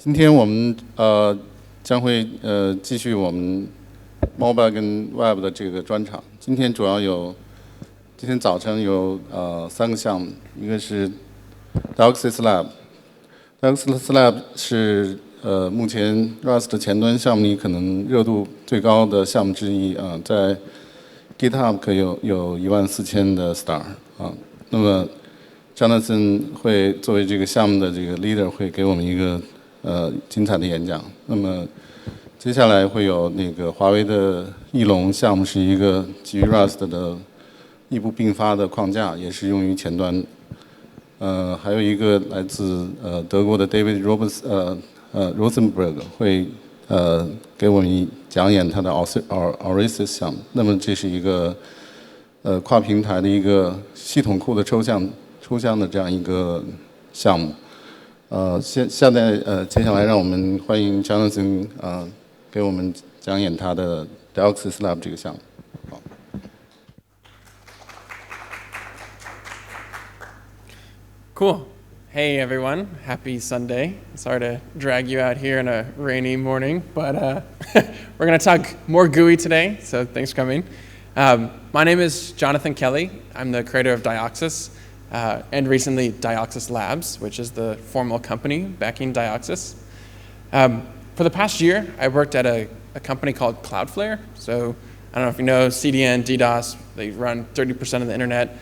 今天我们将会继续我们 mobile 跟 web 的这个专场。今天主要有，今天早晨有3个项目，一个是 GOSIM Lab。GOSIM Lab 是目前 Rust 前端项目里可能热度最高的项目之一啊，在 GitHub 可有14000的 star 啊。那么 Jonathan 会作为这个项目的这个 leader 会给我们一个精彩的演讲。那么接下来会有那个华为的翼龙项目，是一个基于 Rust 的异步并发的框架，也是用于前端。还有一个来自德国的 David Rosenberg 会给我们讲演他的 Oasis 项目。那么这是一个跨平台的一个系统库的抽象的这样一个项目。接下来让我们欢迎 Jonathan 给我们讲演他的 GOSIM Lab 这个项目。好。Cool. Hey everyone, happy Sunday. Sorry to drag you out here on a rainy morning, but we're going to talk more GUI today, so thanks for coming. My name is Jonathan Kelly. I'm the creator of Dioxis, and recently Dioxis Labs, which is the formal company backing Dioxis. For the past year, I worked at a company called Cloudflare. So I don't know if you know CDN, DDoS, they run 30% of the internet.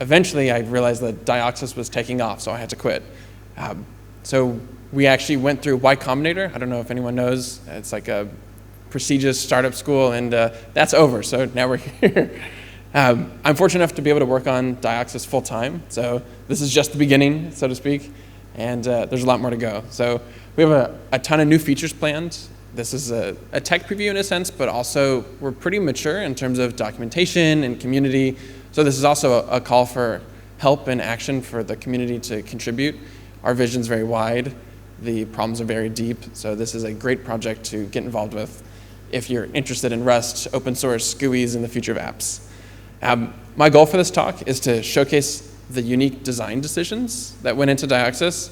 Eventually, I realized that Dioxis was taking off, so I had to quit. So we actually went through Y Combinator. I don't know if anyone knows. It's like a prestigious startup school, and that's over, so now we're here. I'm fortunate enough to be able to work on Dioxis full time, so this is just the beginning, so to speak, and there's a lot more to go. So we have a ton of new features planned. This is a tech preview in a sense, but also we're pretty mature in terms of documentation and community. So this is also a call for help and action for the community to contribute. Our vision's very wide. The problems are very deep. So this is a great project to get involved with if you're interested in Rust, open source, GUIs, and the future of apps. My goal for this talk is to showcase the unique design decisions that went into Dioxis,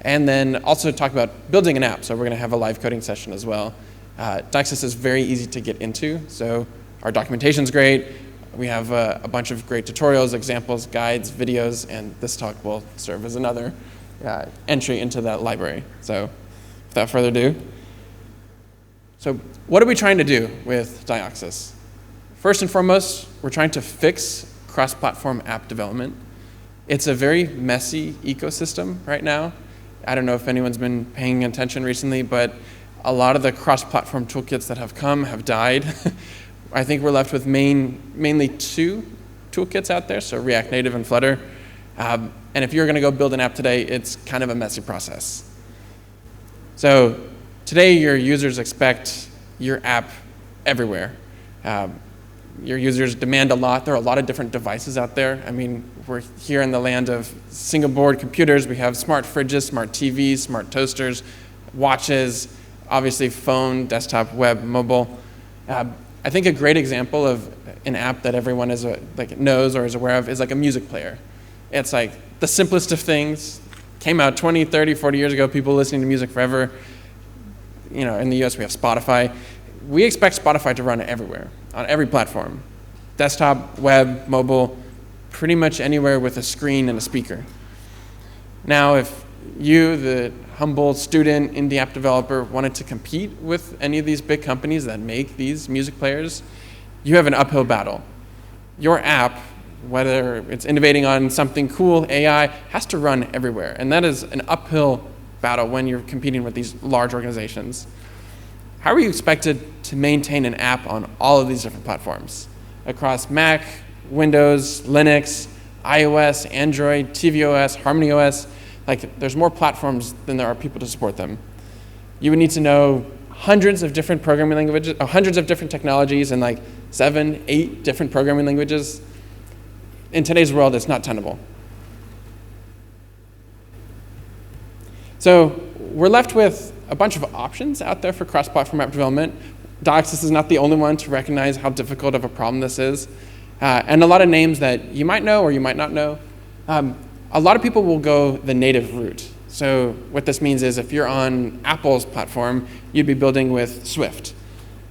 and then also talk about building an app. So we're going to have a live coding session as well. Dioxis is very easy to get into. So our documentation's great. We have a bunch of great tutorials, examples, guides, videos, and this talk will serve as another entry into that library. So without further ado. So what are we trying to do with Dioxis? First and foremost, we're trying to fix cross-platform app development. It's a very messy ecosystem right now. I don't know if anyone's been paying attention recently, but a lot of the cross-platform toolkits that have come have died. I think we're left with mainly 2 toolkits out there, so React Native and Flutter. And if you're going to go build an app today, it's kind of a messy process. So today, your users expect your app everywhere. Your users demand a lot. There are a lot of different devices out there. I mean, we're here in the land of single-board computers. We have smart fridges, smart TVs, smart toasters, watches, obviously phone, desktop, web, mobile. I think a great example of an app that everyone knows or is aware of is like a music player. It's like the simplest of things. Came out 20, 30, 40 years ago, people listening to music forever. You know, in the US we have Spotify. We expect Spotify to run everywhere, on every platform. Desktop, web, mobile, pretty much anywhere with a screen and a speaker. Now, if you, the humble student, indie app developer, wanted to compete with any of these big companies that make these music players, you have an uphill battle. Your app, whether it's innovating on something cool, AI, has to run everywhere. And that is an uphill battle when you're competing with these large organizations. How are you expected to maintain an app on all of these different platforms? Across Mac, Windows, Linux, iOS, Android, tvOS, HarmonyOS. Like, there's more platforms than there are people to support them. You would need to know hundreds of different programming languages, or hundreds of different technologies, and like 7, 8 different programming languages. In today's world, it's not tenable. So we're left with a bunch of options out there for cross-platform app development. Dioxis is not the only one to recognize how difficult of a problem this is. And a lot of names that you might know or you might not know. A lot of people will go the native route. So what this means is if you're on Apple's platform, you'd be building with Swift.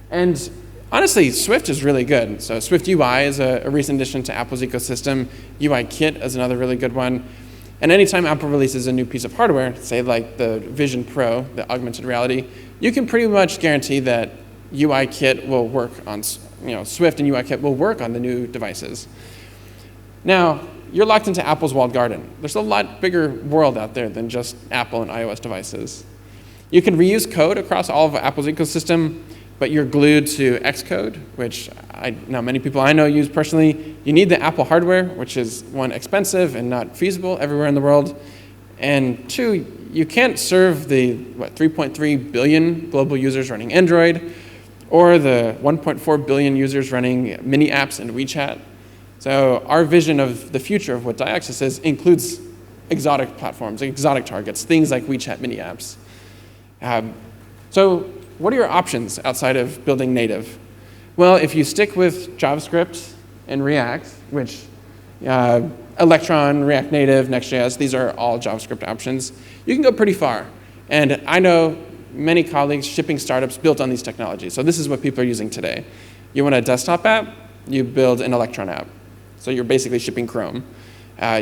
And honestly, Swift is really good. So Swift UI is a recent addition to Apple's ecosystem. UI Kit is another really good one. And anytime Apple releases a new piece of hardware, say like the Vision Pro, the augmented reality, you can pretty much guarantee that UI Kit will work on, Swift and UI Kit will work on the new devices. Now, you're locked into Apple's walled garden. There's a lot bigger world out there than just Apple and iOS devices. You can reuse code across all of Apple's ecosystem, but you're glued to Xcode, which many people I know use personally. You need the Apple hardware, which is, one, expensive and not feasible everywhere in the world. And two, you can't serve the 3.3 billion global users running Android, or the 1.4 billion users running mini apps and WeChat. So our vision of the future of what Diaxis is includes exotic platforms, exotic targets, things like WeChat mini apps. So what are your options outside of building native? Well, if you stick with JavaScript and React, which Electron, React Native, Next.js, these are all JavaScript options, you can go pretty far. And I know many colleagues shipping startups built on these technologies. So this is what people are using today. You want a desktop app, you build an Electron app. So you're basically shipping Chrome.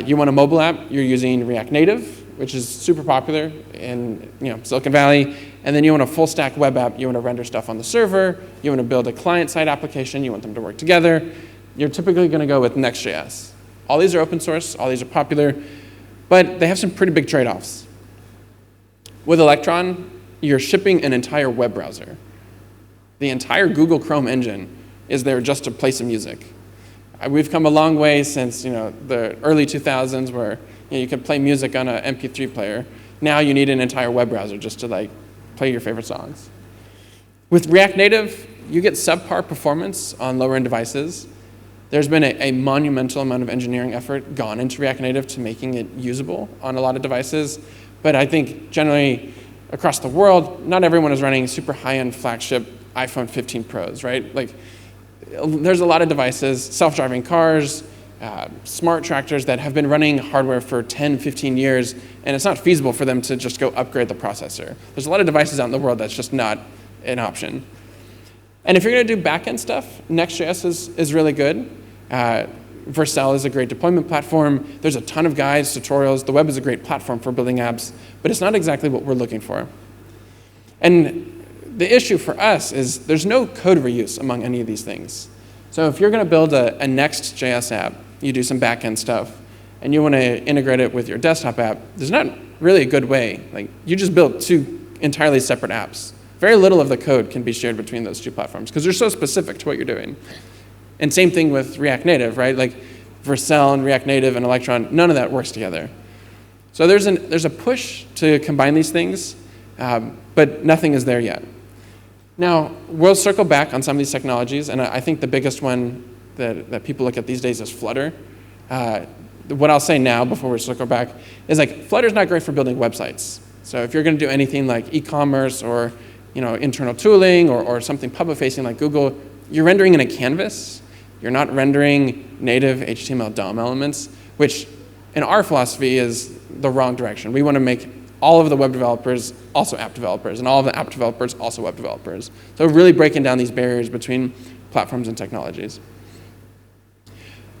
You want a mobile app, you're using React Native, which is super popular in Silicon Valley. And then you want a full stack web app, you want to render stuff on the server, you want to build a client-side application, you want them to work together. You're typically going to go with Next.js. All these are open source, all these are popular, but they have some pretty big trade-offs. With Electron, you're shipping an entire web browser. The entire Google Chrome engine is there just to play some music. We've come a long way since the early 2000s where you could play music on an MP3 player. Now you need an entire web browser just to play your favorite songs. With React Native, you get subpar performance on lower-end devices. There's been a monumental amount of engineering effort gone into React Native to making it usable on a lot of devices. But I think generally across the world, not everyone is running super high-end flagship iPhone 15 Pros, right? There's a lot of devices, self-driving cars, smart tractors that have been running hardware for 10, 15 years, and it's not feasible for them to just go upgrade the processor. There's a lot of devices out in the world that's just not an option. And if you're going to do back-end stuff, Next.js is really good. Vercel is a great deployment platform. There's a ton of guides, tutorials. The web is a great platform for building apps, but it's not exactly what we're looking for. And the issue for us is there's no code reuse among any of these things. So if you're going to build a Next.js app, you do some back-end stuff, and you want to integrate it with your desktop app, there's not really a good way. You just built two entirely separate apps. Very little of the code can be shared between those two platforms because they're so specific to what you're doing. And same thing with React Native, right? Vercel and React Native and Electron, none of that works together. So there's a push to combine these things, but nothing is there yet. Now, we'll circle back on some of these technologies, and I think the biggest one that people look at these days is Flutter. What I'll say now before we circle back is Flutter's not great for building websites. So if you're going to do anything like e-commerce or internal tooling or something public-facing like Google, you're rendering in a canvas. You're not rendering native HTML DOM elements, which in our philosophy is the wrong direction. We want to make all of the web developers also app developers, and all of the app developers also web developers. So really breaking down these barriers between platforms and technologies.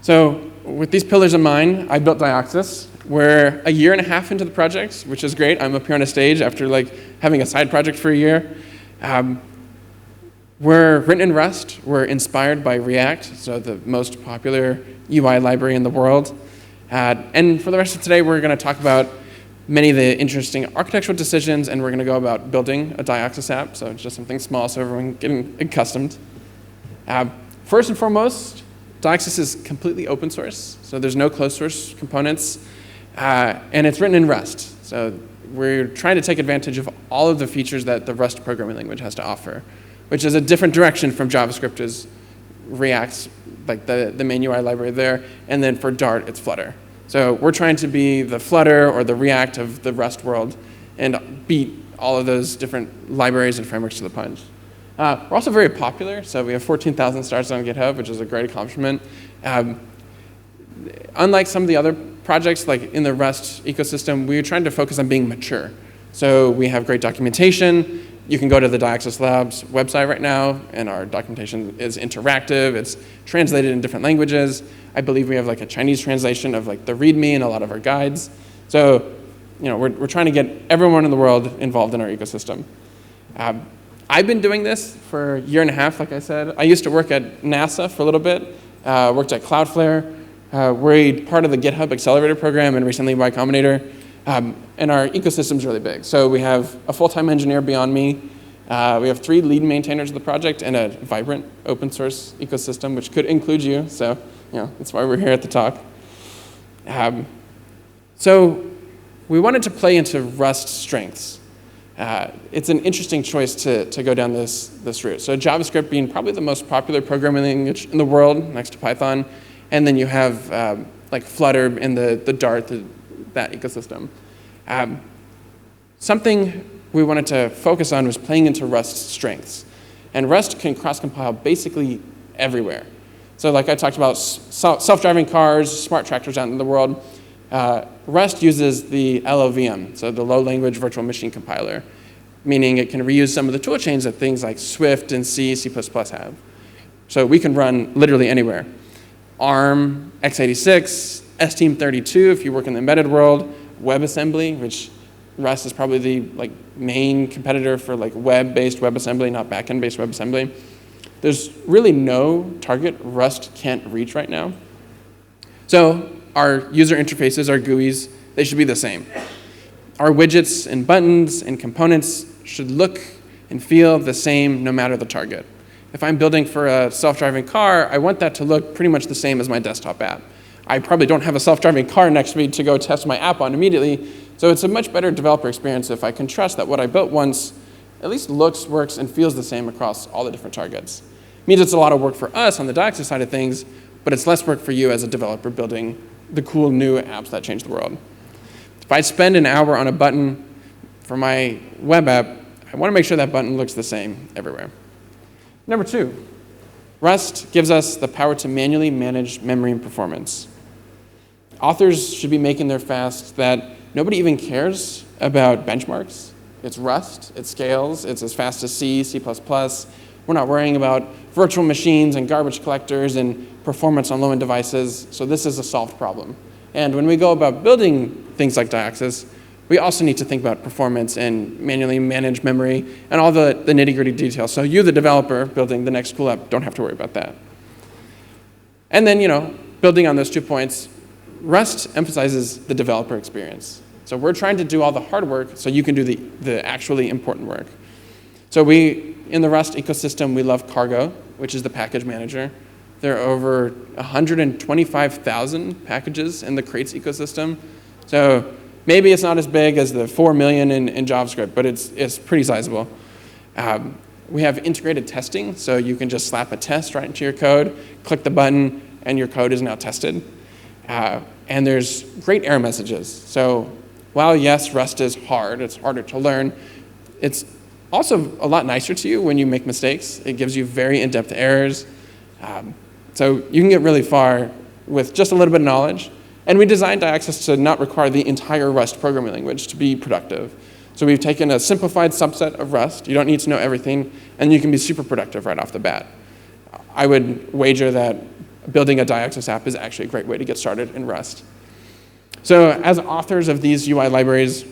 So with these pillars in mind, I built Diaxis. We're a year and a half into the project, which is great. I'm up here on a stage after having a side project for a year. We're written in Rust. We're inspired by React, so the most popular UI library in the world. And for the rest of today, we're going to talk about many of the interesting architectural decisions, and we're going to go about building a Diaxis app, so it's just something small so everyone getting accustomed. First and foremost, Diaxis is completely open source, so there's no closed source components, and it's written in Rust. So we're trying to take advantage of all of the features that the Rust programming language has to offer, which is a different direction from JavaScript is React's, the main UI library there, and then for Dart, it's Flutter. So we're trying to be the Flutter or the React of the Rust world and beat all of those different libraries and frameworks to the punch. We're also very popular, so we have 14,000 stars on GitHub, which is a great accomplishment. Unlike some of the other projects like in the Rust ecosystem, we're trying to focus on being mature. So we have great documentation. You can go to the Diaxis Labs website right now, and our documentation is interactive. It's translated in different languages. I believe we have like a Chinese translation of like the README and a lot of our guides. So, we're trying to get everyone in the world involved in our ecosystem. I've been doing this for a year and a half, like I said. I used to work at NASA for a little bit, worked at Cloudflare, we're part of the GitHub Accelerator program and recently Y Combinator. And our ecosystem is really big. So we have a full-time engineer beyond me. We have 3 lead maintainers of the project and a vibrant open source ecosystem, which could include you. So, that's why we're here at the talk. So we wanted to play into Rust's strengths. It's an interesting choice to go down this route. So JavaScript being probably the most popular programming language in the world, next to Python. And then you have like Flutter and the Dart, that ecosystem. Something we wanted to focus on was playing into Rust's strengths. And Rust can cross-compile basically everywhere. So like I talked about self-driving cars, smart tractors out in the world, Rust uses the LLVM, so the Low Language Virtual Machine Compiler, meaning it can reuse some of the tool chains that things like Swift and C, C++ have. So we can run literally anywhere. ARM, x86, STM32 if you work in the embedded world, WebAssembly, which Rust is probably the main competitor for web-based WebAssembly, not backend-based WebAssembly. There's really no target Rust can't reach right now. So our user interfaces, our GUIs, they should be the same. Our widgets and buttons and components should look and feel the same no matter the target. If I'm building for a self-driving car, I want that to look pretty much the same as my desktop app. I probably don't have a self-driving car next to me to go test my app on immediately, so it's a much better developer experience if I can trust that what I built once at least looks, works, and feels the same across all the different targets. It means it's a lot of work for us on the Diaxis side of things, but it's less work for you as a developer building the cool new apps that change the world. If I spend an hour on a button for my web app, I want to make sure that button looks the same everywhere. Number 2, Rust gives us the power to manually manage memory and performance. Authors should be making their fast that nobody even cares about benchmarks. It's Rust, it scales, it's as fast as C, C++. We're not worrying about virtual machines and garbage collectors and performance on low-end devices, so this is a solved problem. And when we go about building things like Diaxis, we also need to think about performance and manually manage memory and all the nitty-gritty details. So you, the developer, building the next cool app, don't have to worry about that. And then, building on those 2 points, Rust emphasizes the developer experience. So we're trying to do all the hard work so you can do the actually important work. So in the Rust ecosystem, we love Cargo, which is the package manager. There are over 125,000 packages in the Crates ecosystem. So maybe it's not as big as the 4 million in JavaScript, but it's pretty sizable. We have integrated testing, so you can just slap a test right into your code, click the button, and your code is now tested. And there's great error messages. So while yes, Rust is hard, it's harder to learn, it's also a lot nicer to you when you make mistakes. It gives you very in-depth errors. So you can get really far with just a little bit of knowledge. And we designed Diaxis to not require the entire Rust programming language to be productive. So we've taken a simplified subset of Rust. You don't need to know everything, and you can be super productive right off the bat. I would wager that building a Diaxis app is actually a great way to get started in Rust. So as authors of these UI libraries,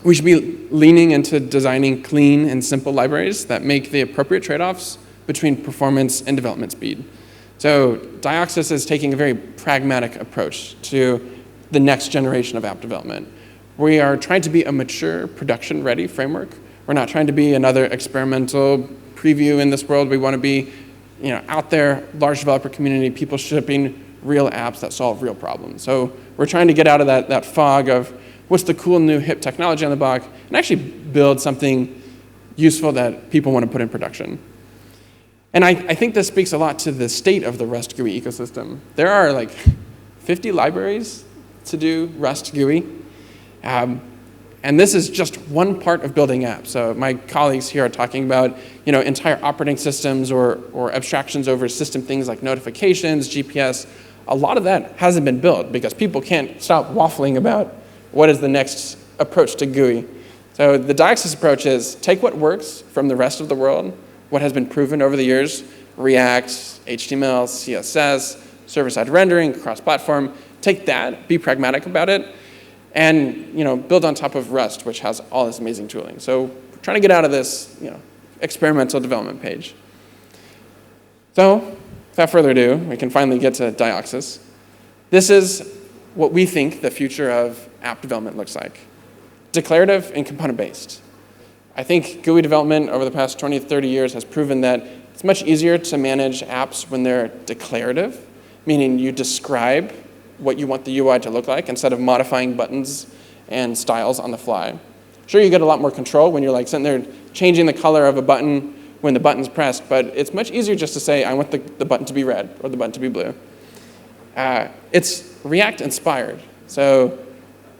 we should be leaning into designing clean and simple libraries that make the appropriate trade-offs between performance and development speed. So Diaxis is taking a very pragmatic approach to the next generation of app development. We are trying to be a mature, production-ready framework. We're not trying to be another experimental preview in this world. We want to be out there, large developer community, people shipping real apps that solve real problems. So we're trying to get out of that fog of what's the cool new hip technology on the block and actually build something useful that people want to put in production. And I think this speaks a lot to the state of the Rust GUI ecosystem. There are 50 libraries to do Rust GUI. And this is just one part of building apps. So my colleagues here are talking about entire operating systems or abstractions over system things like notifications, GPS, a lot of that hasn't been built because people can't stop waffling about what is the next approach to GUI. So the DiAxis approach is take what works from the rest of the world, what has been proven over the years, React, HTML, CSS, server-side rendering, cross-platform, take that, be pragmatic about it, and build on top of Rust, which has all this amazing tooling. So we're trying to get out of this experimental development page. So without further ado, we can finally get to DiAxis. This is what we think the future of app development looks like. Declarative and component-based. I think GUI development over the past 20, 30 years has proven that it's much easier to manage apps when they're declarative, meaning you describe what you want the UI to look like instead of modifying buttons and styles on the fly. Sure, you get a lot more control when you're like sitting there changing the color of a button when the button's pressed, but it's much easier just to say, I want the button to be red or the button to be blue. It's React inspired. So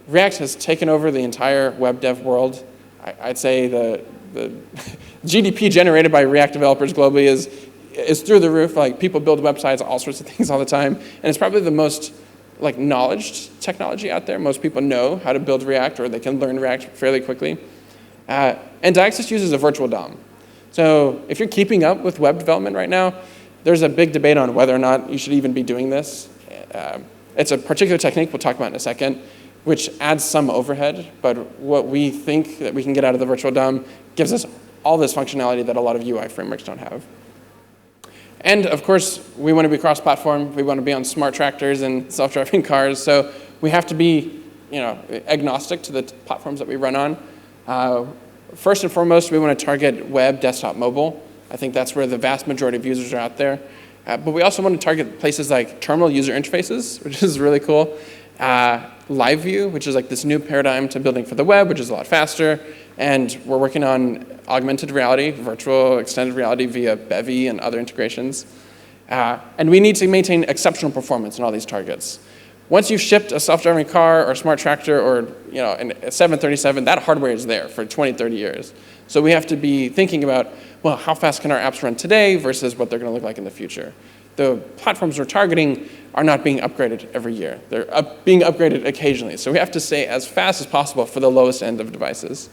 React has taken over the entire web dev world. I'd say the GDP generated by React developers globally is through the roof. Like people build websites, all sorts of things all the time, and it's probably the most knowledge technology out there. Most people know how to build React, or they can learn React fairly quickly. And DiAxis uses a virtual DOM. So if you're keeping up with web development right now, there's a big debate on whether or not you should even be doing this. It's a particular technique we'll talk about in a second, which adds some overhead, but what we think that we can get out of the virtual DOM gives us all this functionality that a lot of UI frameworks don't have. And of course, we want to be cross-platform. We want to be on smart tractors and self-driving cars, so we have to be agnostic to the platforms that we run on. First and foremost, we want to target web, desktop, mobile. I think that's where the vast majority of users are out there. But we also want to target places like terminal user interfaces, which is really cool. Live view, which is like this new paradigm to building for the web, which is a lot faster. And we're working on augmented reality, virtual extended reality via Bevy and other integrations. And we need to maintain exceptional performance in all these targets. Once you've shipped a self-driving car or a smart tractor or a 737, that hardware is there for 20, 30 years. So we have to be thinking about, well, how fast can our apps run today versus what they're going to look like in the future. The platforms we're targeting are not being upgraded every year. They're being upgraded occasionally. So we have to stay as fast as possible for the lowest end of devices.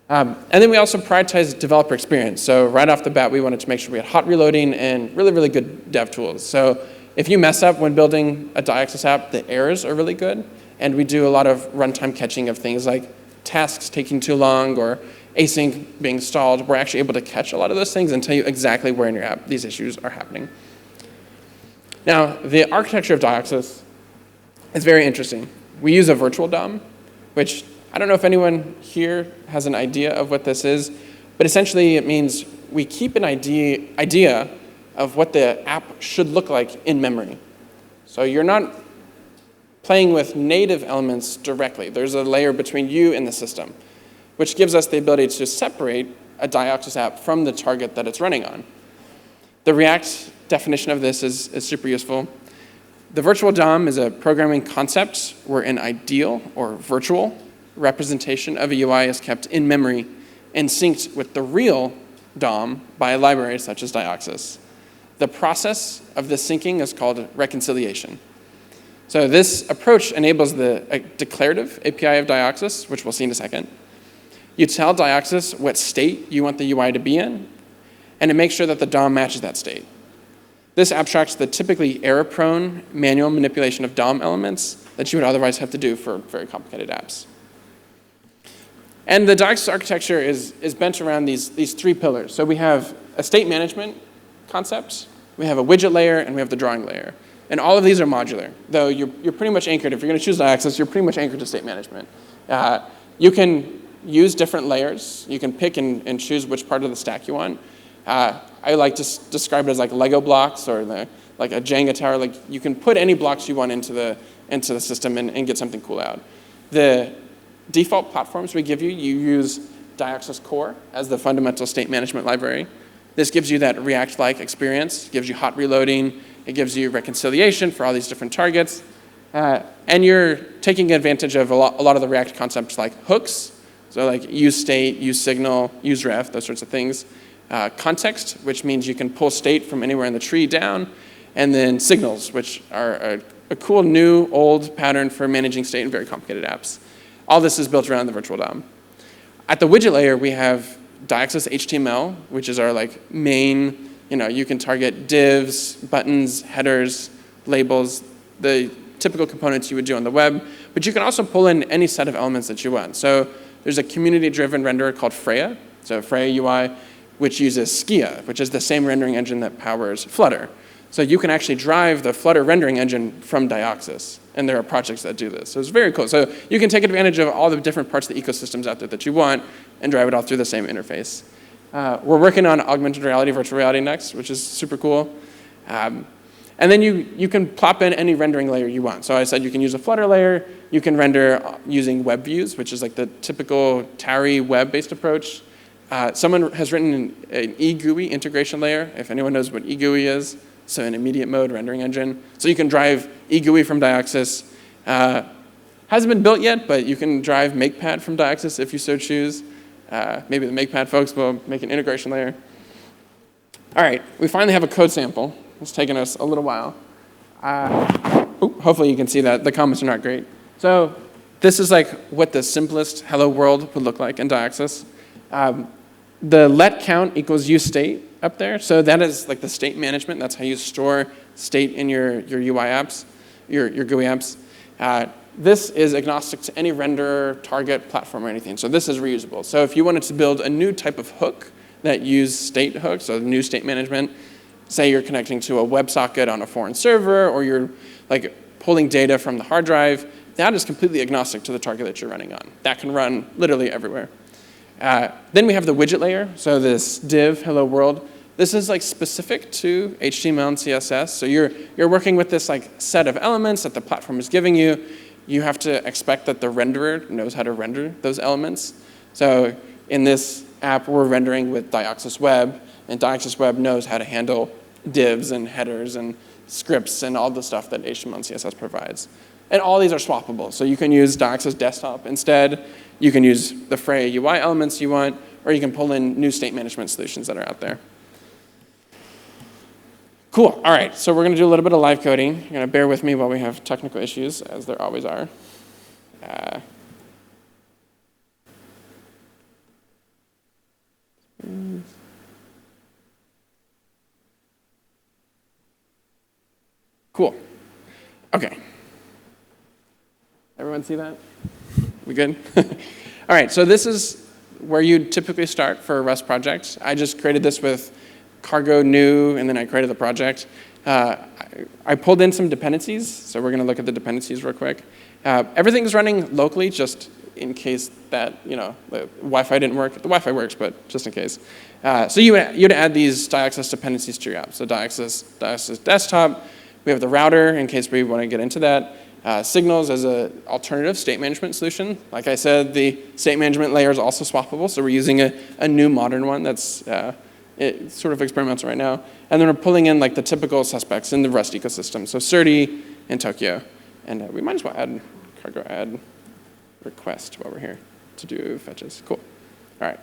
And then we also prioritize developer experience. So right off the bat, we wanted to make sure we had hot reloading and really, really good dev tools. So if you mess up when building a DiAxis app, the errors are really good. And we do a lot of runtime catching of things like tasks taking too long or async being stalled. We're actually able to catch a lot of those things and tell you exactly where in your app these issues are happening. Now, the architecture of DiAxis is very interesting. We use a virtual DOM, which I don't know if anyone here has an idea of what this is, but essentially it means we keep an idea of what the app should look like in memory. So you're not playing with native elements directly. There's a layer between you and the system, which gives us the ability to separate a DiAxis app from the target that it's running on. The React definition of this is super useful. The virtual DOM is a programming concept where an ideal or virtual representation of a UI is kept in memory and synced with the real DOM by a library such as DiAxis. The process of this syncing is called reconciliation. So this approach enables the declarative API of DiAxis, which we'll see in a second. You tell DiAxis what state you want the UI to be in, and it makes sure that the DOM matches that state. This abstracts the typically error-prone manual manipulation of DOM elements that you would otherwise have to do for very complicated apps. And the DiAxis architecture is bent around these three pillars. So we have a state management concept, we have a widget layer, and we have the drawing layer. And all of these are modular, though you're pretty much anchored. If you're going to choose DiAxis, you're pretty much anchored to state management. You can use different layers. You can pick and choose which part of the stack you want. I like to describe it as like Lego blocks or like a Jenga tower. Like you can put any blocks you want into the system and get something cool out. The default platforms we give you, you use DiAxis Core as the fundamental state management library. This gives you that React-like experience, gives you hot reloading, it gives you reconciliation for all these different targets. And you're taking advantage of a lot of the React concepts like hooks, so like use state, use signal, use ref, those sorts of things. Context, which means you can pull state from anywhere in the tree down, and then signals, which are a cool new old pattern for managing state in very complicated apps. All this is built around the virtual DOM. At the widget layer, we have Diaxis HTML, which is our main, you can target divs, buttons, headers, labels, the typical components you would do on the web, but you can also pull in any set of elements that you want. So there's a community-driven renderer called Freya, so Freya UI, which uses Skia, which is the same rendering engine that powers Flutter. So you can actually drive the Flutter rendering engine from Diaxis, and there are projects that do this. So it's very cool. So you can take advantage of all the different parts of the ecosystems out there that you want and drive it all through the same interface. We're working on augmented reality, virtual reality next, which is super cool. And then you can plop in any rendering layer you want. So I said you can use a Flutter layer. You can render using web views, which is like the typical Tarry web-based approach. Someone has written an eGUI integration layer, if anyone knows what eGUI is. So an immediate mode rendering engine. So you can drive eGUI from Diaxis. Hasn't been built yet, but you can drive MakePad from Diaxis if you so choose. Maybe the MakePad folks will make an integration layer. All right, we finally have a code sample. It's taken us a little while. Hopefully you can see that. The comments are not great. So this is what the simplest hello world would look like in Diaxis. The let count equals useState up there. So that is the state management. That's how you store state in your UI apps, your GUI apps. This is agnostic to any renderer, target, platform, or anything. So this is reusable. So if you wanted to build a new type of hook that use state hooks, so new state management, say you're connecting to a WebSocket on a foreign server, or you're pulling data from the hard drive, that is completely agnostic to the target that you're running on. That can run literally everywhere. Then we have the widget layer, so this div, hello world. This is specific to HTML and CSS. So you're working with this set of elements that the platform is giving you. You have to expect that the renderer knows how to render those elements. So in this app, we're rendering with Diaxis Web, and Diaxis Web knows how to handle divs and headers and scripts and all the stuff that HTML and CSS provides. And all these are swappable. So you can use Diaxis Desktop instead. You can use the Freya UI elements you want, or you can pull in new state management solutions that are out there. Cool. All right. So we're going to do a little bit of live coding. You're going to bear with me while we have technical issues, as there always are. Cool. OK. Everyone see that? We good? All right. So this is where you typically start for a Rust project. I just created this with cargo new, and then I created the project. I pulled in some dependencies, so we're going to look at the dependencies real quick. Everything's running locally, just in case that the Wi-Fi didn't work. The Wi-Fi works, but just in case. So you'd add these Diaxis dependencies to your app. So Diaxis Desktop. We have the router in case we want to get into that. Signals as an alternative state management solution. Like I said, the state management layer is also swappable, so we're using a new modern one that's it's sort of experimental right now. And then we're pulling in the typical suspects in the Rust ecosystem. So Surdy and Tokyo. And we might as well add cargo add request while we're here to do fetches. Cool. All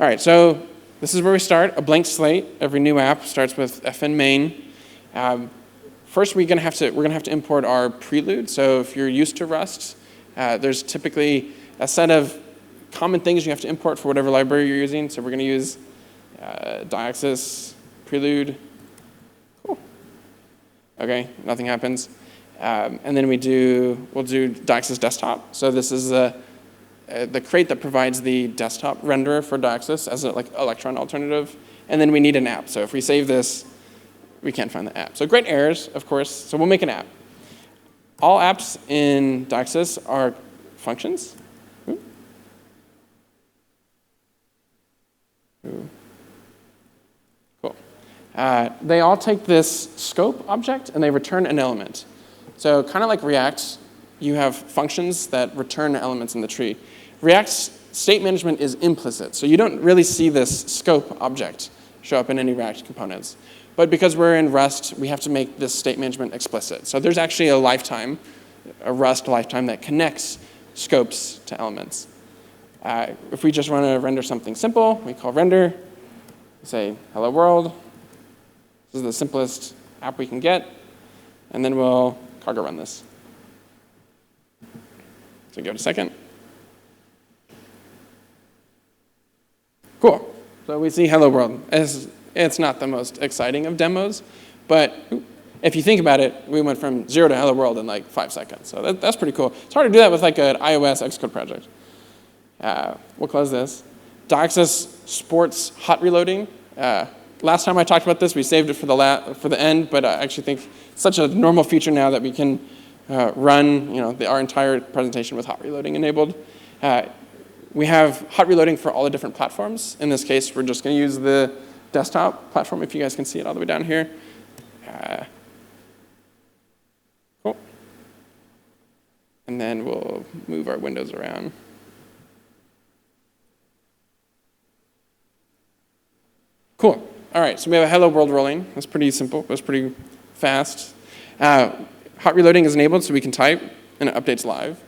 right, so this is where we start, a blank slate. Every new app starts with fn main. First, we're going to have to import our prelude. So if you're used to Rust, there's typically a set of common things you have to import for whatever library you're using. So we're going to use Diaxis prelude. Cool. OK, nothing happens. And then we'll do Diaxis desktop. So this is the crate that provides the desktop renderer for Diaxis as an Electron alternative. And then we need an app. So if we save this, we can't find the app. So great errors, of course. So we'll make an app. All apps in Diaxis are functions. Cool. They all take this scope object and they return an element. So kind of like React, you have functions that return elements in the tree. React's state management is implicit, so you don't really see this scope object show up in any React components. But because we're in Rust, we have to make this state management explicit. So there's actually a Rust lifetime that connects scopes to elements. If we just want to render something simple, we call render. We say hello world. This is the simplest app we can get. And then we'll cargo run this. So give it a second. Cool. So we see hello world. It's not the most exciting of demos, but if you think about it, we went from 0 to hello world in like 5 seconds. So that's pretty cool. It's hard to do that with like an iOS Xcode project. We'll close this. DocSys supports hot reloading. Last time I talked about this, we saved it for the end, but I actually think it's such a normal feature now that we can run our entire presentation with hot reloading enabled. We have hot reloading for all the different platforms. In this case, we're just going to use the desktop platform, if you guys can see it all the way down here. Cool. And then we'll move our windows around. Cool. All right, so we have a hello world rolling. That's pretty simple. That's pretty fast. Hot reloading is enabled, so we can type, and it updates live.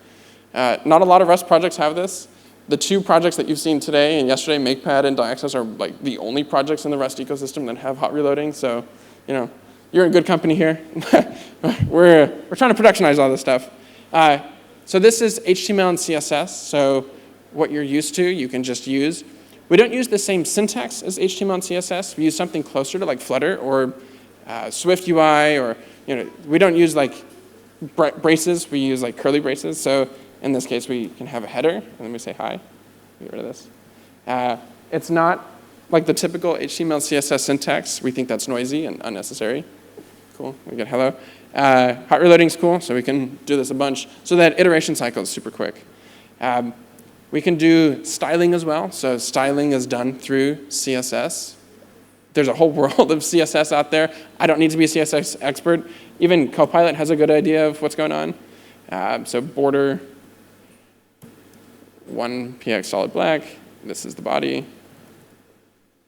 Not a lot of Rust projects have this. The 2 projects that you've seen today and yesterday, MakePad and DocSys, are like the only projects in the Rust ecosystem that have hot reloading. So, you're in good company here. we're trying to productionize all this stuff. So this is HTML and CSS. So what you're used to, you can just use. We don't use the same syntax as HTML and CSS. We use something closer to like Flutter or Swift UI, or we don't use like braces. We use like curly braces. So in this case, we can have a header, and then we say hi. Get rid of this. It's not like the typical HTML CSS syntax. We think that's noisy and unnecessary. Cool. We get hello. Hot reloading's cool, so we can do this a bunch. So that iteration cycle is super quick. We can do styling as well. So styling is done through CSS. There's a whole world of CSS out there. I don't need to be a CSS expert. Even Copilot has a good idea of what's going on. So border 1px solid black. This is the body.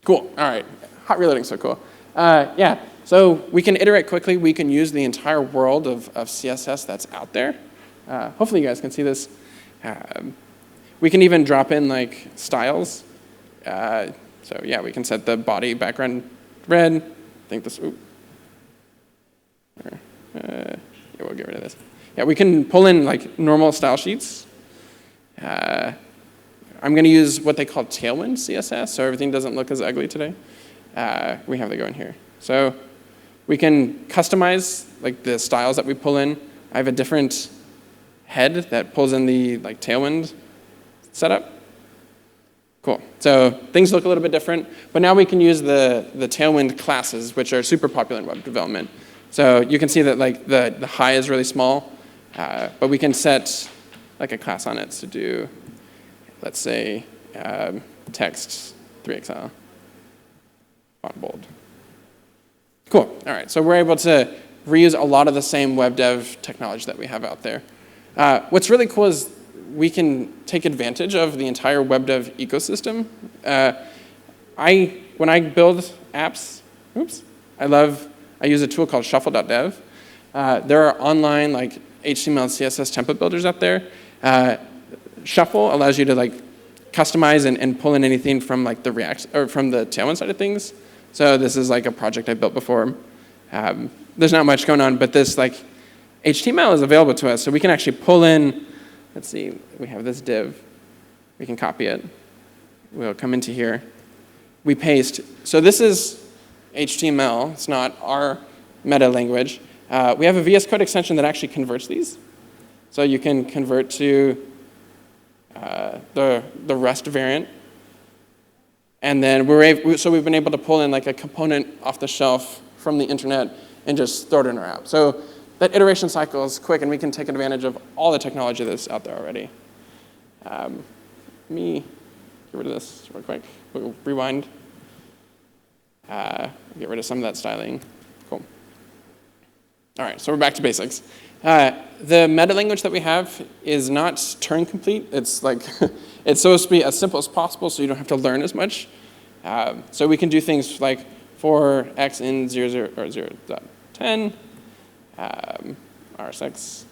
Cool. All right. Hot reloading, so cool. Yeah. So we can iterate quickly. We can use the entire world of CSS that's out there. Hopefully you guys can see this. We can even drop in like styles. So yeah, we can set the body background red. I think this. Yeah, we'll get rid of this. Yeah, we can pull in like normal style sheets. I'm going to use what they call Tailwind CSS, so everything doesn't look as ugly today. We have that going here. So we can customize like the styles that we pull in. I have a different head that pulls in the like Tailwind setup. Cool. So things look a little bit different, but now we can use the Tailwind classes, which are super popular in web development. So you can see that like the high is really small, but we can set like a class on it to do, let's say, text 3XL, font bold. Cool. All right. So we're able to reuse a lot of the same web dev technology that we have out there. What's really cool is we can take advantage of the entire web dev ecosystem. When I build apps, I use a tool called shuffle.dev. There are online like HTML and CSS template builders out there. Shuffle allows you to like customize and pull in anything from like the React or from the Tailwind side of things. So this is like a project I built before. There's not much going on, but this like HTML is available to us, so we can actually pull in. Let's see, we have this div. We can copy it. We'll come into here. We paste. So this is HTML. It's not our meta language. We have a VS Code extension that actually converts these. So you can convert to the Rust variant. And then so we've been able to pull in like a component off the shelf from the internet and just throw it in our app. So that iteration cycle is quick, and we can take advantage of all the technology that's out there already. Let me get rid of this real quick. We'll rewind. Get rid of some of that styling. Cool. All right, so we're back to basics. The meta language that we have is not Turing complete. It's like it's supposed to be as simple as possible, so you don't have to learn as much. So we can do things like for x in 0.10. RSX.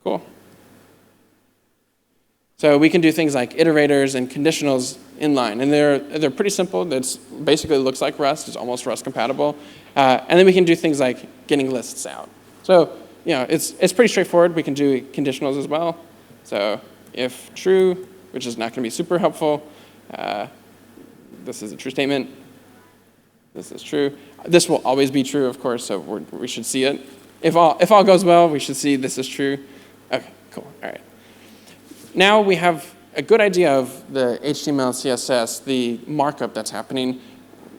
Cool. So we can do things like iterators and conditionals inline, and they're pretty simple. It's basically looks like Rust. It's almost Rust compatible. And then we can do things like getting lists out. So it's pretty straightforward. We can do conditionals as well. So if true, which is not going to be super helpful, this is a true statement. This is true. This will always be true, of course, so we should see it. If all goes well, we should see this is true. Okay, cool, all right. Now we have a good idea of the HTML, CSS, the markup that's happening.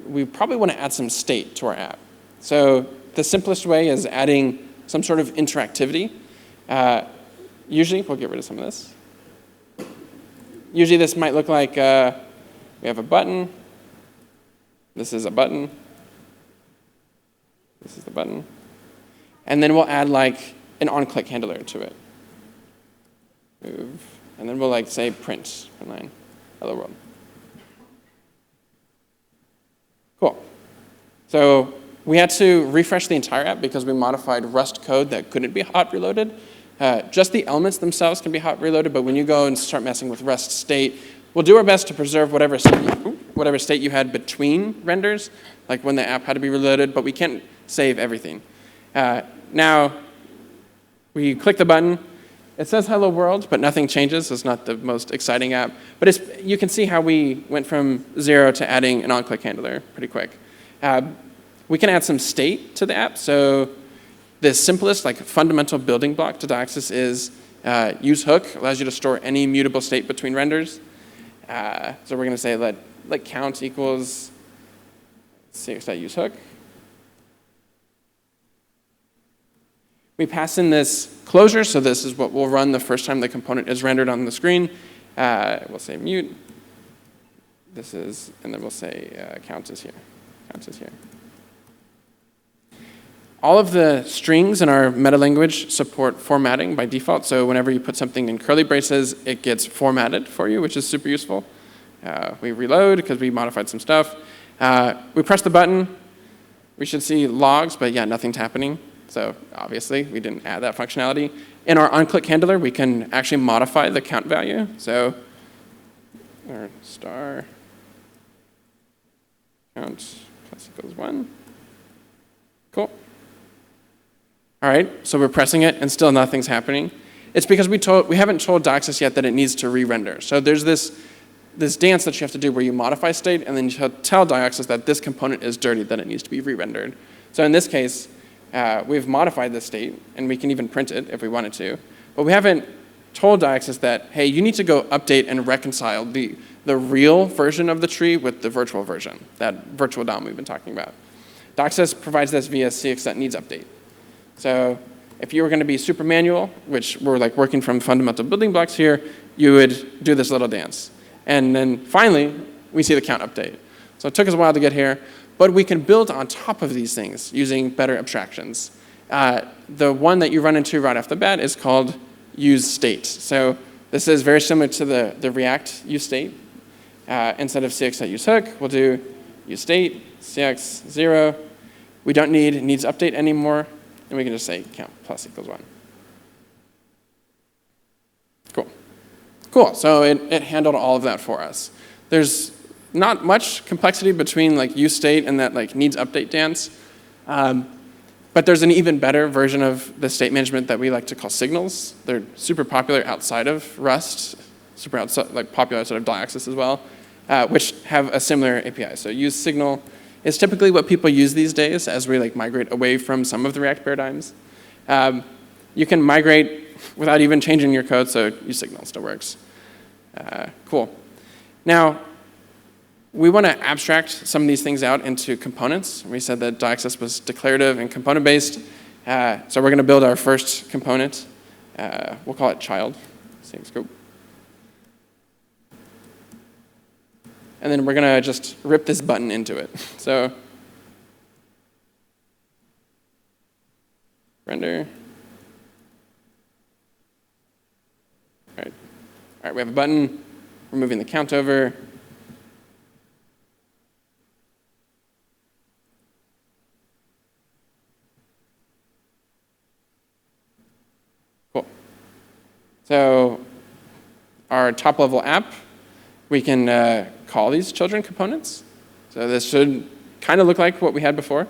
We probably want to add some state to our app. So the simplest way is adding some sort of interactivity. Usually, we'll get rid of some of this. Usually this might look like we have a button. This is a button. This is the button. And then we'll add like an on-click handler to it. Move. And then we'll say print line, hello world. Cool. So we had to refresh the entire app because we modified Rust code that couldn't be hot reloaded. Just the elements themselves can be hot reloaded, but when you go and start messing with Rust state, we'll do our best to preserve whatever state you had between renders, like when the app had to be reloaded, but we can't save everything. Now, we click the button. It says hello world, but nothing changes. It's not the most exciting app. But you can see how we went from 0 to adding an on-click handler pretty quick. We can add some state to the app. So the simplest, fundamental building block to Diaxis is use hook. Allows you to store any mutable state between renders. So we're going to say let count equals use hook. We pass in this closure, so this is what will run the first time the component is rendered on the screen. We'll say mute. This is, and then we'll say count is here. Count is here. All of the strings in our meta language support formatting by default, so whenever you put something in curly braces, it gets formatted for you, which is super useful. We reload because we modified some stuff. We press the button. We should see logs, but yeah, nothing's happening. So obviously, we didn't add that functionality. In our on-click handler, we can actually modify the count value. So our star count plus equals 1. Cool. All right, so we're pressing it, and still nothing's happening. It's because we haven't told Diaxis yet that it needs to re-render. So there's this dance that you have to do where you modify state, and then you tell Diaxis that this component is dirty, that it needs to be re-rendered. So in this case, we've modified the state, and we can even print it if we wanted to. But we haven't told Diaxis that, hey, you need to go update and reconcile the real version of the tree with the virtual version, that virtual DOM we've been talking about. Diaxis provides this via cx.needs_update. So if you were going to be super manual, which we're working from fundamental building blocks here, you would do this little dance. And then finally, we see the count update. So it took us a while to get here. But we can build on top of these things using better abstractions. The one that you run into right off the bat is called useState. So this is very similar to the React useState. Instead of cx.useHook, we'll do useState, cx 0. We don't need needs_update anymore. And we can just say count plus equals 1. Cool. Cool, so it handled all of that for us. There's not much complexity between useState and that needs_update dance. But there's an even better version of the state management that we like to call signals. They're super popular outside of Rust, popular outside of Diaxis as well, which have a similar API. So useSignal is typically what people use these days as we migrate away from some of the React paradigms. You can migrate without even changing your code, so useSignal still works. Cool. Now, we want to abstract some of these things out into components. We said that Diaxis was declarative and component-based. So we're going to build our first component. We'll call it child, same scope. And then we're going to just rip this button into it. So render. All right, we have a button. We're moving the count over. Cool. So our our top-level app, we can call these children components. So this should kind of look like what we had before.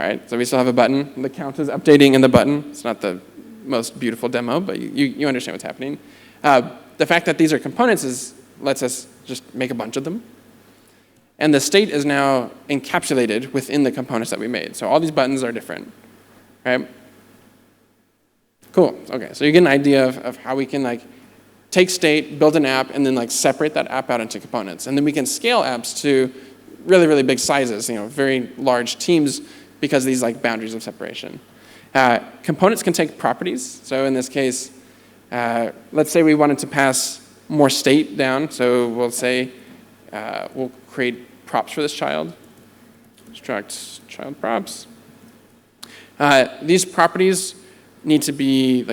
All right, so we still have a button. The count is updating in the button. It's not the most beautiful demo, but you understand what's happening. The fact that these are components lets us just make a bunch of them. And the state is now encapsulated within the components that we made. So all these buttons are different, right? Cool, okay, so you get an idea of how we can take state, build an app, and then separate that app out into components. And then we can scale apps to really, really big sizes, very large teams, because of these boundaries of separation. Components can take properties. So in this case, let's say we wanted to pass more state down. So we'll say we'll create props for this child. Extract child props. These properties need to be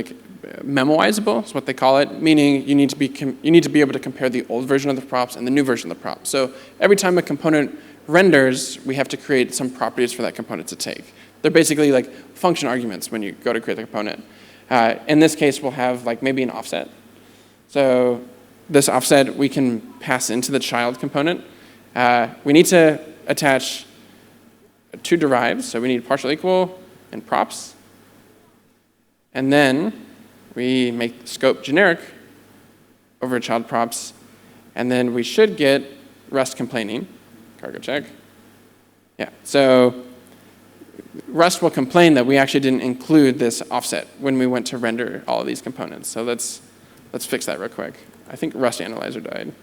memoizable, is what they call it, meaning you need to be able to compare the old version of the props and the new version of the props. So every time a component renders, we have to create some properties for that component to take. They're basically function arguments when you go to create the component. In this case, we'll have maybe an offset. So this offset we can pass into the child component. We need to attach two derives, so we need partial equal and props. And then we make scope generic over child props, and then we should get Rust complaining. Cargo check. Yeah, so Rust will complain that we actually didn't include this offset when we went to render all of these components. So let's fix that real quick. I think Rust Analyzer died.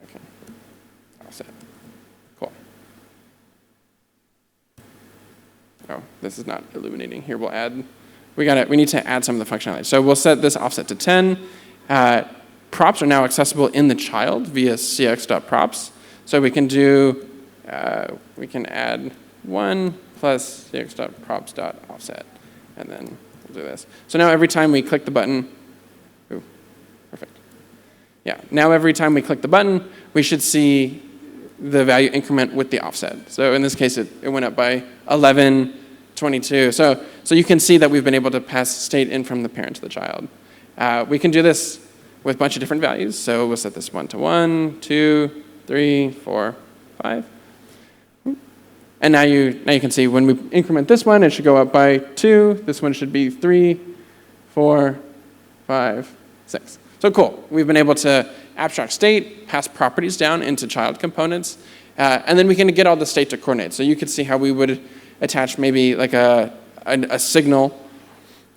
Okay. Offset. Cool. Oh, this is not illuminating. Here we'll add. We need to add some of the functionality. So we'll set this offset to 10. Props are now accessible in the child via cx.props. So we can we can add 1 plus cx.props.offset, and then we'll do this. So now every time we click the button, ooh, perfect. Yeah, now every time we click the button, we should see the value increment with the offset. So in this case, it went up by 11, 22. So you can see that we've been able to pass state in from the parent to the child. We can do this with a bunch of different values. So we'll set this 1 to 1, 2, 3, 4, 5. And now you can see when we increment this one, it should go up by 2. This one should be 3, 4, 5, 6. So cool. We've been able to abstract state, pass properties down into child components, and then we can get all the state to coordinate. So you could see how we would attach maybe a signal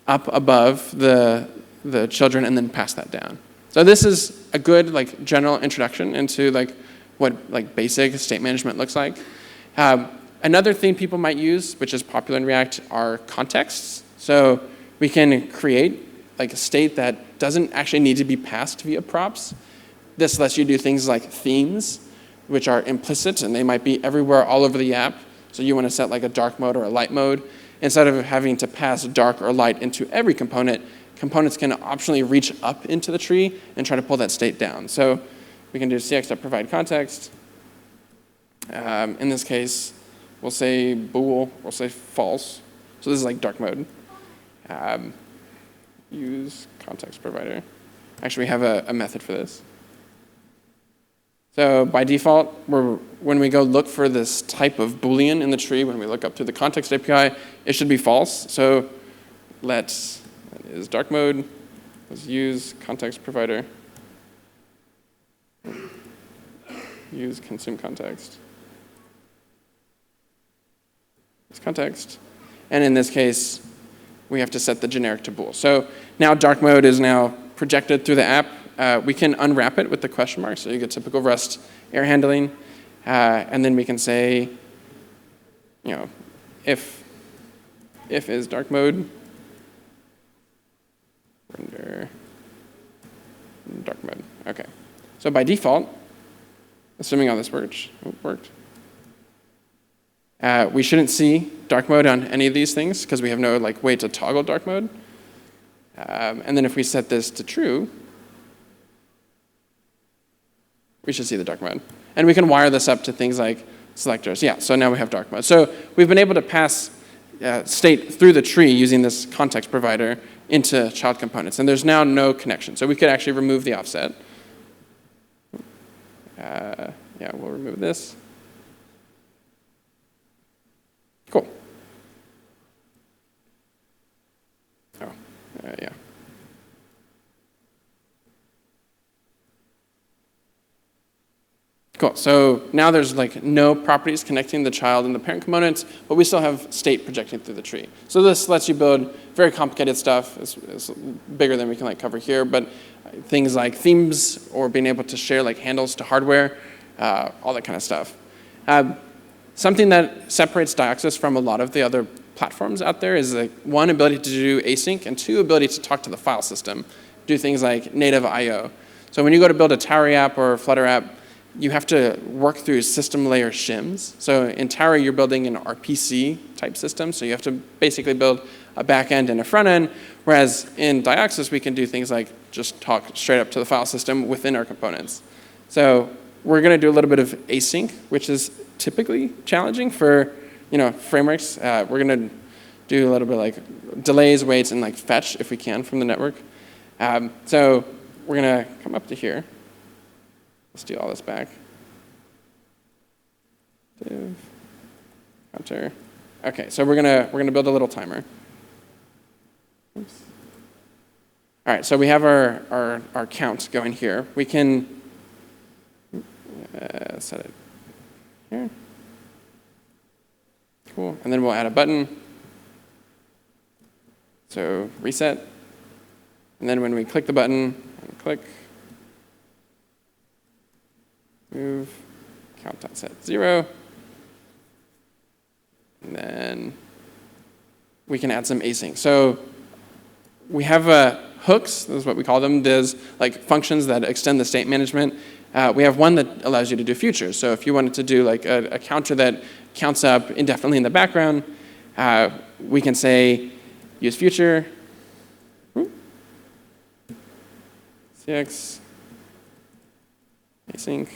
up above the children and then pass that down. So this is a good general introduction into what basic state management looks like. Another thing people might use, which is popular in React, are contexts. So we can create a state that doesn't actually need to be passed via props. This lets you do things like themes, which are implicit, and they might be everywhere all over the app. So you want to set a dark mode or a light mode. Instead of having to pass dark or light into every component, components can optionally reach up into the tree and try to pull that state down. So we can do cx.provide context. In this case, we'll say bool, we'll say false. So this is dark mode. Use context provider. Actually, we have a method for this. So by default, when we go look for this type of Boolean in the tree, when we look up through the context API, it should be false. So that is dark mode. Let's use context provider. Use consume context. Use context. And in this case, we have to set the generic to bool. So now dark mode is now projected through the app. We can unwrap it with the question mark, so you get typical Rust error handling. And then we can say, if is dark mode, render dark mode. Okay. So by default, assuming all this worked, we shouldn't see dark mode on any of these things because we have no way to toggle dark mode. And then if we set this to true, we should see the dark mode. And we can wire this up to things like selectors. Yeah, so now we have dark mode. So we've been able to pass state through the tree using this context provider into child components. And there's now no connection. So we could actually remove the offset. Yeah, we'll remove this. Cool. Oh, yeah. Cool, so now there's like no properties connecting the child and the parent components, but we still have state projecting through the tree. So this lets you build very complicated stuff. It's bigger than we can like cover here, but things like themes or being able to share like handles to hardware, all that kind of stuff. Something that separates Dioxys from a lot of the other platforms out there is like one, ability to do async, and two, ability to talk to the file system, do things like native I/O. So when you go to build a Towery app or a Flutter app, you have to work through system layer shims. So in Towery, you're building an RPC type system, so you have to basically build a back end and a front end, whereas in Dioxys, we can do things like just talk straight up to the file system within our components. So we're going to do a little bit of async, which is typically challenging for frameworks. We're going to do a little bit like delays, waits, and like fetch if we can from the network. So we're going to come up to here. Let's steal all this back. Div, counter. Okay, so we're gonna build a little timer. Oops. All right, so we have our count going here. We can set it here. Cool, and then we'll add a button. So reset, and then when we click the button, and click. Move, count.set 0. And then we can add some async. So we have hooks, this is what we call them. There's like functions that extend the state management. We have one that allows you to do futures. So if you wanted to do like a counter that counts up indefinitely in the background, we can say use future, CX, async.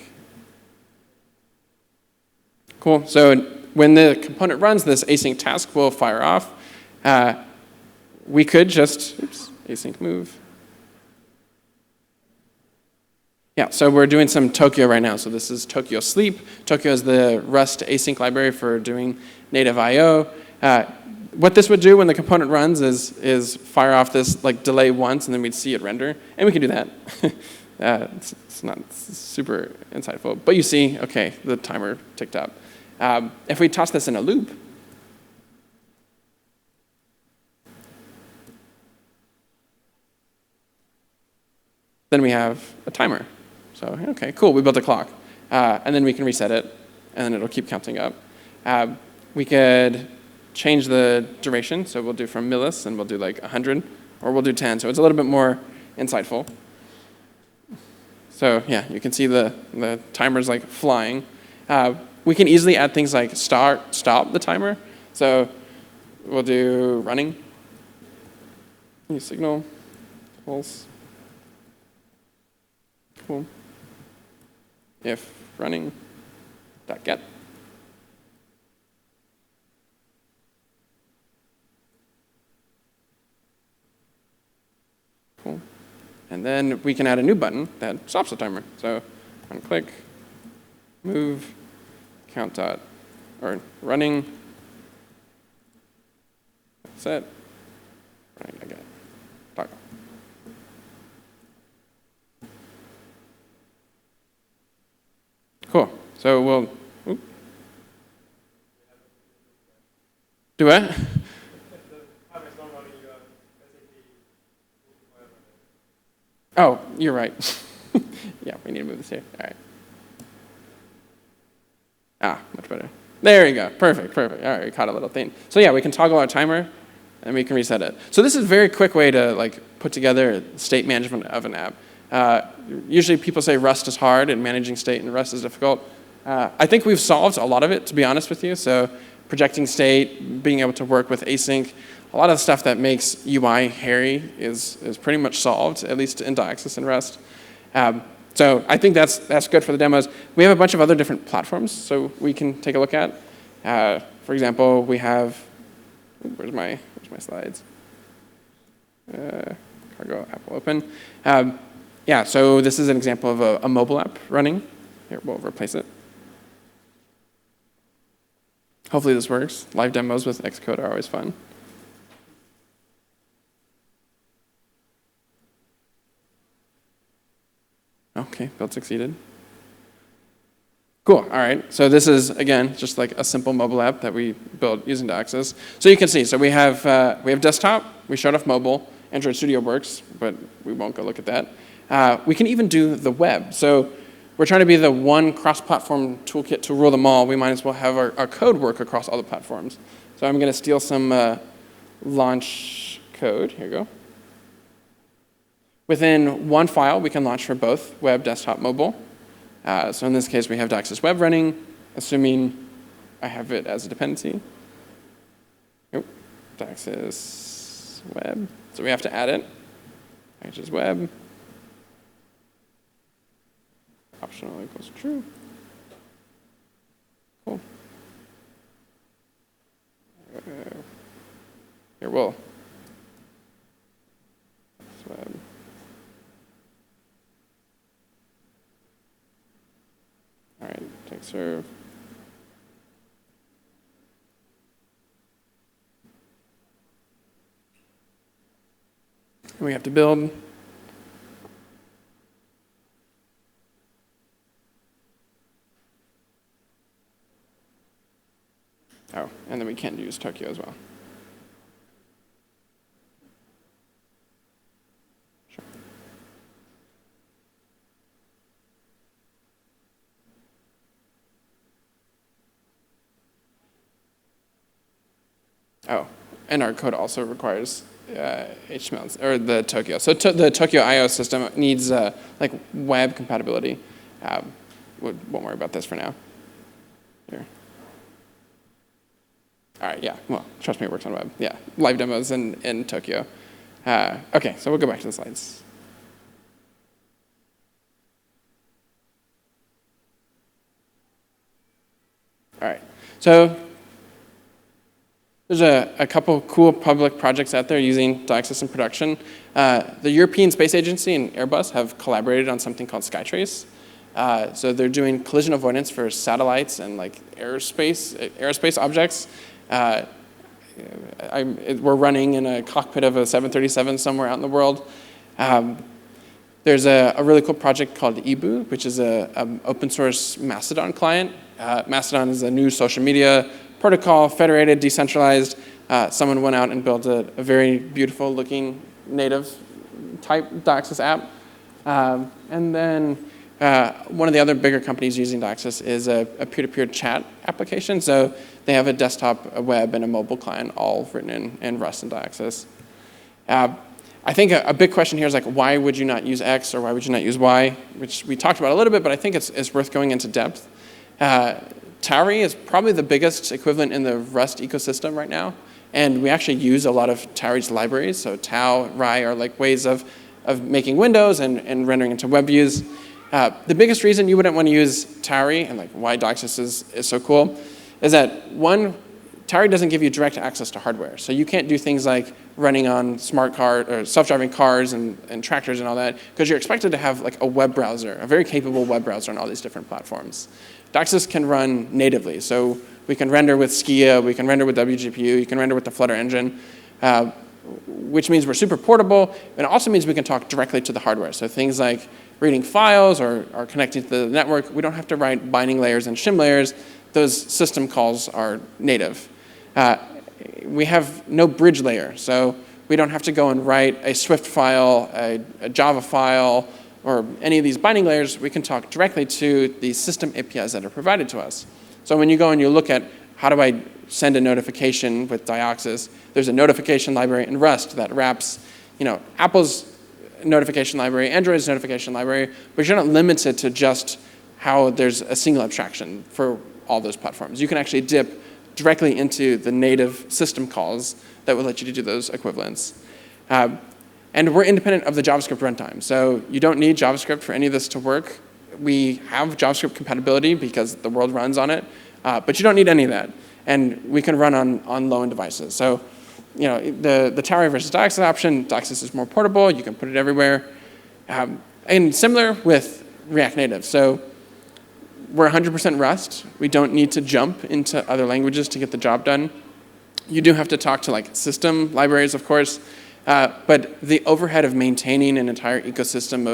Cool. So when the component runs, this async task will fire off. We could just, async move. Yeah, so we're doing some Tokyo right now. So this is Tokyo Sleep. Tokyo is the Rust async library for doing native I/O. What this would do when the component runs is fire off this like delay once, and then we'd see it render. And we can do that. It's not super insightful. But you see, OK, the timer ticked up. If we toss this in a loop, then we have a timer. So, OK, cool, we built a clock. And then we can reset it, and then it'll keep counting up. We could change the duration. So we'll do from millis, and we'll do like 100, or we'll do 10. So it's a little bit more insightful. So yeah, you can see the timer's like flying. We can easily add things like stop the timer. So we'll do running, new signal, pulse, cool. If running, dot get. Cool. And then we can add a new button that stops the timer. So unclick, move, count dot, or running, set, running again, toggle. Cool. So we'll do what? Oh, you're right. Yeah, we need to move this here. All right. Ah, much better. There you go. Perfect, perfect. All right, we caught a little thing. So yeah, we can toggle our timer, and we can reset it. So this is a very quick way to like put together state management of an app. Usually people say Rust is hard and managing state in Rust is difficult. I think we've solved a lot of it, to be honest with you. So projecting state, being able to work with async, a lot of the stuff that makes UI hairy is pretty much solved, at least in Dioxys and Rust. So I think that's good for the demos. We have a bunch of other different platforms, so we can take a look at. For example, we have Where's my slides? Cargo app will open. Yeah, so this is an example of a mobile app running. Here, we'll replace it. Hopefully this works. Live demos with Xcode are always fun. Okay, build succeeded. Cool, all right. So this is, again, just like a simple mobile app that we built using DocSys. So you can see, so we have desktop, we showed off mobile, Android Studio works, but we won't go look at that. We can even do the web. So we're trying to be the one cross-platform toolkit to rule them all. We might as well have our code work across all the platforms. So I'm going to steal some launch code. Here you go. Within one file, we can launch for both web, desktop, mobile. So in this case, we have DocSys Web running, assuming I have it as a dependency. Nope, DocSys Web. So we have to add it. Packages web. Optional equals true. Cool. Here, we'll. Web. All right, take serve. And we have to build. Oh, and then we can use Tokyo as well. Sure. Oh, and our code also requires HTML, or the Tokyo. So the Tokyo I/O system needs like web compatibility. We won't worry about this for now. Here. All right, yeah, well, trust me, it works on web. Yeah, live demos in Tokyo. OK, so we'll go back to the slides. All right, so there's a couple cool public projects out there using DocSys in production. The European Space Agency and Airbus have collaborated on something called Skytrace. So they're doing collision avoidance for satellites and like aerospace objects. We're running in a cockpit of a 737 somewhere out in the world. There's a really cool project called eBoo, which is an open source Mastodon client. Mastodon is a new social media protocol, federated, decentralized. Someone went out and built a very beautiful looking native type DocSys app. And then one of the other bigger companies using DocSys is a peer-to-peer chat application. So they have a desktop, a web, and a mobile client all written in Rust and DocSys. I think a big question here is like, why would you not use X or why would you not use Y? Which we talked about a little bit, but I think it's worth going into depth. Tauri is probably the biggest equivalent in the Rust ecosystem right now. And we actually use a lot of Tauri's libraries. So Tau, Rai are like ways of making windows and rendering into web views. The biggest reason you wouldn't want to use Tauri and like why DocSys is so cool is that one, Tauri doesn't give you direct access to hardware. So you can't do things like running on smart car or self-driving cars and tractors and all that because you're expected to have like a web browser, a very capable web browser on all these different platforms. DocSys can run natively. So we can render with Skia, we can render with WGPU, you can render with the Flutter engine, which means we're super portable. And it also means we can talk directly to the hardware. So things like reading files or connecting to the network, we don't have to write binding layers and shim layers. Those system calls are native. We have no bridge layer. So we don't have to go and write a Swift file, a Java file, or any of these binding layers. We can talk directly to the system APIs that are provided to us. So when you go and you look at how do I send a notification with DocSys, there's a notification library in Rust that wraps, Apple's notification library, Android's notification library, but you're not limited to just how there's a single abstraction for all those platforms. You can actually dip directly into the native system calls that will let you do those equivalents. And we're independent of the JavaScript runtime. So you don't need JavaScript for any of this to work. We have JavaScript compatibility because the world runs on it, but you don't need any of that. and we can run on low-end devices. So, the Tower versus DOCSIS option, DOCSIS is more portable. You can put it everywhere. And similar with React Native. So we're 100% Rust. We don't need to jump into other languages to get the job done. You do have to talk to system libraries, of course, but the overhead of maintaining an entire ecosystem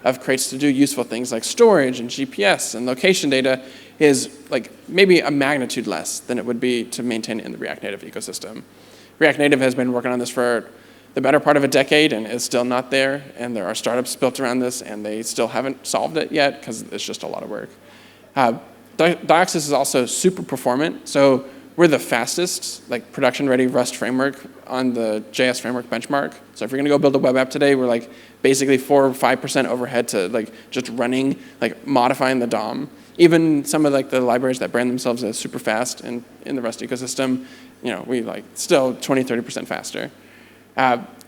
of crates to do useful things like storage and GPS and location data is maybe a magnitude less than it would be to maintain it in the React Native ecosystem. React Native has been working on this for the better part of a decade and is still not there, and there are startups built around this, and they still haven't solved it yet because it's just a lot of work. DOCSIS is also super performant, so we're the fastest production-ready Rust framework on the JS framework benchmark. So if you're going to go build a web app today, we're basically 4 or 5% overhead to just running, modifying the DOM. Even some of the libraries that brand themselves as super fast in the Rust ecosystem, we still 20, 30% faster.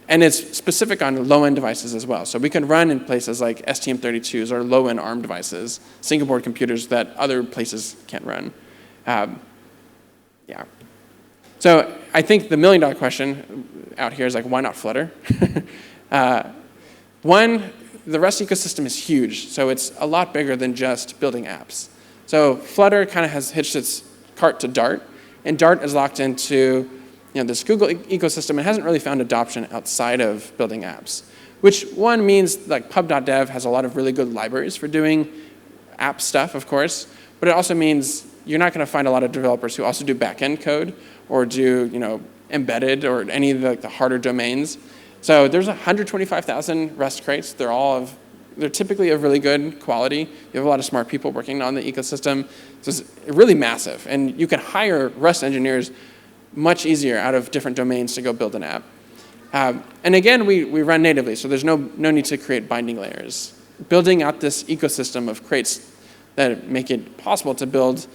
And it's specific on low-end devices as well. So we can run in places like STM32s or low-end ARM devices, single board computers that other places can't run. Yeah. So I think the million-dollar question out here is why not Flutter? One, the Rust ecosystem is huge, so it's a lot bigger than just building apps. So Flutter kind of has hitched its cart to Dart, and Dart is locked into this Google ecosystem and hasn't really found adoption outside of building apps, which one means pub.dev has a lot of really good libraries for doing app stuff, of course, but it also means you're not going to find a lot of developers who also do back-end code or do embedded or any of the harder domains. So there's 125,000 Rust crates. They're typically of really good quality. You have a lot of smart people working on the ecosystem. So it's really massive, and you can hire Rust engineers much easier out of different domains to go build an app. And again, we run natively, so there's no need to create binding layers. Building out this ecosystem of crates that make it possible to build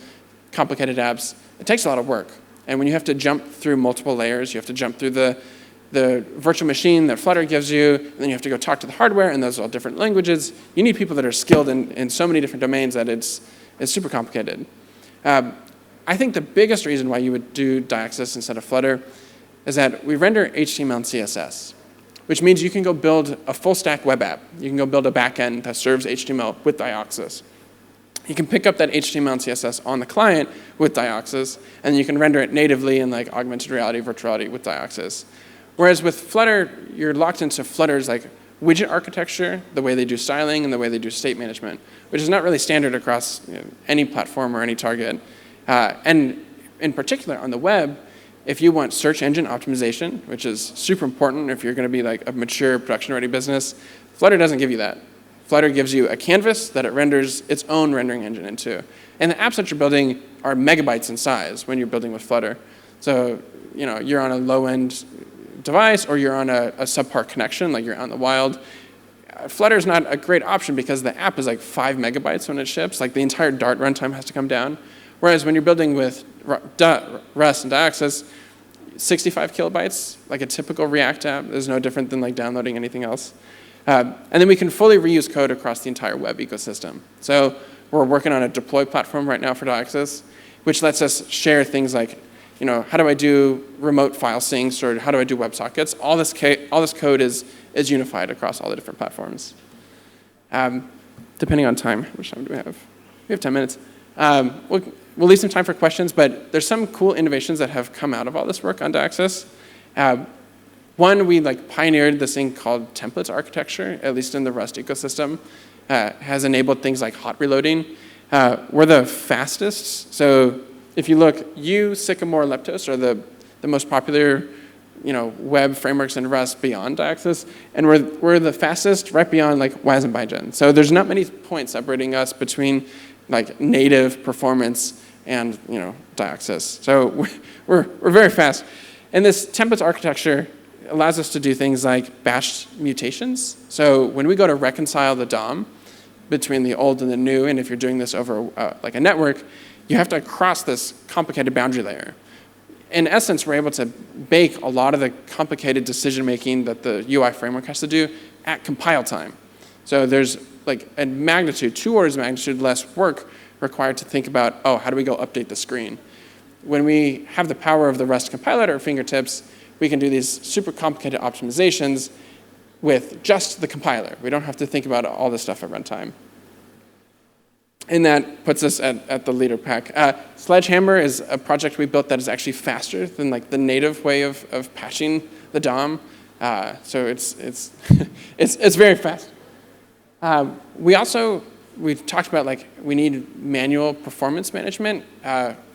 complicated apps, it takes a lot of work. And when you have to jump through multiple layers, you have to jump through the virtual machine that Flutter gives you, and then you have to go talk to the hardware, and those are all different languages. You need people that are skilled in so many different domains that it's super complicated. I think the biggest reason why you would do DOCSIS instead of Flutter is that we render HTML and CSS, which means you can go build a full-stack web app. You can go build a backend that serves HTML with DOCSIS. You can pick up that HTML and CSS on the client with DOCSIS, and you can render it natively in augmented reality, virtuality with DOCSIS. Whereas with Flutter, you're locked into Flutter's widget architecture, the way they do styling, and the way they do state management, which is not really standard across any platform or any target. And in particular, on the web, if you want search engine optimization, which is super important if you're going to be a mature production-ready business, Flutter doesn't give you that. Flutter gives you a canvas that it renders its own rendering engine into. And the apps that you're building are megabytes in size when you're building with Flutter. So you're on a low-end device or you're on a subpar connection, you're out in the wild. Flutter is not a great option because the app is 5 megabytes when it ships. The entire Dart runtime has to come down. Whereas when you're building with Rust and DOCSIS, 65 kilobytes, a typical React app, is no different than downloading anything else. And then we can fully reuse code across the entire web ecosystem. So we're working on a deploy platform right now for DOCSIS, which lets us share things how do I do remote file syncs or how do I do WebSockets? All this code is unified across all the different platforms. Depending on time, how much time do we have? We have 10 minutes. We'll leave some time for questions, but there's some cool innovations that have come out of all this work on DOCSIS. One, we pioneered this thing called templates architecture, at least in the Rust ecosystem, has enabled things like hot reloading. We're the fastest. So if you look, Sycamore, Leptos are the most popular web frameworks in Rust beyond DOCSIS, and we're the fastest right beyond Azerbaijan. So there's not many points separating us between native performance and DOCSIS. So we're very fast. And this templates architecture allows us to do things like batch mutations. So when we go to reconcile the DOM between the old and the new, and if you're doing this over a network, you have to cross this complicated boundary layer. In essence, we're able to bake a lot of the complicated decision-making that the UI framework has to do at compile time. So there's a magnitude, 2 orders of magnitude less work required to think about, how do we go update the screen? when we have the power of the Rust compiler at our fingertips, we can do these super complicated optimizations with just the compiler. We don't have to think about all this stuff at runtime. And that puts us at the leader pack. Sledgehammer is a project we built that is actually faster than like the native way of patching the DOM. So it's it's very fast. We've talked about like we need manual performance management.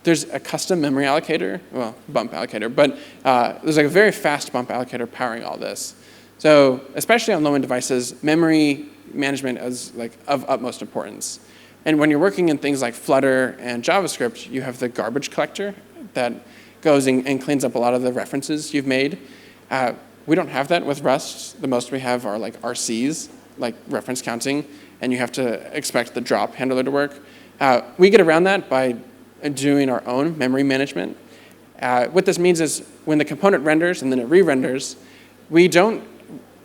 There's a custom memory allocator, well, bump allocator, but there's like a very fast bump allocator powering all this. So especially on low-end devices, memory management is like of utmost importance. And when you're working in things like Flutter and JavaScript, you have the garbage collector that goes and cleans up a lot of the references you've made. We don't have that with Rust. The most we have are like RCs, like reference counting, and you have to expect the drop handler to work. We get around that by doing our own memory management. What this means is when the component renders and then it re-renders, we don't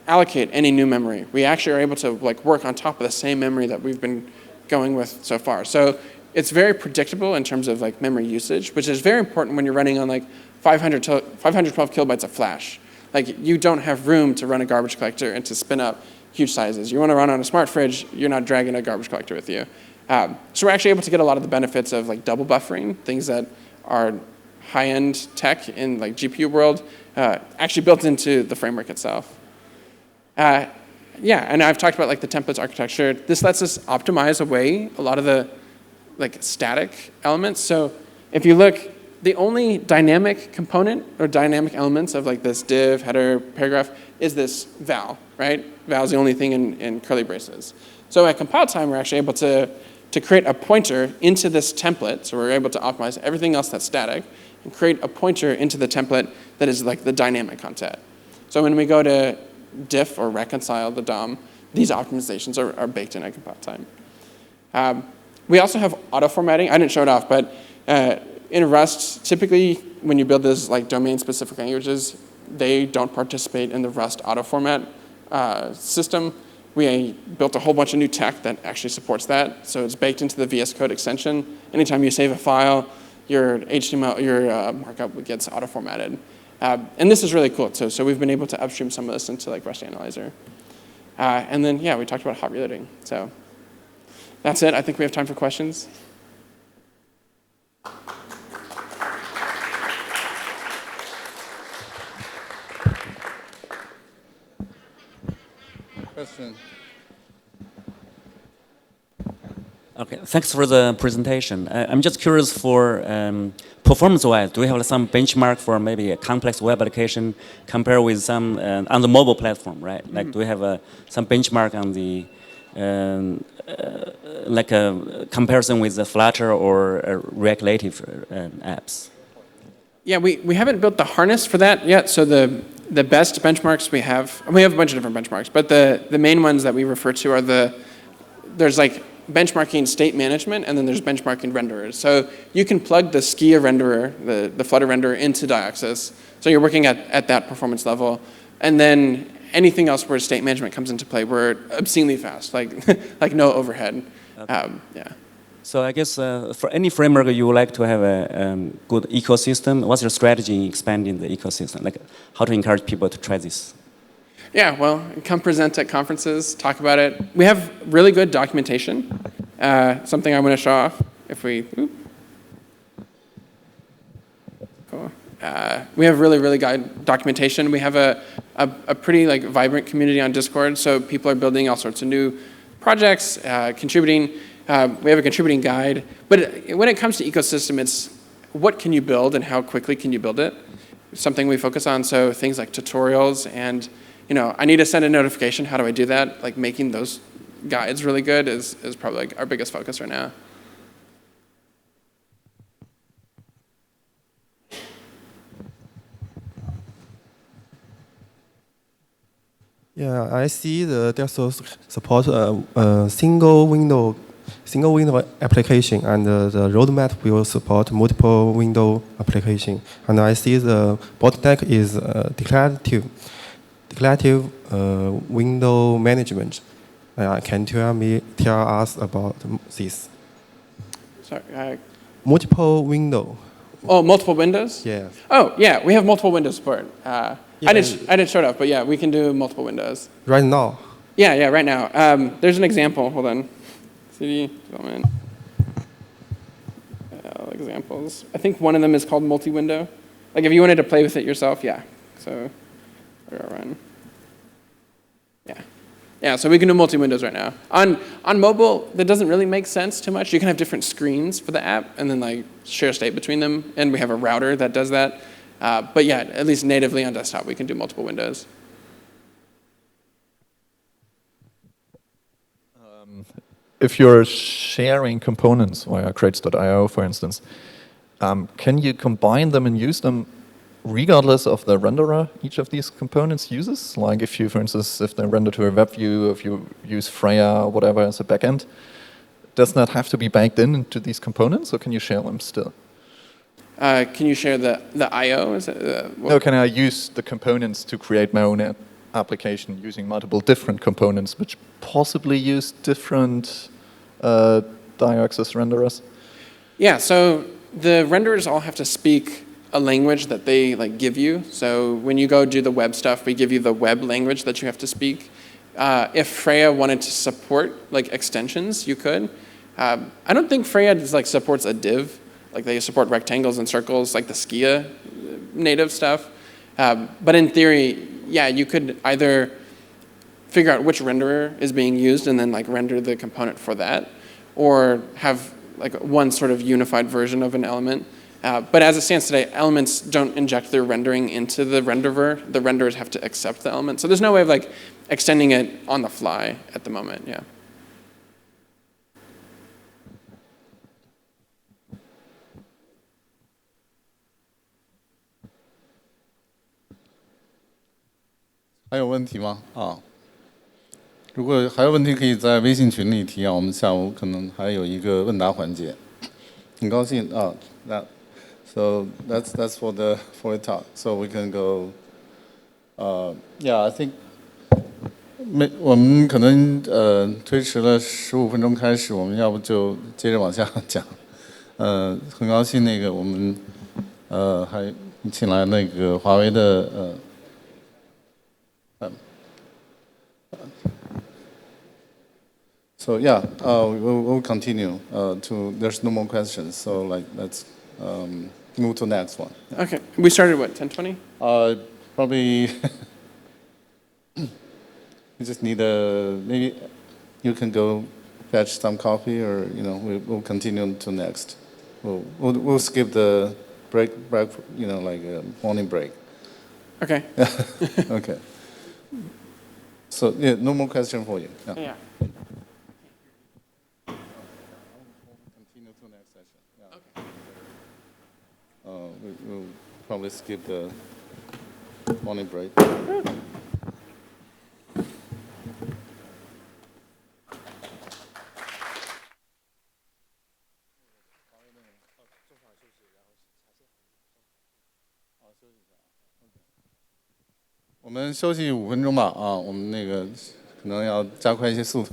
allocate any new memory. We actually are able to like work on top of the same memory that we've been going with so far. So it's very predictable in terms of like memory usage, which is very important when you're running on like 512 kilobytes of flash. Like you don't have room to run a garbage collector and to spin up huge sizes. You want to run on a smart fridge, you're not dragging a garbage collector with you. So we're actually able to get a lot of the benefits of like double buffering, things that are high-end tech in like GPU world, actually built into the framework itself. Yeah, and I've talked about like the templates architecture. This lets us optimize away a lot of the like static elements. So if you look, the only dynamic component or dynamic elements of like this div, header, paragraph is this val, right? Val is the only thing in curly braces. So at compile time, we're actually able to create a pointer into this template. So we're able to optimize everything else that's static and create a pointer into the template that is like the dynamic content. So when we go to diff or reconcile the DOM, these optimizations are baked in at compile time. We also have auto formatting. I didn't show it off, but in Rust, typically when you build these like domain-specific languages, they don't participate in the Rust auto format system. We built a whole bunch of new tech that actually supports that. So it's baked into the VS Code extension. Anytime you save a file, your HTML, your markup gets auto formatted. And this is really cool. So we've been able to upstream some of this into like Rust Analyzer. And then, yeah, we talked about hot reloading. So that's it. I think we have time for questions. Question. Okay, thanks for the presentation. I'm just curious for performance-wise, do we have some benchmark for maybe a complex web application compared with some on the mobile platform, right? Like, do we have some benchmark on the like a comparison with the Flutter or React Native apps? Yeah, we haven't built the harness for that yet. So the best benchmarks we have a bunch of different benchmarks, but the main ones that we refer to are there's like benchmarking state management, and then there's benchmarking renderers. So you can plug the Skia renderer, the Flutter renderer, into Diaxis. So you're working at that performance level. And then anything else where state management comes into play, we're obscenely fast, like no overhead. Okay. Yeah. So I guess for any framework you would like to have a good ecosystem, what's your strategy in expanding the ecosystem? Like how to encourage people to try this? Yeah, well, come present at conferences, talk about it. We have really good documentation. Something I want to show off. If we, cool. We have really good documentation. We have a pretty like vibrant community on Discord. So people are building all sorts of new projects, contributing. We have a contributing guide. But when it comes to ecosystem, it's what can you build and how quickly can you build it? Something we focus on. So things like tutorials and I need to send a notification. How do I do that? Like making those guides really good is probably like our biggest focus right now. Yeah, I see the Dexos support single window application, and the roadmap will support multiple window application. And I see the bottleneck is declarative window management. Can you tell us about this? Sorry. Multiple window Oh, multiple windows? Yeah. Oh, yeah, we have multiple window support. I Yeah. did show it up, but yeah, we can do multiple windows. Right now. Yeah, right now. There's an example. Hold on. CD development. Examples. I think one of them is called multi-window. Like if you wanted to play with it yourself, yeah. So, run. Yeah, so we can do multi-windows right now. On mobile, that doesn't really make sense too much. You can have different screens for the app and then like share state between them. And we have a router that does that. But yeah, at least natively on desktop, we can do multiple windows. If you're sharing components via crates.io, for instance, can you combine them and use them regardless of the renderer each of these components uses? Like if you, for instance, if they render to a web view, if you use Freya or whatever as a backend, does that have to be baked into these components, or can you share them still? Can you share the I/O? No, can I use the components to create my own application using multiple different components, which possibly use different diaxis renderers? Yeah, so the renderers all have to speak a language that they like give you. So when you go do the web stuff, we give you the web language that you have to speak. If Freya wanted to support like extensions, you could. I don't think Freya supports a div. Like they support rectangles and circles, like the Skia native stuff. But in theory, yeah, you could either figure out which renderer is being used and then like render the component for that, or have like one sort of unified version of an element. But as it stands today, elements don't inject their rendering into the renderer. The renderers have to accept the element. So there's no way of like extending it on the fly at the moment, yeah.还有问题吗？如果还有问题，可以在微信群里提啊。我们下午可能还有一个问答环节。很高兴啊，so that's for the talk. So we can go. Yeah, I think 我们可能推迟了15分钟开始，我们要不就接着往下讲。很高兴那个我们还请来那个华为的So yeah, we'll continue. There's no more questions. So like let's move to the next one. Okay, we started what, 10:20? Probably. We just need maybe you can go fetch some coffee, or we'll continue to next. We'll skip the break. Like a morning break. Okay. Okay. So yeah, no more question for you. Yeah. Continue to the next session. Yeah. Okay. We'll probably skip the morning break.我们休息5分钟吧啊，我们那个可能要加快一些速度。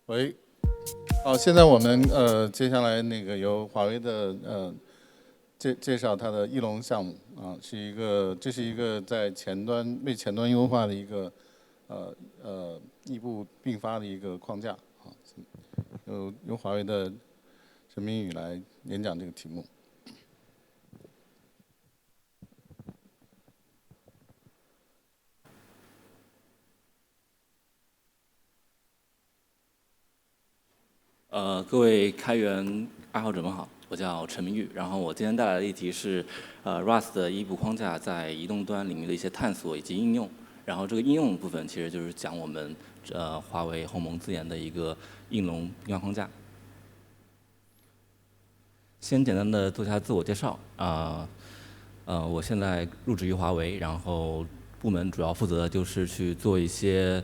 喂，好，现在我们接下来那个由华为的介绍它的翼龙项目啊，这是一个在为前端优化的一个异步并发的一个框架啊，由华为的陈明宇来演讲这个题目。各位开源爱好者们好，我叫陈明玉，然后我今天带来的议题是Rust 的异步框架在移动端领域的一些探索以及应用。然后这个应用部分其实就是讲我们华为鸿蒙自研的一个应龙应用框架。先简单的做一下自我介绍我现在入职于华为，然后部门主要负责的就是去做一些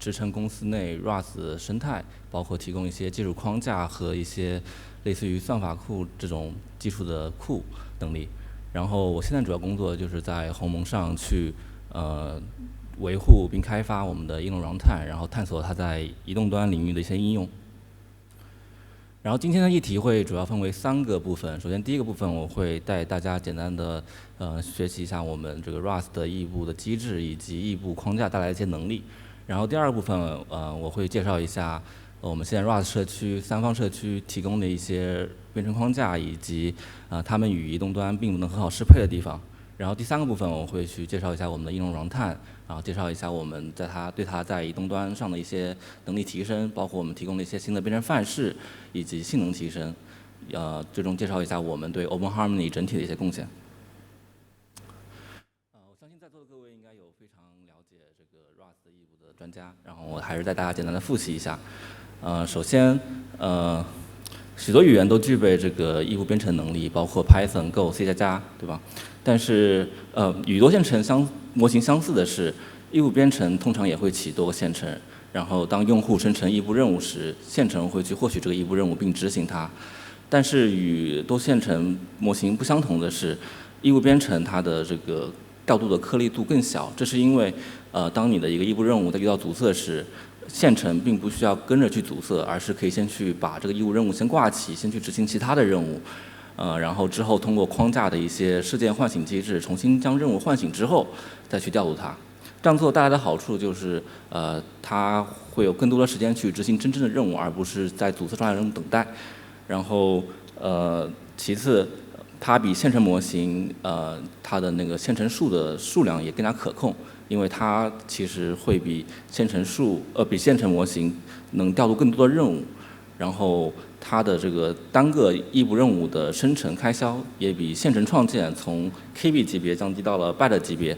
支撑公司内 Rust 生态，包括提供一些技术框架和一些类似于算法库这种基础的库能力。然后我现在主要工作就是在鸿蒙上去维护并开发我们的应用runtime，然后探索它在移动端领域的一些应用。然后今天的议题会主要分为3个部分。首先，第一个部分我会带大家简单的学习一下我们这个 Rust 的异步的机制以及异步框架带来的一些能力。然后第2个部分我会介绍一下我们现在 Rust 社区3方社区提供的一些编程框架以及它们与移动端并不能很好适配的地方。然后第3个部分我会去介绍一下我们的应用runtime，然后介绍一下我们对它在移动端上的一些能力提升，包括我们提供的一些新的编程范式以及性能提升，最终介绍一下我们对 Open Harmony 整体的一些贡献。我相信在座的各位应该有非常了解这个 Rust 异步的专家，然后我还是带大家简单的复习一下。首先许多语言都具备这个异步编程能力，包括 Python、Go、C++，对吧？但是与多线程模型相似的是，异步编程通常也会起多个线程，然后当用户生成异步任务时，线程会去获取这个异步任务并执行它。但是与多线程模型不相同的是，异步编程它的这个调度的颗粒度更小，这是因为当你的一个异步任务在遇到阻塞时，线程并不需要跟着去阻塞，而是可以先去把这个异步任务先挂起，先去执行其他的任务，然后之后通过框架的一些事件唤醒机制，重新将任务唤醒之后，再去调度它。这样做带来的好处就是，它会有更多的时间去执行真正的任务，而不是在阻塞状态中等待。然后，其次，它比线程模型，它的那个线程数的数量也更加可控。因为它其实会比线程模型能调度更多的任务，然后它的这个单个异步任务的生成开销也比线程创建从 KB 级别降低到了 byte 级别，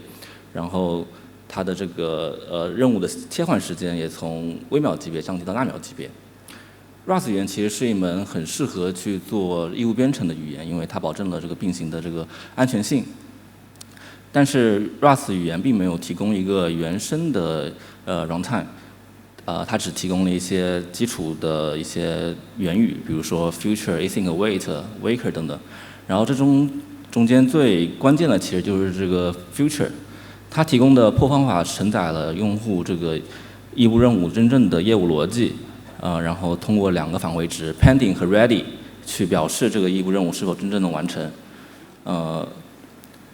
然后它的这个任务的切换时间也从微秒级别降低到纳秒级别。Rust 语言其实是一门很适合去做异步编程的语言，因为它保证了这个并行的这个安全性。但是 Rust 语言并没有提供一个原生的runtime，它只提供了一些基础的一些元语，比如说 future、async、await、waker 等等。然后这中间最关键的其实就是这个 future， 它提供的破方法承载了用户这个异步任务真正的业务逻辑，然后通过2个返回值 pending 和 ready 去表示这个异步任务是否真正能完成。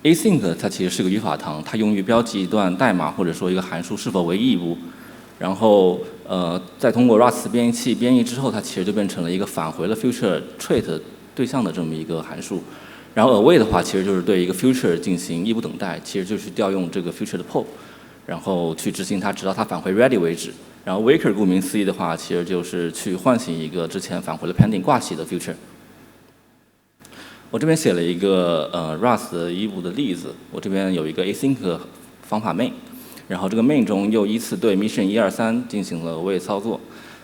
Async 它其实是个语法堂，它用于标记一段代码或者说一个函数是否为异步，然后再通过 Rust 编译器编译之后，它其实就变成了一个返回了 future trait 对象的这么一个函数。然后 await 的话，其实就是对一个 future 进行异步等待，其实就是调用这个 future 的 poll， 然后去执行它，直到它返回 ready 为止。然后 waker 顾名思义的话，其实就是去唤醒一个之前返回了 pending 挂起的 future。我这边写了一个Rust 的异步的例子，我这边有一个 async 方法 main， 然后这个 main 中又依次对 mission 1、2、3进行了await操作。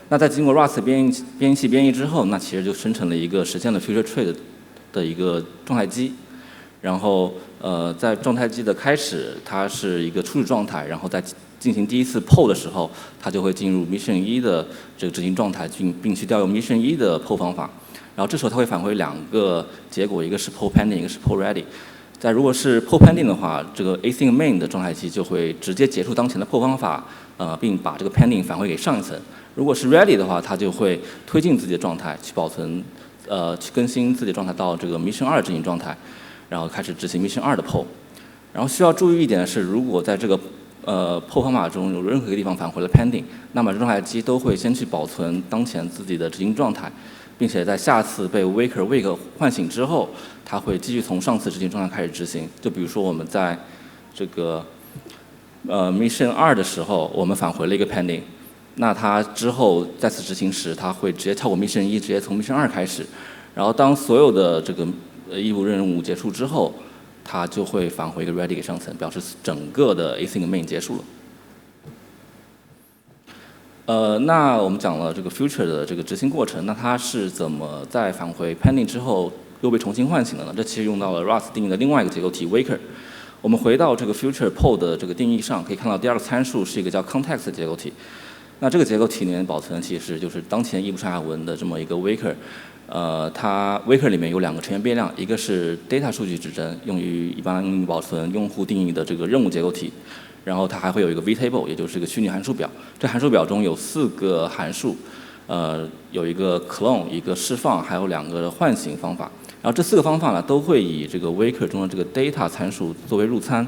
那在经过 Rust 编译器编译之后，那其实就生成了一个实现了 future trait 的一个状态机。然后在状态机的开始，它是一个初始状态，然后在进行第一次 poll 的时候，它就会进入 mission 1的这个执行状态，并去调用 mission 1的 poll 方法。然后这时候它会返回2个结果，一个是 poll pending， 一个是 poll ready。如果是 poll pending 的话，这个 async main 的状态器就会直接结束当前的 poll 方法，并把这个 pending 返回给上一层。如果是 ready 的话，它就会推进自己的状态，去保存，去更新自己的状态到这个 mission 2的执行状态，然后开始执行 mission 2的 poll。然后需要注意一点的是，如果在这个poll 方法中有任何一个地方返回了 pending， 那么这状态机都会先去保存当前自己的执行状态，并且在下次被 waker wake 唤醒之后，它会继续从上次执行状态开始执行。就比如说我们在这个mission 2的时候，我们返回了一个 pending。那它之后再次执行时，它会直接跳过 mission 1，直接从 mission 2开始。然后当所有的这个义务任务结束之后，它就会返回一个 ready 给上层，表示整个的 async main 结束了。那我们讲了这个 future 的这个执行过程，那它是怎么在返回 pending 之后又被重新唤醒的呢？这其实用到了 Rust 定义的另外一个结构体 waker。我们回到这个 future poll 的这个定义上，可以看到第二个参数是一个叫 context 的结构体。那这个结构体里面保存其实就是当前异步上下文的这么一个 waker， 它 waker 里面有两个成员变量，一个是 data 数据指针，用于一般保存用户定义的这个任务结构体，然后它还会有一个 vtable， 也就是一个虚拟函数表。这函数表中有4个函数，有一个 clone， 一个释放，还有2个唤醒方法。然后这4个方法呢，都会以这个 waker 中的这个 data 参数作为入参，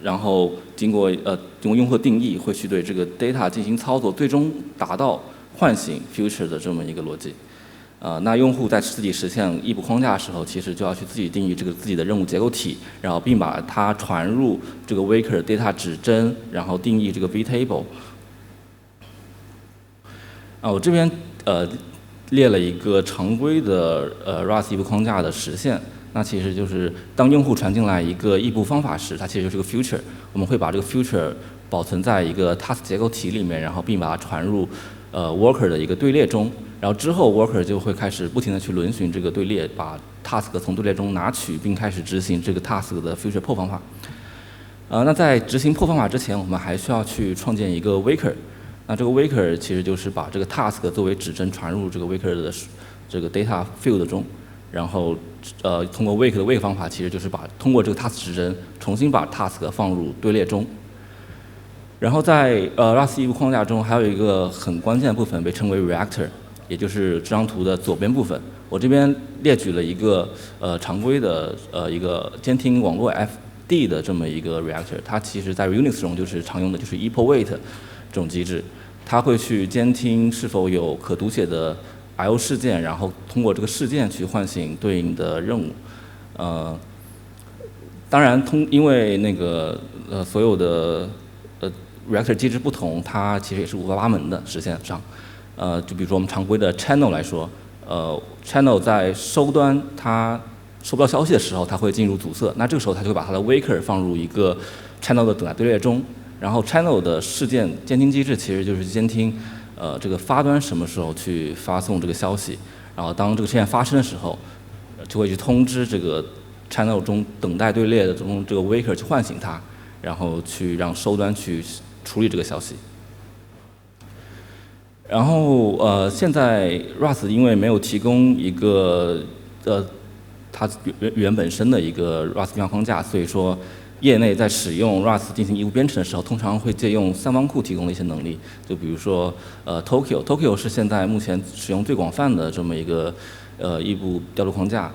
然后经过用户的定义，会去对这个 data 进行操作，最终达到唤醒 future 的这么一个逻辑。那用户在自己实现异步框架的时候，其实就要去自己定义这个自己的任务结构体，然后并把它传入这个 waker data 指针，然后定义这个 vtable。我这边列了一个常规的Rust 异步框架的实现。那其实就是当用户传进来一个异步方法时，它其实就是个 future。我们会把这个 future 保存在一个 task 结构体里面，然后并把它传入worker 的一个队列中。然后之后 worker 就会开始不停地去轮询这个队列，把 task 从队列中拿取，并开始执行这个 task 的 future poll 方法。那在执行 poll 方法之前，我们还需要去创建一个 waker。那这个 waker 其实就是把这个 task 作为指针传入这个 waker 的这个 data field 中。然后，通过 wake 的 wake 方法，其实就是通过这个 task 指针重新把 task 放入队列中。然后在Rust 异步框架中，还有一个很关键的部分被称为 reactor， 也就是这张图的左边部分。我这边列举了一个常规的一个监听网络 FD 的这么一个 reactor， 它其实在 Unix 中就是常用的就是 equal weight 这种机制，它会去监听是否有可读写的I/O 事件，然后通过这个事件去唤醒对应的任务。当然因为那个所有的reactor 机制不同，它其实也是五花八门的实现上。就比如说我们常规的 channel 来说，channel 在收端它收不到消息的时候，它会进入阻塞。那这个时候它就会把它的 waker 放入一个 channel 的等待队列中，然后 channel 的事件监听机制其实就是监听。这个发端什么时候去发送这个消息，然后当这个事件发生的时候，就会去通知这个 channel 中等待队列的中这个 waker 去唤醒它，然后去让收端去处理这个消息。然后现在 Rust 因为没有提供一个它原本身的一个 Rust 变化框架，所以说业内在使用 Rust 进行异步编程的时候，通常会借用三方库提供的一些能力，就比如说Tokyo 是现在目前使用最广泛的这么一个异步调度框架，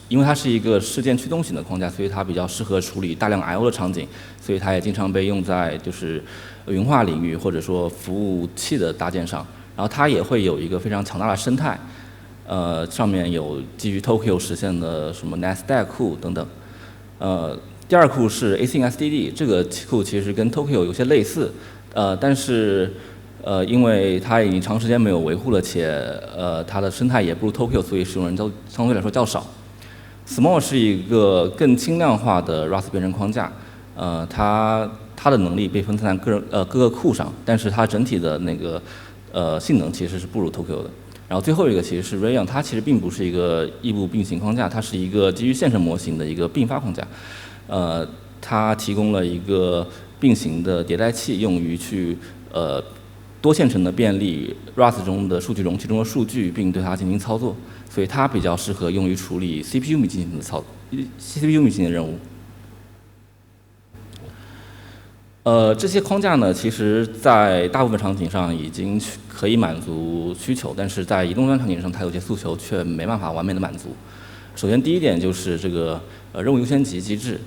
因为它是一个事件驱动型的框架，所以它比较适合处理大量 I/O 的场景，所以它也经常被用在就是云化领域或者说服务器的搭建上。然后它也会有一个非常强大的生态，上面有基于 Tokyo 实现的什么 Nest 库等等。第二库是 async SDD， 这个库其实跟 Tokyo 有些类似，但是因为它已经长时间没有维护了，且它的生态也不如 Tokyo， 所以使用人都相对来说较少。Small 是一个更轻量化的 Rust 编程框架，它的能力被分散在各个库上，但是它整体的那个性能其实是不如 Tokyo 的。然后最后一个其实是 Rayon， 它其实并不是一个异步并行框架，它是一个基于线程模型的一个并发框架。它提供了一个并行的迭代器，用于去多线程的便利 Rust 中的数据容器中的数据，并对它进行操作，所以它比较适合用于处理 CPU 密集型的任务。这些框架呢，其实在大部分场景上已经可以满足需求，但是在移动端场景上，它有些诉求却没办法完美的满足。首先，第一点就是这个任务优先级机制。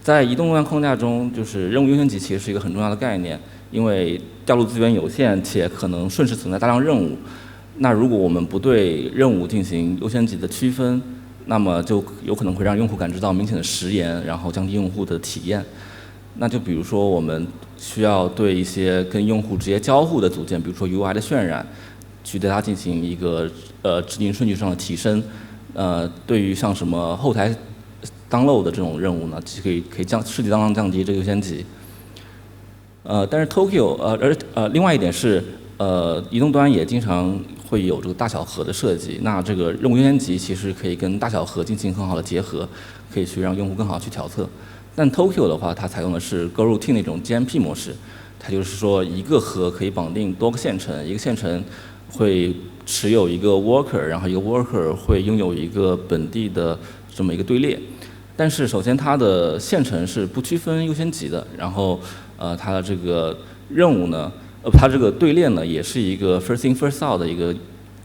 在移动端框架中，就是任务优先级其实是一个很重要的概念，因为调度资源有限且可能瞬时存在大量任务。那如果我们不对任务进行优先级的区分，那么就有可能会让用户感知到明显的时延，然后降低用户的体验。那就比如说，我们需要对一些跟用户直接交互的组件，比如说 UI 的渲染，去对它进行一个执行顺序上的提升。对于像什么后台 download 的这种任务呢，可以适当降低这个优先级。但是 Tokyo 另外一点是移动端也经常会有这个大小核的设计。那这个任务优先级其实可以跟大小核进行很好的结合，可以去让用户更好去调测。但 Tokyo 的话，它采用的是 Go Routine 那种 GMP 模式，它就是说一个核可以绑定多个线程，一个线程会持有一个 worker， 然后一个 worker 会拥有一个本地的这么一个队列。但是首先它的线程是不区分优先级的，然后它的这个任务呢，它这个队列呢也是一个 first in first out 的一个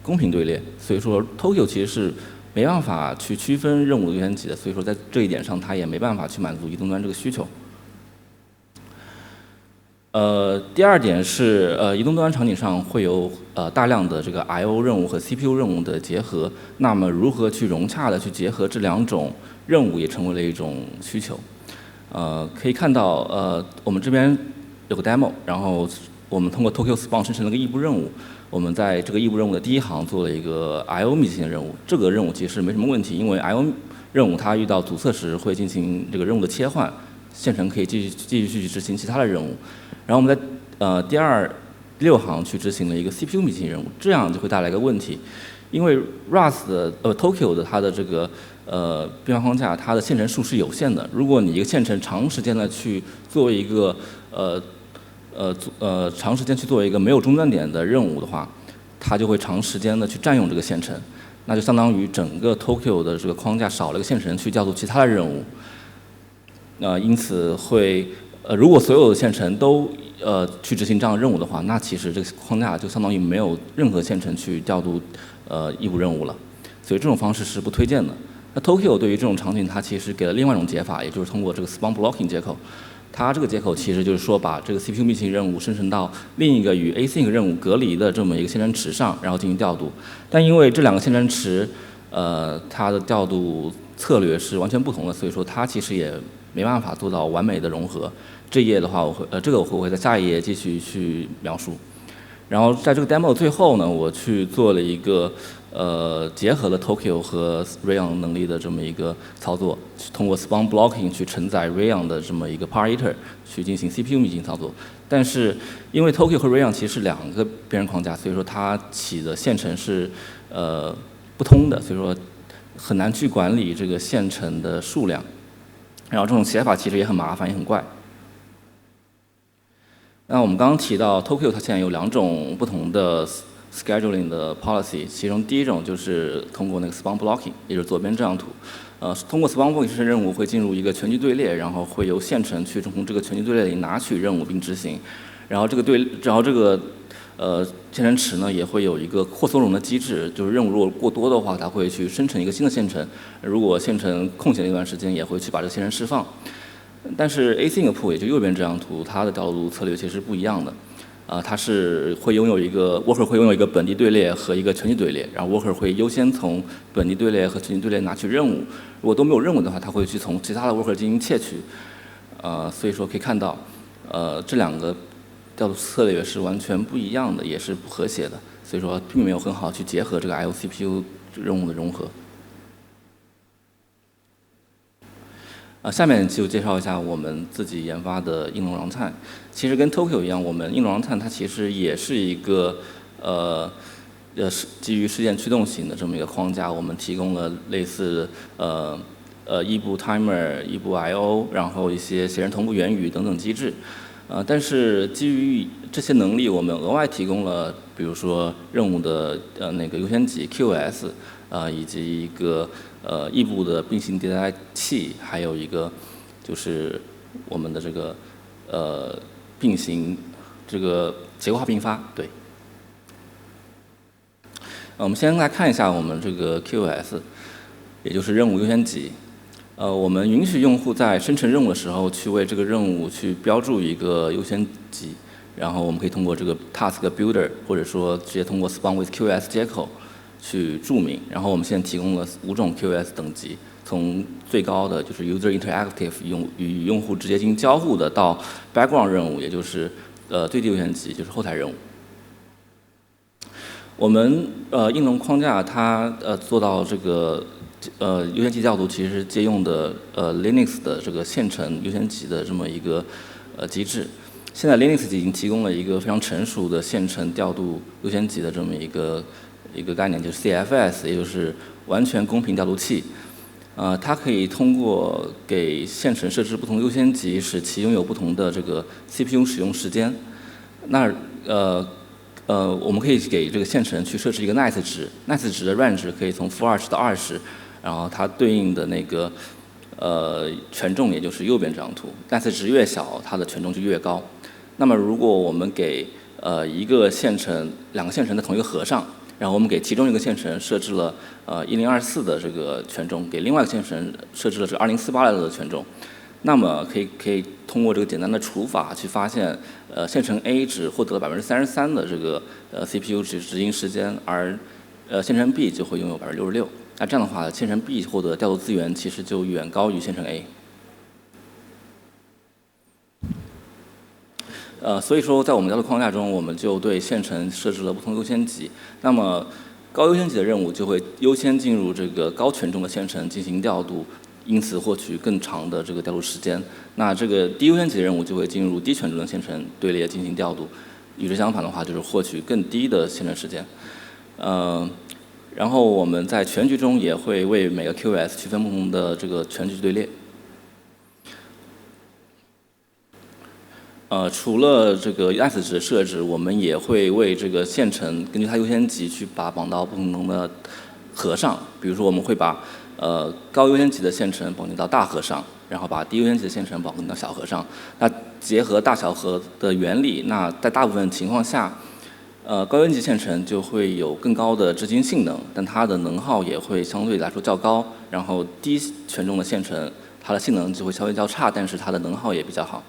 公平队列，所以说 Tokyo 其实是没办法去区分任务的优先级的，所以说在这一点上它也没办法去满足移动端这个需求。第二点是移动端场景上会有大量的这个 I/O 任务和 CPU 任务的结合，那么如何去融洽的去结合这两种任务也成为了一种需求。可以看到我们这边有个 demo， 然后我们通过 Tokyo Spawn 生成了个异步任务。我们在这个异步任务的第一行做了一个 I/O 密集型的任务，这个任务其实没什么问题，因为 I/O 任务它遇到阻塞时会进行这个任务的切换，线程可以继续去执行其他的任务。然后我们在第6行去执行了一个 CPU 密集型任务，这样就会带来一个问题，因为 Rust 的Tokyo 的它的这个变化框架，它的线程数是有限的。如果你一个线程长时间的去做一个长时间去做一个没有终端点的任务的话，它就会长时间的去占用这个线程，那就相当于整个 Tokyo 的这个框架少了个线程去调度其他的任务。因此会如果所有的线程都去执行这样的任务的话，那其实这个框架就相当于没有任何线程去调度异步任务了，所以这种方式是不推荐的。那 Tokyo 对于这种场景，它其实给了另外一种解法，也就是通过这个 Spawn Blocking 接口。它这个接口其实就是说，把这个 CPU 密集型任务生成到另一个与 Async 任务隔离的这么一个线程池上，然后进行调度。但因为这两个线程池，它的调度策略是完全不同的，所以说它其实也没办法做到完美的融合。这一页的话，我会在下一页继续去描述。然后在这个 demo 最后呢，我去做了一个结合了 Tokyo 和 Rayon 能力的这么一个操作，通过 Spawn Blocking 去承载 Rayon 的这么一个 parameter 去进行 CPU 密集操作。但是因为 Tokyo 和 Rayon 其实是两个编程框架，所以说它起的线程是不通的，所以说很难去管理这个线程的数量。然后这种写法其实也很麻烦，也很怪。那我们刚刚提到 Tokyo 它现在有2种不同的 scheduling 的 policy， 其中第一种就是通过那个 Spawn Blocking， 也就是左边这张图。通过 Spawn Blocking 生成任务会进入一个全局队列，然后会由线程去从这个全局队列里拿取任务并执行。然后这个线程池呢也会有一个扩缩容的机制，就是任务如果过多的话，它会去生成一个新的线程。如果线程空闲的一段时间，也会去把这个线程释放。但是 Async pool 也就右边这张图，它的调度策略其实不一样的。它是会拥有一个 worker 会拥有一个本地队列和一个全局队列，然后 worker 会优先从本地队列和全局队列拿取任务。如果都没有任务的话，它会去从其他的 worker 进行窃取。所以说可以看到，这两个调度策略是完全不一样的，也是不和谐的。所以说并没有很好去结合这个 I/O CPU 任务的融合。下面就介绍一下我们自己研发的应用 runtime。其实跟 Tokyo 一样，我们应用 runtime 它其实也是一个基于事件驱动型的这么一个框架。我们提供了类似异步 timer、异步 I/O， 然后一些写人同步元宇等等机制。但是基于这些能力，我们额外提供了比如说任务的那个优先级 QoS， 以及一个异步的并行迭代器，还有一个就是我们的这个并行，这个结构化并发。对。我们先来看一下我们这个 QoS， 也就是任务优先级。我们允许用户在生成任务的时候去为这个任务去标注一个优先级，然后我们可以通过这个 Task Builder， 或者说直接通过 Spawn with QoS 接口去注明。然后我们现在提供了5种 QoS 等级，从最高的就是 User Interactive 与用户直接进行交互的，到 Background 任务，也就是最低优先级，就是后台任务。我们应用框架它做到这个优先级调度，其实是借用的Linux 的这个现成优先级的这么一个机制。现在 Linux 已经提供了一个非常成熟的现成调度优先级的这么一个概念，就是 CFS， 也就是完全公平调度器。它可以通过给线程设置不同优先级，使其拥有不同的这个 CPU 使用时间。那我们可以给这个线程去设置一个 nice 值 ，nice 值的 range 可以从-20到20，然后它对应的那个权重也就是右边这张图 ，nice 值越小，它的权重就越高。那么如果我们给一个线程、2个线程的同一个核上，然后我们给其中一个线程设置了1024的这个权重，给另外一个线程设置了这个2048的权重，那么可以通过这个简单的除法去发现，线程 A 只获得了33%的这个CPU 执行时间，而线程 B 就会拥有66%。那这样的话，线程 B 获得调度资源其实就远高于线程 A。所以说，在我们调度框架中，我们就对线程设置了不同优先级。那么高优先级的任务就会优先进入这个高权重的线程进行调度，因此获取更长的这个调度时间。那这个低优先级的任务就会进入低权重的线程队列进行调度。与之相反的话，就是获取更低的线程时间。然后我们在全局中也会为每个 QoS 区分不同的这个全局队列。除了这个 nice 值的设置，我们也会为这个线程根据它优先级去把绑到不同的核上。比如说，我们会把高优先级的线程绑定到大核上，然后把低优先级的线程绑定到小核上。那结合大小核的原理，那在大部分情况下，高优先级线程就会有更高的执行性能，但它的能耗也会相对来说较高。然后低权重的线程，它的性能就会稍微较差，但是它的能耗也比较好。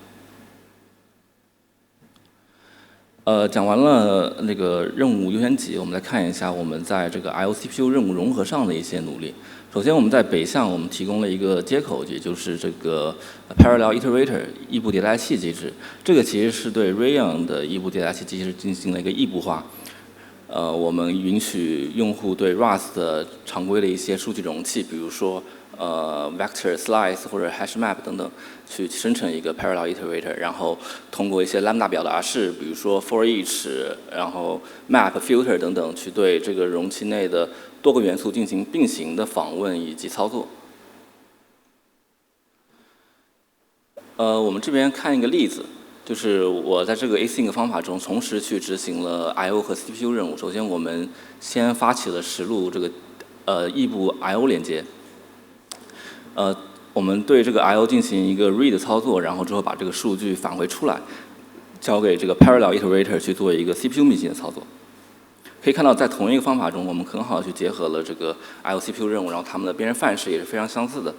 讲完了那个任务优先级，我们来看一下我们在这个 I/O-CPU 任务融合上的一些努力。首先，我们在北向我们提供了一个接口，也就是这个 Parallel Iterator 异步迭代器机制。这个其实是对 Rayon 的异步迭代器机制进行了一个异步化。我们允许用户对 Rust 常规的一些数据容器，比如说vector slice 或者 hash map 等等，去生成一个 parallel iterator， 然后通过一些 lambda 表达式，比如说 for each， 然后 map filter 等等，去对这个容器内的多个元素进行并行的访问以及操作。我们这边看一个例子，就是我在这个 async 方法中同时去执行了 I/O 和 CPU 任务。首先，我们先发起了实录这个异步 I/O 连接。我们对这个 I/O 进行一个 read 操作，然后之后把这个数据返回出来，交给这个 parallel iterator 去做一个 CPU 并行的操作。可以看到，在同一个方法中，我们很好的去结合了这个 I/O、CPU 任务，然后它们的编程范式也是非常相似的。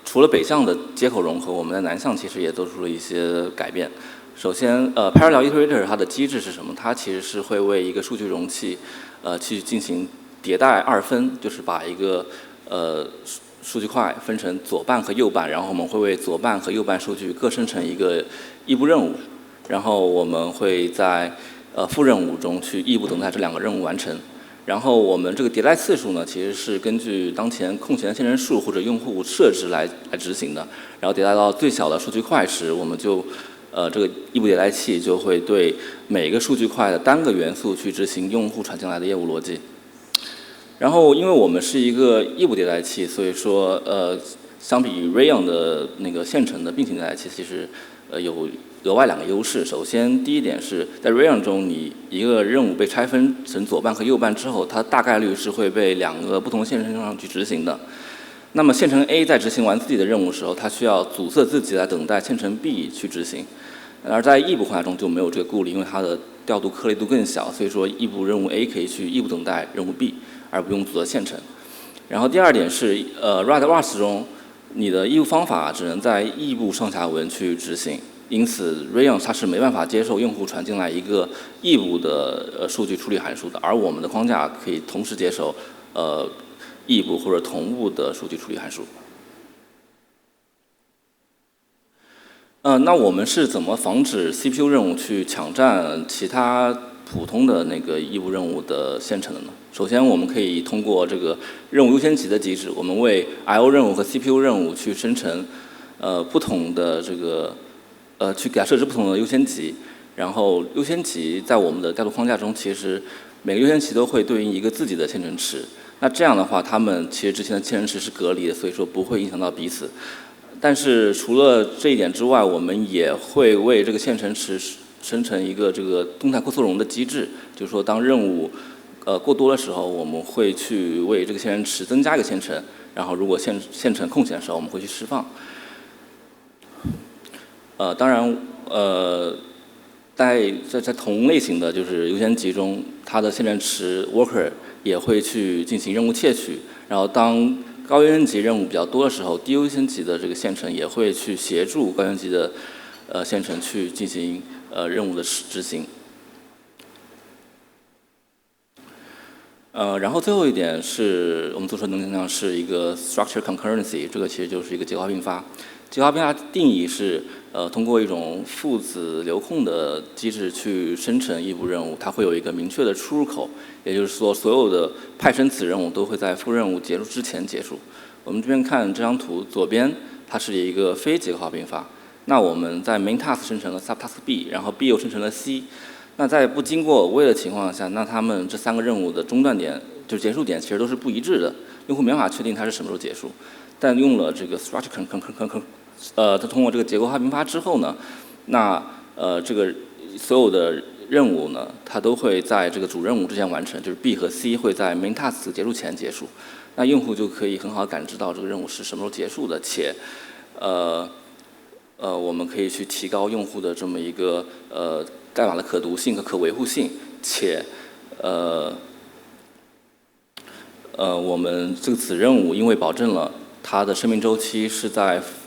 除了北向的接口融合，我们在南向其实也做出了一些改变。首先，parallel iterator 它的机制是什么？它其实是会为一个数据容器，去进行迭代2分，就是把一个数据块分成左半和右半，然后我们会为左半和右半数据各生成一个异步任务，然后我们会在副任务中去异步等待这2个任务完成。然后我们这个迭代次数呢，其实是根据当前空闲的线程数或者用户设置来执行的。然后迭代到最小的数据块时，我们就这个异步迭代器就会对每一个数据块的单个元素去执行用户传进来的业务逻辑。然后，因为我们是一个异步迭代器，所以说相比于 Rayon 的那个现成的并行迭代器，其实有额外2个优势。首先，第一点是在 Rayon 中，你一个任务被拆分成左半和右半之后，它大概率是会被2个不同线程上去执行的。那么线程 A 在执行完自己的任务的时候，它需要阻塞自己来等待线程 B 去执行。而在异步框架中就没有这个顾虑，因为它的调度颗粒度更小，所以说异步任务 A 可以去异步等待任务 B， 而不用阻塞线程。然后第二点是，Rust 中你的异步方法只能在异步上下文去执行，因此 Rayon 它是没办法接受用户传进来一个异步的数据处理函数的，而我们的框架可以同时接受异步或者同步的数据处理函数。那我们是怎么防止 CPU 任务去抢占其他普通的那个异步任务的线程的呢？首先，我们可以通过这个任务优先级的机制，我们为 I/O 任务和 CPU 任务去生成不同的这个去给它设置不同的优先级，然后优先级在我们的调度框架中，其实每个优先级都会对应一个自己的线程池。那这样的话，它们其实之前的线程池是隔离的，所以说不会影响到彼此。但是除了这一点之外，我们也会为这个线程池生成一个这个动态扩缩容的机制，就是说当任务过多的时候，我们会去为这个线程池增加一个线程，然后如果线程空闲的时候，我们会去释放。当然在同类型的就是优先级中，它的线程池 worker 也会去进行任务窃取，然后当高优先级任务比较多的时候，低优先级的这个线程也会去协助高优先级的线程去进行任务的执行。然后最后一点是我们做出的能量是一个 structure concurrency， 这个其实就是一个结构化并发。结构化并发定义是通过一种父子流控的机制去生成异步任务，它会有一个明确的出入口，也就是说所有的派生子任务都会在副任务结束之前结束。我们这边看这张图，左边它是一个非结构化并发，那我们在 main task 生成了 subtask B， 然后 B 又生成了 C。那在不经过位的情况下，那他们这3个任务的中断点就是结束点其实都是不一致的，用户没办法确定它是什么时候结束。但用了这个 structure它通过这个结构化并发之后呢，那这个所有的任务呢，它都会在这个主任务之前完成，就是 B 和 C 会在 main task 结束前结束。那用户就可以很好感知到这个任务是什么时候结束的，且我们可以去提高用户的这么一个代码的可读性和可维护性，且我们这个子任务因为保证了它的生命周期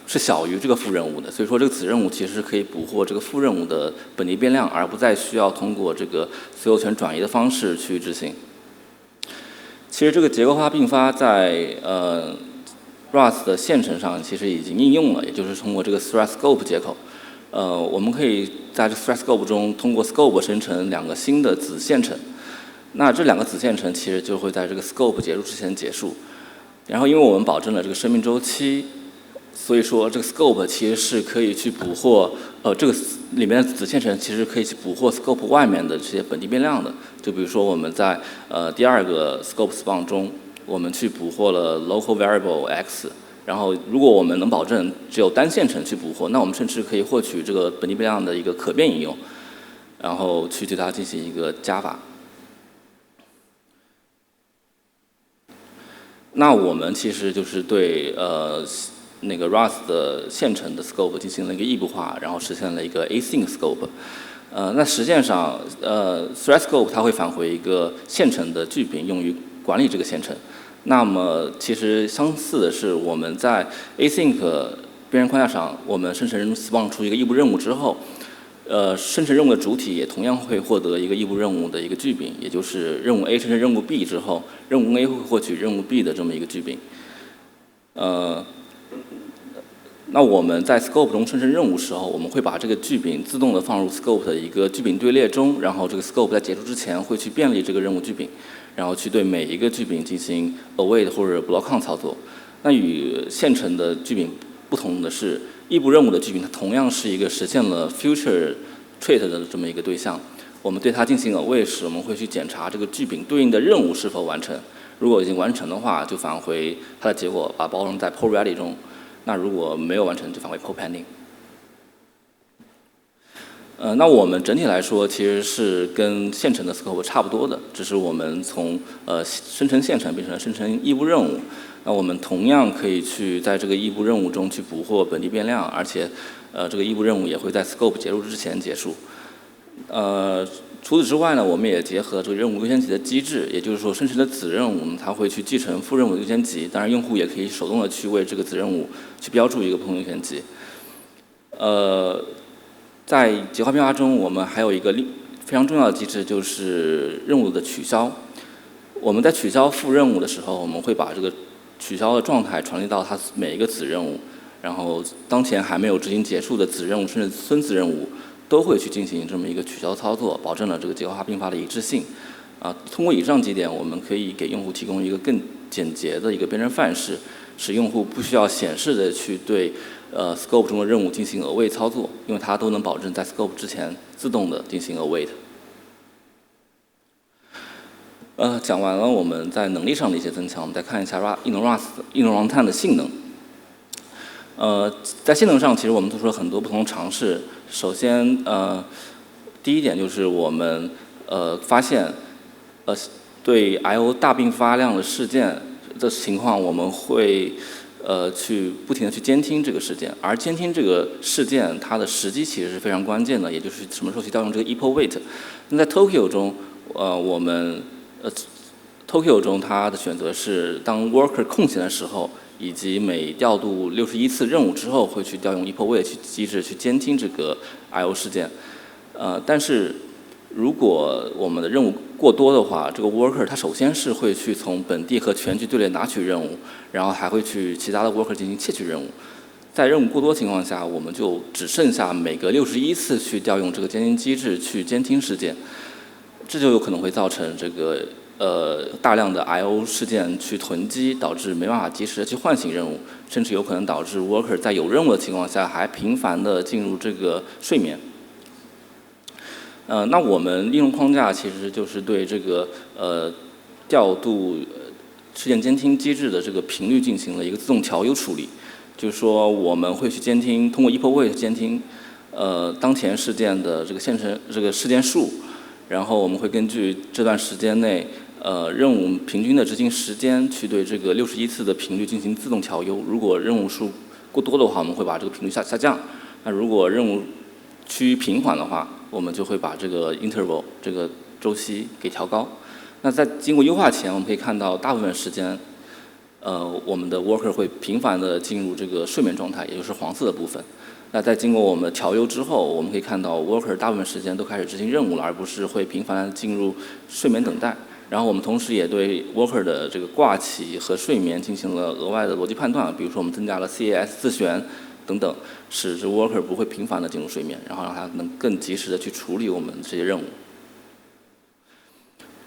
是小于这个副任务的，所以说这个子任务其实是可以捕获这个副任务的本地变量，而不再需要通过这个所有权转移的方式去执行。其实这个结构化并发在Rust 的线程上其实已经应用了，也就是通过这个 thread scope 接口。我们可以在这 thread scope 中通过 scope 生成2个新的子线程。那这2个子线程其实就会在这个 scope 结束之前结束。然后因为我们保证了这个生命周期，所以说这个 scope 其实是可以去捕获这个里面的子线程其实可以去捕获 scope 外面的这些本地变量的。就比如说我们在第2个 scope spawn 中，我们去捕获了 local variable x， 然后如果我们能保证只有单线程去捕获，那我们甚至可以获取这个本地变量的一个可变应用，然后去对它进行一个加法。那我们其实就是对那个 Rust 的线程的 scope 进行了一个异步化，然后实现了一个 async scope。那实践上thread scope 它会返回一个线程的剧饼，用于管理这个线程。那么其实相似的是，我们在 async 边缘框架上，我们生成 spawn 出一个异步任务之后，生成任务的主体也同样会获得一个异步任务的一个剧饼，也就是任务 A 生成任务 B 之后，任务 A 会获取任务 B 的这么一个剧饼。那我们在 scope 中生成任务时候，我们会把这个剧饼自动的放入 scope 的一个剧饼队列中，然后这个 scope 在结束之前会去便利这个任务剧饼，然后去对每一个剧饼进行 await 或者 block on 操作。那与现成的剧饼不同的是，异步任务的剧饼它同样是一个实现了 future trait 的这么一个对象。我们对它进行 await 时，我们会去检查这个剧饼对应的任务是否完成。如果已经完成的话，就返回它的结果，把包容在 pull ready 中。那如果没有完成，就返回 pull pending。那我们整体来说其实是跟现成的 scope 差不多的，只是我们从生成现成变成了生成异步任务。那我们同样可以去在这个异步任务中去捕获本地变量，而且这个异步任务也会在 scope 结束之前结束。除此之外呢，我们也结合这个任务优先级的机制，也就是说生成的子任务它会去继承副任务的优先级，当然用户也可以手动的去为这个子任务去标注一个不同优先级。在极化变化中，我们还有一个非常重要的机制，就是任务的取消。我们在取消副任务的时候，我们会把这个取消的状态传递到它每一个子任务，然后当前还没有执行结束的子任务甚至孙子任务都会去进行这么一个取消操作，保证了这个极化并发的一致性。通过以上几点，我们可以给用户提供一个更简洁的一个编程范式，使用户不需要显示的去对scope 中的任务进行 await 操作，因为它都能保证在 scope 之前自动的进行 await。讲完了我们在能力上的一些增强，我们再看一下应用 runtime 的性能。在性能上，其实我们做出了很多不同的尝试。首先，第一点就是我们发现，对 I/O 大并发量的事件的情况，我们会去不停的去监听这个事件，而监听这个事件它的时机其实是非常关键的，也就是什么时候去调用这个 epoch wait。那在 Tokyo 中，我们Tokyo 中它的选择是当 worker 空闲的时候，以及每调度61次任务之后，会去调用 epoch wait 机制去监听这个 I/O 事件。但是如果我们的任务过多的话，这个 worker 它首先是会去从本地和全局队列拿取任务，然后还会去其他的 worker 进行窃取任务。在任务过多情况下，我们就只剩下每隔61次去调用这个监听机制去监听事件，这就有可能会造成这个大量的 I/O 事件去囤积，导致没办法及时的去唤醒任务，甚至有可能导致 worker 在有任务的情况下还频繁的进入这个睡眠。那我们应用框架其实就是对这个调度事件监听机制的这个频率进行了一个自动调优处理，就是说我们会去监听，通过 epoch wait 监听当前事件的这个这个事件数，然后我们会根据这段时间内任务平均的执行时间去对这个61次的频率进行自动调优。如果任务数过多的话，我们会把这个频率下降；那如果任务趋于平缓的话，我们就会把这个 interval 这个周期给调高。那在经过优化前，我们可以看到大部分时间，我们的 worker 会频繁的进入这个睡眠状态，也就是黄色的部分。那在经过我们调优之后，我们可以看到 worker 大部分时间都开始执行任务了，而不是会频繁的进入睡眠等待。然后我们同时也对 worker 的这个挂起和睡眠进行了额外的逻辑判断，比如说我们增加了 CAS 自旋等等，使这 worker 不会频繁的进入睡眠，然后让它能更及时的去处理我们这些任务。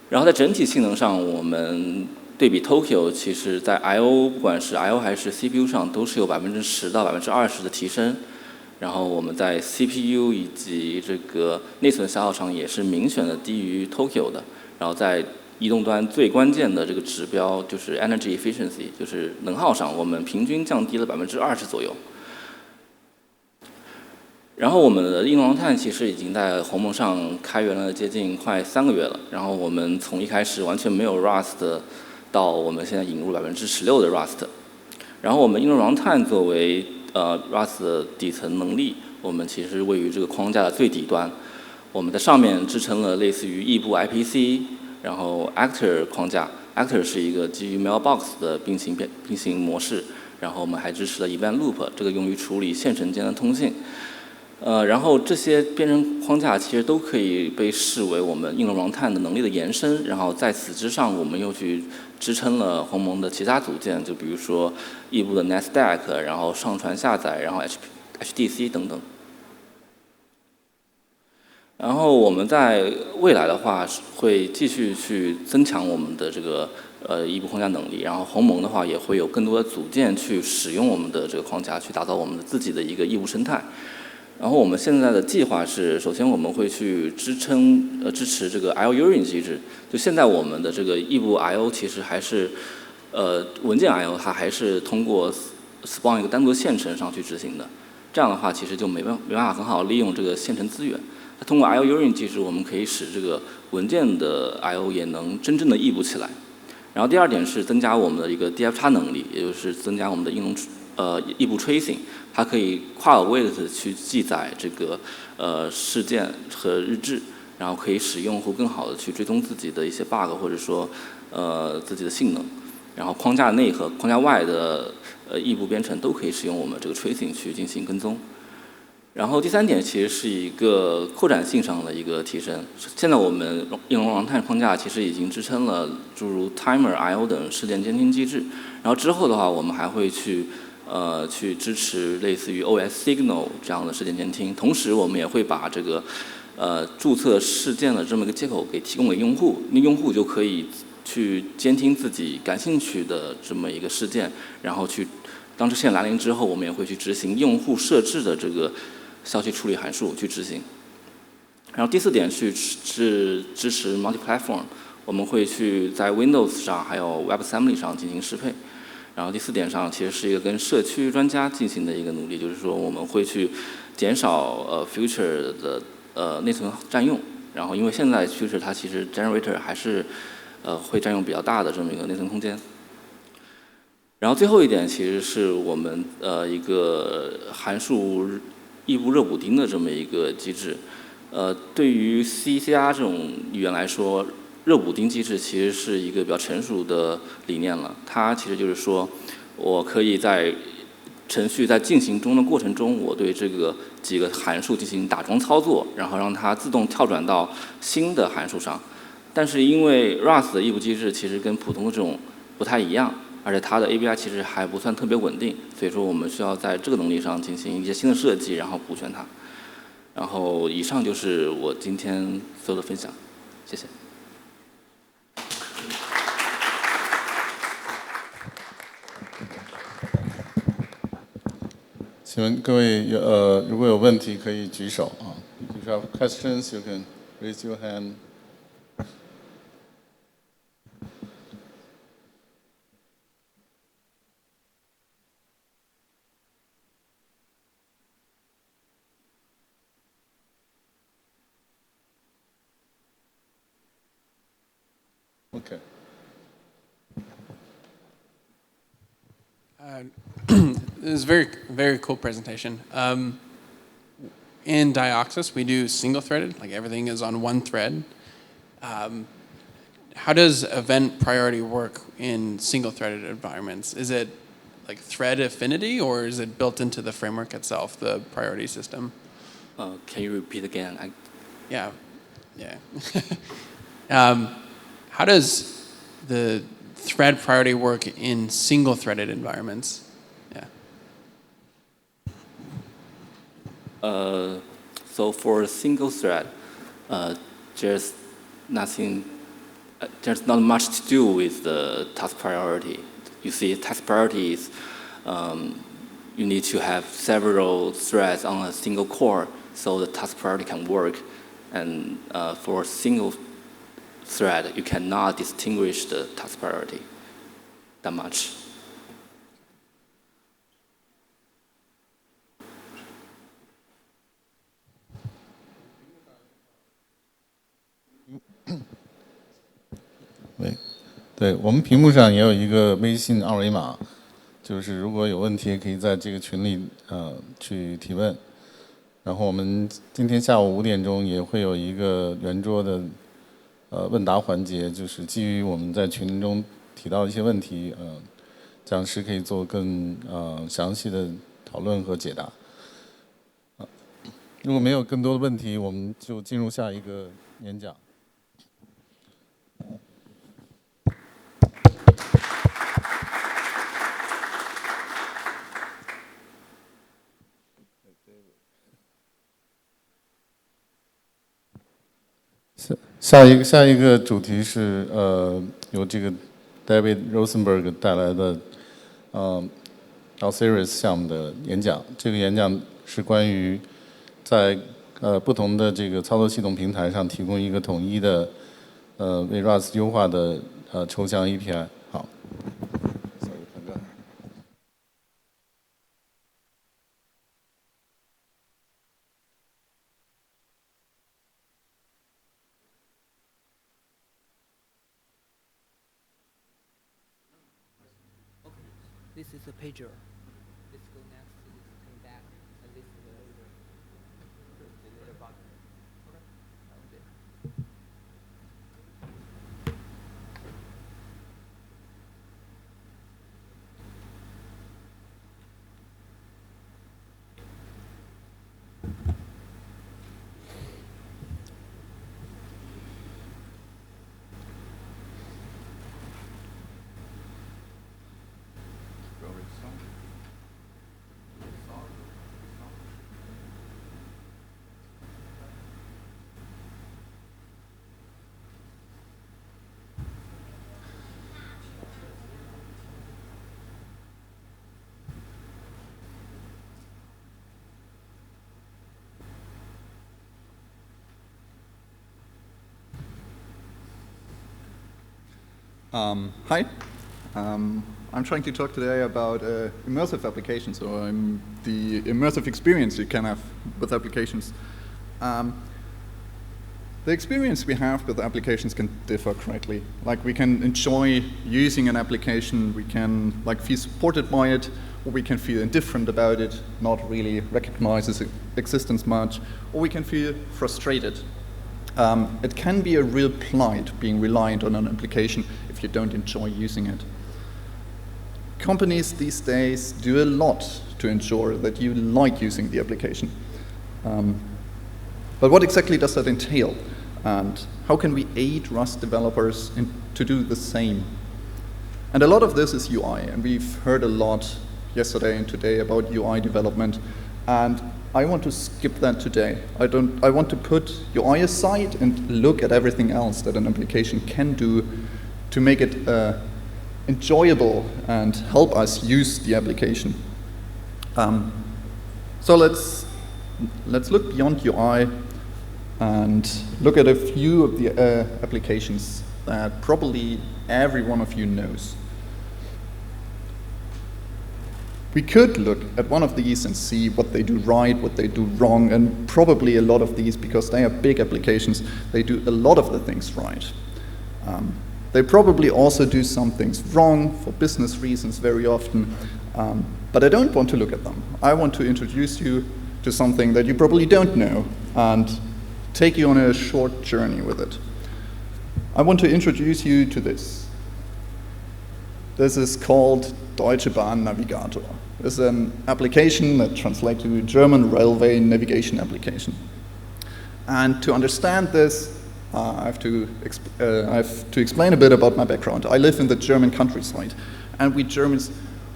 然后在整体性能上，我们对比 Tokyo， 其实在 I/O 不管是 I/O 还是 CPU 上都是有10%到20%的提升。然后我们在 CPU 以及这个内存消耗上也是明显的低于 Tokyo 的。然后在移动端最关键的这个指标就是 energy efficiency， 就是能耗上，我们平均降低了20%左右。然后我们的应用状态其实已经在鸿蒙上开源了接近快3个月了。然后我们从一开始完全没有 Rust 到我们现在引入16%的 Rust。然后我们应用 runtime 作为Rust 的底层能力，我们其实位于这个框架的最底端。我们在上面支撑了类似于异步 IPC， 然后 Actor 框架 ，Actor 是一个基于 Mailbox 的并行模式。然后我们还支持了 Event Loop， 这个用于处理线程间的通信。然后这些编程框架其实都可以被视为我们应用 runtime 的能力的延伸。然后在此之上，我们又去支撑了鸿蒙的其他组件，就比如说异步的 NetStack， 然后上传下载，然后 HDC 等等。然后我们在未来的话会继续去增强我们的这个异步框架能力，然后鸿蒙的话也会有更多的组件去使用我们的这个框架，去打造我们的自己的一个异步生态。然后我们现在的计划是，首先我们会去支持这个 I/O urine 机制。就现在我们的这个异步 I/O 其实还是文件 I/O 它还是通过 spawn 一个单独的线程上去执行的。这样的话其实就没办法很好利用这个线程资源。那通过 I/O Urine 技术，我们可以使这个文件的 I/O 也能真正的异步起来。然后第二点是增加我们的一个 DF 能力，也就是增加我们的异步 tracing， 它可以跨额位的去记载这个事件和日志，然后可以使用户更好的去追踪自己的一些 bug 或者说自己的性能。然后框架内和框架外的异步编程都可以使用我们这个 tracing 去进行跟踪。然后第三点其实是一个扩展性上的一个提升。现在我们应用 runtime 框架其实已经支撑了诸如 timer、I/O 等事件监听机制。然后之后的话，我们还会去支持类似于 OS Signal 这样的事件监听。同时，我们也会把这个注册事件的这么一个接口给提供给用户，那用户就可以去监听自己感兴趣的这么一个事件，然后当这事件来临之后，我们也会去执行用户设置的这个消息处理函数去执行。然后第四点是支持 multi-platform， 我们会去在 Windows 上还有 WebAssembly 上进行适配。然后第四点上其实是一个跟社区专家进行的一个努力，就是说我们会去减少Future 的内存占用。然后因为现在 Future 它其实 Generator 还是会占用比较大的这么一个内存空间。然后最后一点其实是我们一个函数异步热补丁的这么一个机制。对于 C、C++ 这种语言来说，热补丁机制其实是一个比较成熟的理念了。它其实就是说，我可以在程序在进行中的过程中，我对这个几个函数进行打桩操作，然后让它自动跳转到新的函数上。但是因为 Rust 的异步机制其实跟普通的这种不太一样，而且它的 API 其实还不算特别稳定，所以说我们需要在这个能力上进行一些新的设计，然后补全它。然后以上就是我今天所有的分享，谢谢。请问各位如果有问题可以举手啊。If you have questions, you can raise your hand. Okay. This is a very, very cool presentation. In Dioxys, we do single-threaded, like everything is on one thread. How does event priority work in single-threaded environments? Is it like thread affinity, or is it built into the framework itself, the priority system? Can you repeat again? Yeah. How does the thread priority work in single-threaded environments? So for a single thread, there's not much to do with the task priority. You see, task priorities, you need to have several threads on a single core so the task priority can work. And for a single thread, you cannot distinguish the task priority that much. Wait. 对，我们屏幕上也有一个微信二维码，就是如果有问题可以在这个群里去提问。然后我们今天下午5点钟也会有一个圆桌的问答环节，就是基于我们在群中提到的一些问题，讲师可以做更详细的讨论和解答。如果没有更多的问题，我们就进入下一个演讲。下一个主题是由这个 David Rosenberg 带来的Alceris 项目的演讲。这个演讲是关于在不同的这个操作系统平台上提供一个统一的为 Rust 优化的抽象 API。好。This is a pager. Let's go next to this thing back. And this is the later. The later button. Okay. Hi. I'm trying to talk today about immersive applications, or the immersive experience you can have with applications. The experience we have with applications can differ greatly. Like, we can enjoy using an application, we can feel supported by it, or we can feel indifferent about it, not really recognize its existence much, or we can feel frustrated. It can be a real plight being reliant on an application if you don't enjoy using it. Companies these days do a lot to ensure that you like using the application. But what exactly does that entail? And how can we aid Rust developers to do the same? And a lot of this is UI, and we've heard a lot yesterday and today about UI development. And I want to skip that today. I want to put UI aside and look at everything else that an application can do to make it enjoyable and help us use the application. So let's look beyond UI and look at a few of the applications that probably every one of you knows. We could look at one of these and see what they do right, what they do wrong, and probably a lot of these, because they are big applications, they do a lot of the things right. They probably also do some things wrong for business reasons very often, but I don't want to look at them. I want to introduce you to something that you probably don't know and take you on a short journey with it. I want to introduce you to this. This is called Deutsche Bahn Navigator. It's an application that translates to German railway navigation application. And to understand this, I have to explain a bit about my background. I live in the German countryside, and we Germans,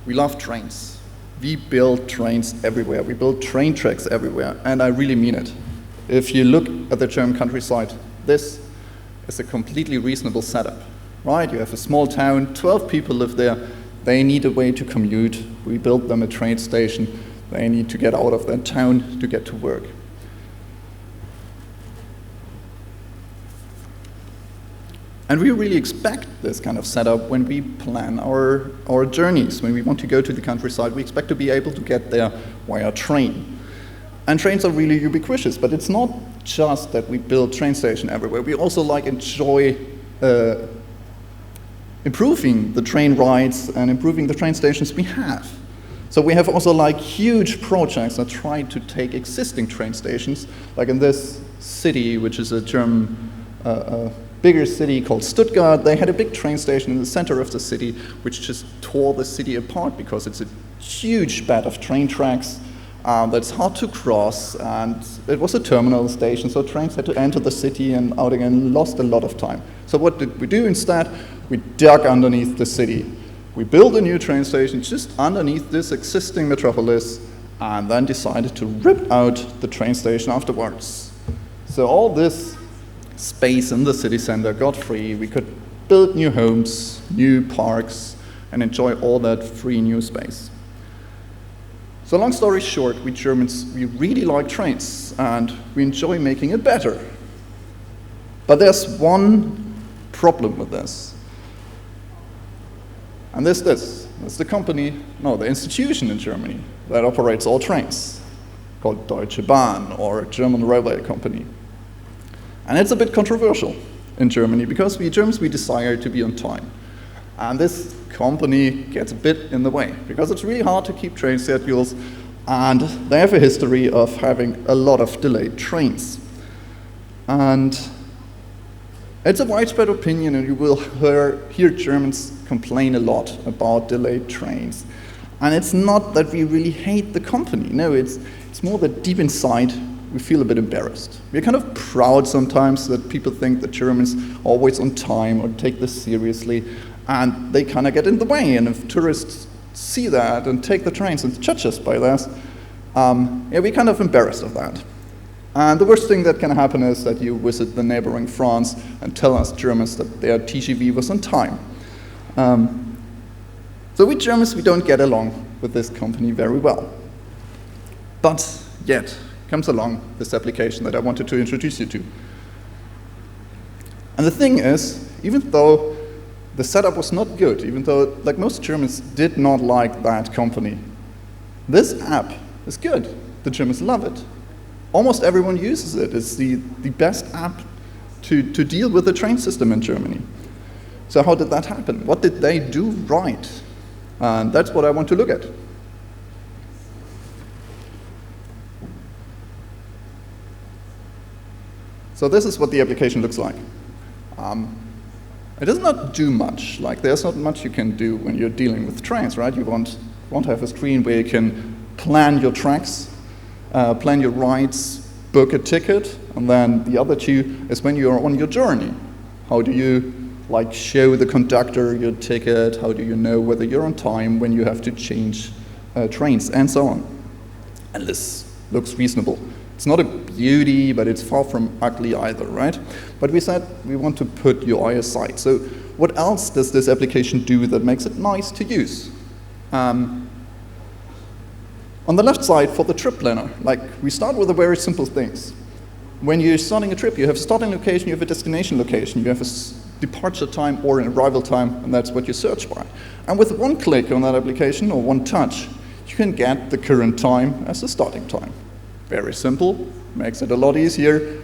we love trains. We build trains everywhere. We build train tracks everywhere, and I really mean it. If you look at the German countryside, this is a completely reasonable setup, right? You have a small town, 12 people live there. They need a way to commute. We built them a train station. They need to get out of that town to get to work. And we really expect this kind of setup when we plan our journeys. When we want to go to the countryside, we expect to be able to get there via train. And trains are really ubiquitous, but it's not just that we build train stations everywhere. We also enjoy improving the train rides and improving the train stations we have. So we have also huge projects that try to take existing train stations, like in this city, which is a German bigger city called Stuttgart. They had a big train station in the center of the city, which just tore the city apart because it's a huge bed of train tracks that's hard to cross, and it was a terminal station, so trains had to enter the city and out again, lost a lot of time. So what did we do instead? We dug underneath the city. We built a new train station just underneath this existing metropolis, and then decided to rip out the train station afterwards. So all this space in the city center got free. We could build new homes, new parks, and enjoy all that free new space. So long story short, we Germans, we really like trains, and we enjoy making it better. But there's one problem with this. And this. It's the the institution in Germany that operates all trains, called Deutsche Bahn, or German Railway Company. And it's a bit controversial in Germany, because we Germans, we desire to be on time. And this company gets a bit in the way because it's really hard to keep train schedules, and they have a history of having a lot of delayed trains. And it's a widespread opinion, and you will hear Germans complain a lot about delayed trains. And it's not that we really hate the company. No, it's more that deep inside we feel a bit embarrassed. We're kind of proud sometimes that people think that Germans are always on time or take this seriously, and they kind of get in the way. And if tourists see that and take the trains and judge us by that, we're kind of embarrassed of that. And the worst thing that can happen is that you visit the neighboring France and tell us Germans that their TGV was on time. So we Germans, we don't get along with this company very well. But yet comes along this application that I wanted to introduce you to. And the thing is, even though the setup was not good, even though like most Germans did not like that company, this app is good. The Germans love it. Almost everyone uses it. It's the best app to deal with the train system in Germany. So how did that happen? What did they do right? And that's what I want to look at. So this is what the application looks like. It does not do much. Like, there's not much you can do when you're dealing with trains, right? You want to have a screen where you can plan your tracks, plan your rides, book a ticket, and then the other two is when you're on your journey. How do you like show the conductor your ticket? How do you know whether you're on time when you have to change trains, and so on? And this looks reasonable. It's not a beauty, but it's far from ugly either, right? But we said we want to put UI aside. So what else does this application do that makes it nice to use? On the left side, for the trip planner, like, we start with the very simple things. When you're starting a trip, you have a starting location, you have a destination location, you have a departure time or an arrival time, and that's what you search by. And with one click on that application, or one touch, you can get the current time as the starting time. Very simple, makes it a lot easier.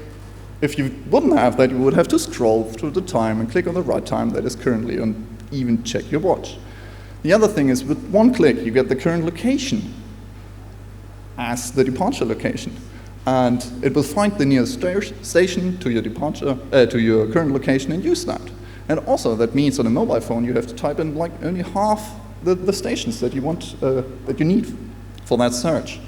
If you wouldn't have that, you would have to scroll through the time and click on the right time that is currently on, even check your watch. The other thing is, with one click, you get the current location as the departure location. And it will find the nearest station to your departure, to your current location, and use that. And also, that means on a mobile phone, you have to type in like only half the stations that you want, that you need for that search.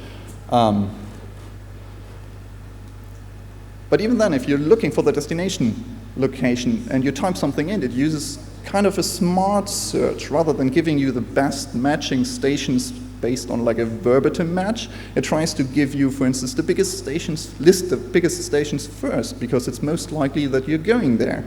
But even then, if you're looking for the destination location and you type something in, it uses kind of a smart search. Rather than giving you the best matching stations based on like a verbatim match, it tries to give you, for instance, the biggest stations, list the biggest stations first, because it's most likely that you're going there.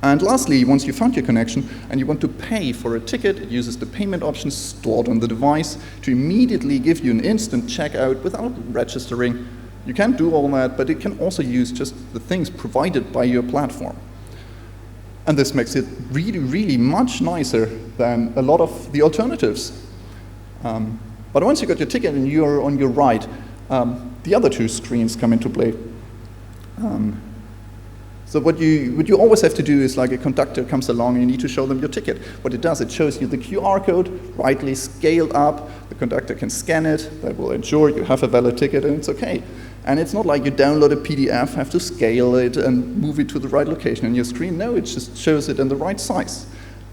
And lastly, once you found your connection and you want to pay for a ticket, it uses the payment options stored on the device to immediately give you an instant checkout without registering. You can do all that, but it can also use just the things provided by your platform. And this makes it really, really much nicer than a lot of the alternatives. But once you got your ticket and you're on your ride, the other two screens come into play. So what you always have to do is, like, a conductor comes along and you need to show them your ticket. What it does, it shows you the QR code, rightly scaled up. The conductor can scan it. That will ensure you have a valid ticket and it's okay. And it's not like you download a PDF, have to scale it and move it to the right location on your screen. No, it just shows it in the right size.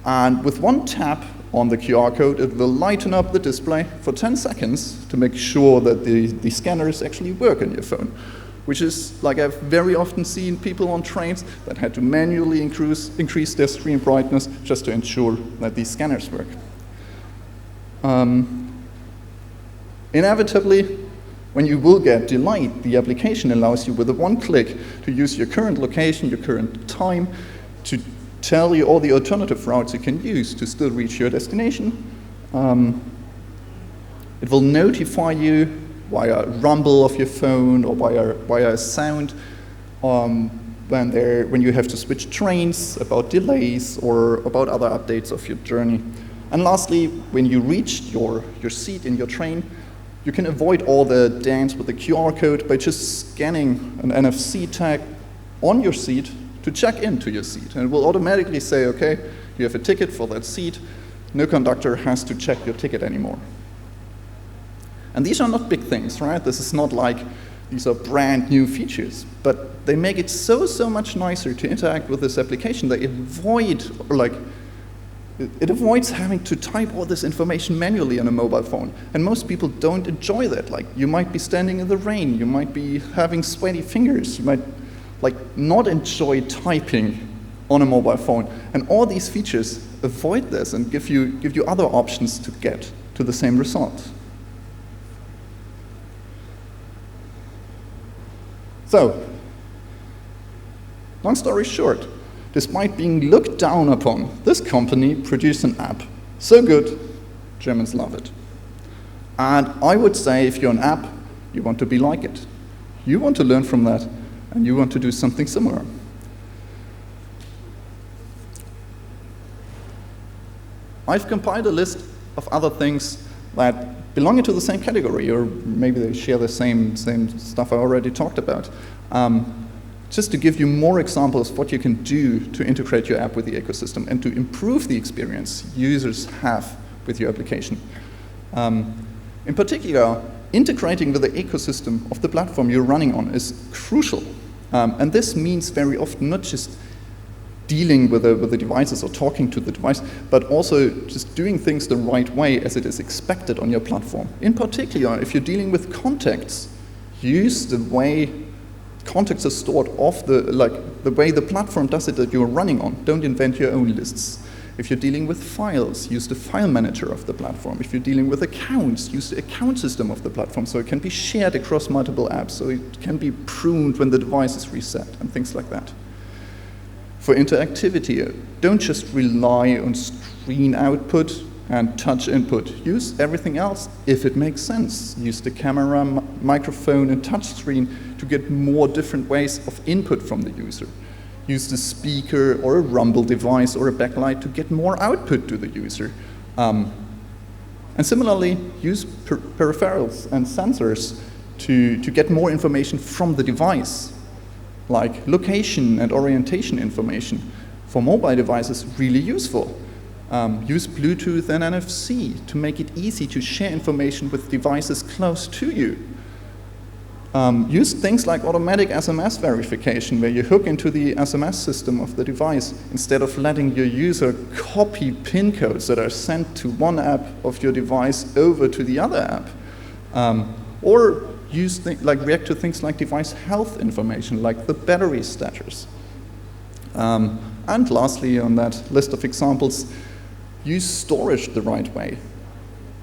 And with one tap on the QR code, it will lighten up the display for 10 seconds to make sure that the scanners actually work on your phone. Which is, like, I've very often seen people on trains that had to manually increase their screen brightness just to ensure that these scanners work. Inevitably, when you will get delayed, the application allows you with a one click to use your current location, your current time, to tell you all the alternative routes you can use to still reach your destination. It will notify you via rumble of your phone or via sound when you have to switch trains, about delays or about other updates of your journey. And lastly, when you reach your seat in your train, you can avoid all the dance with the QR code by just scanning an NFC tag on your seat to check into your seat. And it will automatically say, okay, you have a ticket for that seat. No conductor has to check your ticket anymore. And these are not big things, right? This is not like these are brand new features, but they make it so much nicer to interact with this application that it avoids having to type all this information manually on a mobile phone. And most people don't enjoy that. Like, you might be standing in the rain, you might be having sweaty fingers, you might not enjoy typing on a mobile phone. And all these features avoid this and give you other options to get to the same result. So, long story short, despite being looked down upon, this company produced an app so good, Germans love it. And I would say if you're an app, you want to be like it. You want to learn from that, and you want to do something similar. I've compiled a list of other things that belong into the same category, or maybe they share the same stuff I already talked about. Just to give you more examples of what you can do to integrate your app with the ecosystem and to improve the experience users have with your application. In particular, integrating with the ecosystem of the platform you're running on is crucial. And this means very often not just dealing with the devices or talking to the device, but also just doing things the right way as it is expected on your platform. In particular, if you're dealing with contacts, use the way contacts are stored off the way the platform does it that you're running on. Don't invent your own lists. If you're dealing with files, use the file manager of the platform. If you're dealing with accounts, use the account system of the platform so it can be shared across multiple apps, so it can be pruned when the device is reset and things like that. For interactivity, don't just rely on screen output and touch input. Use everything else if it makes sense. Use the camera, microphone, and touch screen to get more different ways of input from the user. Use the speaker or a rumble device or a backlight to get more output to the user. And similarly, use peripherals and sensors to get more information from the device, like location and orientation information. For mobile devices, really useful. Use Bluetooth and NFC to make it easy to share information with devices close to you. Use things like automatic SMS verification, where you hook into the SMS system of the device instead of letting your user copy PIN codes that are sent to one app of your device over to the other app. Or react to things like device health information, like the battery status. And lastly, on that list of examples, use storage the right way.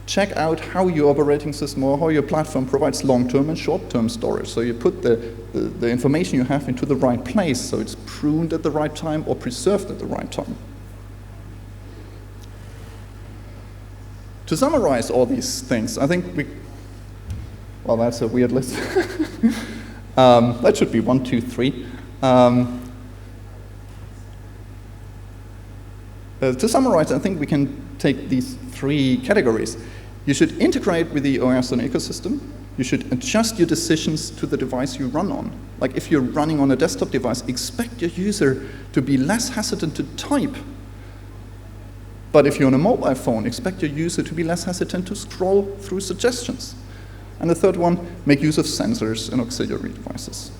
Check out how your operating system or how your platform provides long-term and short-term storage. So you put the information you have into the right place, so it's pruned at the right time or preserved at the right time. To summarize all these things, I think well, that's a weird list. That should be 1, 2, 3. To summarize, I think we can take these 3 categories. You should integrate with the OS and ecosystem. You should adjust your decisions to the device you run on. Like if you're running on a desktop device, expect your user to be less hesitant to type. But if you're on a mobile phone, expect your user to be less hesitant to scroll through suggestions. And the third one, make use of sensors and auxiliary devices.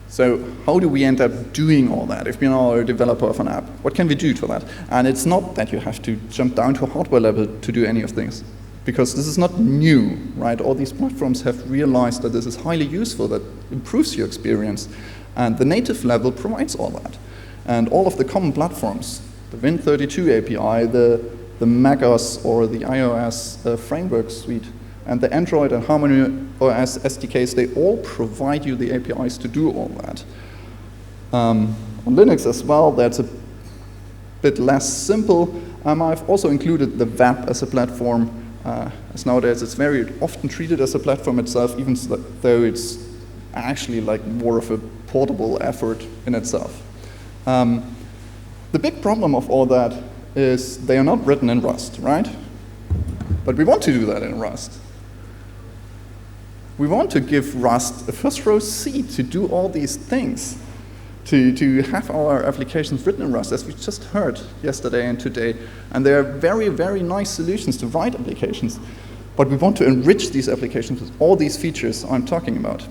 So how do we end up doing all that? If you're a developer of an app, what can we do for that? And it's not that you have to jump down to a hardware level to do any of things, because this is not new, right? All these platforms have realized that this is highly useful, that improves your experience, and the native level provides all that. And all of the common platforms, the Win32 API, the macOS or the iOS framework suite, and the Android and Harmony OS SDKs, they all provide you the APIs to do all that. On Linux as well, that's a bit less simple. I've also included the web as a platform, as nowadays it's very often treated as a platform itself, even though it's actually like more of a portable effort in itself. The big problem of all that is they are not written in Rust, right? But we want to do that in Rust. We want to give Rust a first-row seat to do all these things. to have our applications written in Rust, as we just heard yesterday and today. And they are very, very nice solutions to write applications. But we want to enrich these applications with all these features I'm talking about.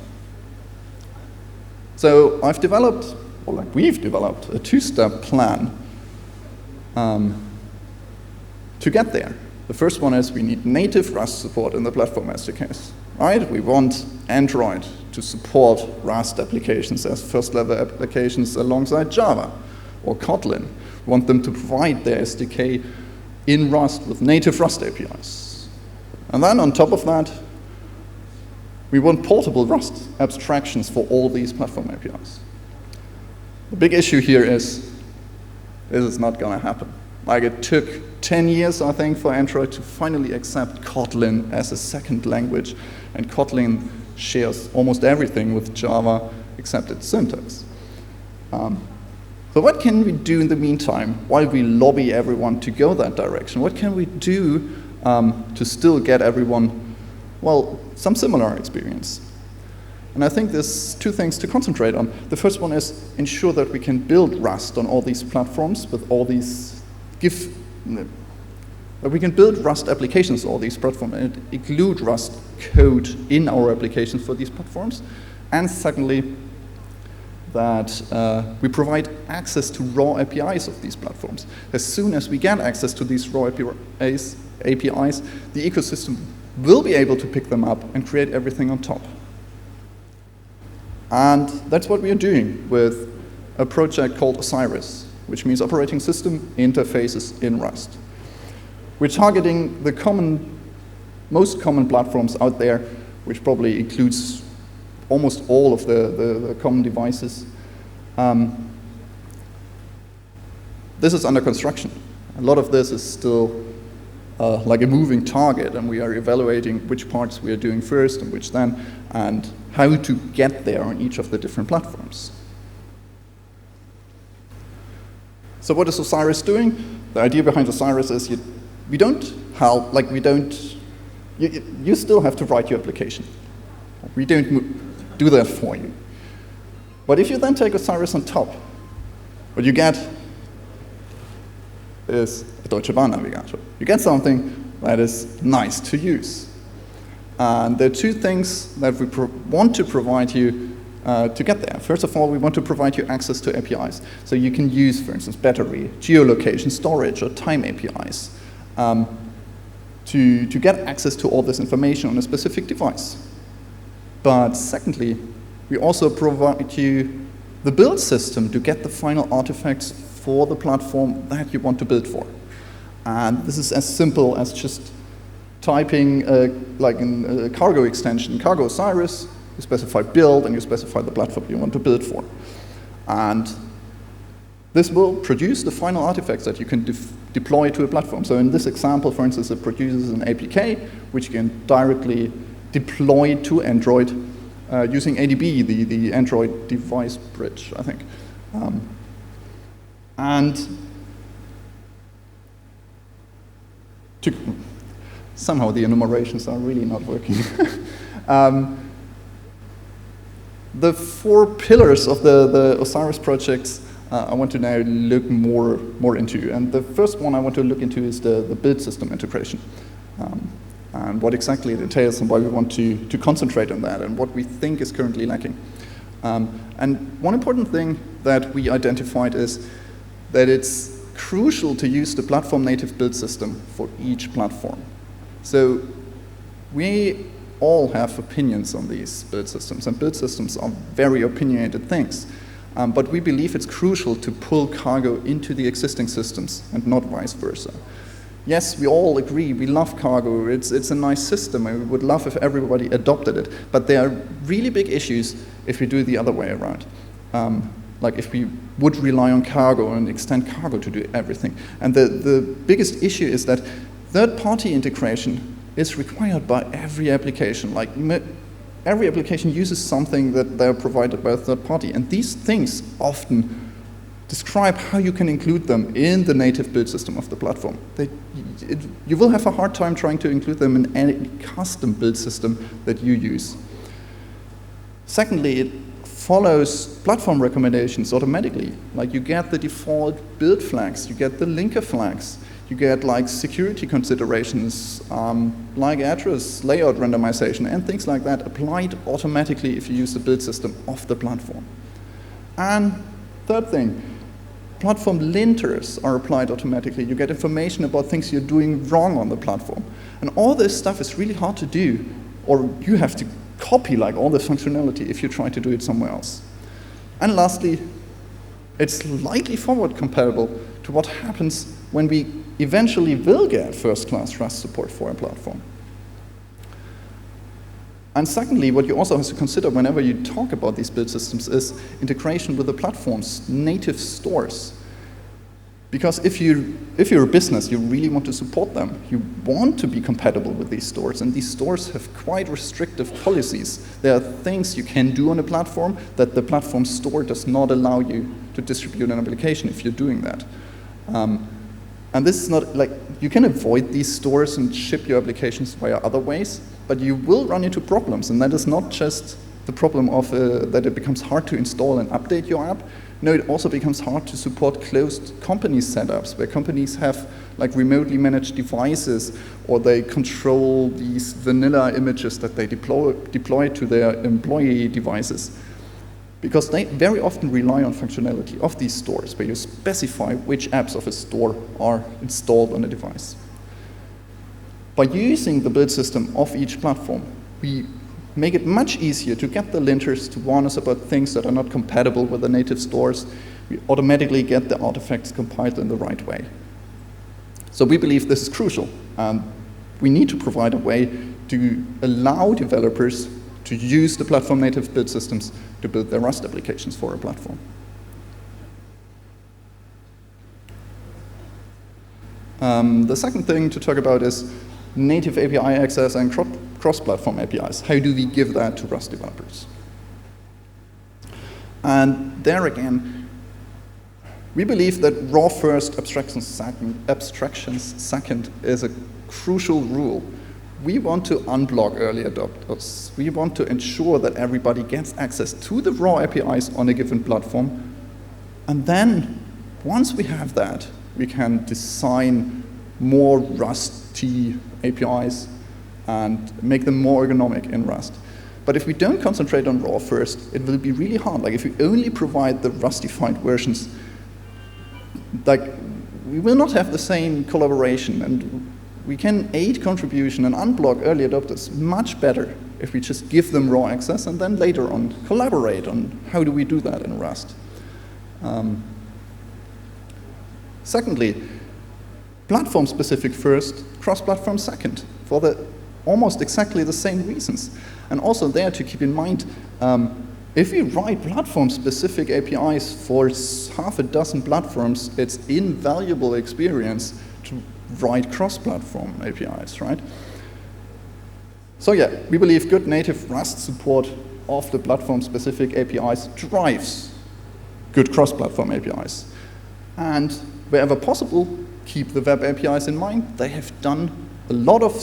So I've developed, or like we've developed, a two-step plan to get there. The first one is we need native Rust support in the platform SDKs. Right? We want Android to support Rust applications as first-level applications alongside Java or Kotlin. We want them to provide their SDK in Rust with native Rust APIs. And then on top of that, we want portable Rust abstractions for all these platform APIs. The big issue here is this is not going to happen. Like, it took 10 years, I think, for Android to finally accept Kotlin as a second language. And Kotlin shares almost everything with Java except its syntax. So what can we do in the meantime while we lobby everyone to go that direction? What can we do to still get everyone, well, some similar experience? And I think there's two things to concentrate on. The first one is ensure that we can build Rust on all these platforms with all these that we can build Rust applications on all these platforms and include Rust code in our applications for these platforms. And secondly, that we provide access to raw APIs of these platforms. As soon as we get access to these raw APIs, the ecosystem will be able to pick them up and create everything on top. And that's what we are doing with a project called Osiris, which means operating system interfaces in Rust. We're targeting the most common platforms out there, which probably includes almost all of the common devices. This is under construction. A lot of this is still like a moving target, and we are evaluating which parts we are doing first and which then, and how to get there on each of the different platforms. So what is Osiris doing? The idea behind Osiris is you still have to write your application. We don't do that for you. But if you then take Osiris on top, what you get is a Deutsche Bahn Navigator. You get something that is nice to use. And there are two things that we want to provide you to get there. First of all, we want to provide you access to APIs. So you can use, for instance, battery, geolocation, storage, or time APIs to get access to all this information on a specific device. But secondly, we also provide you the build system to get the final artifacts for the platform that you want to build for. And this is as simple as just typing like in a cargo extension, cargo Osiris, you specify build, and you specify the platform you want to build for. And this will produce the final artifacts that you can deploy to a platform. So in this example, for instance, it produces an APK, which you can directly deploy to Android using ADB, the Android device bridge, I think. Somehow the enumerations are really not working. The four pillars of the Osiris projects I want to now look more into. And the first one I want to look into is the build system integration. And what exactly it entails and why we want to concentrate on that and what we think is currently lacking. And one important thing that we identified is that it's crucial to use the platform native build system for each platform. So we all have opinions on these build systems, and build systems are very opinionated things. But we believe it's crucial to pull Cargo into the existing systems and not vice versa. Yes, we all agree, we love Cargo, it's a nice system, and we would love if everybody adopted it. But there are really big issues if we do it the other way around. Like if we would rely on Cargo and extend Cargo to do everything. And the biggest issue is that third-party integration is required by every application. Like every application uses something that they're provided by a third party. And these things often describe how you can include them in the native build system of the platform. You will have a hard time trying to include them in any custom build system that you use. Secondly, it follows platform recommendations automatically. Like you get the default build flags, you get the linker flags, you get like security considerations, like address layout randomization and things like that applied automatically if you use the build system of the platform. And third thing, platform linters are applied automatically. You get information about things you're doing wrong on the platform. And all this stuff is really hard to do, or you have to copy like all this functionality if you try to do it somewhere else. And lastly, it's slightly forward compatible to what happens when we eventually will get first-class Rust support for a platform. And secondly, what you also have to consider whenever you talk about these build systems is integration with the platform's native stores. Because if you're a business, you really want to support them. You want to be compatible with these stores, and these stores have quite restrictive policies. There are things you can do on a platform that the platform store does not allow you to distribute an application if you're doing that. And this is not, like, you can avoid these stores and ship your applications via other ways, but you will run into problems, and that is not just the problem of that it becomes hard to install and update your app. No, it also becomes hard to support closed company setups where companies have like remotely managed devices, or they control these vanilla images that they deploy to their employee devices. Because they very often rely on functionality of these stores where you specify which apps of a store are installed on a device. By using the build system of each platform, we make it much easier to get the linters to warn us about things that are not compatible with the native stores. We automatically get the artifacts compiled in the right way. So we believe this is crucial. We need to provide a way to allow developers to use the platform native build systems to build their Rust applications for a platform. The second thing to talk about is native API access and cross-platform APIs. How do we give that to Rust developers? And there again, we believe that raw first, abstractions second is a crucial rule. We want to unblock early adopters. We want to ensure that everybody gets access to the raw APIs on a given platform. And then, once we have that, we can design more Rusty APIs and make them more ergonomic in Rust. But if we don't concentrate on raw first, it will be really hard. Like if we only provide the Rustified versions, like we will not have the same collaboration, and we can aid contribution and unblock early adopters much better if we just give them raw access and then later on collaborate on how do we do that in Rust. Secondly, platform-specific first, cross-platform second, for almost exactly the same reasons. And also there to keep in mind, if we write platform-specific APIs for half a dozen platforms, it's invaluable experience to write cross-platform APIs, right? So yeah, we believe good native Rust support of the platform-specific APIs drives good cross-platform APIs. And wherever possible, keep the web APIs in mind. They have done a lot of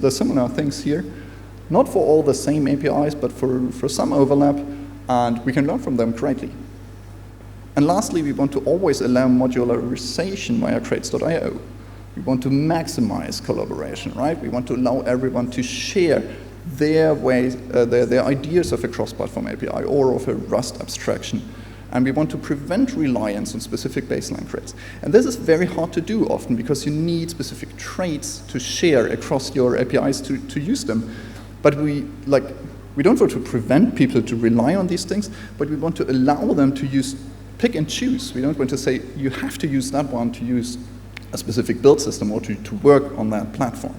the similar things here, not for all the same APIs, but for some overlap, and we can learn from them greatly. And lastly, we want to always allow modularization via crates.io. We want to maximize collaboration, right? We want to allow everyone to share their ways, their ideas of a cross-platform API or of a Rust abstraction. And we want to prevent reliance on specific baseline crates. And this is very hard to do often because you need specific traits to share across your APIs to use them. But we don't want to prevent people to rely on these things, but we want to allow them to pick and choose. We don't want to say, you have to use that one to use a specific build system or to work on that platform.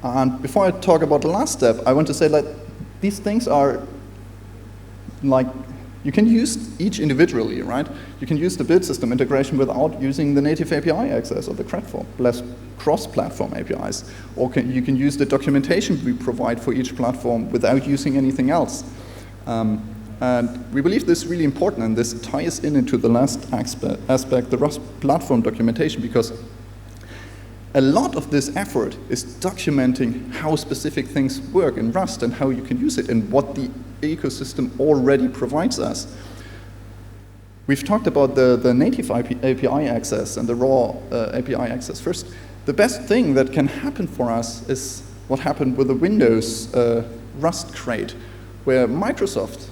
And before I talk about the last step, I want to say that these things are like, you can use each individually, right? You can use the build system integration without using the native API access or the cross-platform APIs. Or you can use the documentation we provide for each platform without using anything else. And we believe this is really important, and this ties into the last aspect, the Rust platform documentation, because a lot of this effort is documenting how specific things work in Rust and how you can use it and what the ecosystem already provides us. We've talked about the native API access and the raw API access. First, the best thing that can happen for us is what happened with the Windows Rust crate, where Microsoft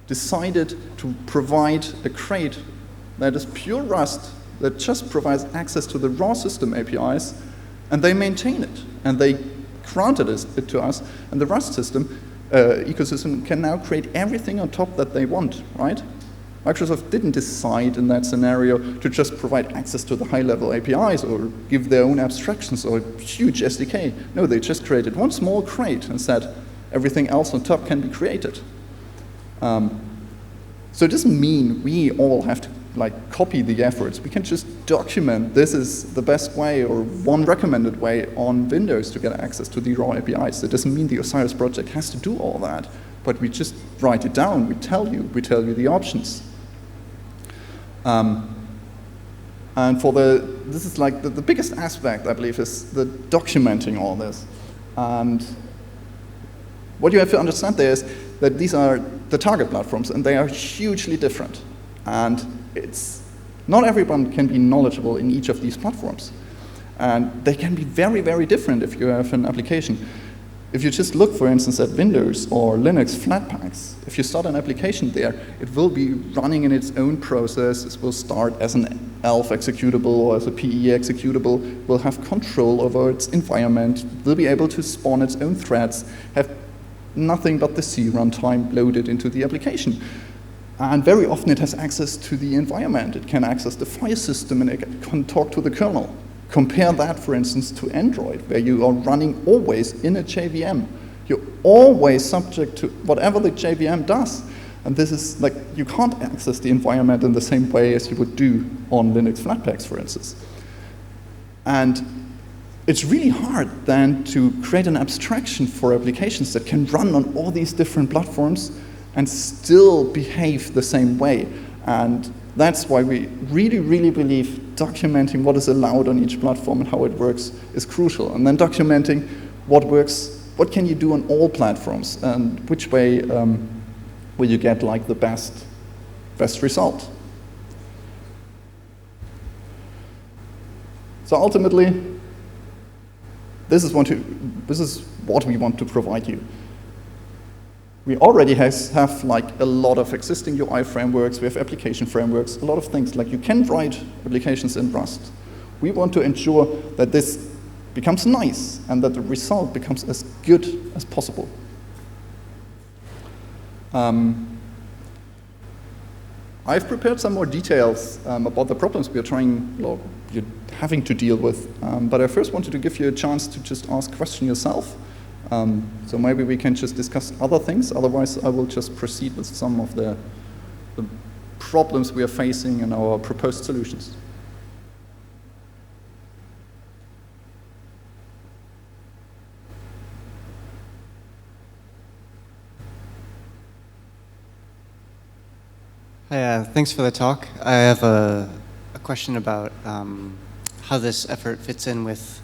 decided to provide a crate that is pure Rust, that just provides access to the raw system APIs, and they maintain it, and they granted it to us, and the Rust system ecosystem can now create everything on top that they want, right? Microsoft didn't decide in that scenario to just provide access to the high-level APIs or give their own abstractions or a huge SDK. No, they just created one small crate and said everything else on top can be created. So it doesn't mean we all have to copy the efforts. We can just document this is the best way or one recommended way on Windows to get access to the raw APIs. It doesn't mean the Osiris project has to do all that, but we just write it down. We tell you the options. And for this is the biggest aspect, I believe, is the documenting all this. And what you have to understand there is that these are the target platforms, and they are hugely different. And not everyone can be knowledgeable in each of these platforms. And they can be very, very different if you have an application. If you just look, for instance, at Windows or Linux Flatpaks, if you start an application there, it will be running in its own process. It will start as an ELF executable or as a PE executable, will have control over its environment, will be able to spawn its own threads, have nothing but the C runtime loaded into the application. And very often it has access to the environment. It can access the file system and it can talk to the kernel. Compare that, for instance, to Android, where you are running always in a JVM. You're always subject to whatever the JVM does. And this is you can't access the environment in the same way as you would do on Linux Flatpaks, for instance. And it's really hard then to create an abstraction for applications that can run on all these different platforms and still behave the same way. And that's why we really, really believe documenting what is allowed on each platform and how it works is crucial. And then documenting what works, what can you do on all platforms, and which way will you get the best result. So ultimately, this is what we want to provide you. We already have a lot of existing UI frameworks, we have application frameworks, a lot of things. You can write applications in Rust. We want to ensure that this becomes nice and that the result becomes as good as possible. I've prepared some more details about the problems you're having to deal with, but I first wanted to give you a chance to just ask a question yourself. So maybe we can just discuss other things, otherwise I will just proceed with some of the problems we are facing and our proposed solutions. Hi, thanks for the talk. I have a question about how this effort fits in with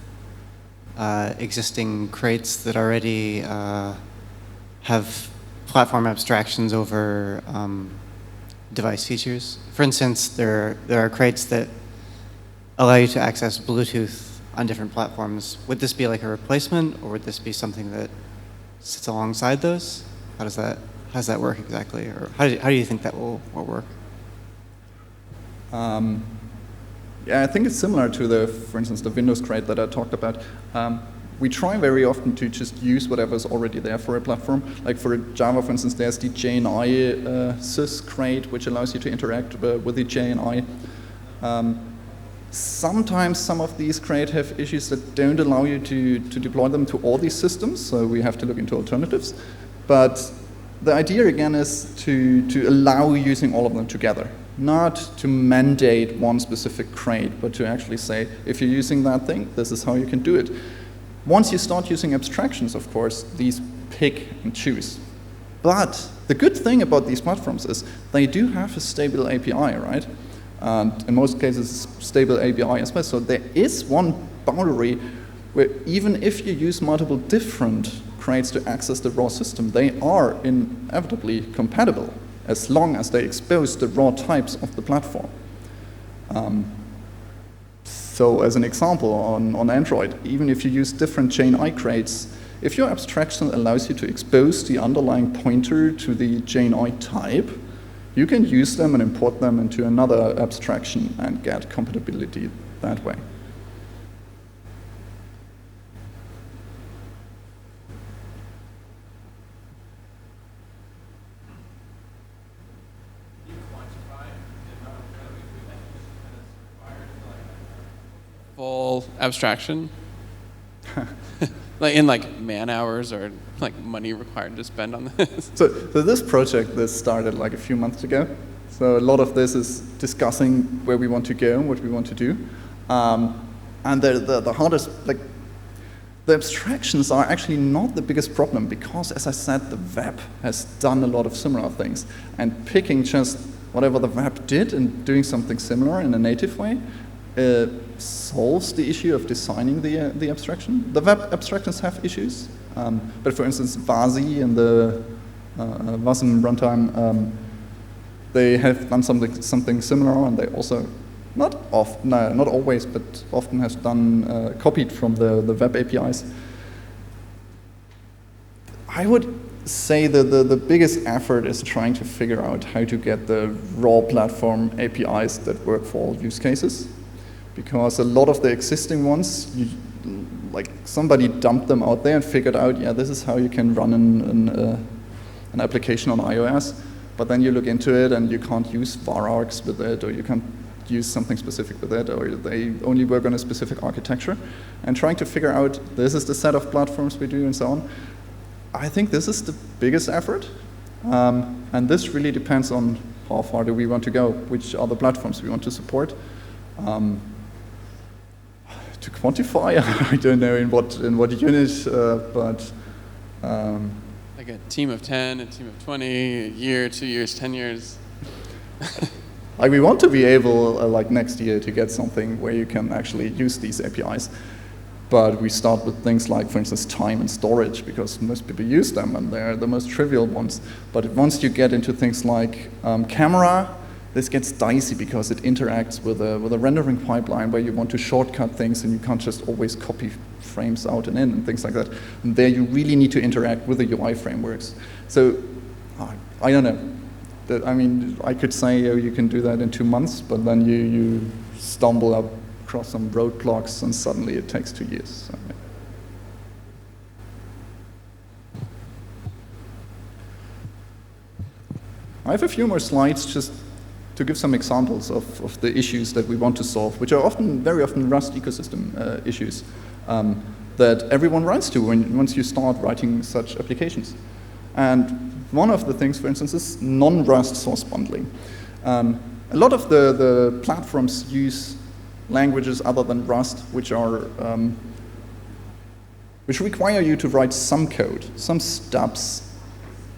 existing crates that already have platform abstractions over device features. For instance, there are crates that allow you to access Bluetooth on different platforms. Would this be a replacement, or would this be something that sits alongside those? How does that work exactly, or how do you think that will work? Yeah, I think it's similar to for instance, the Windows crate that I talked about. We try very often to just use whatever is already there for a platform. Like for Java, for instance, there's the JNI sys crate, which allows you to interact with the JNI. Sometimes some of these crates have issues that don't allow you to deploy them to all these systems, so we have to look into alternatives. But the idea, again, is to allow using all of them together. Not to mandate one specific crate, but to actually say, if you're using that thing, this is how you can do it. Once you start using abstractions, of course, these pick and choose. But the good thing about these platforms is they do have a stable API, right? And in most cases, stable API as well. So there is one boundary where even if you use multiple different crates to access the raw system, they are inevitably compatible as long as they expose the raw types of the platform. So as an example, on Android, even if you use different JNI crates, if your abstraction allows you to expose the underlying pointer to the JNI type, you can use them and import them into another abstraction and get compatibility that way. Full abstraction? Like in like man hours or like money required to spend on this? So this project, this started like a few months ago. So a lot of this is discussing where we want to go and what we want to do. And the hardest, like, the abstractions are actually not the biggest problem because, as I said, the web has done a lot of similar things. And picking just whatever the web did and doing something similar in a native way solves the issue of designing the abstraction. The web abstractions have issues, but for instance, VASI and the GOSIM runtime, they have done something similar, and they also not always, but often has done copied from the web APIs. I would say that the biggest effort is trying to figure out how to get the raw platform APIs that work for all use cases. Because a lot of the existing ones, like somebody dumped them out there and figured out, yeah, this is how you can run an application on iOS. But then you look into it and you can't use var args with it, or you can't use something specific with it, or they only work on a specific architecture. And trying to figure out, this is the set of platforms we do and so on. I think this is the biggest effort. And this really depends on how far do we want to go, which are the platforms we want to support. To quantify, I don't know in what unit, but like a team of 10, a team of 20, a year, 2 years, 10 years. Like we want to be able, like next year, to get something where you can actually use these APIs. But we start with things like, for instance, time and storage, because most people use them and they're the most trivial ones. But once you get into things like camera, this gets dicey because it interacts with a rendering pipeline where you want to shortcut things and you can't just always copy frames out and in and things like that. And there you really need to interact with the UI frameworks. So I don't know. I mean, I could say, oh, you can do that in 2 months, but then you stumble across some roadblocks and suddenly it takes 2 years. So, yeah. I have a few more slides just to give some examples of the issues that we want to solve, which are very often Rust ecosystem issues that everyone runs to once you start writing such applications. And one of the things, for instance, is non-Rust source bundling. A lot of the platforms use languages other than Rust, which require you to write some code, some stubs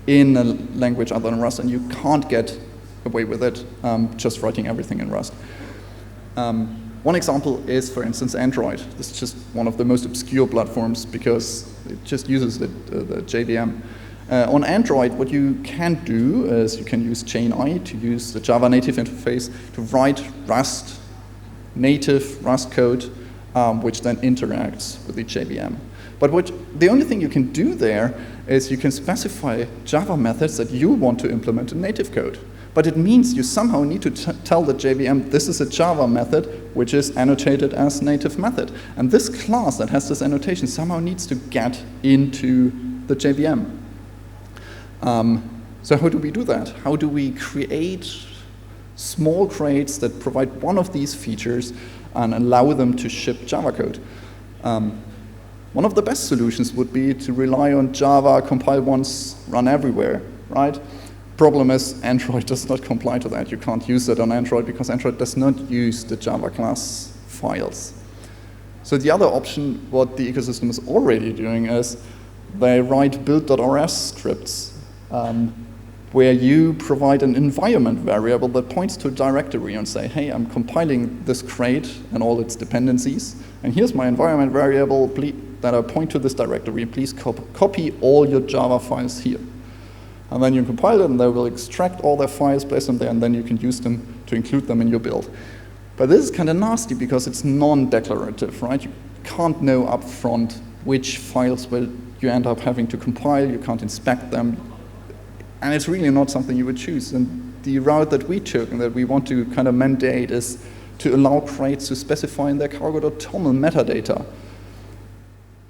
in a language other than Rust, and you can't get away with it just writing everything in Rust. One example is, for instance, Android. This is just one of the most obscure platforms because it just uses the JVM. On Android, what you can do is you can use JNI to use the Java native interface to write Rust, native Rust code, which then interacts with the JVM. But the only thing you can do there is you can specify Java methods that you want to implement in native code. But it means you somehow need to tell the JVM this is a Java method which is annotated as native method. And this class that has this annotation somehow needs to get into the JVM. So how do we do that? How do we create small crates that provide one of these features and allow them to ship Java code? One of the best solutions would be to rely on Java compile once, run everywhere, right? Problem is, Android does not comply to that. You can't use it on Android because Android does not use the Java class files. So the other option, what the ecosystem is already doing, is they write build.rs scripts where you provide an environment variable that points to a directory and say, hey, I'm compiling this crate and all its dependencies, and here's my environment variable that I point to this directory. Please copy all your Java files here. And then you compile it, and they will extract all their files, place them there, and then you can use them to include them in your build. But this is kind of nasty because it's non-declarative, right? You can't know upfront which files will you end up having to compile. You can't inspect them. And it's really not something you would choose. And the route that we took and that we want to kind of mandate is to allow crates to specify in their cargo.toml metadata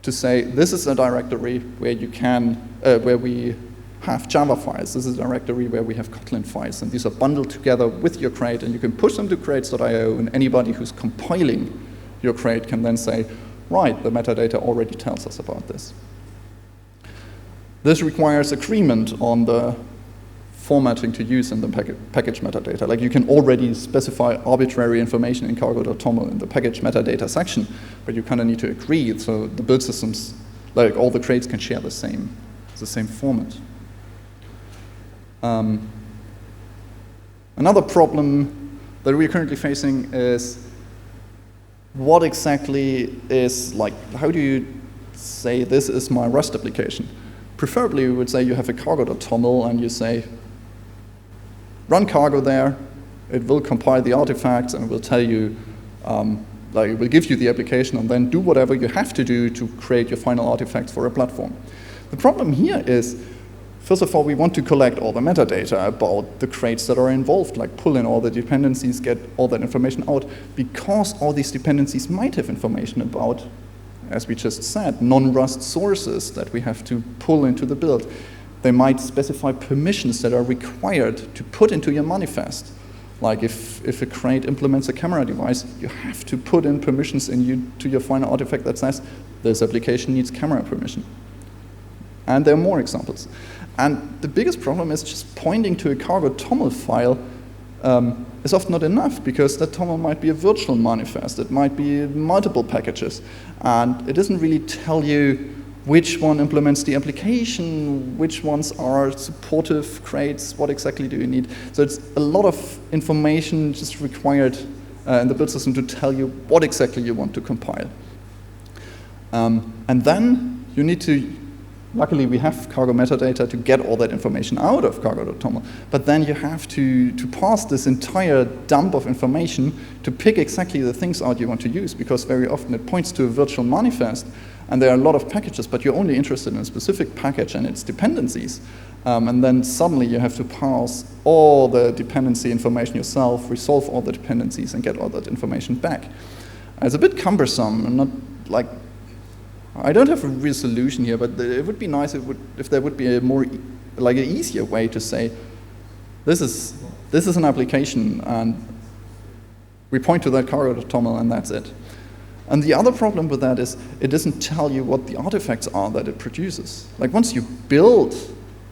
to say, this is a directory where you can, where we have Java files. This is a directory where we have Kotlin files. And these are bundled together with your crate, and you can push them to crates.io, and anybody who's compiling your crate can then say, right, the metadata already tells us about this. This requires agreement on the formatting to use in the package metadata. Like, you can already specify arbitrary information in cargo.toml in the package metadata section, but you kind of need to agree so the build systems, like all the crates, can share the same format. Another problem that we're currently facing is what exactly is, like, how do you say this is my Rust application? Preferably, we would say you have a cargo.toml and you say, run cargo there, it will compile the artifacts and it will tell you, like, it will give you the application and then do whatever you have to do to create your final artifacts for a platform. The problem here is, first of all, we want to collect all the metadata about the crates that are involved, like pull in all the dependencies, get all that information out, because all these dependencies might have information about, as we just said, non-Rust sources that we have to pull into the build. They might specify permissions that are required to put into your manifest. Like if a crate implements a camera device, you have to put in permissions to your final artifact that says, this application needs camera permission. And there are more examples. And the biggest problem is just pointing to a cargo.toml file is often not enough, because that toml might be a virtual manifest. It might be multiple packages. And it doesn't really tell you which one implements the application, which ones are supportive crates, what exactly do you need. So it's a lot of information just required in the build system to tell you what exactly you want to compile. And then you need to, luckily we have cargo metadata to get all that information out of cargo.toml, but then you have to parse this entire dump of information to pick exactly the things out you want to use, because very often it points to a virtual manifest, and there are a lot of packages, but you're only interested in a specific package and its dependencies. And then suddenly you have to parse all the dependency information yourself, resolve all the dependencies, and get all that information back. It's a bit cumbersome, and not like, I don't have a real solution here, but it would be nice if there would be a more, like an easier way to say, this is an application, and we point to that cargo.toml, and that's it. And the other problem with that is it doesn't tell you what the artifacts are that it produces. Like, once you build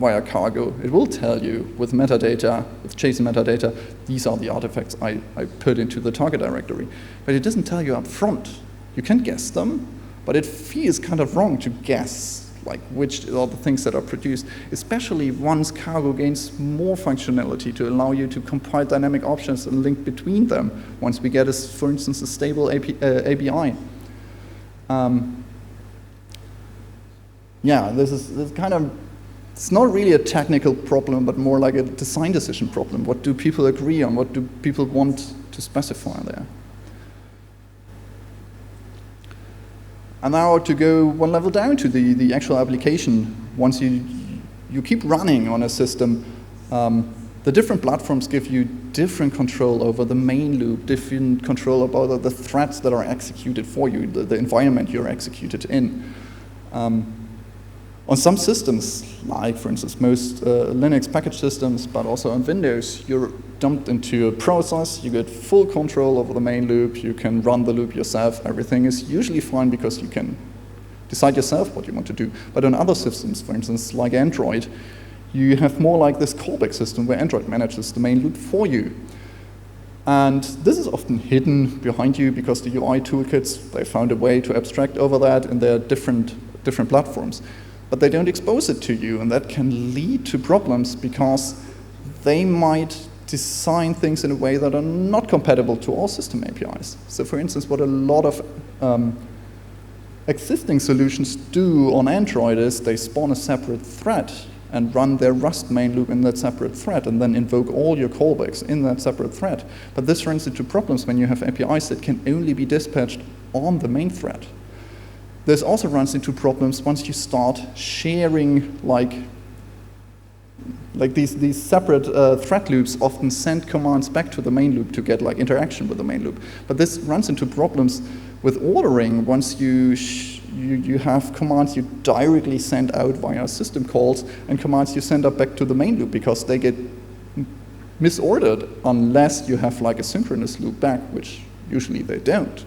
via cargo, it will tell you with metadata, with JSON metadata, these are the artifacts I put into the target directory. But it doesn't tell you up front. You can guess them, but it feels kind of wrong to guess like which are the things that are produced, especially once cargo gains more functionality to allow you to compile dynamic options and link between them once we get, for instance, a stable ABI. Yeah, this is kind of, it's not really a technical problem, but more like a design decision problem. What do people agree on? What do people want to specify there? And now to go one level down to the actual application, once you keep running on a system, the different platforms give you different control over the main loop, different control about the threads that are executed for you, the environment you're executed in. On some systems, like for instance most Linux package systems, but also on Windows, you're dumped into a process, you get full control over the main loop, you can run the loop yourself, everything is usually fine because you can decide yourself what you want to do. But on other systems, for instance, like Android, you have more like this callback system where Android manages the main loop for you. And this is often hidden behind you because the UI toolkits, they found a way to abstract over that in their different platforms. but they don't expose it to you, and that can lead to problems because they might design things in a way that are not compatible to all system APIs. So for instance, what a lot of existing solutions do on Android is they spawn a separate thread and run their Rust main loop in that separate thread and then invoke all your callbacks in that separate thread. But this runs into problems when you have APIs that can only be dispatched on the main thread. This also runs into problems once you start sharing like these separate thread loops often send commands back to the main loop to get like interaction with the main loop. But this runs into problems with ordering once you have commands you directly send out via system calls and commands you send up back to the main loop because they get misordered unless you have like a synchronous loop back, which usually they don't.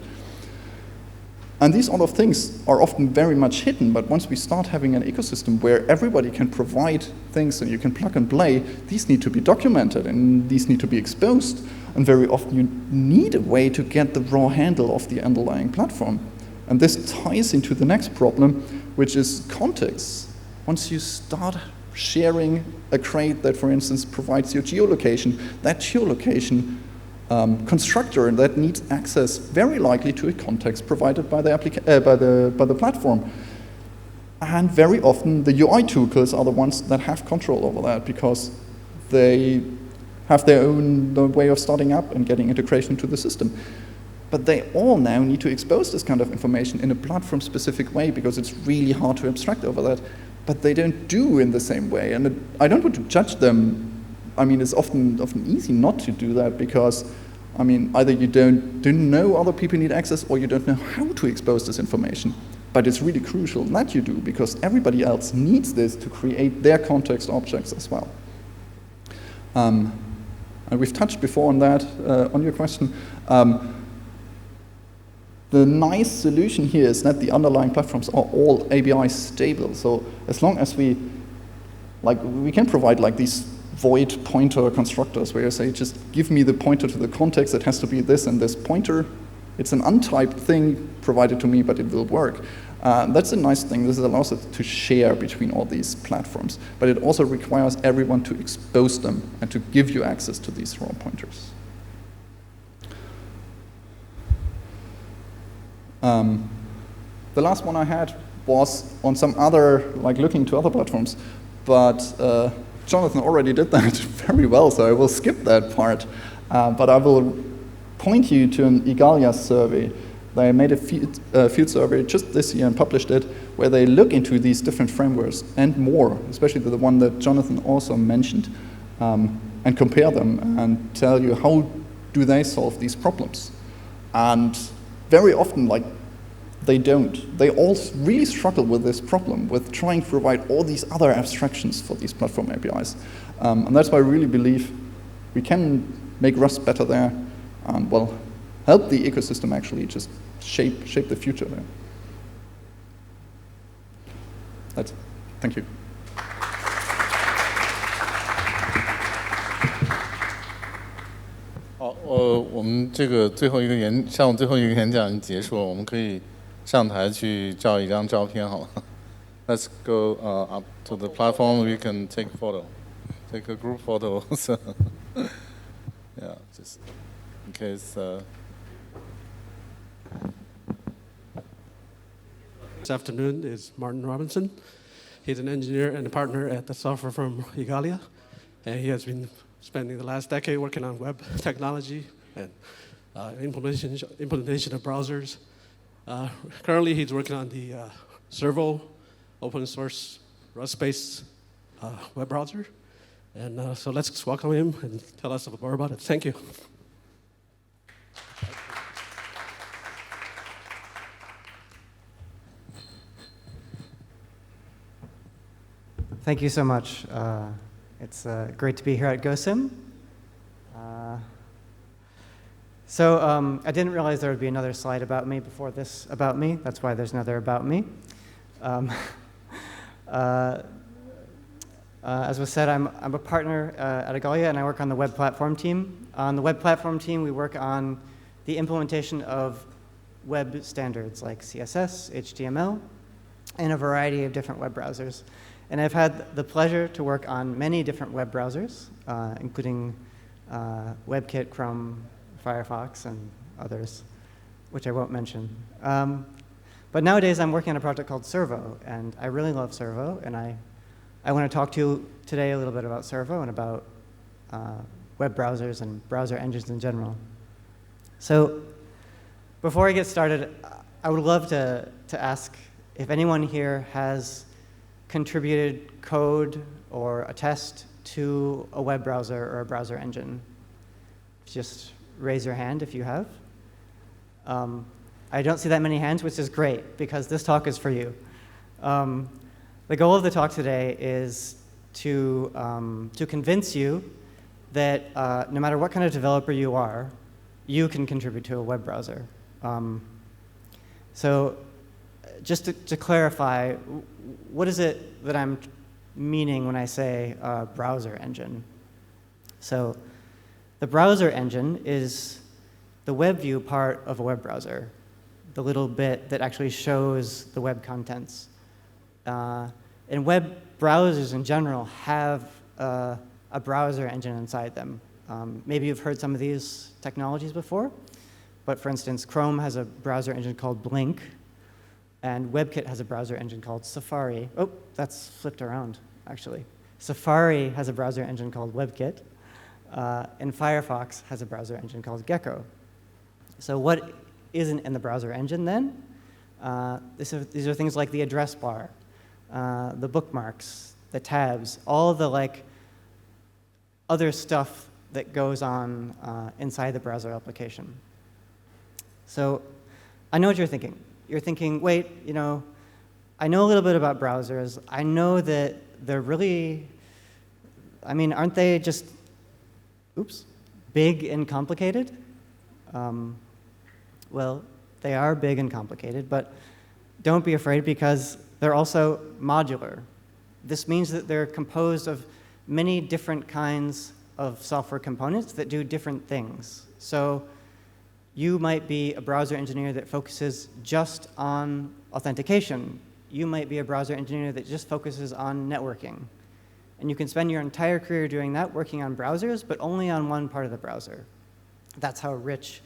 And these sort of things are often very much hidden, but once we start having an ecosystem where everybody can provide things and you can plug and play, these need to be documented and these need to be exposed. And very often you need a way to get the raw handle of the underlying platform. And this ties into the next problem, which is context. Once you start sharing a crate that, for instance, provides your geolocation, that geolocation constructor that needs access very likely to a context provided by the platform. And very often the UI tools are the ones that have control over that because they have their own way of starting up and getting integration to the system. But they all now need to expose this kind of information in a platform-specific way because it's really hard to abstract over that. But they don't do in the same way. And I don't want to judge them. I mean, it's often easy not to do that because, I mean, either you don't know other people need access or you don't know how to expose this information. But it's really crucial that you do because everybody else needs this to create their context objects as well. And we've touched before on that, on your question. The nice solution here is that the underlying platforms are all ABI stable. So as long as we can provide like these void pointer constructors where you say, just give me the pointer to the context, it has to be this and this pointer. It's an untyped thing provided to me, but it will work. That's a nice thing. This allows us to share between all these platforms. But it also requires everyone to expose them and to give you access to these raw pointers. The last one I had was on some other, like looking to other platforms, but Jonathan already did that very well, so I will skip that part. But I will point you to an Igalia survey. They made a field survey just this year and published it, where they look into these different frameworks and more, especially the one that Jonathan also mentioned, and compare them and tell you how do they solve these problems. And very often, like, they don't. They all really struggle with this problem, with trying to provide all these other abstractions for these platform APIs. And that's why I really believe we can make Rust better there and, well, help the ecosystem actually just shape the future there. That's it. Thank you.我们这个上午最后一个演讲已经结束了，我们可以上台去照一张照片好了。Let's go up to the platform. We can take a group photo. So, yeah, just in case. This afternoon is Martin Robinson. He's an engineer and a partner at the software firm Igalia, and he has been spending the last decade working on web technology and implementation of browsers. Currently, he's working on the Servo open source Rust-based web browser. And so let's welcome him and tell us more about it. Thank you. Thank you so much. It's great to be here at GOSIM. I didn't realize there would be another slide about me before this about me. That's why there's another about me. As was said, I'm a partner at Igalia, and I work on the web platform team. On the web platform team, we work on the implementation of web standards like CSS, HTML, in a variety of different web browsers. And I've had the pleasure to work on many different web browsers, including WebKit, Chrome, Firefox, and others, which I won't mention. But nowadays, I'm working on a project called Servo, and I really love Servo, and I want to talk to you today a little bit about Servo and about web browsers and browser engines in general. So before I get started, I would love to ask if anyone here has contributed code or a test to a web browser or a browser engine. Just raise your hand if you have. I don't see that many hands, which is great, because this talk is for you. The goal of the talk today is to convince you that no matter what kind of developer you are, you can contribute to a web browser. So just to clarify, what is it that I'm meaning when I say browser engine? So the browser engine is the web view part of a web browser, the little bit that actually shows the web contents. And web browsers in general have a browser engine inside them. Maybe you've heard some of these technologies before, but for instance, Chrome has a browser engine called Blink, and WebKit has a browser engine called Safari. Oh, that's flipped around, actually. Safari has a browser engine called WebKit, and Firefox has a browser engine called Gecko. So what isn't in the browser engine then? These are things like the address bar, the bookmarks, the tabs, all the other stuff that goes on inside the browser application. So I know what you're thinking. You're thinking, wait, I know a little bit about browsers. I know that they're really, aren't they just, big and complicated? Well, they are big and complicated, but don't be afraid because they're also modular. This means that they're composed of many different kinds of software components that do different things. So you might be a browser engineer that focuses just on authentication. You might be a browser engineer that just focuses on networking. And you can spend your entire career doing that, working on browsers, but only on one part of the browser. That's how rich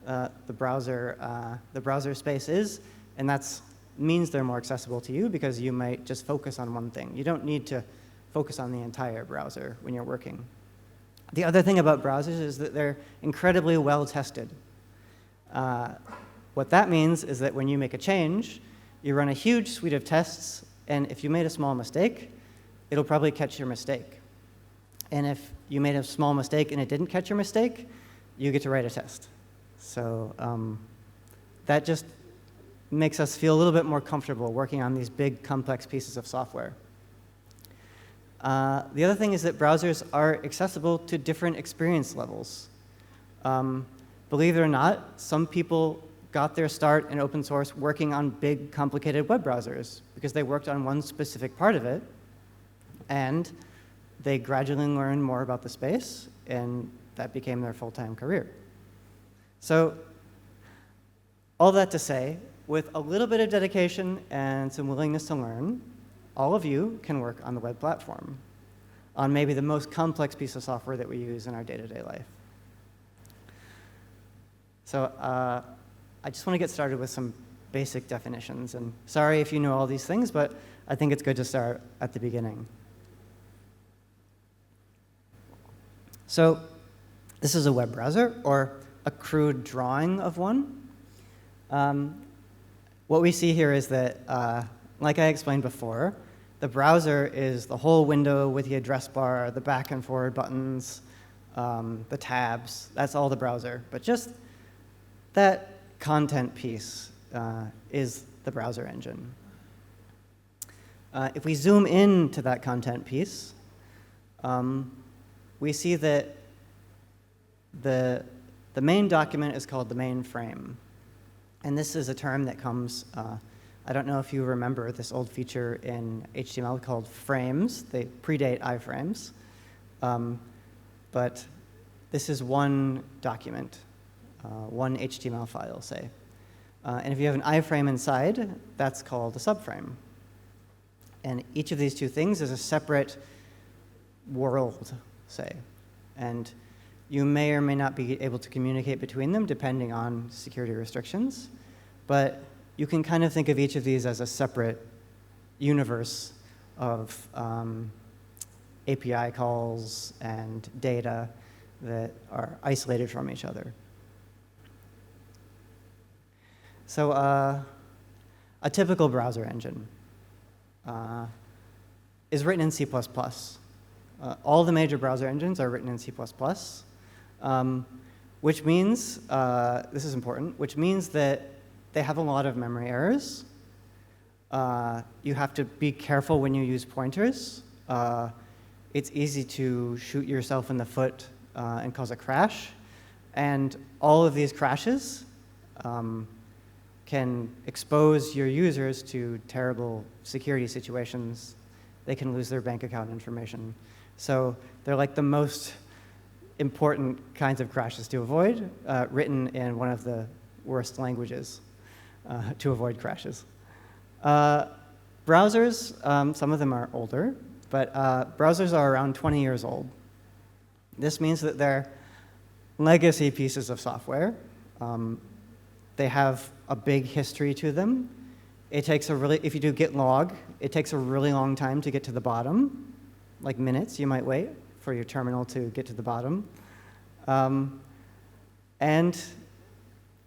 the browser space is, and that means they're more accessible to you because you might just focus on one thing. You don't need to focus on the entire browser when you're working. The other thing about browsers is that they're incredibly well tested. What that means is that when you make a change, you run a huge suite of tests, and if you made a small mistake, it'll probably catch your mistake. And if you made a small mistake and it didn't catch your mistake, you get to write a test. So that just makes us feel a little bit more comfortable working on these big, complex pieces of software. The other thing is that browsers are accessible to different experience levels. Believe it or not, some people got their start in open source working on big, complicated web browsers because they worked on one specific part of it, and they gradually learned more about the space, and that became their full-time career. So all that to say, with a little bit of dedication and some willingness to learn, all of you can work on the web platform, on maybe the most complex piece of software that we use in our day-to-day life. So I just want to get started with some basic definitions. And sorry if you know all these things, but I think it's good to start at the beginning. So this is a web browser, or a crude drawing of one. What we see here is that, like I explained before, the browser is the whole window with the address bar, the back and forward buttons, the tabs. That's all the browser. But just that content piece is the browser engine. If we zoom into that content piece, we see that the main document is called the main frame. And this is a term that comes, I don't know if you remember this old feature in HTML called frames. They predate iframes. But this is one document, one HTML file, say. And if you have an iframe inside, that's called a subframe. And each of these two things is a separate world, say. And you may or may not be able to communicate between them depending on security restrictions. But you can kind of think of each of these as a separate universe of API calls and data that are isolated from each other. So a typical browser engine is written in C++. All the major browser engines are written in C++, which means, this is important, which means that they have a lot of memory errors. You have to be careful when you use pointers. It's easy to shoot yourself in the foot and cause a crash. And all of these crashes can expose your users to terrible security situations. They can lose their bank account information. So they're like the most important kinds of crashes to avoid, written in one of the worst languages to avoid crashes. Browsers, some of them are older, but browsers are around 20 years old. This means that they're legacy pieces of software. They have a big history to them. It takes if you do git log, it takes a really long time to get to the bottom, like minutes you might wait for your terminal to get to the bottom. And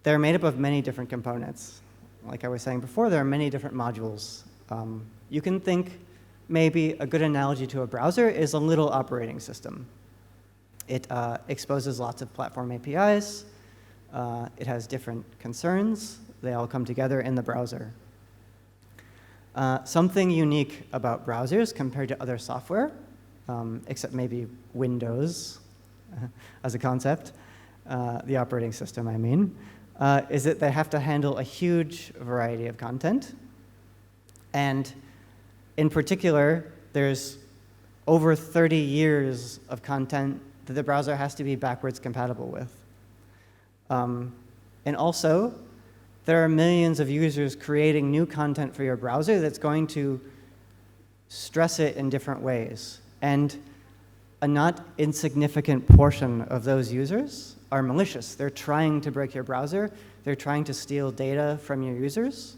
they're made up of many different components. Like I was saying before, there are many different modules. You can think maybe a good analogy to a browser is a little operating system. It exposes lots of platform APIs. It has different concerns. They all come together in the browser. Something unique about browsers compared to other software, except maybe Windows as a concept, the operating system, I mean, is that they have to handle a huge variety of content. And in particular, there's over 30 years of content that the browser has to be backwards compatible with. And also, there are millions of users creating new content for your browser that's going to stress it in different ways. And a not insignificant portion of those users are malicious. They're trying to break your browser. They're trying to steal data from your users.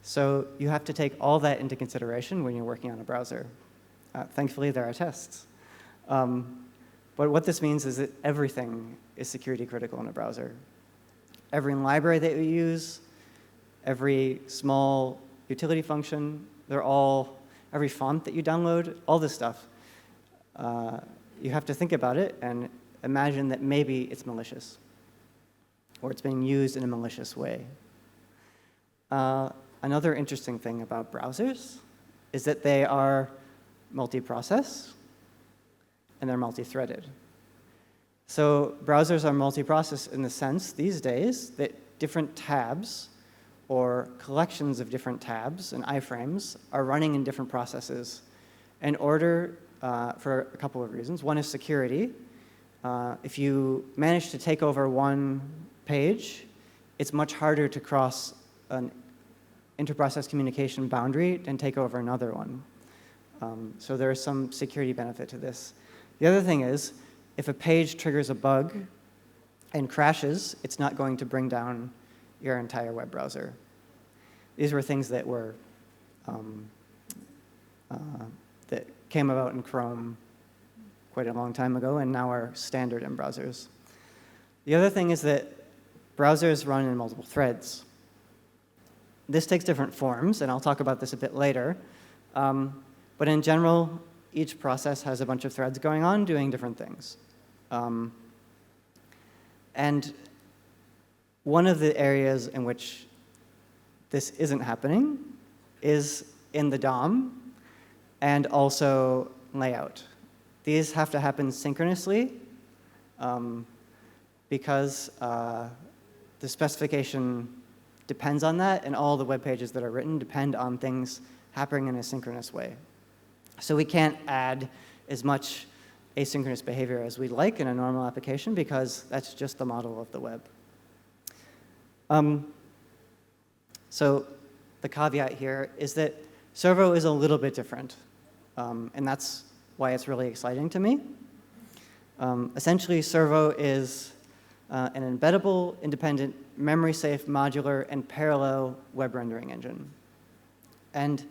So you have to take all that into consideration when you're working on a browser. Thankfully, there are tests. But what this means is that everything is security critical in a browser. Every library that you use, every small utility function, every font that you download, all this stuff. You have to think about it and imagine that maybe it's malicious or it's being used in a malicious way. Another interesting thing about browsers is that they are multi-process and they're multi-threaded. So browsers are multi-process in the sense these days that different tabs or collections of different tabs and iframes are running in different processes in order for a couple of reasons. One is security. If you manage to take over one page, it's much harder to cross an inter-process communication boundary and take over another one. So there is some security benefit to this. The other thing is, if a page triggers a bug and crashes, it's not going to bring down your entire web browser. These were things that were that came about in Chrome quite a long time ago and now are standard in browsers. The other thing is that browsers run in multiple threads. This takes different forms, and I'll talk about this a bit later. But in general, each process has a bunch of threads going on doing different things. And one of the areas in which this isn't happening is in the DOM and also layout. These have to happen synchronously because the specification depends on that, and all the web pages that are written depend on things happening in a synchronous way. So we can't add as much asynchronous behavior as we'd like in a normal application because that's just the model of the web. So the caveat here is that Servo is a little bit different, and that's why it's really exciting to me. Essentially, Servo is an embeddable, independent, memory-safe, modular, and parallel web rendering engine. And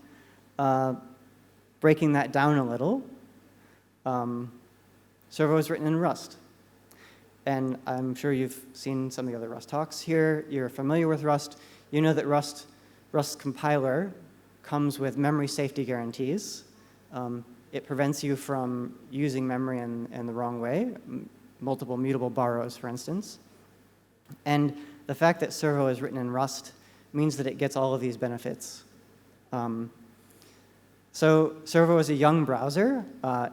breaking that down a little, Servo is written in Rust. And I'm sure you've seen some of the other Rust talks here. You're familiar with Rust. You know that Rust compiler comes with memory safety guarantees. It prevents you from using memory in the wrong way, multiple mutable borrows, for instance. And the fact that Servo is written in Rust means that it gets all of these benefits. So Servo is a young browser.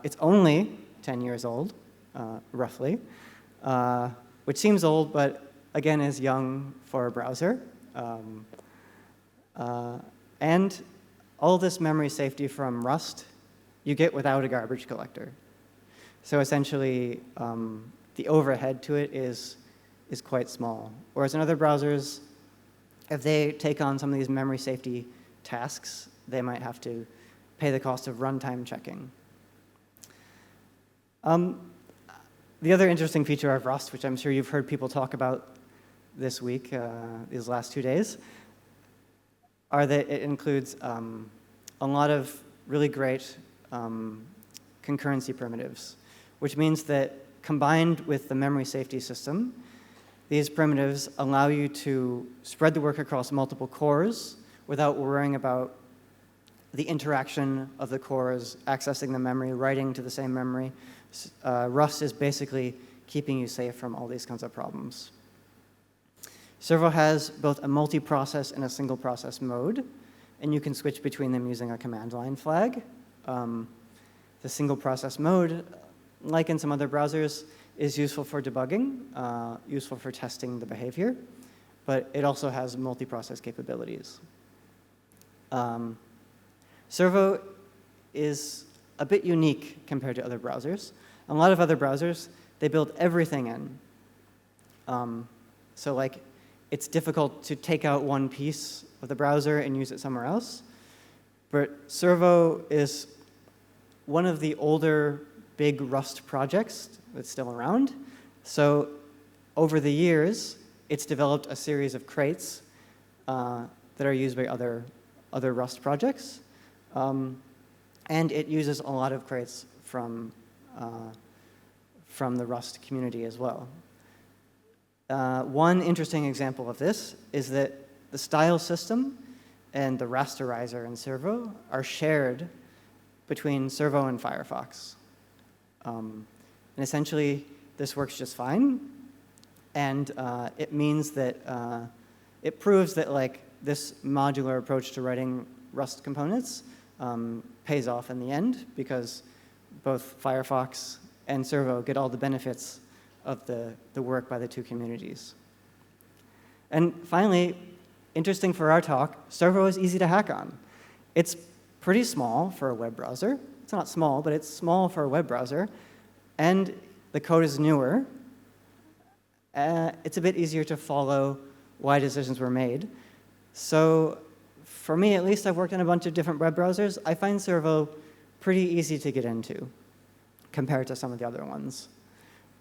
It's only 10 years old, roughly, which seems old, but again is young for a browser. And all this memory safety from Rust you get without a garbage collector. So essentially, the overhead to it is quite small. Whereas in other browsers, if they take on some of these memory safety tasks, they might have to pay the cost of runtime checking. The other interesting feature of Rust, which I'm sure you've heard people talk about this week, these last 2 days, are that it includes a lot of really great concurrency primitives, which means that combined with the memory safety system, these primitives allow you to spread the work across multiple cores without worrying about the interaction of the cores accessing the memory, writing to the same memory. Rust is basically keeping you safe from all these kinds of problems. Servo has both a multi-process and a single process mode, and you can switch between them using a command line flag. The single process mode, like in some other browsers, is useful for debugging, useful for testing the behavior, but it also has multi-process capabilities. Servo is a bit unique compared to other browsers. A lot of other browsers, they build everything in. So like, it's difficult to take out one piece of the browser and use it somewhere else. But Servo is one of the older big Rust projects that's still around. So over the years, it's developed a series of crates that are used by other Rust projects. And it uses a lot of crates from the Rust community as well. One interesting example of this is that the style system and the rasterizer in Servo are shared between Servo and Firefox. And essentially, this works just fine. And it means that it proves that like this modular approach to writing Rust components pays off in the end, because both Firefox and Servo get all the benefits of the work by the two communities. And finally, interesting for our talk, Servo is easy to hack on. It's pretty small for a web browser. It's not small, but it's small for a web browser. And the code is newer. It's a bit easier to follow why decisions were made. So for me, at least, I've worked on a bunch of different web browsers. I find Servo pretty easy to get into compared to some of the other ones.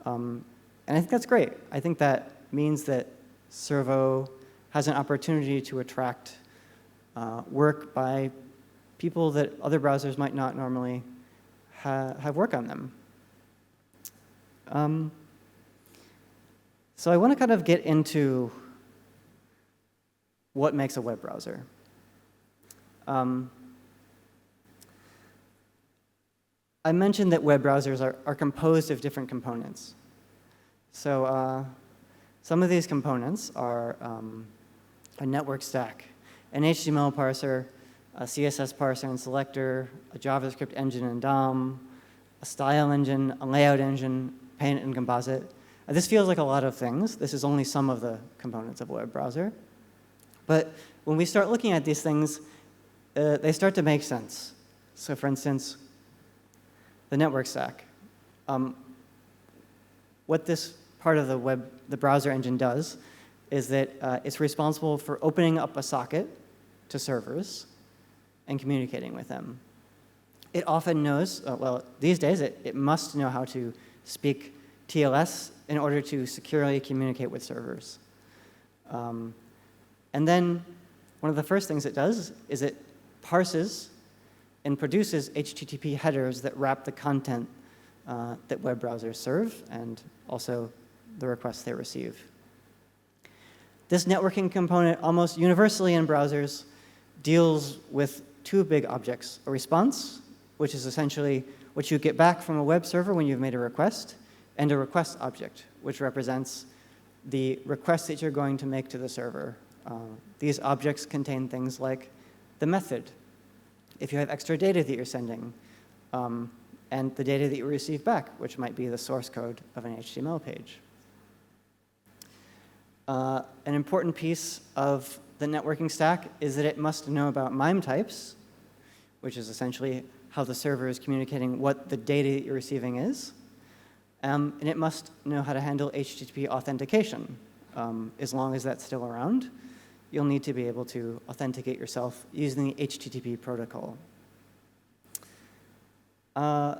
And I think that's great. I think that means that Servo has an opportunity to attract work by people that other browsers might not normally have work on them. So I want to kind of get into what makes a web browser. I mentioned that web browsers are composed of different components. So some of these components are a network stack, an HTML parser, a CSS parser and selector, a JavaScript engine and DOM, a style engine, a layout engine, paint and composite. This feels like a lot of things. This is only some of the components of a web browser. But when we start looking at these things, they start to make sense. So for instance, the network stack. What this part of the browser engine does is that it's responsible for opening up a socket to servers and communicating with them. It often knows, well, these days it must know how to speak TLS in order to securely communicate with servers. And then one of the first things it does is it parses and produces HTTP headers that wrap the content that web browsers serve and also the requests they receive. This networking component almost universally in browsers deals with two big objects: a response, which is essentially what you get back from a web server when you've made a request, and a request object, which represents the request that you're going to make to the server. These objects contain things like the method, if you have extra data that you're sending, and the data that you receive back, which might be the source code of an HTML page. An important piece of the networking stack is that it must know about MIME types, which is essentially how the server is communicating what the data that you're receiving is. And it must know how to handle HTTP authentication. As long as that's still around, you'll need to be able to authenticate yourself using the HTTP protocol. When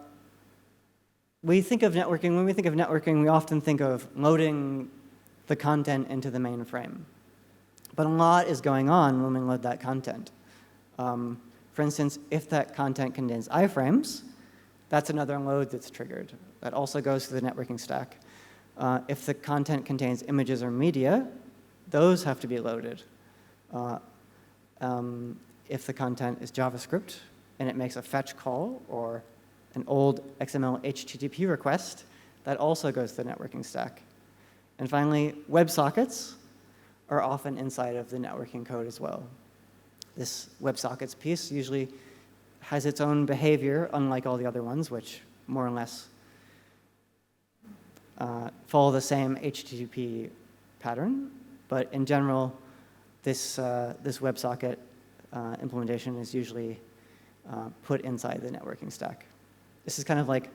we think of networking, we often think of loading the content into the mainframe. But a lot is going on when we load that content. For instance, if that content contains iframes, that's another load that's triggered. That also goes to the networking stack. If the content contains images or media, those have to be loaded. If the content is JavaScript and it makes a fetch call or an old XML HTTP request, that also goes to the networking stack. And finally, WebSockets are often inside of the networking code as well. This WebSockets piece usually has its own behavior, unlike all the other ones, which more or less follow the same HTTP pattern. But in general, this WebSocket implementation is usually put inside the networking stack. This is kind of like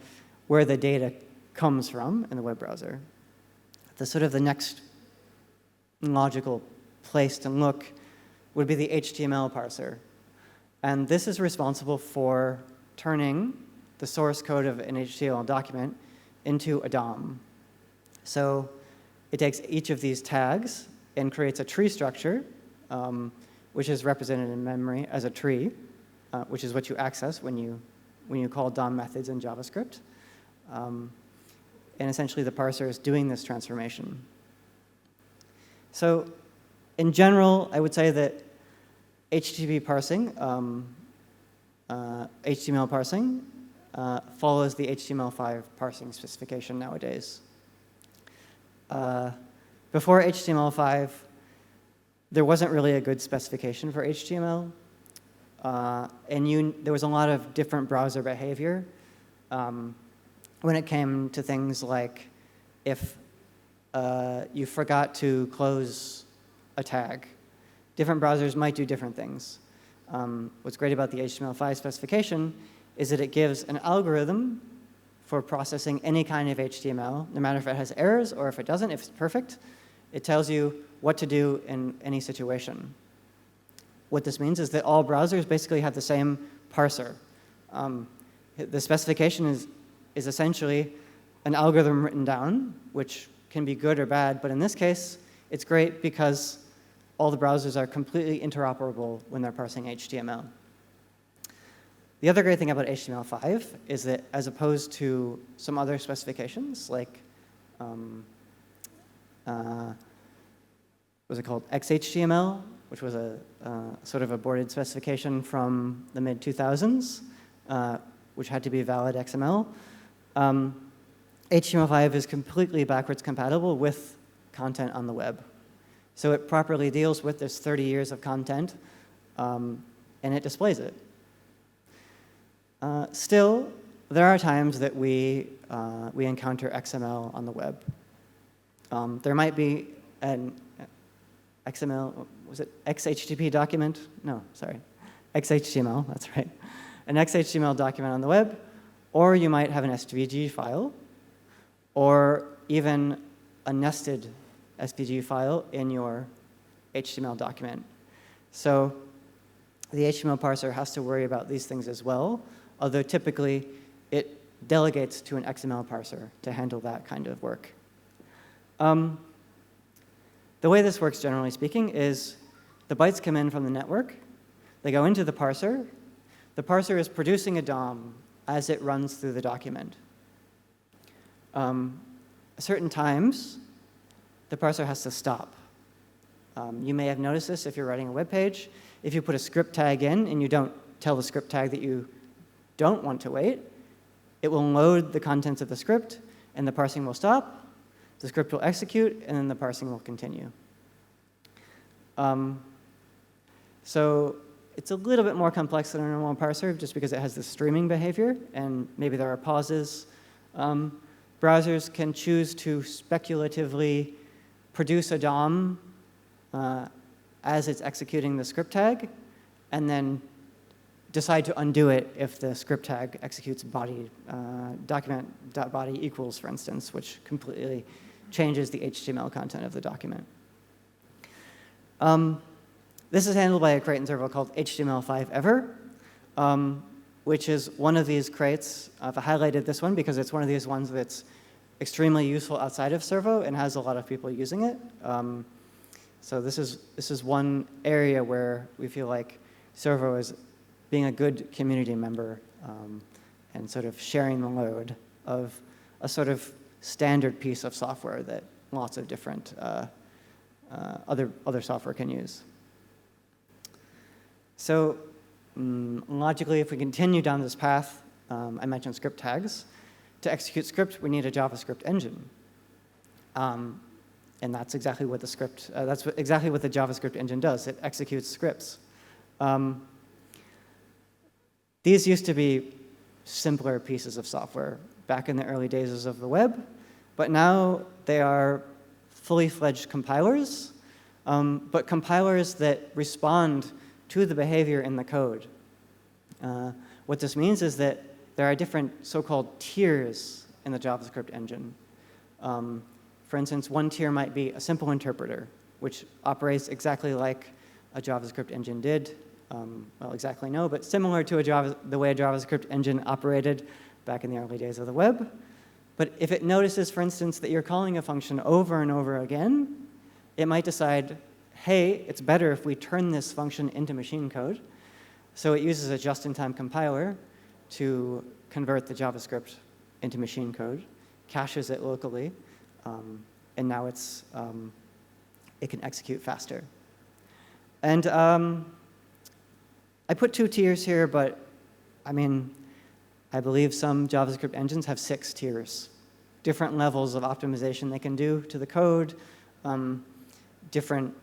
where the data comes from in the web browser. The next logical place to look would be the HTML parser. And this is responsible for turning the source code of an HTML document into a DOM. So it takes each of these tags and creates a tree structure, which is represented in memory as a tree, which is what you access when you call DOM methods in JavaScript. And essentially, the parser is doing this transformation. So in general, I would say that HTTP parsing, HTML parsing, follows the HTML5 parsing specification nowadays. Before HTML5, there wasn't really a good specification for HTML. And there was a lot of different browser behavior when it came to things like if you forgot to close a tag. Different browsers might do different things. What's great about the HTML5 specification is that it gives an algorithm for processing any kind of HTML, no matter if it has errors or if it doesn't, if it's perfect. It tells you what to do in any situation. What this means is that all browsers basically have the same parser. The specification is essentially an algorithm written down, which can be good or bad, but in this case, it's great because all the browsers are completely interoperable when they're parsing HTML. The other great thing about HTML5 is that as opposed to some other specifications, like what's it called, XHTML, which was a sort of aborted specification from the mid-2000s, which had to be valid XML. HTML5 is completely backwards compatible with content on the web. So it properly deals with this 30 years of content, and it displays it. Still, there are times that we encounter XML on the web. There might be an XML, was it XHTTP document? No, sorry, XHTML, that's right. An XHTML document on the web, or you might have an SVG file, or even a nested SVG file in your HTML document. So the HTML parser has to worry about these things as well, although typically it delegates to an XML parser to handle that kind of work. The way this works, generally speaking, is the bytes come in from the network. They go into the parser. The parser is producing a DOM as it runs through the document. At certain times, the parser has to stop. You may have noticed this if you're writing a web page. If you put a script tag in and you don't tell the script tag that you don't want to wait, it will load the contents of the script, and the parsing will stop. The script will execute, and then the parsing will continue. So it's a little bit more complex than a normal parser, just because it has this streaming behavior, and maybe there are pauses. Browsers can choose to speculatively produce a DOM as it's executing the script tag, and then decide to undo it if the script tag executes body document.body equals, for instance, which completely changes the HTML content of the document. This is handled by a crate and servo called HTML5ever, which is one of these crates. I've highlighted this one because it's one of these ones that's extremely useful outside of servo and has a lot of people using it. So this is one area where we feel like servo is being a good community member and sort of sharing the load of a sort of standard piece of software that lots of different other software can use. So logically, if we continue down this path, I mentioned script tags. To execute script, we need a JavaScript engine. And that's exactly what the exactly what the JavaScript engine does. It executes scripts. These used to be simpler pieces of software back in the early days of the web, but now they are fully fledged compilers, but compilers that respond to the behavior in the code. What this means is that there are different so-called tiers in the JavaScript engine. For instance, one tier might be a simple interpreter, which operates exactly like a JavaScript engine did. Well, exactly no, but similar to the way a JavaScript engine operated back in the early days of the web. But if it notices, for instance, that you're calling a function over and over again, it might decide, hey, it's better if we turn this function into machine code. So it uses a just-in-time compiler to convert the JavaScript into machine code, caches it locally, and now it can execute faster. And I put 2 tiers here, but I mean, I believe some JavaScript engines have 6 tiers. Different levels of optimization they can do to the code, different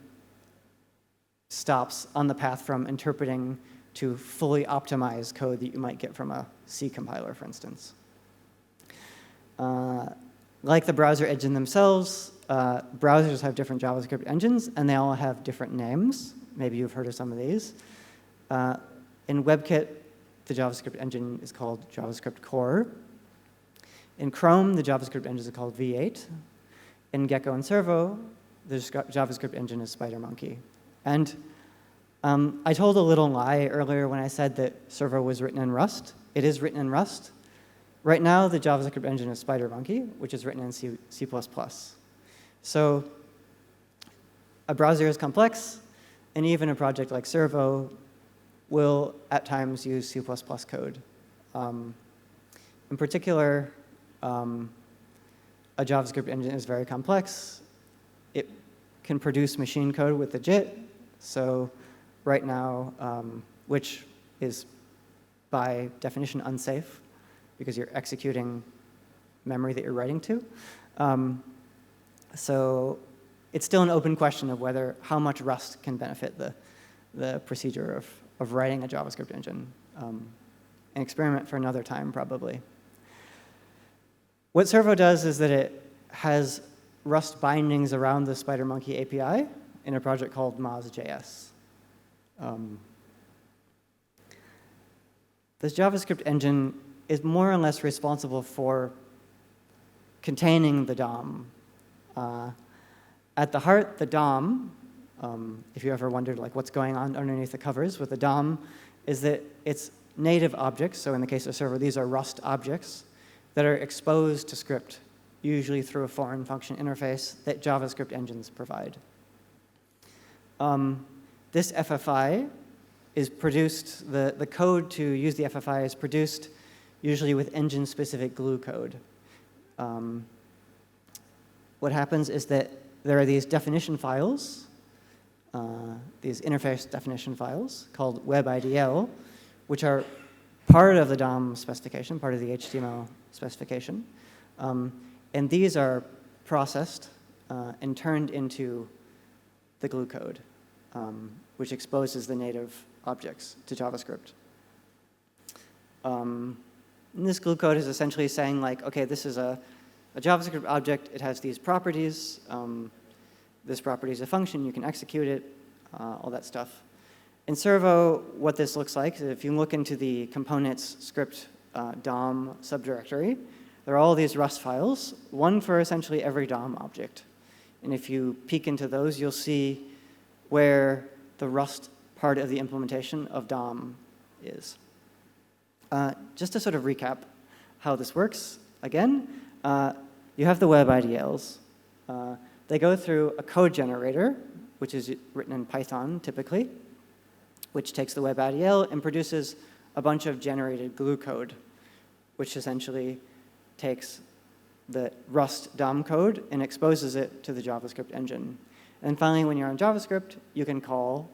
stops on the path from interpreting to fully optimized code that you might get from a C compiler, for instance. Like the browser engine themselves, browsers have different JavaScript engines, and they all have different names. Maybe you've heard of some of these. In WebKit, the JavaScript engine is called JavaScript Core. In Chrome, the JavaScript engine is called V8. In Gecko and Servo, the JavaScript engine is SpiderMonkey. And I told a little lie earlier when I said that Servo was written in Rust. It is written in Rust. Right now, the JavaScript engine is SpiderMonkey, which is written in C++. So a browser is complex, and even a project like Servo will at times use C++ code. In particular, a JavaScript engine is very complex. It can produce machine code with the JIT. So right now, which is by definition unsafe, because you're executing memory that you're writing to. So it's still an open question of how much Rust can benefit the procedure of writing a JavaScript engine. An experiment for another time, probably. What Servo does is that it has Rust bindings around the SpiderMonkey API in a project called Moz.js. This JavaScript engine is more or less responsible for containing the DOM. At the heart, the DOM, if you ever wondered like what's going on underneath the covers with the DOM, is that it's native objects. So in the case of server, these are Rust objects that are exposed to script, usually through a foreign function interface that JavaScript engines provide. This FFI is produced, the code to use the FFI is produced usually with engine-specific glue code. What happens is that there are these definition files, these interface definition files called WebIDL, which are part of the DOM specification, part of the HTML specification. And these are processed and turned into the glue code, which exposes the native objects to JavaScript. And this glue code is essentially saying like, okay, this is a JavaScript object. It has these properties. This property is a function. You can execute it, all that stuff. In Servo, what this looks like is if you look into the components script DOM subdirectory, there are all these Rust files, one for essentially every DOM object. And if you peek into those, you'll see where the Rust part of the implementation of DOM is. Just to sort of recap how this works, again, you have the WebIDLs. They go through a code generator, which is written in Python typically, which takes the WebIDL and produces a bunch of generated glue code, which essentially takes the Rust DOM code and exposes it to the JavaScript engine. And finally, when you're on JavaScript, you can call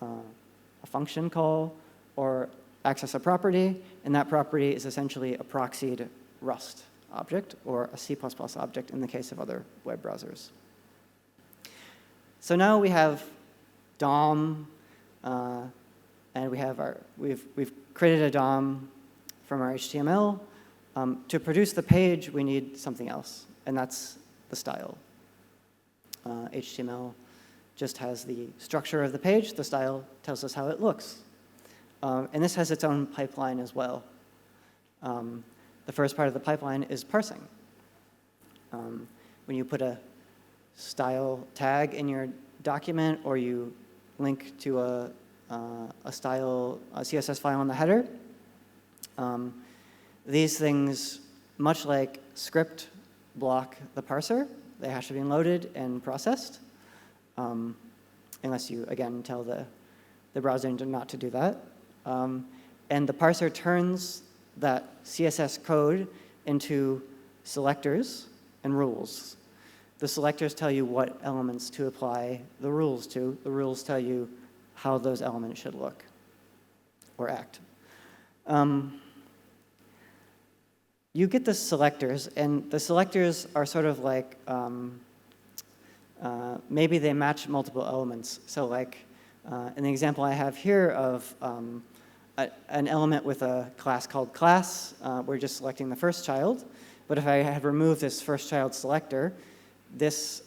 a function call or access a property, and that property is essentially a proxied Rust object or a C++ object in the case of other web browsers. So now we have DOM, and we've created a DOM from our HTML. To produce the page, we need something else, and that's the style. HTML just has the structure of the page. The style tells us how it looks. And this has its own pipeline as well. The first part of the pipeline is parsing. When you put a style tag in your document or you link to a CSS file in the header, these things, much like script, block the parser. They have to be loaded and processed, unless you, again, tell the browser engine not to do that. And the parser turns that CSS code into selectors and rules. The selectors tell you what elements to apply the rules to. The rules tell you how those elements should look or act. You get the selectors, and the selectors are sort of like, maybe they match multiple elements. So like, in the example I have here of an element with a class called class, we're just selecting the first child. But if I had removed this first child selector, this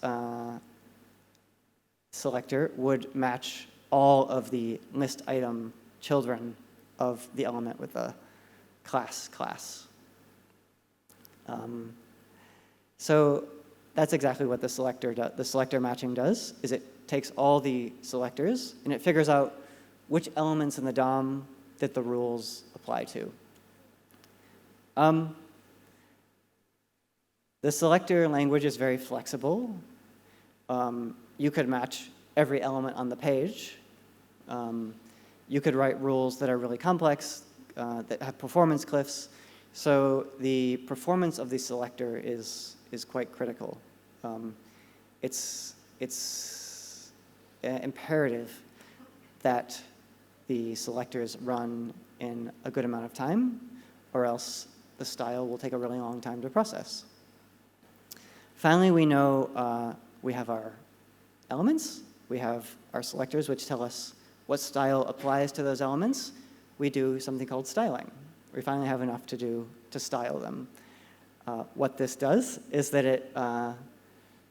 selector would match all of the list item children of the element with the class. So that's exactly what the selector matching does, is it takes all the selectors and it figures out which elements in the DOM that the rules apply to. The selector language is very flexible. You could match every element on the page. You could write rules that are really complex, that have performance cliffs. So the performance of the selector is quite critical. It's imperative that the selectors run in a good amount of time, or else the style will take a really long time to process. Finally, we know we have our elements. We have our selectors, which tell us what style applies to those elements. We do something called styling. We finally have enough to do to style them. What this does is that it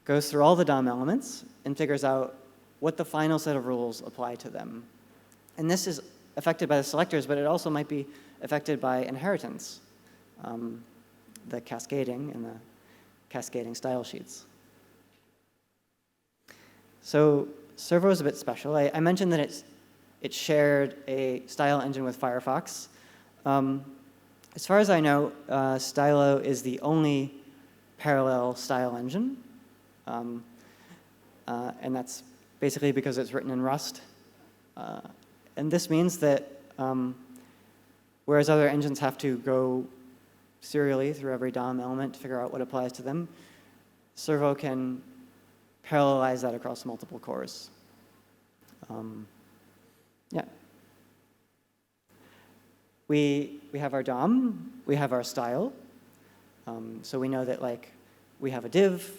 goes through all the DOM elements and figures out what the final set of rules apply to them. And this is affected by the selectors, but it also might be affected by inheritance, the cascading and the cascading style sheets. So Servo is a bit special. I mentioned that it shared a style engine with Firefox. As far as I know, Stylo is the only parallel style engine. And that's basically because it's written in Rust. And this means that whereas other engines have to go serially through every DOM element to figure out what applies to them, Servo can parallelize that across multiple cores. Yeah. We have our DOM, we have our style. So we know that like we have a div,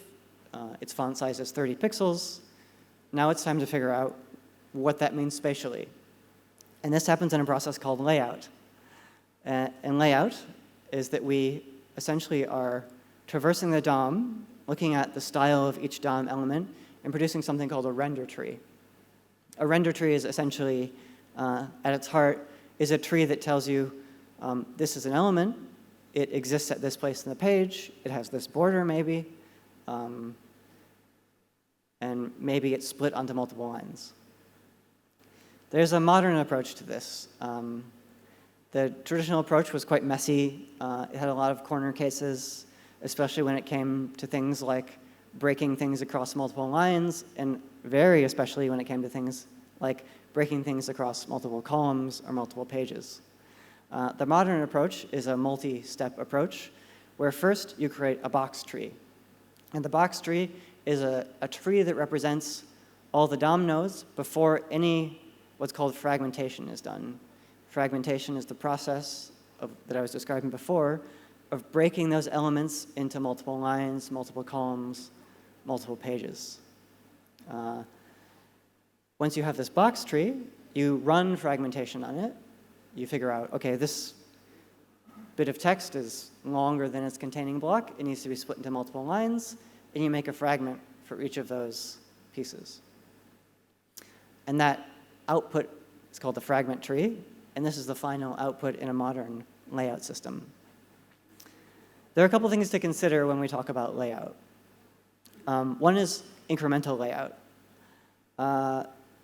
its font size is 30 pixels. Now it's time to figure out what that means spatially. And this happens in a process called layout. And layout is that we essentially are traversing the DOM, looking at the style of each DOM element, and producing something called a render tree. A render tree is essentially, at its heart, is a tree that tells you this is an element, it exists at this place in the page, it has this border maybe, and maybe it's split onto multiple lines. There's a modern approach to this. The traditional approach was quite messy. It had a lot of corner cases, especially when it came to things like breaking things across multiple lines, and very especially when it came to things like breaking things across multiple columns or multiple pages. The modern approach is a multi-step approach, where first you create a box tree. And the box tree is a tree that represents all the DOM nodes before any what's called fragmentation is done. Fragmentation is the process that I was describing before of breaking those elements into multiple lines, multiple columns, multiple pages. Once you have this box tree, you run fragmentation on it. You figure out, okay, this bit of text is longer than its containing block. It needs to be split into multiple lines, and you make a fragment for each of those pieces. And that output is called the fragment tree, and this is the final output in a modern layout system. There are a couple things to consider when we talk about layout. One is incremental layout.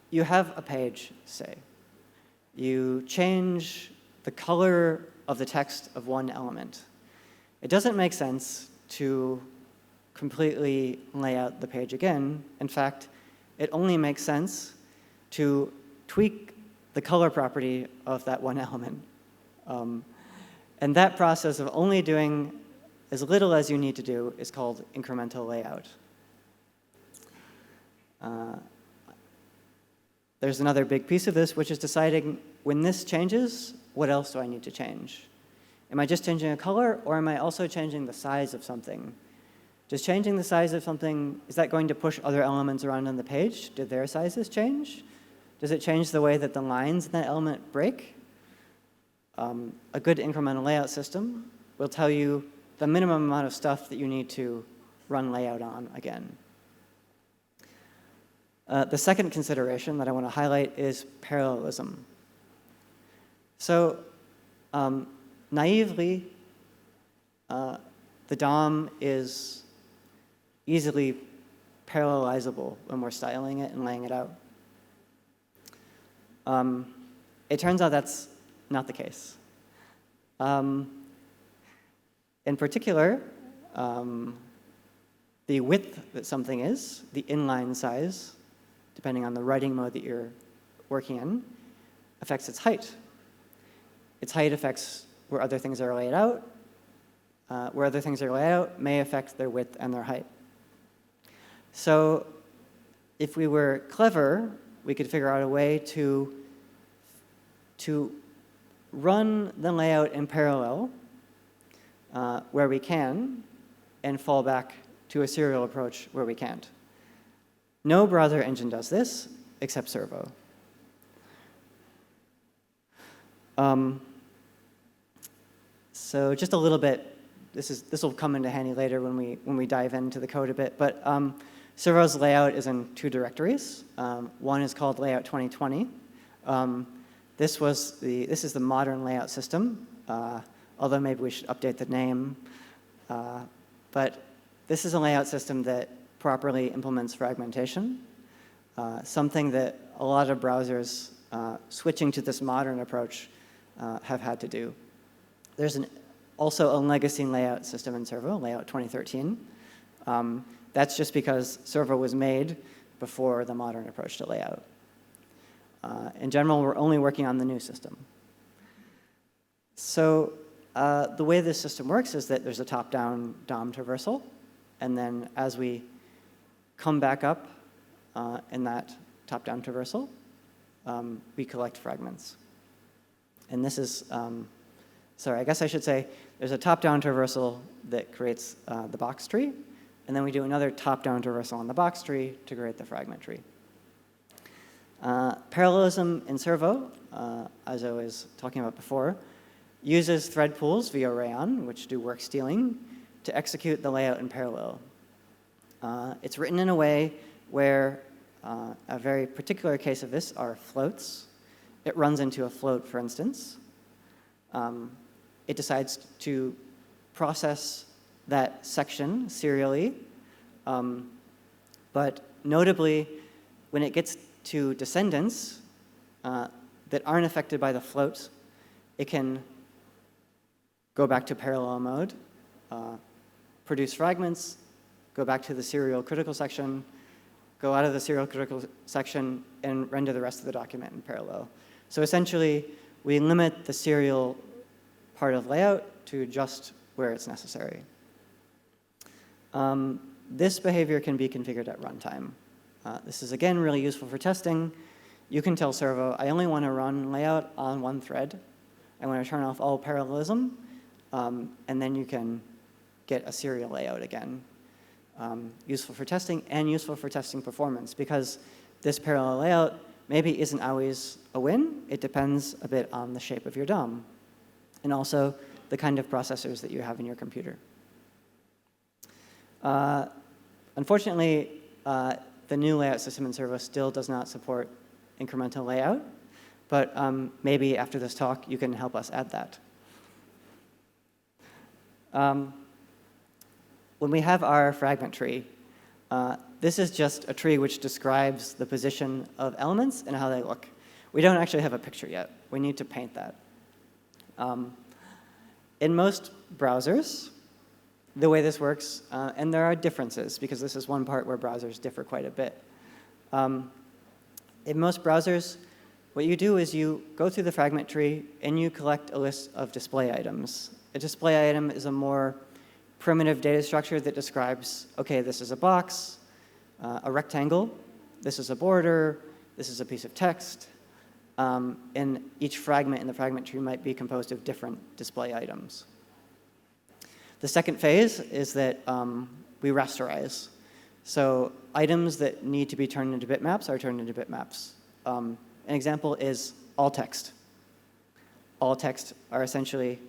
You have a page, say. You change the color of the text of one element. It doesn't make sense to completely lay out the page again. In fact, it only makes sense to tweak the color property of that one element. And that process of only doing as little as you need to do is called incremental layout. There's another big piece of this, which is deciding when this changes, what else do I need to change? Am I just changing a color, or am I also changing the size of something? Does changing the size of something, is that going to push other elements around on the page? Did their sizes change? Does it change the way that the lines in that element break? A good incremental layout system will tell you the minimum amount of stuff that you need to run layout on again. The second consideration that I want to highlight is parallelism. So naively, the DOM is easily parallelizable when we're styling it and laying it out. It turns out that's not the case. In particular, the width that something is, the inline size, depending on the writing mode that you're working in, affects its height. Its height affects where other things are laid out. Where other things are laid out may affect their width and their height. So if we were clever, we could figure out a way to run the layout in parallel where we can, and fall back to a serial approach where we can't. No browser engine does this, except Servo. So just a little bit, this will come into handy later when we dive into the code a bit, but Servo's layout is in two directories. One is called Layout 2020. This is the modern layout system, although maybe we should update the name. But this is a layout system that properly implements fragmentation. something that a lot of browsers switching to this modern approach have had to do. There's also a legacy layout system in Servo, Layout 2013. That's just because Servo was made before the modern approach to layout. In general, we're only working on the new system. So the way this system works is that there's a top-down DOM traversal, and then as we come back up in that top-down traversal, we collect fragments. And this is, sorry, I guess I should say there's a top-down traversal that creates the box tree, and then we do another top-down traversal on the box tree to create the fragment tree. Parallelism in Servo, as I was talking about before, uses thread pools via Rayon, which do work stealing, to execute the layout in parallel. It's written in a way where a very particular case of this are floats. It runs into a float, for instance. It decides to process that section serially, but notably, when it gets to descendants that aren't affected by the float, it can go back to parallel mode, produce fragments, go back to the serial critical section, go out of the serial critical section, and render the rest of the document in parallel. So essentially, we limit the serial part of layout to just where it's necessary. This behavior can be configured at runtime. This is, again, really useful for testing. You can tell Servo, I only want to run layout on one thread. I want to turn off all parallelism, and then you can get a serial layout again. Useful for testing and useful for testing performance, because this parallel layout maybe isn't always a win. It depends a bit on the shape of your DOM and also the kind of processors that you have in your computer. Unfortunately, the new layout system in Servo still does not support incremental layout, but maybe after this talk, you can help us add that. When we have our fragment tree, this is just a tree which describes the position of elements and how they look. We don't actually have a picture yet. We need to paint that. In most browsers, the way this works, and there are differences because this is one part where browsers differ quite a bit. In most browsers, what you do is you go through the fragment tree and you collect a list of display items. A display item is a more primitive data structure that describes, okay, this is a box, a rectangle, this is a border, this is a piece of text, and each fragment in the fragment tree might be composed of different display items. The second phase is that we rasterize. So items that need to be turned into bitmaps are turned into bitmaps. An example is all text. All text are essentially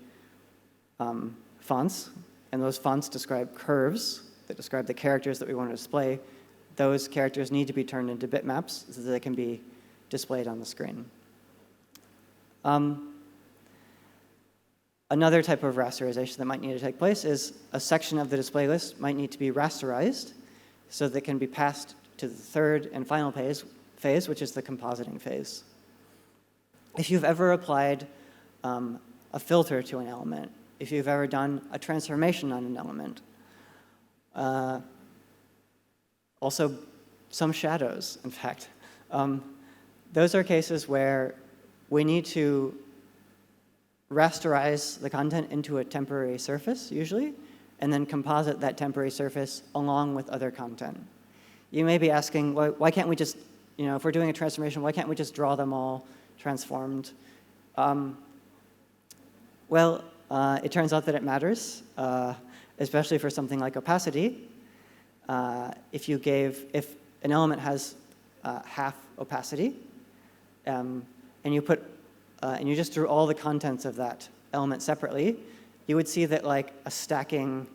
fonts, and those fonts describe curves that describe the characters that we want to display. Those characters need to be turned into bitmaps so that they can be displayed on the screen. Another type of rasterization that might need to take place is a section of the display list might need to be rasterized so that it can be passed to the third and final phase, which is the compositing phase. If you've ever applied a filter to an element, if you've ever done a transformation on an element, also some shadows, in fact, those are cases where we need to rasterize the content into a temporary surface, usually, and then composite that temporary surface along with other content. You may be asking, why can't we just, if we're doing a transformation, why can't we just draw them all transformed? Well, it turns out that it matters, especially for something like opacity. If an element has half opacity, and you just drew all the contents of that element separately, you would see that like a stacking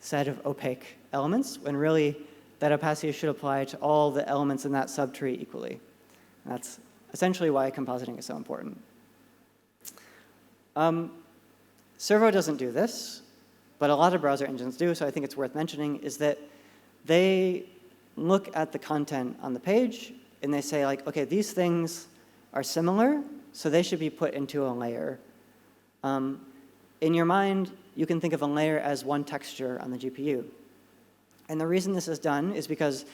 set of opaque elements, when really that opacity should apply to all the elements in that subtree equally. And that's essentially why compositing is so important. Servo doesn't do this, but a lot of browser engines do, so I think it's worth mentioning, is that they look at the content on the page and they say like, okay, these things are similar, so they should be put into a layer. In your mind, you can think of a layer as one texture on the GPU. And the reason this is done is because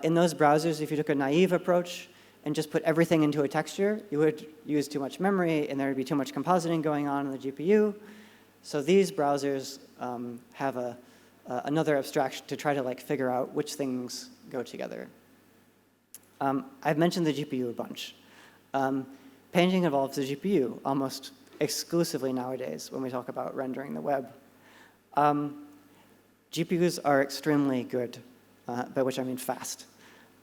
in those browsers, if you took a naive approach and just put everything into a texture, you would use too much memory and there would be too much compositing going on in the GPU. So these browsers have another abstraction to try to like figure out which things go together. I've mentioned the GPU a bunch. Painting involves the GPU almost exclusively nowadays when we talk about rendering the web. GPUs are extremely good, by which I mean fast,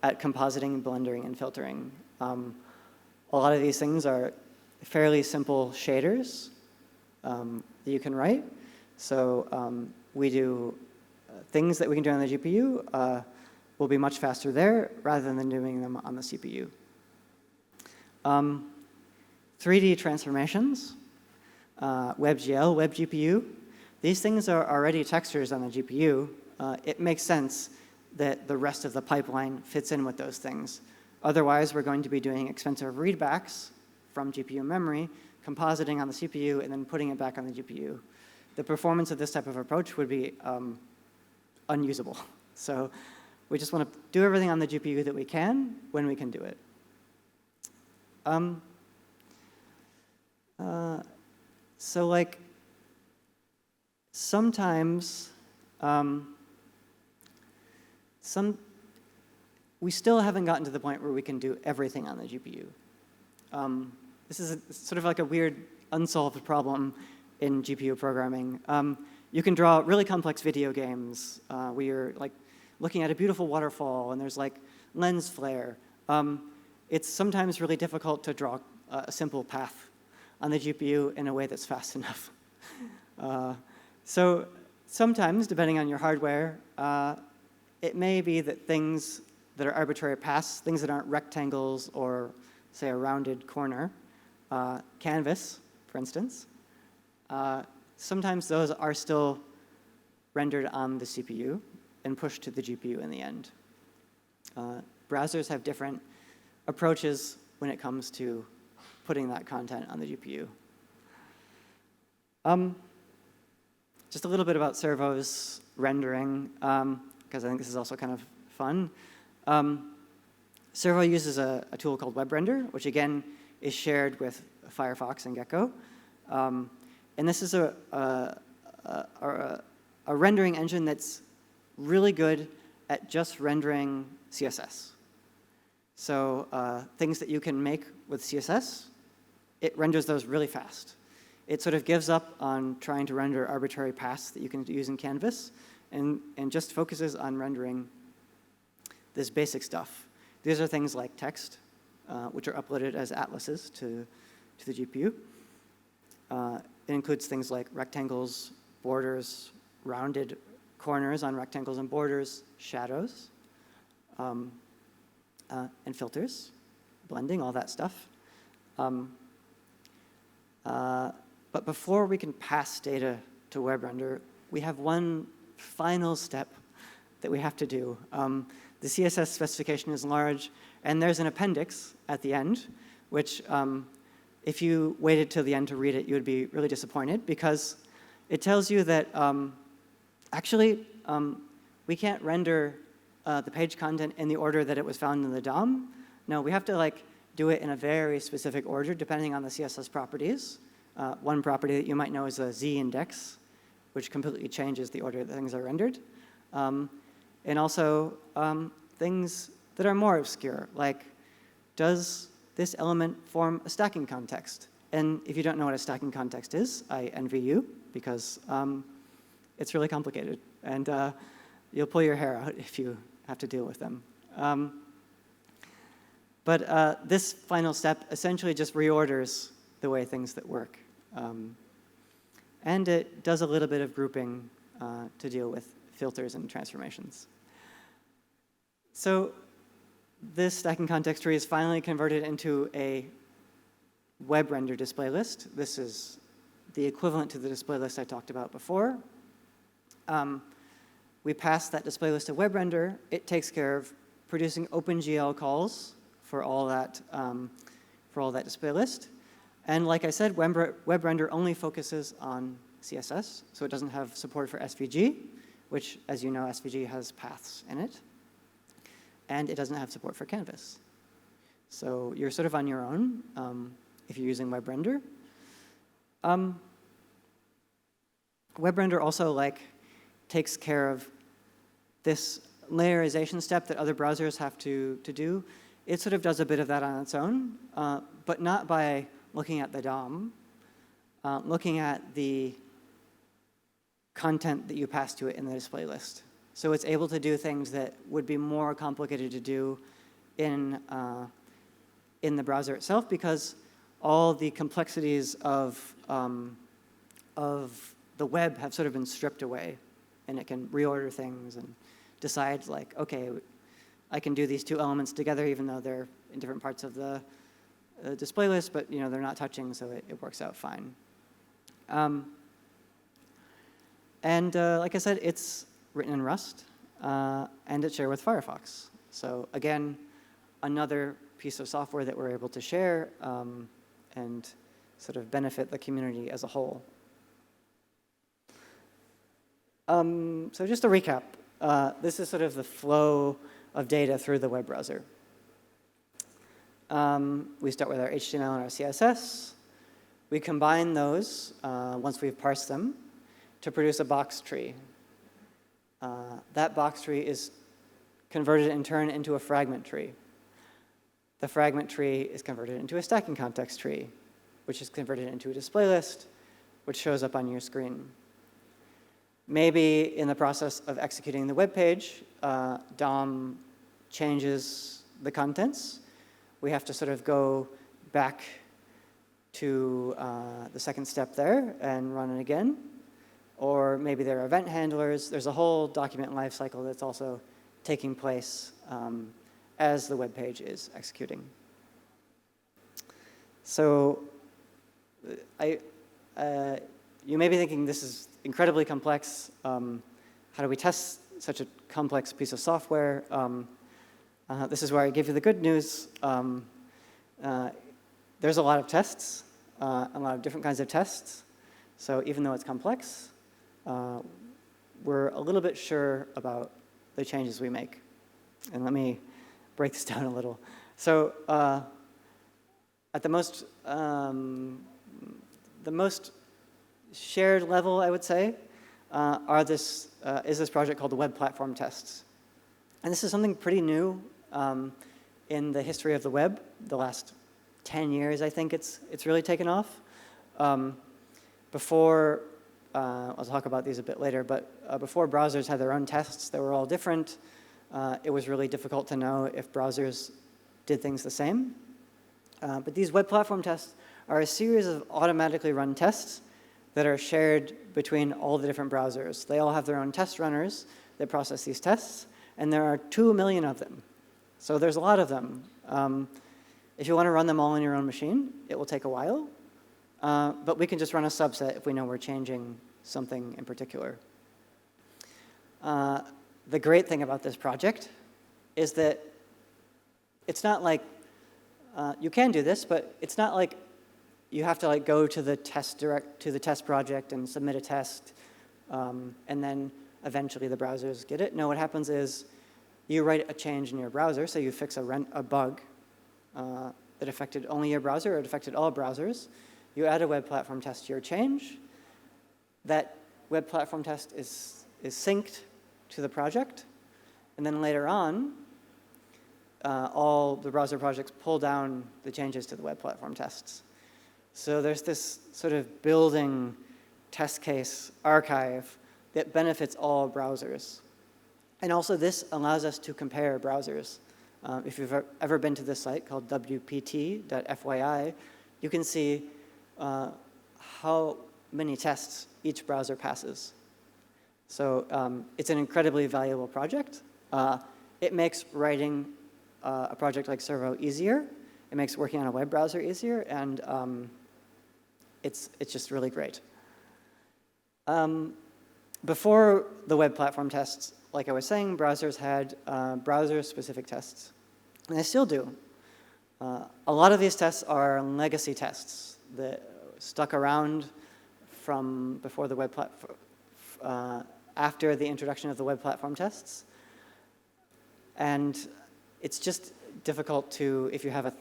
at compositing, blending, and filtering. A lot of these things are fairly simple shaders that you can write. So we do things that we can do on the GPU will be much faster there rather than doing them on the CPU. 3D transformations, WebGL, WebGPU, these things are already textures on the GPU. It makes sense that the rest of the pipeline fits in with those things. Otherwise, we're going to be doing expensive readbacks from GPU memory, compositing on the CPU, and then putting it back on the GPU. The performance of this type of approach would be unusable. So we just want to do everything on the GPU that we can when we can do it. So like sometimes we still haven't gotten to the point where we can do everything on the GPU. This is sort of like a weird unsolved problem in GPU programming. You can draw really complex video games where you're like looking at a beautiful waterfall and there's like lens flare. It's sometimes really difficult to draw a simple path on the GPU in a way that's fast enough. So sometimes, depending on your hardware, it may be that things that are arbitrary paths, things that aren't rectangles or, say, a rounded corner, canvas, for instance, sometimes those are still rendered on the CPU and pushed to the GPU in the end. Browsers have different approaches when it comes to putting that content on the GPU. Just a little bit about Servo's rendering, because I think this is also kind of fun. Servo uses a tool called WebRender, which again is shared with Firefox and Gecko. And this is a rendering engine that's really good at just rendering CSS. So things that you can make with CSS, it renders those really fast. It sort of gives up on trying to render arbitrary paths that you can use in Canvas and just focuses on rendering this basic stuff. These are things like text, which are uploaded as atlases to the GPU. It includes things like rectangles, borders, rounded corners on rectangles and borders, shadows, and filters, blending, all that stuff. But before we can pass data to WebRender, we have one final step that we have to do. The CSS specification is large, and there's an appendix at the end, which if you waited till the end to read it, you would be really disappointed, because it tells you that actually we can't render the page content in the order that it was found in the DOM. No, we have to like do it in a very specific order depending on the CSS properties. One property that you might know is a z-index, which completely changes the order that things are rendered. And also things that are more obscure, like does this element form a stacking context? And if you don't know what a stacking context is, I envy you, because it's really complicated. And you'll pull your hair out if you have to deal with them. But this final step essentially just reorders the way things that work. And it does a little bit of grouping to deal with filters and transformations. So this stacking context tree is finally converted into a web render display list. This is the equivalent to the display list I talked about before. We pass that display list to WebRender. It takes care of producing OpenGL calls for all that display list. And like I said, WebRender only focuses on CSS, so it doesn't have support for SVG, which, as you know, SVG has paths in it. And it doesn't have support for Canvas. So you're sort of on your own if you're using WebRender. WebRender also takes care of this layerization step that other browsers have to do. It sort of does a bit of that on its own, but not by looking at the DOM, looking at the content that you pass to it in the display list. So it's able to do things that would be more complicated to do in the browser itself, because all the complexities of the web have sort of been stripped away, and it can reorder things and decide, like, okay, I can do these two elements together even though they're in different parts of the display list, but they're not touching, so it works out fine. Like I said, it's written in Rust, and it's shared with Firefox. So again, another piece of software that we're able to share and sort of benefit the community as a whole. So just to recap, this is sort of the flow of data through the web browser. We start with our HTML and our CSS. We combine those once we've parsed them to produce a box tree. That box tree is converted in turn into a fragment tree. The fragment tree is converted into a stacking context tree, which is converted into a display list, which shows up on your screen. Maybe in the process of executing the web page, DOM changes the contents. We have to sort of go back to the second step there and run it again. Or maybe there are event handlers. There's a whole document lifecycle that's also taking place as the web page is executing. So you may be thinking this is incredibly complex. How do we test such a complex piece of software? This is where I give you the good news. There's a lot of tests, a lot of different kinds of tests. So even though it's complex, we're a little bit sure about the changes we make. And let me break this down a little. So at the most shared level, I would say, is this project called the Web Platform Tests. And this is something pretty new in the history of the web. The last 10 years, I think it's really taken off. Before, I'll talk about these a bit later, but before browsers had their own tests, they were all different. It was really difficult to know if browsers did things the same. But these web platform tests are a series of automatically run tests that are shared between all the different browsers. They all have their own test runners that process these tests, and there are 2 million of them. So there's a lot of them. If you want to run them all on your own machine, it will take a while. But we can just run a subset if we know we're changing something in particular. The great thing about this project is that it's not like, you can do this, but it's not like you have to go to the test project and submit a test, and then eventually the browsers get it. No, what happens is you write a change in your browser, so you fix a bug that affected only your browser or it affected all browsers. You add a web platform test to your change. That web platform test is synced to the project, and then later on, all the browser projects pull down the changes to the web platform tests. So there's this sort of building test case archive that benefits all browsers. And also this allows us to compare browsers. If you've ever been to this site called wpt.fyi, you can see how many tests each browser passes. So it's an incredibly valuable project. It makes writing a project like Servo easier. It makes working on a web browser easier, and it's just really great. Before the web platform tests, like I was saying, browsers had browser-specific tests, and they still do. A lot of these tests are legacy tests that stuck around from before the web platform, after the introduction of the web platform tests. And it's just difficult to, if you have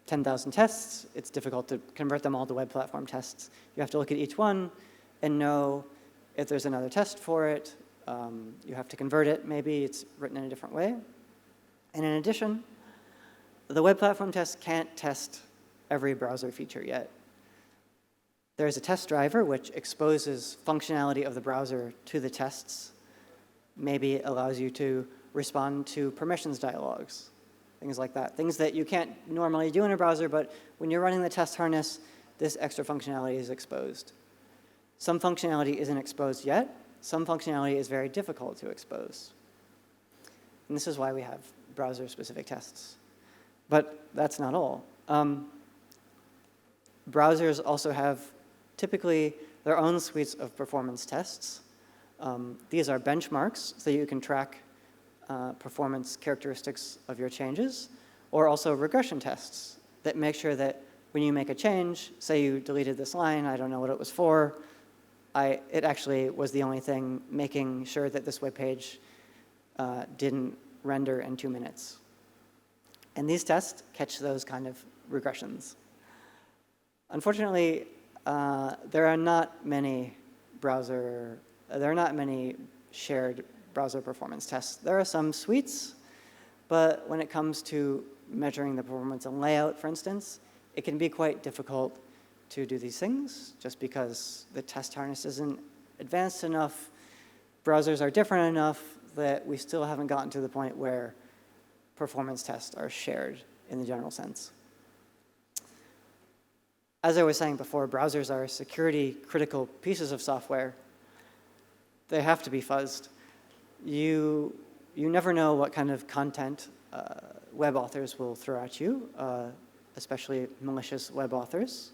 10,000 tests, it's difficult to convert them all to web platform tests. You have to look at each one and know if there's another test for it. You have to convert it, maybe it's written in a different way. And in addition, the web platform tests can't test every browser feature yet. There's a test driver which exposes functionality of the browser to the tests. Maybe it allows you to respond to permissions dialogues, things like that. Things that you can't normally do in a browser, but when you're running the test harness, this extra functionality is exposed. Some functionality isn't exposed yet. Some functionality is very difficult to expose. And this is why we have browser-specific tests. But that's not all. Browsers also have typically their own suites of performance tests. These are benchmarks, so you can track performance characteristics of your changes, or also regression tests that make sure that when you make a change, say you deleted this line, I don't know what it was for, it actually was the only thing making sure that this web page didn't render in 2 minutes. And these tests catch those kind of regressions. Unfortunately, there are not many shared browser performance tests. There are some suites, but when it comes to measuring the performance and layout, for instance, it can be quite difficult to do these things just because the test harness isn't advanced enough, browsers are different enough that we still haven't gotten to the point where performance tests are shared in the general sense. As I was saying before, browsers are security-critical pieces of software. They have to be fuzzed. You never know what kind of content web authors will throw at you, especially malicious web authors.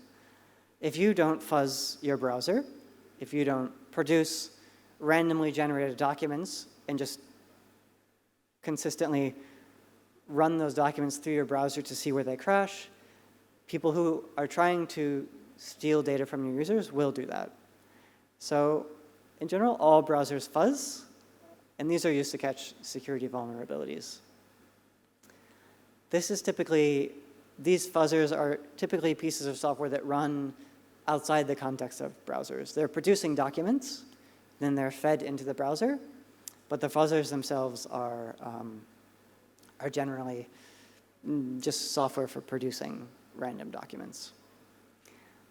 If you don't fuzz your browser, if you don't produce randomly generated documents and just consistently run those documents through your browser to see where they crash, people who are trying to steal data from your users will do that. So in general, all browsers fuzz, and these are used to catch security vulnerabilities. These fuzzers are typically pieces of software that run outside the context of browsers. They're producing documents, then they're fed into the browser, but the fuzzers themselves are generally just software for producing random documents.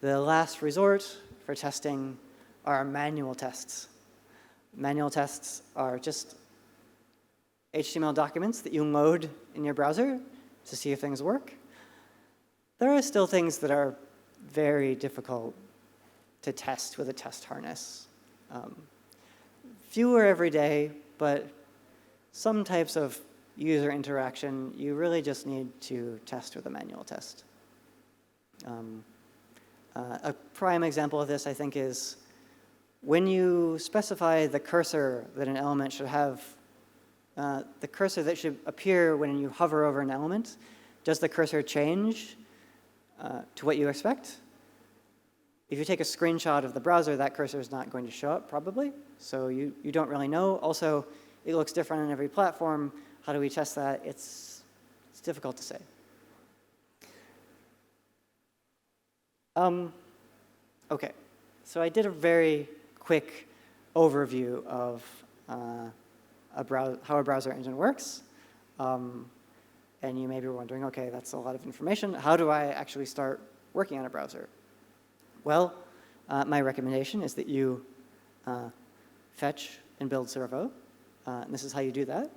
The last resort for testing are manual tests. Manual tests are just HTML documents that you load in your browser to see if things work. There are still things that are very difficult to test with a test harness. Fewer every day, but some types of user interaction, you really just need to test with a manual test. A prime example of this, I think, is when you specify the cursor that an element should have, the cursor that should appear when you hover over an element, does the cursor change to what you expect? If you take a screenshot of the browser, that cursor is not going to show up, probably. So you don't really know. Also, it looks different on every platform. How do we test that? It's difficult to say. OK, so I did a very quick overview of how a browser engine works. And you may be wondering, OK, that's a lot of information. How do I actually start working on a browser? Well, my recommendation is that you fetch and build Servo. And this is how you do that.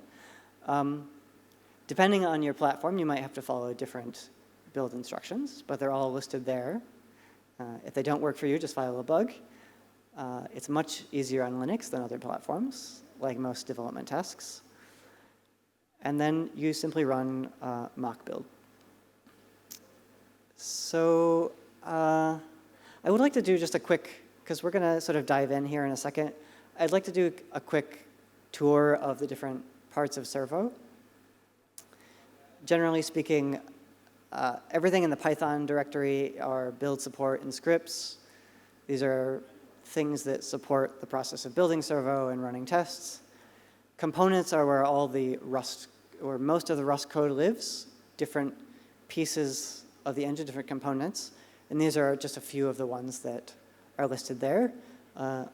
Depending on your platform, you might have to follow different build instructions, but they're all listed there. If they don't work for you, just file a bug. It's much easier on Linux than other platforms, like most development tasks. And then you simply run mock build. So I would like to do just a quick, because we're going to sort of dive in here in a second. I'd like to do a quick tour of the different parts of Servo. Generally speaking, Everything in the Python directory are build support and scripts. These are things that support the process of building Servo and running tests. Components are where all the Rust, or most of the Rust code lives, different pieces of the engine, different components. And these are just a few of the ones that are listed there.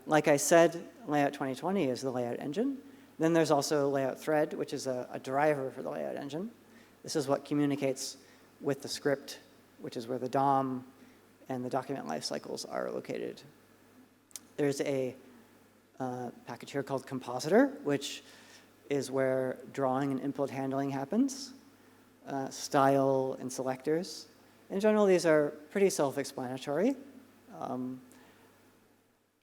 Like I said, Layout 2020 is the layout engine. Then there's also Layout Thread, which is a driver for the layout engine. This is what communicates with the script, which is where the DOM and the document lifecycles are located. There's a package here called Compositor, which is where drawing and input handling happens, style and selectors. In general, these are pretty self-explanatory.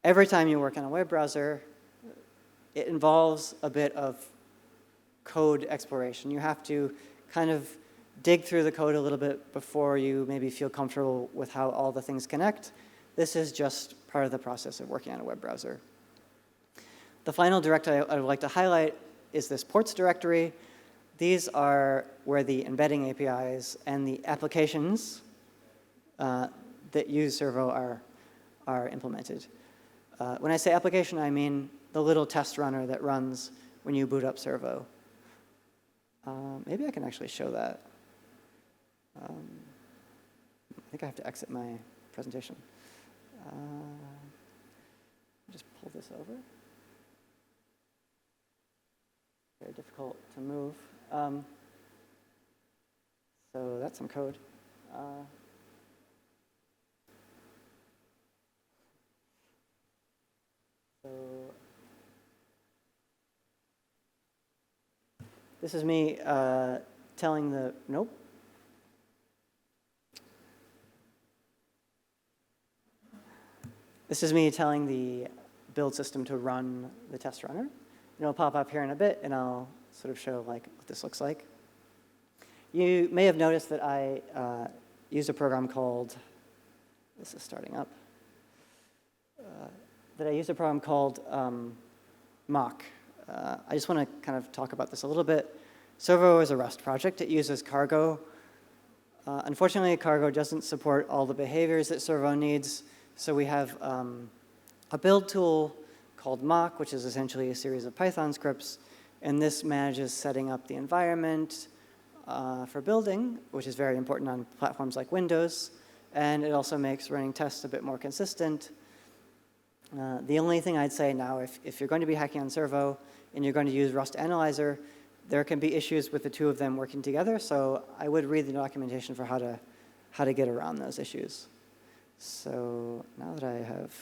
Every time you work on a web browser, it involves a bit of code exploration. You have to kind of dig through the code a little bit before you maybe feel comfortable with how all the things connect. This is just part of the process of working on a web browser. The final directory I would like to highlight is this ports directory. These are where the embedding APIs and the applications that use Servo are implemented. When I say application, I mean the little test runner that runs when you boot up Servo. Maybe I can actually show that. I think I have to exit my presentation. Just pull this over. Very difficult to move. So that's some code. So this is me telling the, nope. This is me telling the build system to run the test runner. And it'll pop up here in a bit, and I'll sort of show like what this looks like. You may have noticed that I used a program called, this is starting up, that I used a program called mock. I just want to kind of talk about this a little bit. Servo is a Rust project. It uses Cargo. Unfortunately, Cargo doesn't support all the behaviors that Servo needs. So we have a build tool called mock, which is essentially a series of Python scripts. And this manages setting up the environment for building, which is very important on platforms like Windows. And it also makes running tests a bit more consistent. The only thing I'd say now, if you're going to be hacking on Servo and you're going to use Rust Analyzer, there can be issues with the two of them working together. So I would read the documentation for how to get around those issues. So now that I have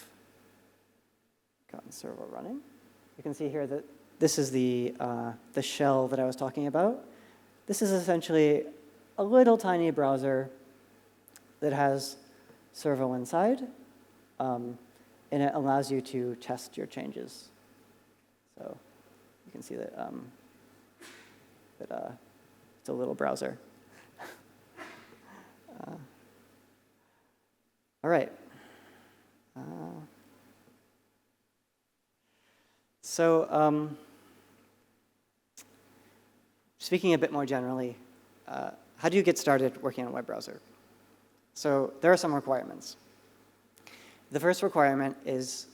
gotten Servo running, you can see here that this is the shell that I was talking about. This is essentially a little tiny browser that has Servo inside. And it allows you to test your changes. So you can see that, it's a little browser. All right. Speaking a bit more generally, how do you get started working on a web browser? So there are some requirements. The first requirement is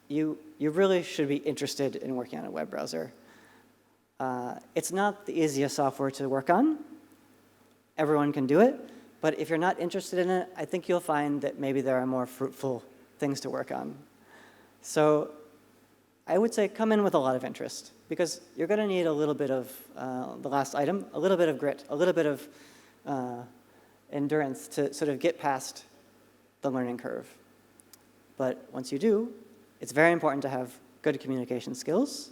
you really should be interested in working on a web browser. It's not the easiest software to work on. Everyone can do it. But if you're not interested in it, I think you'll find that maybe there are more fruitful things to work on. So I would say come in with a lot of interest, because you're going to need a little bit of, the last item, a little bit of grit, a little bit of endurance to sort of get past the learning curve. But once you do, it's very important to have good communication skills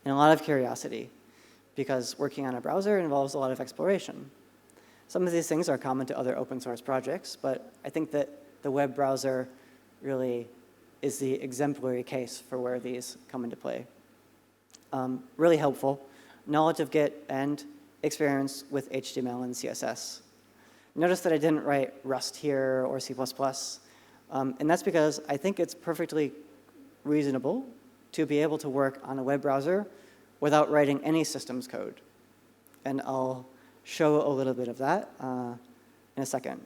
and a lot of curiosity, because working on a browser involves a lot of exploration. Some of these things are common to other open source projects, but I think that the web browser really is the exemplary case for where these come into play. Really helpful, knowledge of Git and experience with HTML and CSS. Notice that I didn't write Rust here or C++, and that's because I think it's perfectly reasonable to be able to work on a web browser without writing any systems code. And I'll show a little bit of that. in a second.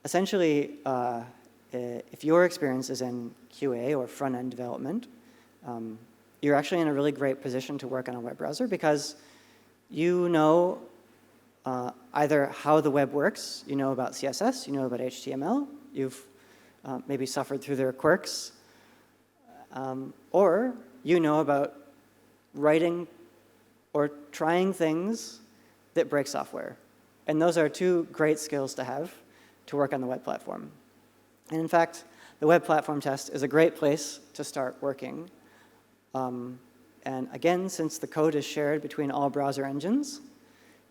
Essentially, if your experience is in QA or front-end development, you're actually in a really great position to work on a web browser because you know either how the web works, you know about CSS, you know about HTML, you've maybe suffered through their quirks, or you know about writing or trying things that break software. And those are two great skills to have to work on the web platform. And in fact, the web platform test is a great place to start working. And again, since the code is shared between all browser engines,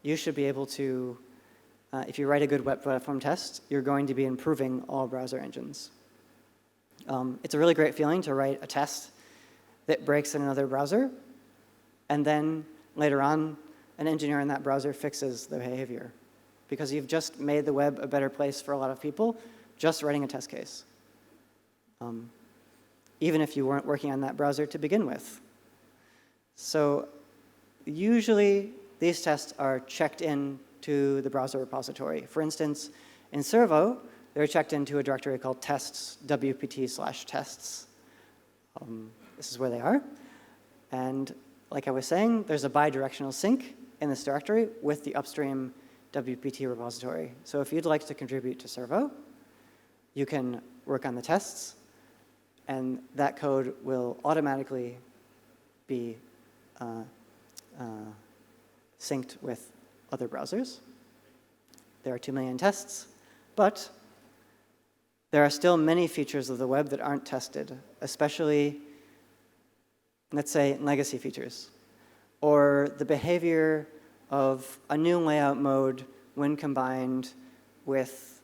you should be able to, if you write a good web platform test, you're going to be improving all browser engines. It's a really great feeling to write a test that breaks in another browser, and then later on, an engineer in that browser fixes the behavior, because you've just made the web a better place for a lot of people just writing a test case, even if you weren't working on that browser to begin with. So usually, these tests are checked in to the browser repository. For instance, in Servo, they're checked into a directory called tests, wpt/tests. This is where they are. And like I was saying, there's a bidirectional sync in this directory with the upstream WPT repository. So if you'd like to contribute to Servo, you can work on the tests, and that code will automatically be synced with other browsers. There are 2 million tests, but there are still many features of the web that aren't tested, especially, let's say, legacy features, or the behavior of a new layout mode when combined with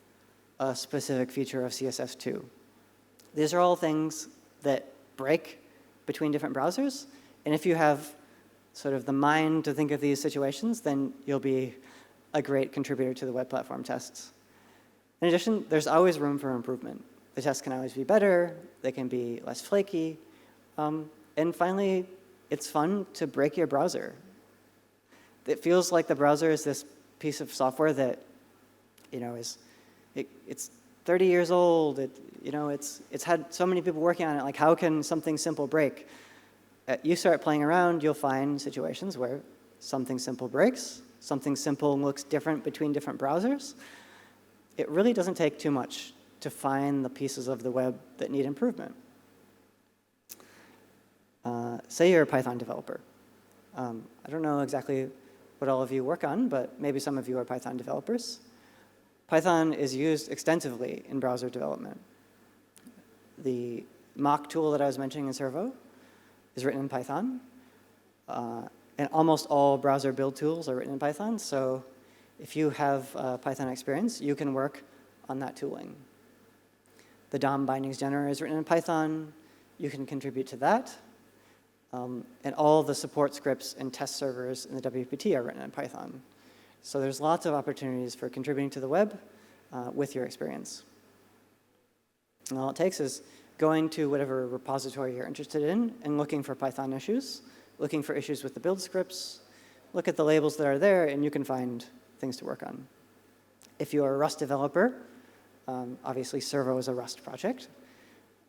a specific feature of CSS2. These are all things that break between different browsers, and if you have sort of the mind to think of these situations, then you'll be a great contributor to the web platform tests. In addition, there's always room for improvement. The tests can always be better, they can be less flaky, and finally, it's fun to break your browser. It feels like the browser is this piece of software that, it's 30 years old. It's had so many people working on it. Like, how can something simple break? You start playing around, you'll find situations where something simple breaks, something simple looks different between different browsers. It really doesn't take too much to find the pieces of the web that need improvement. Say you're a Python developer. I don't know exactly what all of you work on, but maybe some of you are Python developers. Python is used extensively in browser development. The mock tool that I was mentioning in Servo is written in Python. And almost all browser build tools are written in Python. So if you have Python experience, you can work on that tooling. The DOM bindings generator is written in Python. You can contribute to that. And all the support scripts and test servers in the WPT are written in Python. So there's lots of opportunities for contributing to the web with your experience. And all it takes is going to whatever repository you're interested in and looking for Python issues, looking for issues with the build scripts, look at the labels that are there, and you can find things to work on. If you're a Rust developer, obviously Servo is a Rust project,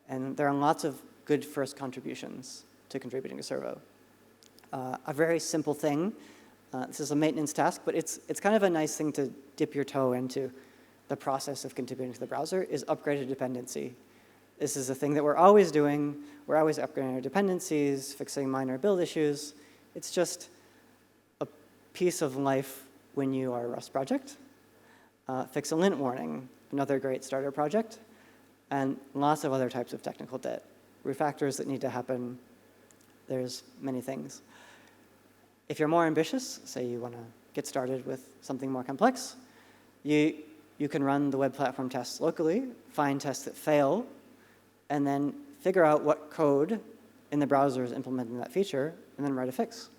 and there are lots of good first contributions to contributing to Servo. A very simple thing, this is a maintenance task, but it's kind of a nice thing to dip your toe into the process of contributing to the browser, is upgraded dependency. This is a thing that we're always doing. We're always upgrading our dependencies, fixing minor build issues. It's just a piece of life when you are a Rust project. Fix a lint warning, another great starter project, and lots of other types of technical debt. Refactors that need to happen. There's many things. If you're more ambitious, say you want to get started with something more complex, you can run the web platform tests locally, find tests that fail, and then figure out what code in the browser is implementing that feature, and then write a fix.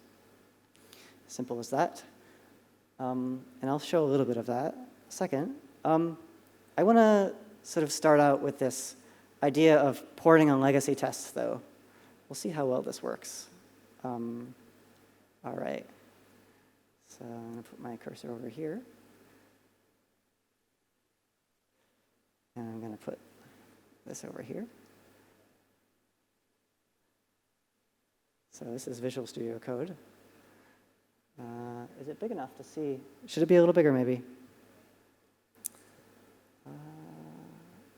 Simple as that. And I'll show a little bit of that in a second. I want to sort of start out with this idea of porting on legacy tests, though. We'll see how well this works. All right. So I'm going to put my cursor over here. And I'm going to put this over here. So this is Visual Studio Code. Is it big enough to see? Should it be a little bigger, maybe?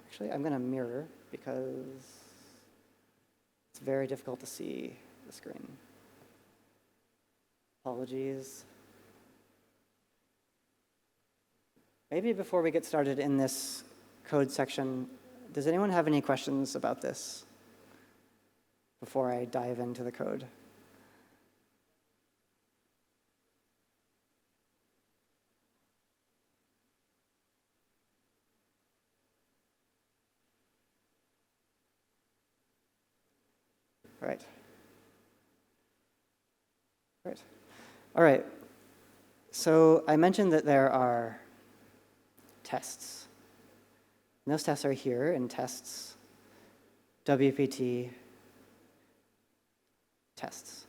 Actually, I'm going to mirror because it's very difficult to see the screen. Apologies. Maybe before we get started in this code section, does anyone have any questions about this before I dive into the code? Right. Right. All right. So I mentioned that there are tests. And those tests are here in tests, WPT tests.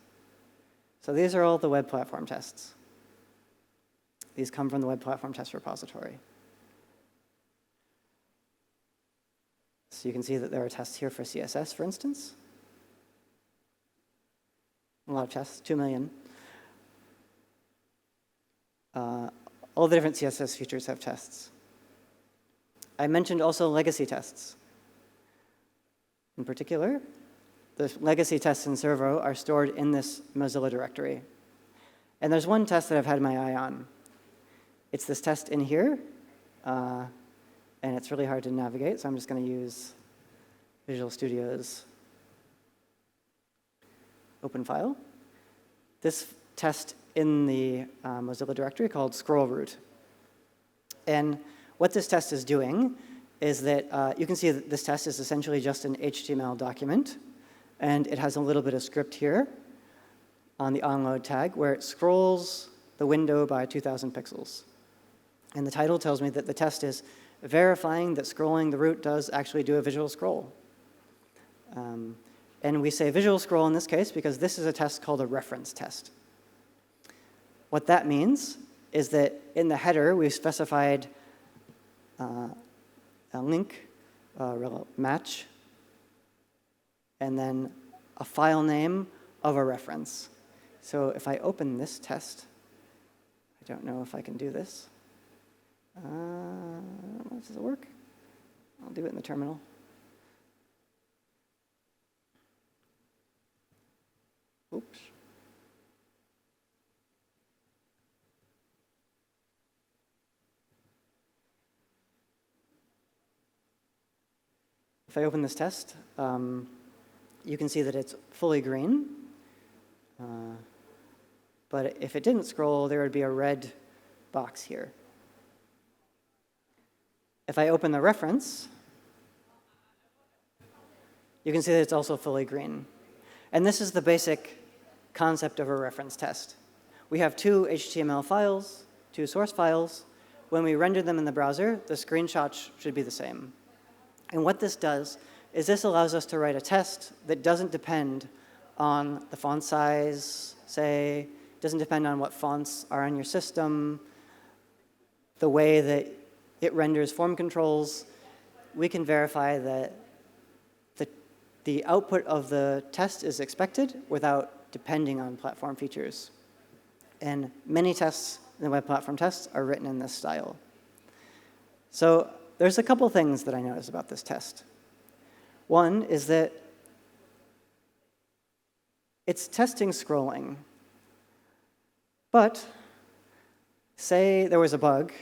So these are all the web platform tests. These come from the web platform test repository. So you can see that there are tests here for CSS, for instance. A lot of tests, 2 million. All the different CSS features have tests. I mentioned also legacy tests. In particular, the legacy tests in Servo are stored in this Mozilla directory. And there's one test that I've had my eye on. It's this test in here, and it's really hard to navigate, so I'm just going to use Visual Studio's open file. This test in the Mozilla directory called scroll root. And what this test is doing is that you can see that this test is essentially just an HTML document, and it has a little bit of script here on the onload tag where it scrolls the window by 2,000 pixels. And the title tells me that the test is verifying that scrolling the root does actually do a visual scroll. And we say visual scroll in this case because this is a test called a reference test. What that means is that in the header, we've specified a link, match, and then a file name of a reference. So if I open this test, I don't know if I can do this. Does it work? I'll do it in the terminal. Oops. If I open this test, you can see that it's fully green. But if it didn't scroll, there would be a red box here. If I open the reference, you can see that it's also fully green. And this is the basic concept of a reference test. We have two HTML files, two source files. When we render them in the browser, the screenshots should be the same. And what this does is this allows us to write a test that doesn't depend on the font size, say, doesn't depend on what fonts are on your system, the way that it renders form controls. We can verify that the output of the test is expected without depending on platform features. And many tests in the web platform tests are written in this style. So there's a couple things that I noticed about this test. One is that it's testing scrolling. But say there was a bug.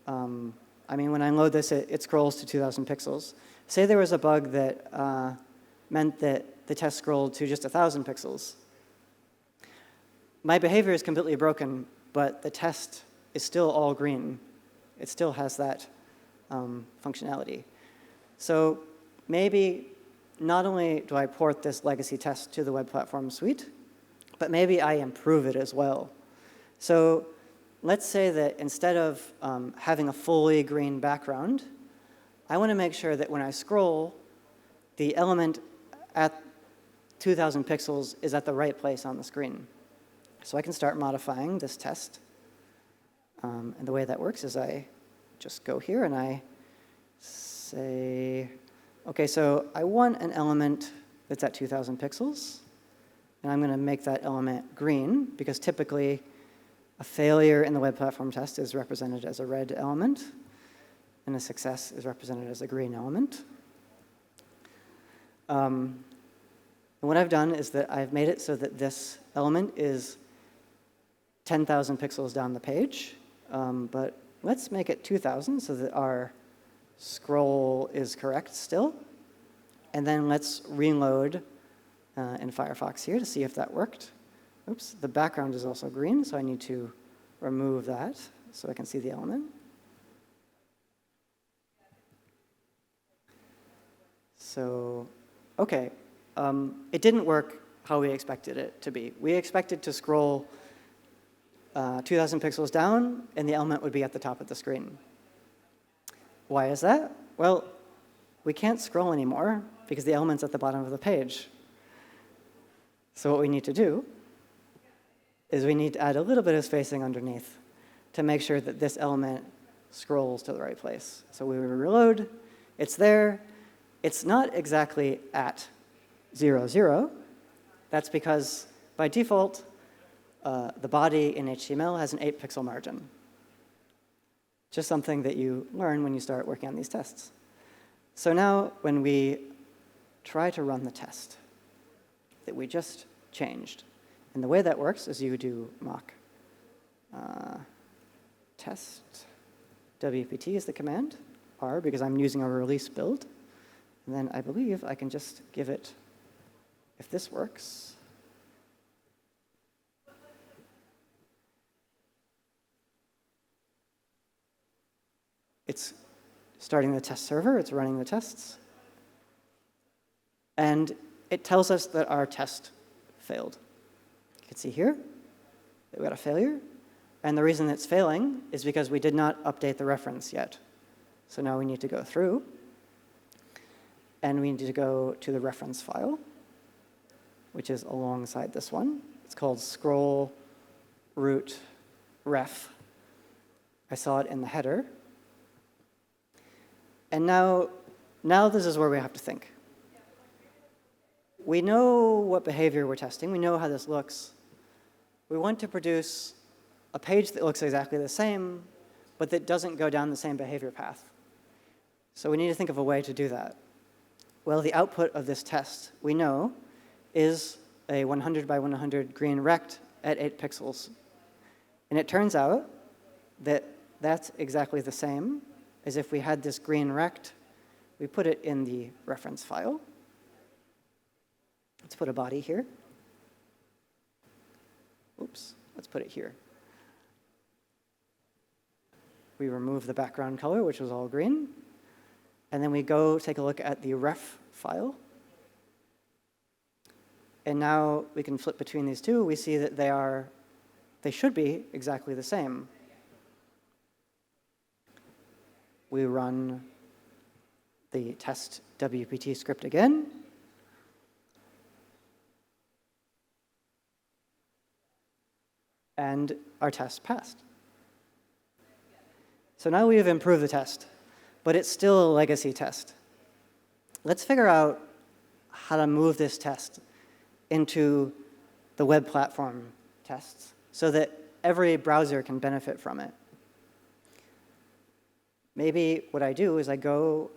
When I load this, it scrolls to 2,000 pixels. Say there was a bug that meant that the test scrolled to just 1,000 pixels. My behavior is completely broken, but the test is still all green. It still has that functionality. So maybe not only do I port this legacy test to the web platform suite, but maybe I improve it as well. So let's say that instead of having a fully green background, I want to make sure that when I scroll, the element at 2,000 pixels is at the right place on the screen. So I can start modifying this test. And the way that works is I just go here and I say, okay, so I want an element that's at 2,000 pixels, and I'm going to make that element green, because typically a failure in the web platform test is represented as a red element, and a success is represented as a green element. And what I've done is that I've made it so that this element is 10,000 pixels down the page, but let's make it 2,000 so that our scroll is correct still. And then let's reload in Firefox here to see if that worked. Oops, the background is also green, so I need to remove that so I can see the element. So, okay, it didn't work how we expected it to be. We expected to scroll 2,000 pixels down, and the element would be at the top of the screen. Why is that? Well, we can't scroll anymore because the element's at the bottom of the page. So what we need to do is we need to add a little bit of spacing underneath to make sure that this element scrolls to the right place. So we reload, it's there. It's not exactly at 0, 0. That's because by default, the body in HTML has an 8-pixel margin. Just something that you learn when you start working on these tests. So now when we try to run the test that we just changed, and the way that works is you do mock test. WPT is the command, R, because I'm using a release build. And then I believe I can just give it, if this works, it's starting the test server, it's running the tests, and it tells us that our test failed. You can see here that we got a failure, and the reason it's failing is because we did not update the reference yet. So now we need to go through, and we need to go to the reference file, which is alongside this one. It's called scroll root ref. I saw it in the header. And now this is where we have to think. We know what behavior we're testing. We know how this looks. We want to produce a page that looks exactly the same, but that doesn't go down the same behavior path. So we need to think of a way to do that. Well, the output of this test, we know, is a 100 by 100 green rect at 8 pixels. And it turns out that that's exactly the same as if we had this green rect, we put it in the reference file. Let's put a body here. Oops, let's put it here. We remove the background color, which was all green. And then we go take a look at the ref file. And now we can flip between these two. We see that they should be exactly the same. We run the test WPT script again. And our test passed. So now we have improved the test, but it's still a legacy test. Let's figure out how to move this test into the web platform tests so that every browser can benefit from it. Maybe what I do is I go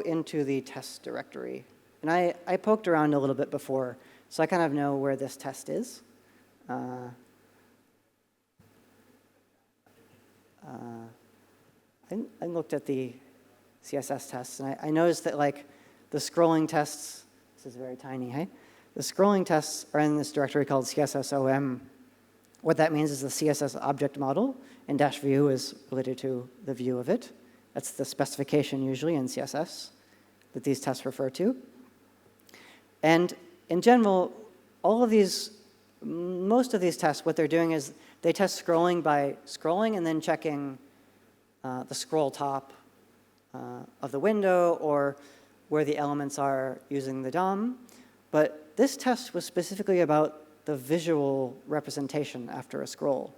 into the test directory. And I poked around a little bit before, so I kind of know where this test is. I looked at the CSS tests, and I noticed that like the scrolling tests, this is very tiny, hey? The scrolling tests are in this directory called CSSOM. What that means is the CSS object model, and -view is related to the view of it. That's the specification usually in CSS that these tests refer to. And in general, most of these tests, what they're doing is they test scrolling by scrolling and then checking the scroll top of the window or where the elements are using the DOM. But this test was specifically about the visual representation after a scroll.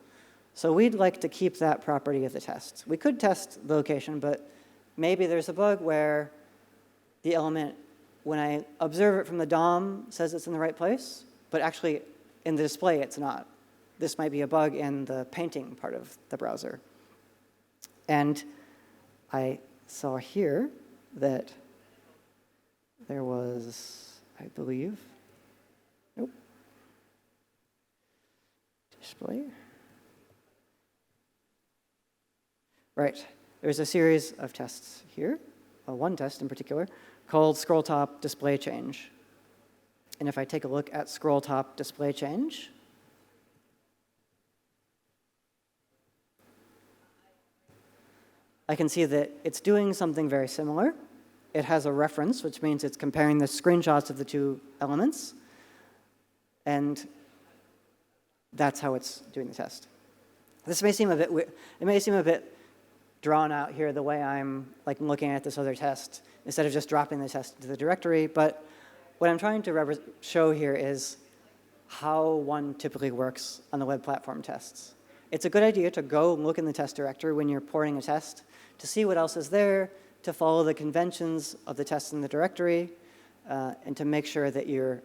So we'd like to keep that property of the test. We could test the location, but maybe there's a bug where the element, when I observe it from the DOM, says it's in the right place, but actually in the display it's not. This might be a bug in the painting part of the browser. And I saw here that there was, I believe, nope, display. Right, there's a series of tests here, one test in particular, called scroll top display change. And if I take a look at scroll top display change, I can see that it's doing something very similar. It has a reference, which means it's comparing the screenshots of the two elements. And that's how it's doing the test. This may seem a bit weird. It may seem a bit drawn out here the way I'm looking at this other test instead of just dropping the test into the directory. But what I'm trying to show here is how one typically works on the web platform tests. It's a good idea to go look in the test directory when you're porting a test to see what else is there, to follow the conventions of the test in the directory, and to make sure that your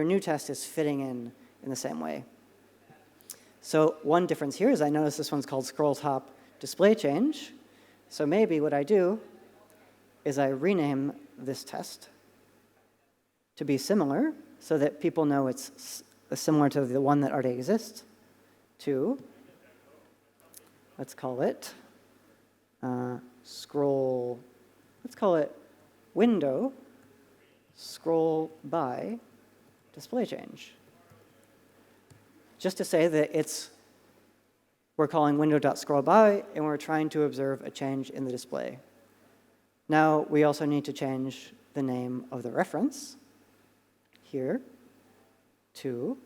new test is fitting in the same way. So one difference here is I notice this one's called scroll top display change. So maybe what I do is I rename this test to be similar so that people know it's similar to the one that already exists, to, let's call it window scroll by display change. Just to say that we're calling window.scrollby and we're trying to observe a change in the display. Now we also need to change the name of the reference here to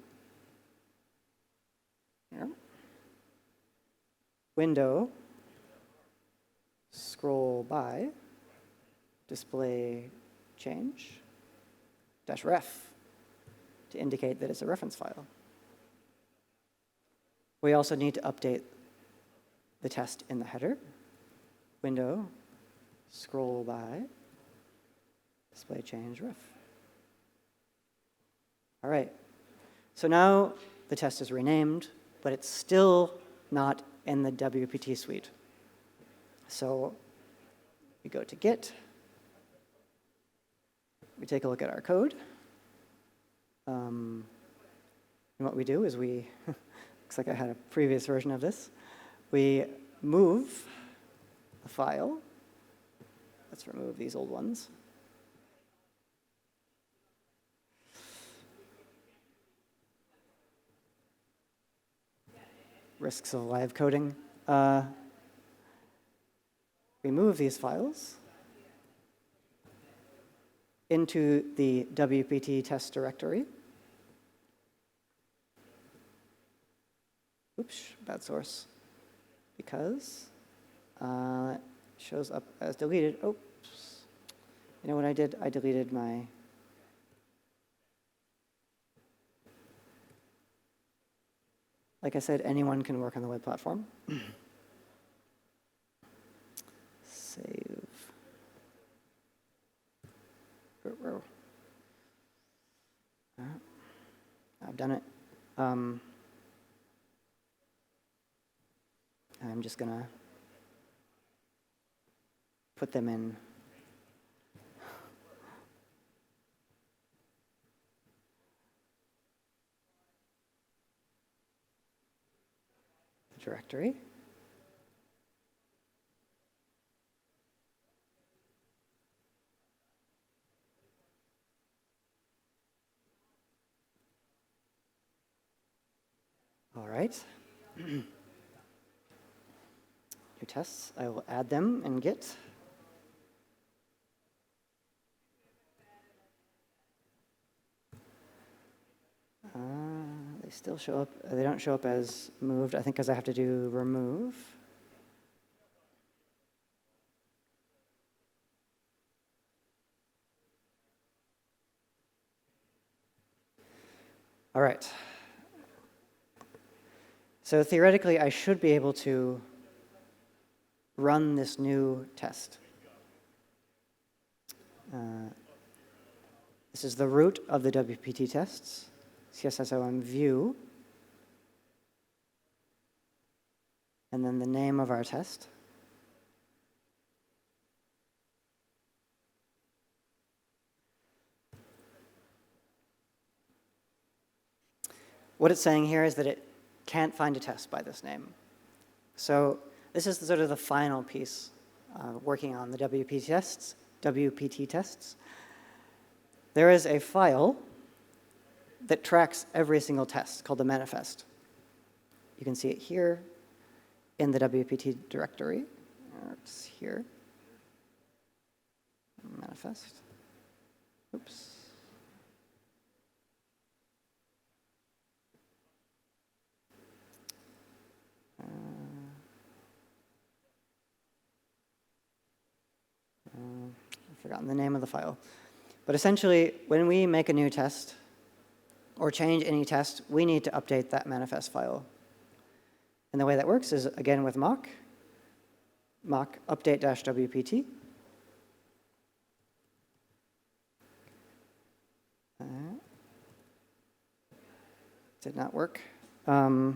window scroll by display change -ref to indicate that it's a reference file. We also need to update the test in the header. Window scroll by display change ref. All right, so now the test is renamed, but it's still not in the WPT suite. So we go to Git, we take a look at our code, and what we do is we, looks like I had a previous version of this, we move the file. Let's remove these old ones. Risks of live coding. We move these files into the WPT test directory. Oops, bad source. Because it shows up as deleted. Oops. You know what I did? I deleted my... Like I said, anyone can work on the web platform. Save. I've done it. I'm just going to put them in the directory. All right. New tests, I will add them in Git. They still show up, they don't show up as moved, I think because I have to do remove. All right. So theoretically, I should be able to run this new test. This is the root of the WPT tests, CSSOM view, and then the name of our test. What it's saying here is that it can't find a test by this name. So this is sort of the final piece working on the WPT tests. There is a file that tracks every single test called the manifest. You can see it here in the WPT directory. It's here. Manifest. Oops. I've forgotten the name of the file. But essentially, when we make a new test or change any test, we need to update that manifest file. And the way that works is, again, with mock update-wpt. Did not work. Is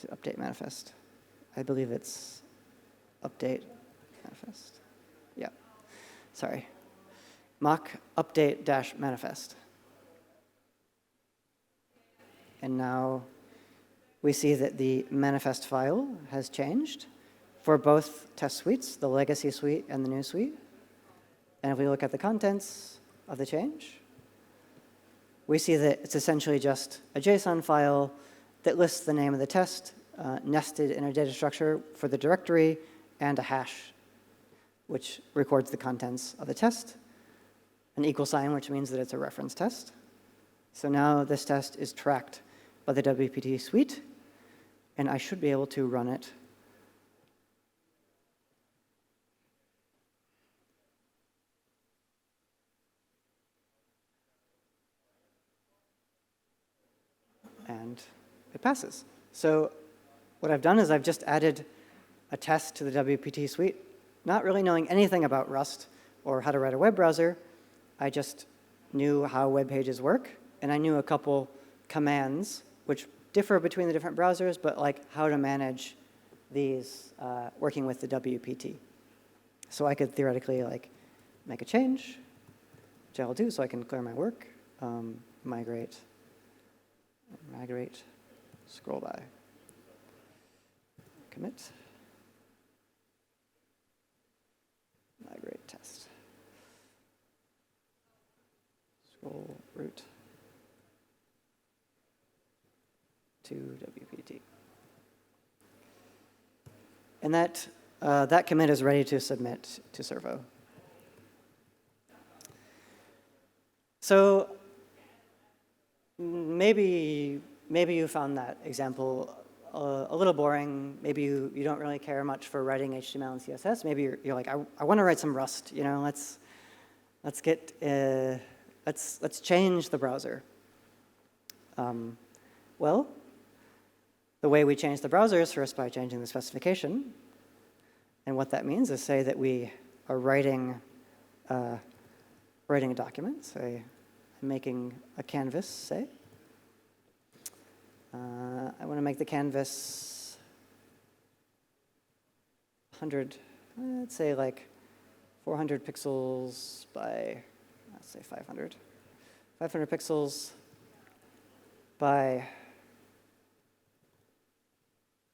it update manifest? I believe it's update manifest. Yeah, sorry. Mock update-manifest. And now we see that the manifest file has changed for both test suites, the legacy suite and the new suite. And if we look at the contents of the change, we see that it's essentially just a JSON file that lists the name of the test nested in a data structure for the directory and a hash, which records the contents of the test, an equal sign, which means that it's a reference test. So now this test is tracked by the WPT suite, and I should be able to run it and it passes. So what I've done is I've just added a test to the WPT suite, not really knowing anything about Rust or how to write a web browser. I just knew how web pages work, and I knew a couple commands which differ between the different browsers, but like how to manage these working with the WPT. So I could theoretically like make a change, which I'll do so I can clear my work, migrate, scroll by, commit, migrate test, scroll root to WPT. And that commit is ready to submit to Servo. So maybe you found that example a little boring. Maybe you don't really care much for writing HTML and CSS. Maybe you're like, I want to write some Rust. You know, let's change the browser. Well, the way we change the browser is first by changing the specification. And what that means is say that we are writing a document. Say I'm making a canvas, say. I want to make the canvas 100, let's say like 400 pixels by, let's say 500. 500 pixels by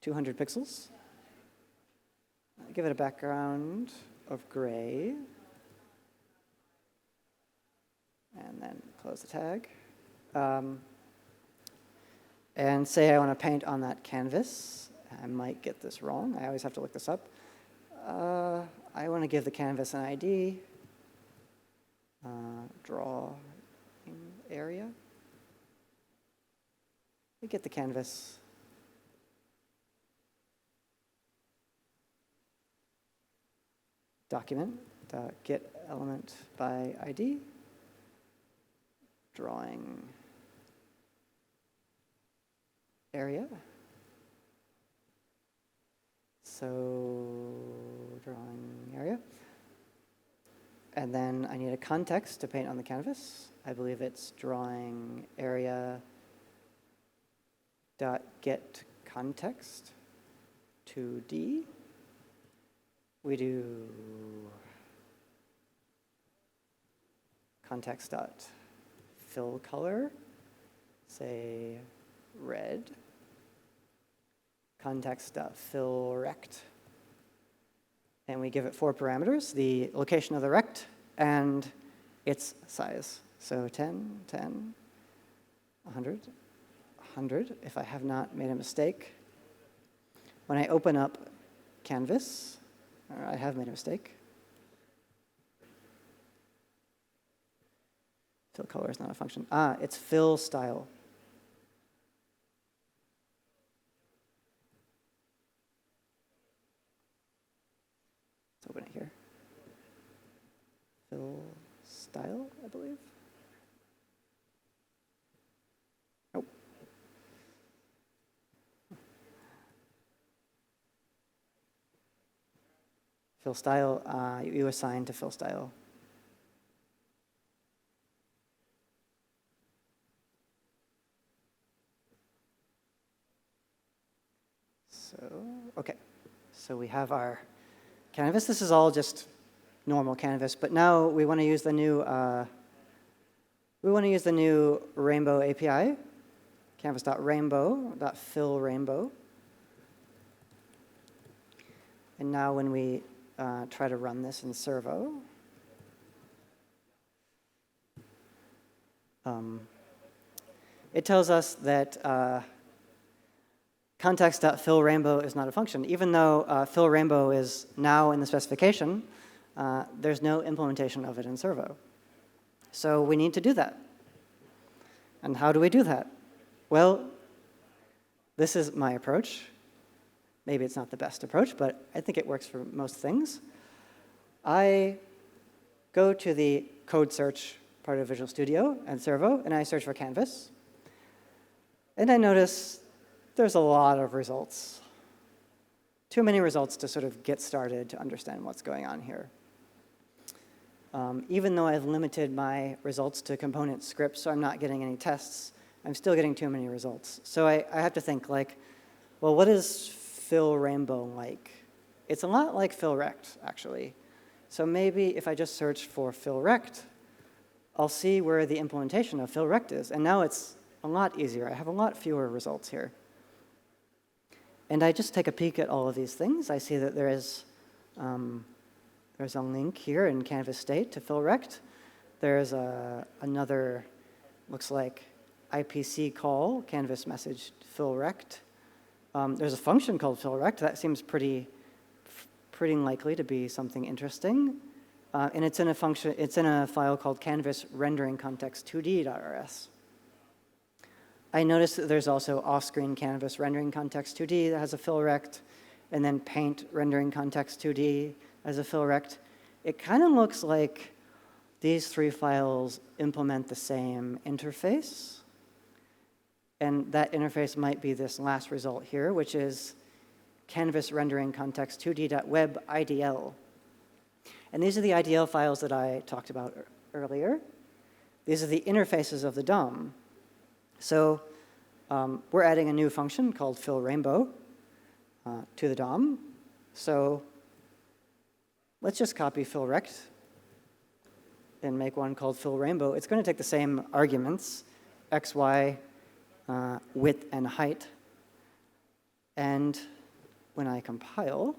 200 pixels. Give it a background of gray. And then close the tag. And say I want to paint on that canvas. I might get this wrong. I always have to look this up. I want to give the canvas an ID. Draw area. We get the canvas. Document, get element by ID. Drawing area. So drawing area. And then I need a context to paint on the canvas. I believe it's drawing area dot get context 2D. We do context dot fill color, say red. Context dot fill rect. And we give it 4 parameters, the location of the rect and its size. So 10, 10, 100, 100, if I have not made a mistake. When I open up Canvas, I have made a mistake. Fill color is not a function. It's fill style. Let's open it here. Fill style, I believe. Nope. Fill style, you assign to fill style. Okay, so we have our canvas. This is all just normal canvas, but now we want to use the new rainbow API, canvas.rainbow.fillRainbow. And now when we try to run this in servo, it tells us that context.fillRainbow is not a function. Even though fillRainbow is now in the specification, there's no implementation of it in servo. So we need to do that. And how do we do that? Well, this is my approach. Maybe it's not the best approach, but I think it works for most things. I go to the code search part of Visual Studio and Servo, and I search for Canvas. And I notice there's a lot of results. Too many results to sort of get started to understand what's going on here. Even though I've limited my results to component scripts, so I'm not getting any tests, I'm still getting too many results. So I have to think like, well, what is fill rainbow like? It's a lot like fill rect, actually. So maybe if I just search for fill rect, I'll see where the implementation of fill rect is. And now it's a lot easier. I have a lot fewer results here. And I just take a peek at all of these things. I see that there's a link here in Canvas state to fill rect. There's another, looks like IPC call, Canvas message fill rect. There's a function called fill rect. That seems pretty likely to be something interesting. And it's in a function. It's in a file called canvas rendering context 2d.rs. I noticed that there's also off-screen canvas rendering context 2d that has a fill rect, and then paint rendering context 2d as a fill rect. It kind of looks like these 3 files implement the same interface. And that interface might be this last result here, which is canvas rendering context 2d.web.idl. And these are the IDL files that I talked about earlier. These are the interfaces of the DOM. So we're adding a new function called fillRainbow to the DOM. So let's just copy fillRect and make one called fillRainbow. It's going to take the same arguments, x, y, width, and height. And when I compile,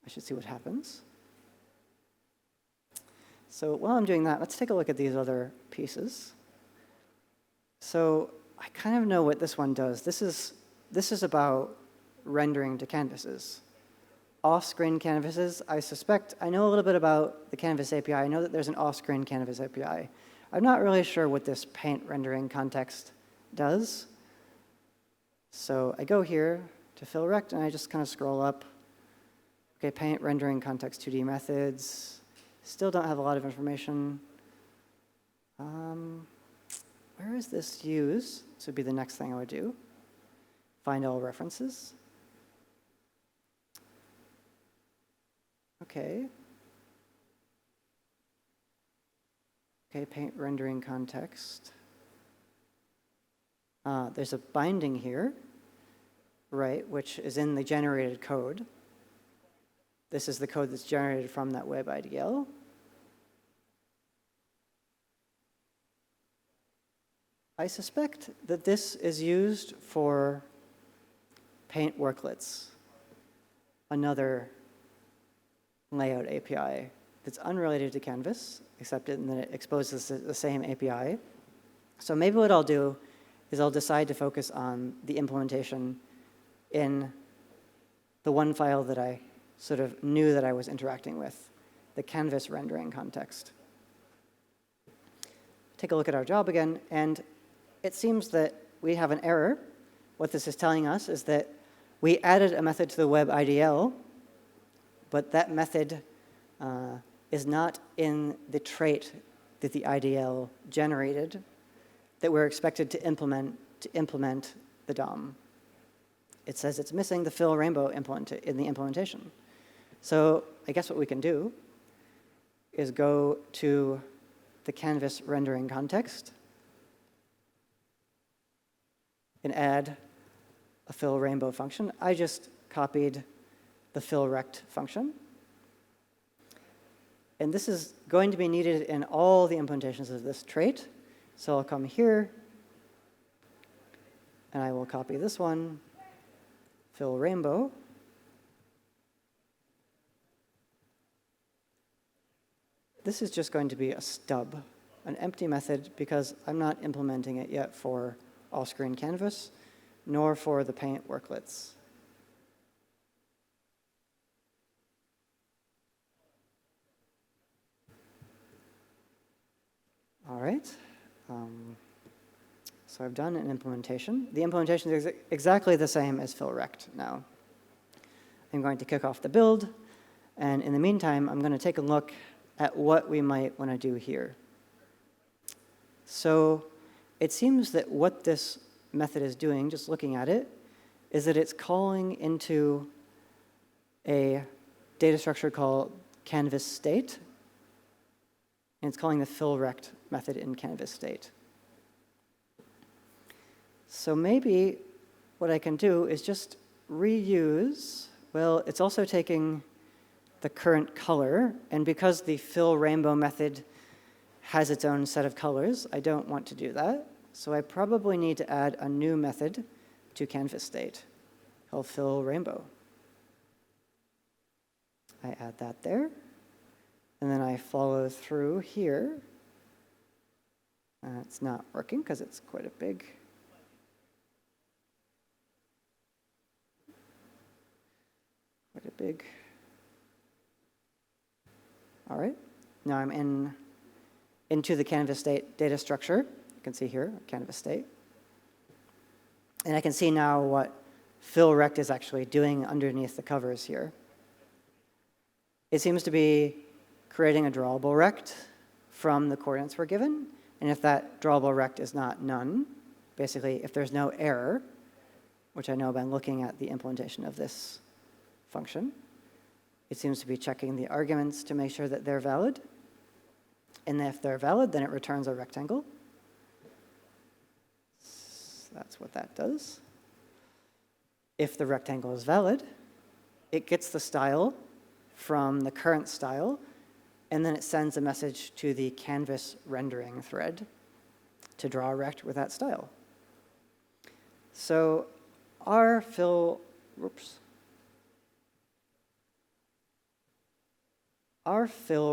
I should see what happens. So while I'm doing that, let's take a look at these other pieces. So I kind of know what this one does. This is about rendering to canvases. Off-screen canvases, I know a little bit about the Canvas API. I know that there's an off-screen Canvas API. I'm not really sure what this paint rendering context does. So I go here to fill rect, and I just kind of scroll up. Okay, paint rendering context 2D methods. Still don't have a lot of information. Where is this used? This would be the next thing I would do. Find all references. Okay. Okay, paint rendering context. There's a binding here, right, which is in the generated code. This is the code that's generated from that web IDL. I suspect that this is used for paint worklets, another layout API that's unrelated to Canvas, except in that it exposes the same API. So maybe what I'll do is I'll decide to focus on the implementation in the one file that I sort of knew that I was interacting with, the Canvas rendering context. Take a look at our job again, and it seems that we have an error. What this is telling us is that we added a method to the web IDL, but that method is not in the trait that the IDL generated that we're expected to implement the DOM. It says it's missing the fill rainbow in the implementation. So I guess what we can do is go to the Canvas rendering context and add a fill rainbow function. I just copied the fill rect function. And this is going to be needed in all the implementations of this trait. So I'll come here, and I will copy this one, fill rainbow. This is just going to be a stub, an empty method, because I'm not implementing it yet for all-screen canvas, nor for the paint worklets. All right. So I've done an implementation. The implementation is exactly the same as fill rect now. I'm going to kick off the build, and in the meantime, I'm going to take a look at what we might want to do here. So it seems that what this method is doing, just looking at it, is that it's calling into a data structure called canvas state, and it's calling the fill rect method in canvas state. So maybe what I can do is just reuse, well, it's also taking the current color, and because the fill rainbow method has its own set of colors, I don't want to do that. So I probably need to add a new method to canvas state called fill rainbow. I add that there, and then I follow through here. It's not working because it's quite a big. All right, now I'm into the canvas state data structure. You can see here, canvas state. And I can see now what fill rect is actually doing underneath the covers here. It seems to be creating a drawable rect from the coordinates we're given. And if that drawable rect is not none, basically if there's no error, which I know by looking at the implementation of this function, it seems to be checking the arguments to make sure that they're valid. And if they're valid, then it returns a rectangle. So that's what that does. If the rectangle is valid, it gets the style from the current style, and then it sends a message to the canvas rendering thread to draw a rect with that style. So our fill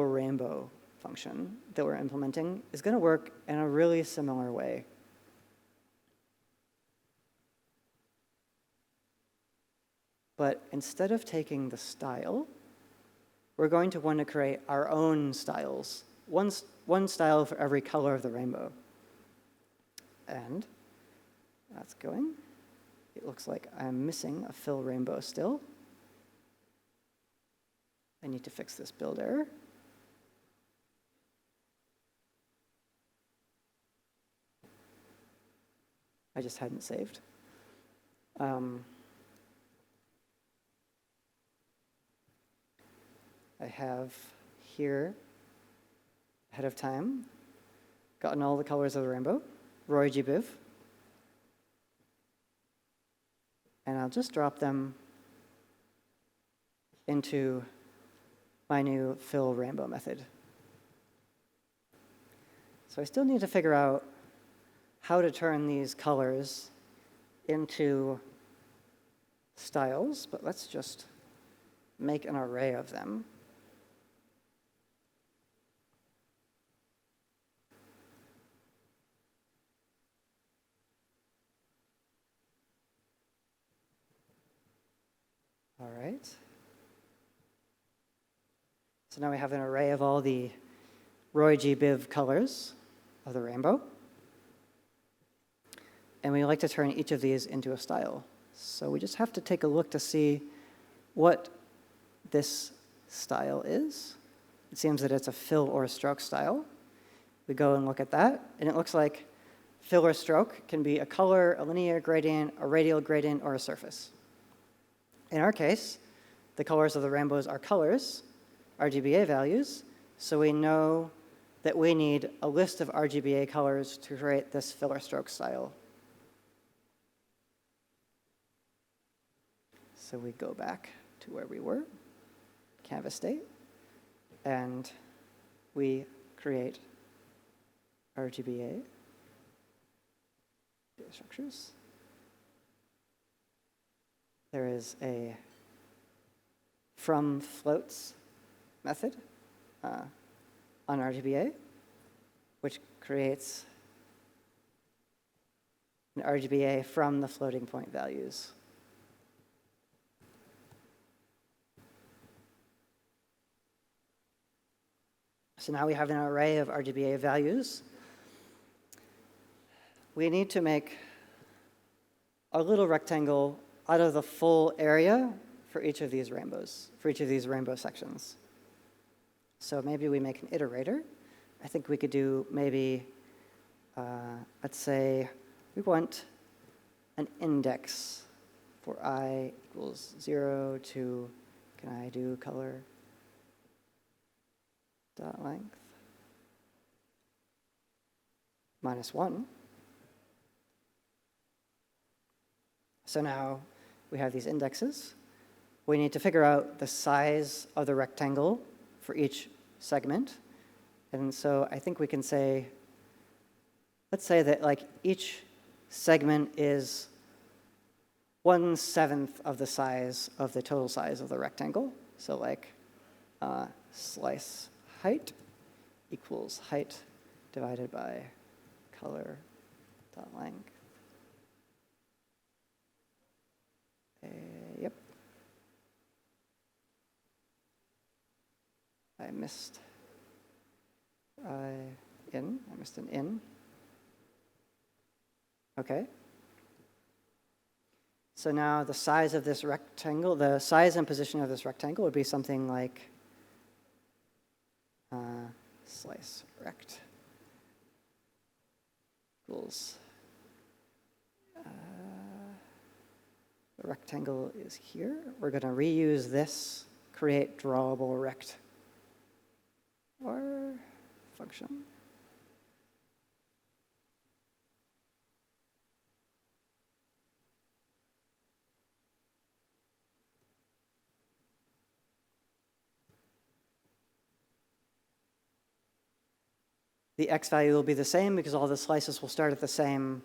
rainbow function that we're implementing is going to work in a really similar way. But instead of taking the style, we're going to want to create our own styles, one style for every color of the rainbow. And that's going. It looks like I'm missing a fill rainbow still. I need to fix this build error. I just hadn't saved. I I have here, ahead of time, gotten all the colors of the rainbow, Roy G. Biv. And I'll just drop them into my new fill rainbow method. So I still need to figure out how to turn these colors into styles, but let's just make an array of them. All right. So now we have an array of all the Roy G. Biv colors of the rainbow. And we like to turn each of these into a style. So we just have to take a look to see what this style is. It seems that it's a fill or stroke style. We go and look at that, and it looks like fill or stroke can be a color, a linear gradient, a radial gradient, or a surface. In our case, the colors of the rainbows are colors, RGBA values, so we know that we need a list of RGBA colors to create this fill or stroke style. So we go back to where we were, canvas state, and we create RGBA data structures. There is a from floats method on RGBA, which creates an RGBA from the floating point values. So now we have an array of RGBA values. We need to make a little rectangle out of the full area for each of these rainbows, for each of these rainbow sections. So maybe we make an iterator. I think we could do maybe, let's say we want an index for I equals 0 to, can I do color dot length -1. So now we have these indexes. We need to figure out the size of the rectangle for each segment. And so I think we can say, let's say that like each segment is 1/7 of the size of the total size of the rectangle. So like slice height equals height divided by color dot length. Yep. I missed an in. Okay. So now the size of this rectangle, the size and position of this rectangle would be something like slice rect equals the rectangle is here. We're going to reuse this create drawable rect or function. The x value will be the same because all the slices will start at the same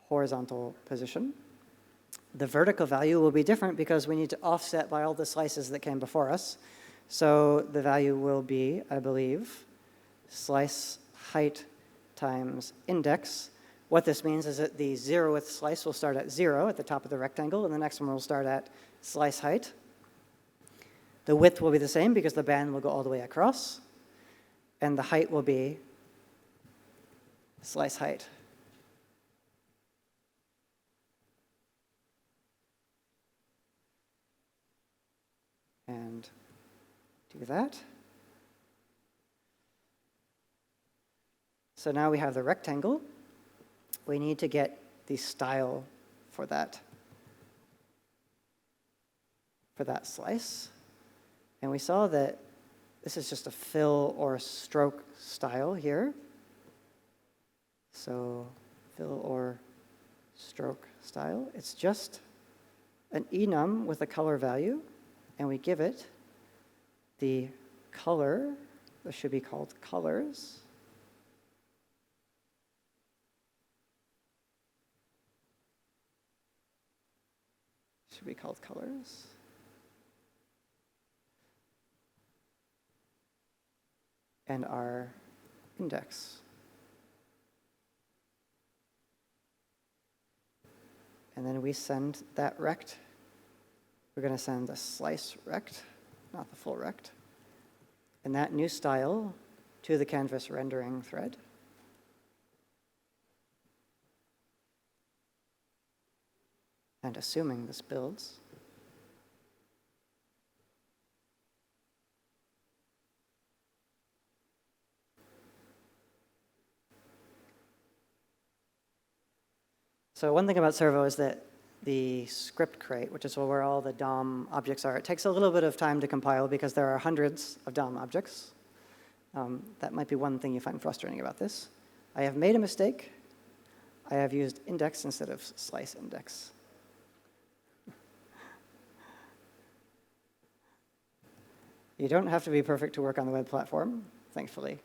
horizontal position. The vertical value will be different because we need to offset by all the slices that came before us. So the value will be, I believe, slice height times index. What this means is that the 0th slice will start at 0 at the top of the rectangle, and the next one will start at slice height. The width will be the same because the band will go all the way across, and the height will be slice height. And do that. So now we have the rectangle. We need to get the style for that slice. And we saw that this is just a fill or stroke style here. So fill or stroke style. It's just an enum with a color value, and we give it the color. This should be called colors. Should be called colors. And our index. And then we send that rect. We're going to send the slice rect, not the full rect. And that new style to the canvas rendering thread. And assuming this builds, so one thing about Servo is that the script crate, which is where all the DOM objects are, it takes a little bit of time to compile because there are hundreds of DOM objects. That might be one thing you find frustrating about this. I have made a mistake. I have used index instead of slice index. You don't have to be perfect to work on the web platform, thankfully.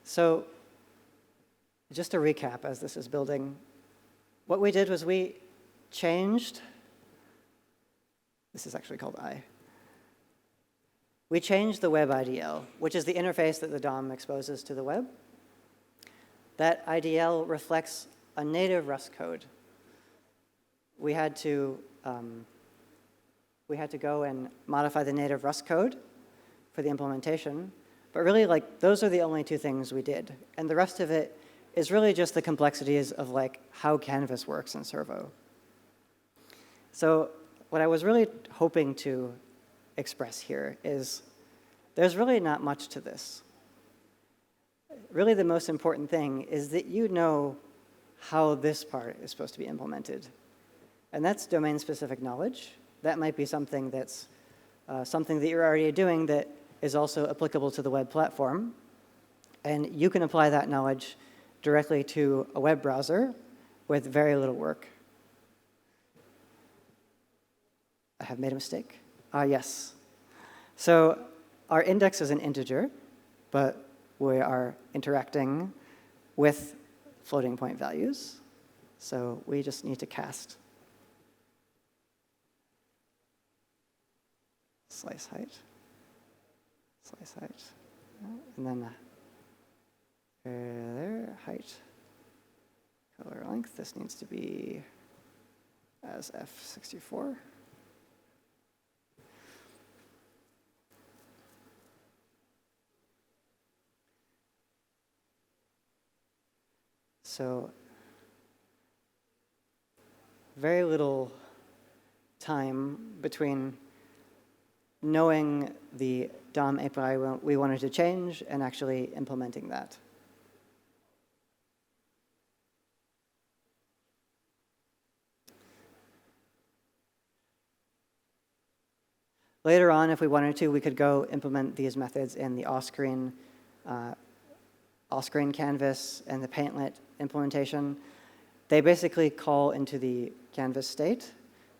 So just to recap as this is building, what we did was we changed, this is actually called I. We changed the web IDL, which is the interface that the DOM exposes to the web. That IDL reflects a native Rust code. We had to go and modify the native Rust code for the implementation. But really, like, those are the only two things we did. And the rest of it is really just the complexities of, like, how Canvas works in Servo. So what I was really hoping to express here is there's really not much to this. Really, the most important thing is that you know how this part is supposed to be implemented. And that's domain-specific knowledge. That might be something that's something that you're already doing that is also applicable to the web platform. And you can apply that knowledge directly to a web browser with very little work. I have made a mistake. Yes. So our index is an integer, but we are interacting with floating point values. So we just need to cast slice height. Slice height, and then there, height, color length. This needs to be as F64. So very little time between knowing the DOM API we wanted to change and actually implementing that. Later on, if we wanted to, we could go implement these methods in the all-screen canvas and the paintlet implementation. They basically call into the canvas state,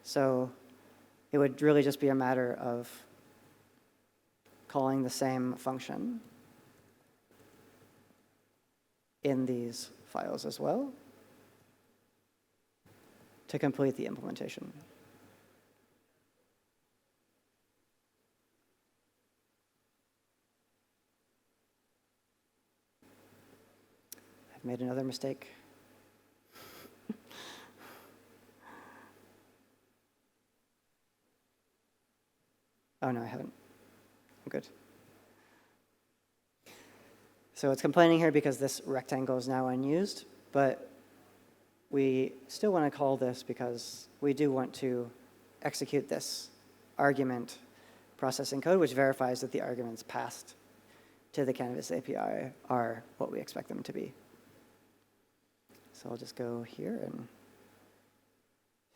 so it would really just be a matter of calling the same function in these files as well to complete the implementation. I've made another mistake. Oh, no, I haven't. I'm good. So it's complaining here because this rectangle is now unused, but we still want to call this because we do want to execute this argument processing code, which verifies that the argument's passed to the Canvas API are what we expect them to be. So I'll just go here and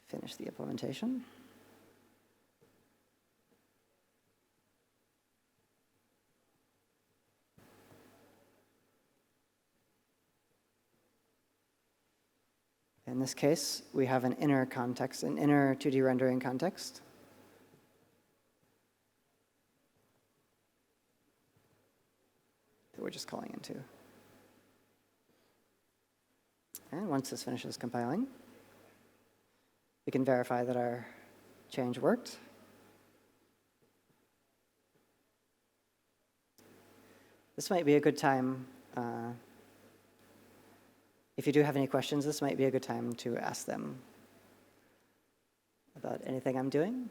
finish the implementation. In this case, we have an inner context, an inner 2D rendering context. That we're just calling into. And once this finishes compiling, we can verify that our change worked. This might be a good time, if you do have any questions, this might be a good time to ask them about anything I'm doing.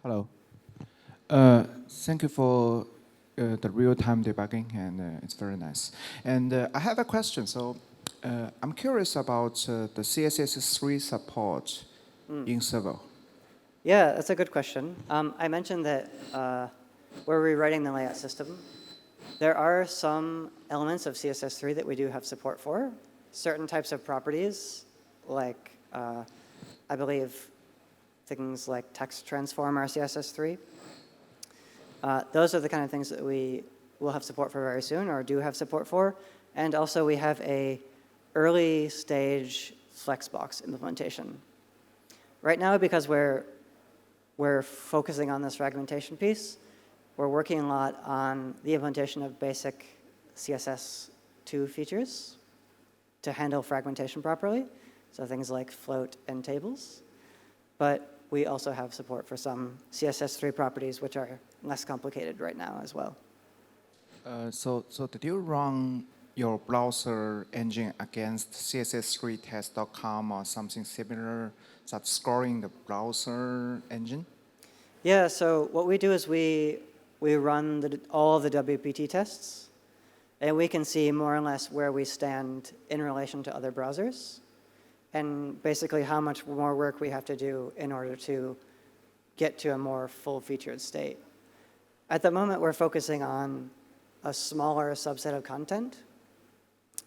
Hello. Thank you for the real-time debugging, and it's very nice. And I have a question. So I'm curious about the CSS3 support in Servo. Yeah, that's a good question. I mentioned that we're rewriting the layout system. There are some elements of CSS3 that we do have support for. Certain types of properties, like I believe things like text transform are CSS3. Those are the kind of things that we will have support for very soon, or do have support for. And also we have a early stage Flexbox implementation. Right now, because we're focusing on this fragmentation piece, we're working a lot on the implementation of basic CSS2 features to handle fragmentation properly, so things like float and tables. But we also have support for some CSS3 properties, which are less complicated right now as well. So did you run your browser engine against css3test.com or something similar that's scoring the browser engine? Yeah, so what we do is we run all of the WPT tests, and we can see more or less where we stand in relation to other browsers, and basically how much more work we have to do in order to get to a more full-featured state. At the moment, we're focusing on a smaller subset of content,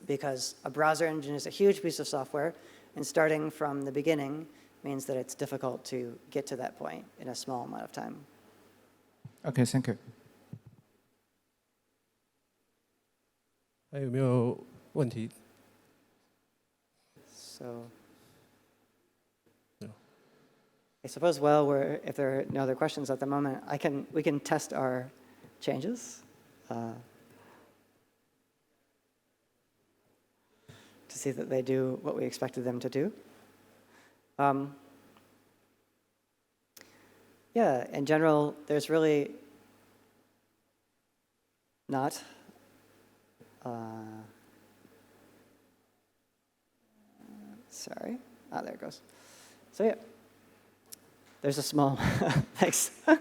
because a browser engine is a huge piece of software, and starting from the beginning means that it's difficult to get to that point in a small amount of time. Okay, thank you. 还有没有问题？ So No. I suppose, if there are no other questions at the moment, we can test our changes to see that they do what we expected them to do. Yeah, in general, there's really not sorry. There it goes. So yeah, there's a small, thanks. It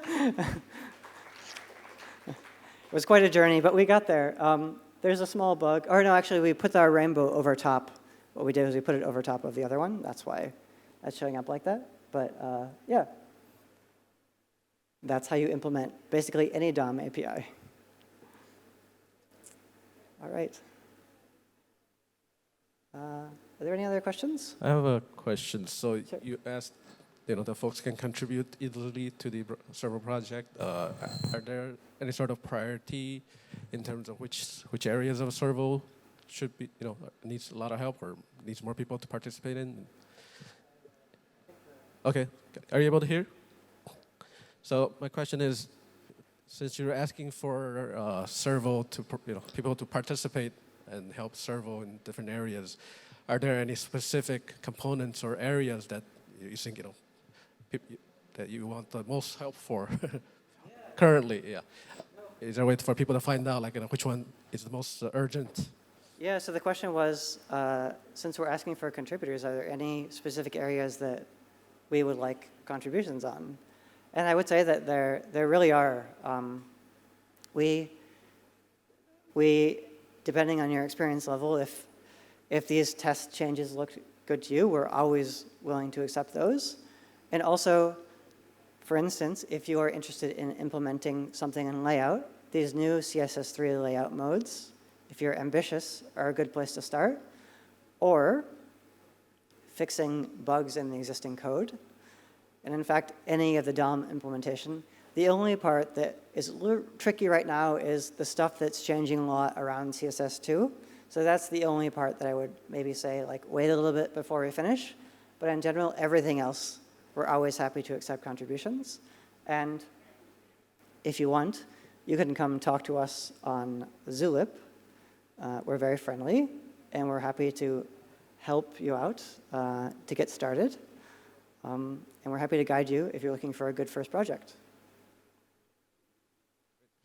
was quite a journey, but we got there. There's a small bug, or no, actually we put our rainbow over top. What we did is we put it over top of the other one. That's why that's showing up like that. But yeah, that's how you implement basically any DOM API. All right. Are there any other questions? I have a question. So Sure. you asked, the folks can contribute easily to the server project. Are there any sort of priority in terms of which areas of servo should be, needs a lot of help or needs more people to participate in? Okay, are you able to hear? So my question is, since you're asking for servo to, people to participate and help servo in different areas, are there any specific components or areas that you think, that you want the most help for currently? Yeah. Is there a way for people to find out, which one is the most urgent? Yeah, so the question was, since we're asking for contributors, are there any specific areas that we would like contributions on? And I would say that there really are. depending on your experience level, if these test changes look good to you, we're always willing to accept those. And also, for instance, if you are interested in implementing something in layout, these new CSS3 layout modes, if you're ambitious, are a good place to start. Or fixing bugs in the existing code. And in fact, any of the DOM implementation. The only part that is a little tricky right now is the stuff that's changing a lot around CSS2. So that's the only part that I would maybe say, like, wait a little bit before we finish. But in general, everything else, we're always happy to accept contributions. And if you want, you can come talk to us on Zulip. We're very friendly, and we're happy to help you out to get started. And we're happy to guide you if you're looking for a good first project.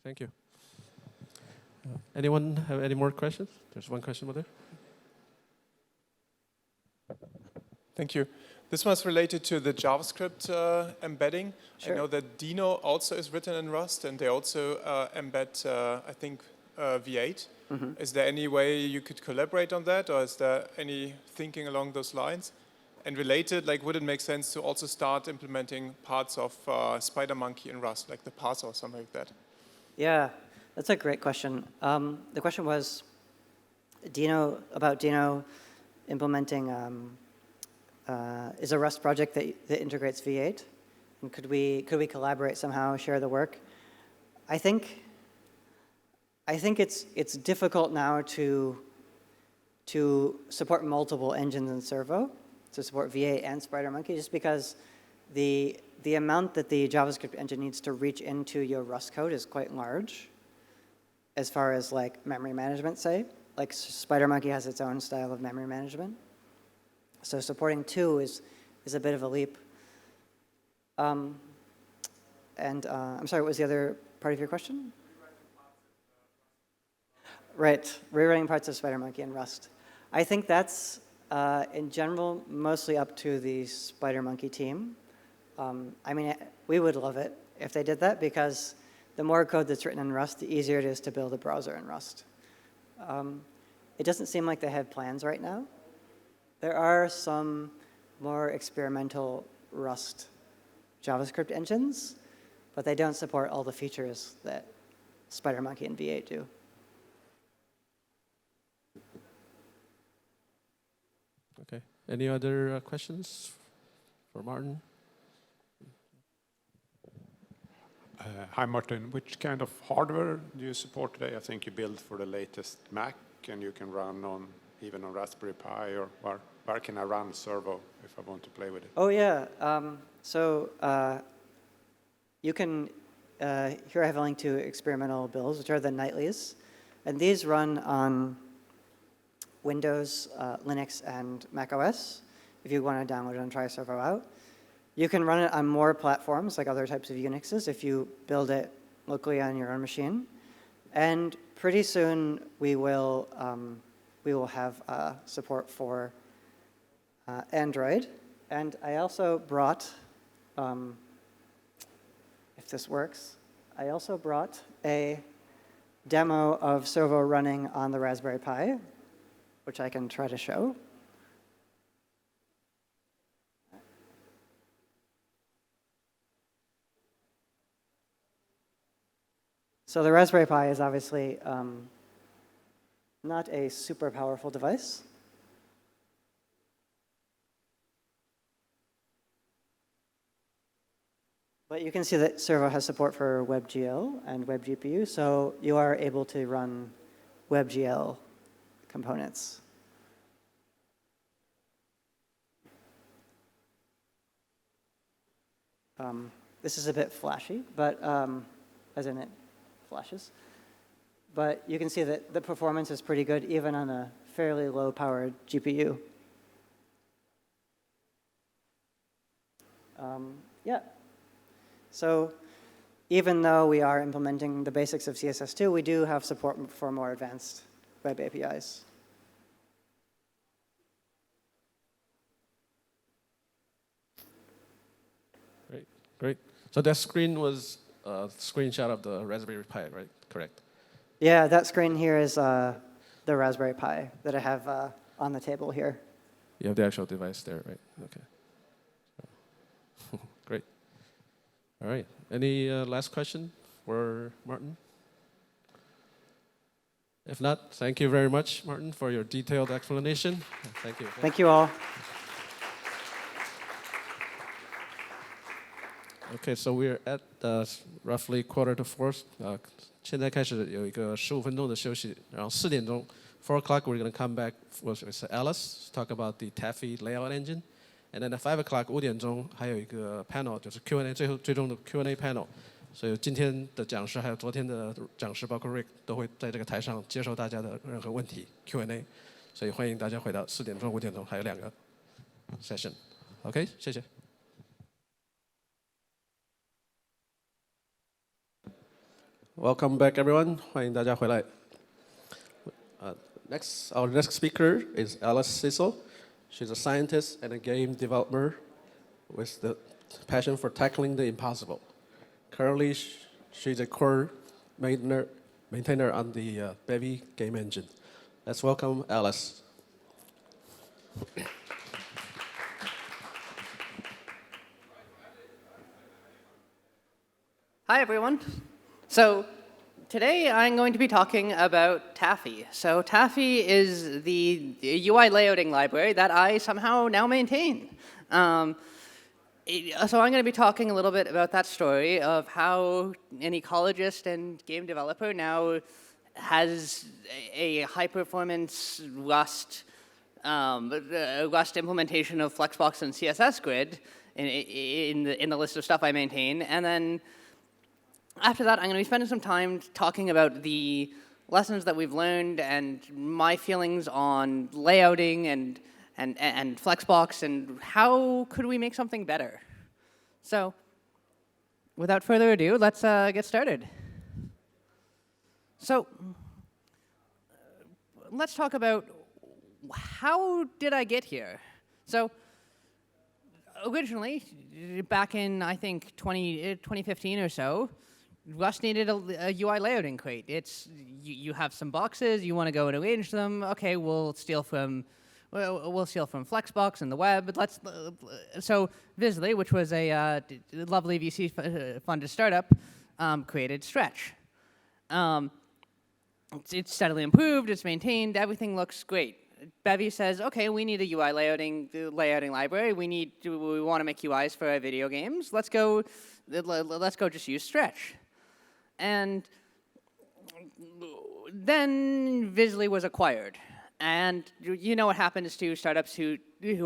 Thank you. Anyone have any more questions? There's one question over there. Thank you. This was related to the JavaScript embedding. Sure. I know that Dino also is written in Rust, and they also embed, I think, V8. Mm-hmm. Is there any way you could collaborate on that, or is there any thinking along those lines? And related, like, would it make sense to also start implementing parts of SpiderMonkey in Rust, like the parser or something like that? Yeah, that's a great question. The question was about Dino implementing is a Rust project that integrates V8, and could we collaborate somehow, share the work? I think it's difficult now to support multiple engines in Servo, to support V8 and SpiderMonkey, just because the amount that the JavaScript engine needs to reach into your Rust code is quite large, as far as like memory management, say. Like SpiderMonkey has its own style of memory management. So supporting two is a bit of a leap. I'm sorry, what was the other part of your question? Right, rewriting parts of SpiderMonkey in Rust. I think that's, in general, mostly up to the SpiderMonkey team. I mean, we would love it if they did that, because the more code that's written in Rust, the easier it is to build a browser in Rust. It doesn't seem like they have plans right now. There are some more experimental Rust JavaScript engines, but they don't support all the features that SpiderMonkey and V8 do. Okay. Any other questions for Martin? Hi, Martin. Which kind of hardware do you support today? I think you build for the latest Mac, and you can run on even on Raspberry Pi, or where can I run Servo if I want to play with it? Oh, yeah. You can, here I have a link to experimental builds, which are the nightlies. And these run on Windows, Linux, and Mac OS, if you want to download it and try Servo out. You can run it on more platforms, like other types of Unixes, if you build it locally on your own machine. And pretty soon, we will have support for Android. And I also brought, if this works, I also brought a demo of Servo running on the Raspberry Pi, which I can try to show. So the Raspberry Pi is obviously not a super powerful device. But you can see that Servo has support for WebGL and WebGPU, so you are able to run WebGL components. This is a bit flashy, but as in it flashes. But you can see that the performance is pretty good, even on a fairly low-powered GPU. Yeah. So even though we are implementing the basics of CSS2, we do have support for more advanced web APIs. Great. So that screen was a screenshot of the Raspberry Pi, right? Correct. Yeah, that screen here is the Raspberry Pi that I have on the table here. You have the actual device there, right? Okay. Great. All right. Any last question for Martin? If not, thank you very much, Martin, for your detailed explanation. Thank you. Thank you all. Okay, so we're at roughly 4:45. 现在开始有一个15分钟的休息，然后4点钟 4 o'clock we're going to come back with Alice talk about the Taffy layout engine, and then at 5 o'clock 5点钟还有一个 panel 就是 Q&A 最终的 Q&A panel。所以今天的讲师还有昨天的讲师，包括 Rick 都会在这个台上接受大家的任何问题 Q&A， 所以欢迎大家回到4点钟、5点钟还有2个 session。OK， 谢谢。Welcome back, everyone. 欢迎大家回来。Our next speaker is Alice Cecil. She's a scientist and a game developer with the passion for tackling the impossible. Currently, she's a core maintainer on the Bevy game engine. Let's welcome Alice. Hi, everyone. So today I'm going to be talking about Taffy. So Taffy is the UI layouting library that I somehow now maintain. So I'm going to be talking a little bit about that story of how an ecologist and game developer now has a high-performance Rust implementation of Flexbox and CSS Grid in the list of stuff I maintain, and then after that, I'm going to be spending some time talking about the lessons that we've learned and my feelings on layouting and Flexbox and how could we make something better. So without further ado, let's get started. So let's talk about how did I get here? So originally, back in, I think, 2015 or so, Rust needed a UI layouting crate. It's you have some boxes, you want to go and arrange them. Okay, we'll steal from Flexbox and the web. So Visly, which was a lovely VC-funded startup, created Stretch. It's steadily improved. It's maintained. Everything looks great. Bevy says, okay, we need a UI layouting library. We want to make UIs for our video games. Let's go just use Stretch. And then Visly was acquired. And you know what happens to startups who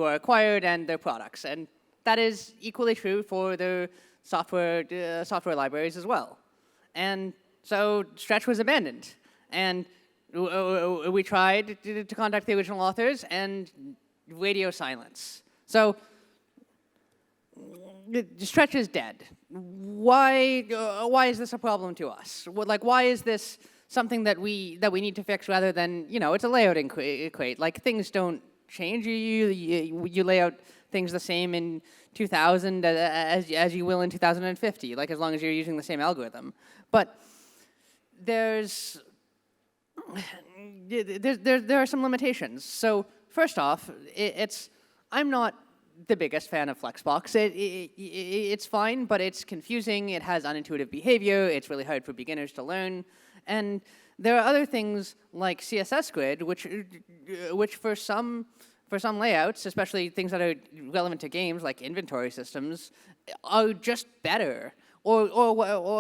are acquired and their products. And that is equally true for their software libraries as well. And so Stretch was abandoned. And we tried to contact the original authors, and radio silence. So Stretch is dead. Why is this a problem to us? Why is this something that we need to fix rather than, it's a layouting crate. Like, things don't change. You lay out things the same in 2000 as you will in 2050, like as long as you're using the same algorithm. But there are some limitations. So first off, I'm not the biggest fan of Flexbox. It's fine, but it's confusing. It has unintuitive behavior. It's really hard for beginners to learn. And there are other things like CSS Grid, which for some layouts, especially things that are relevant to games like inventory systems, are just better. Or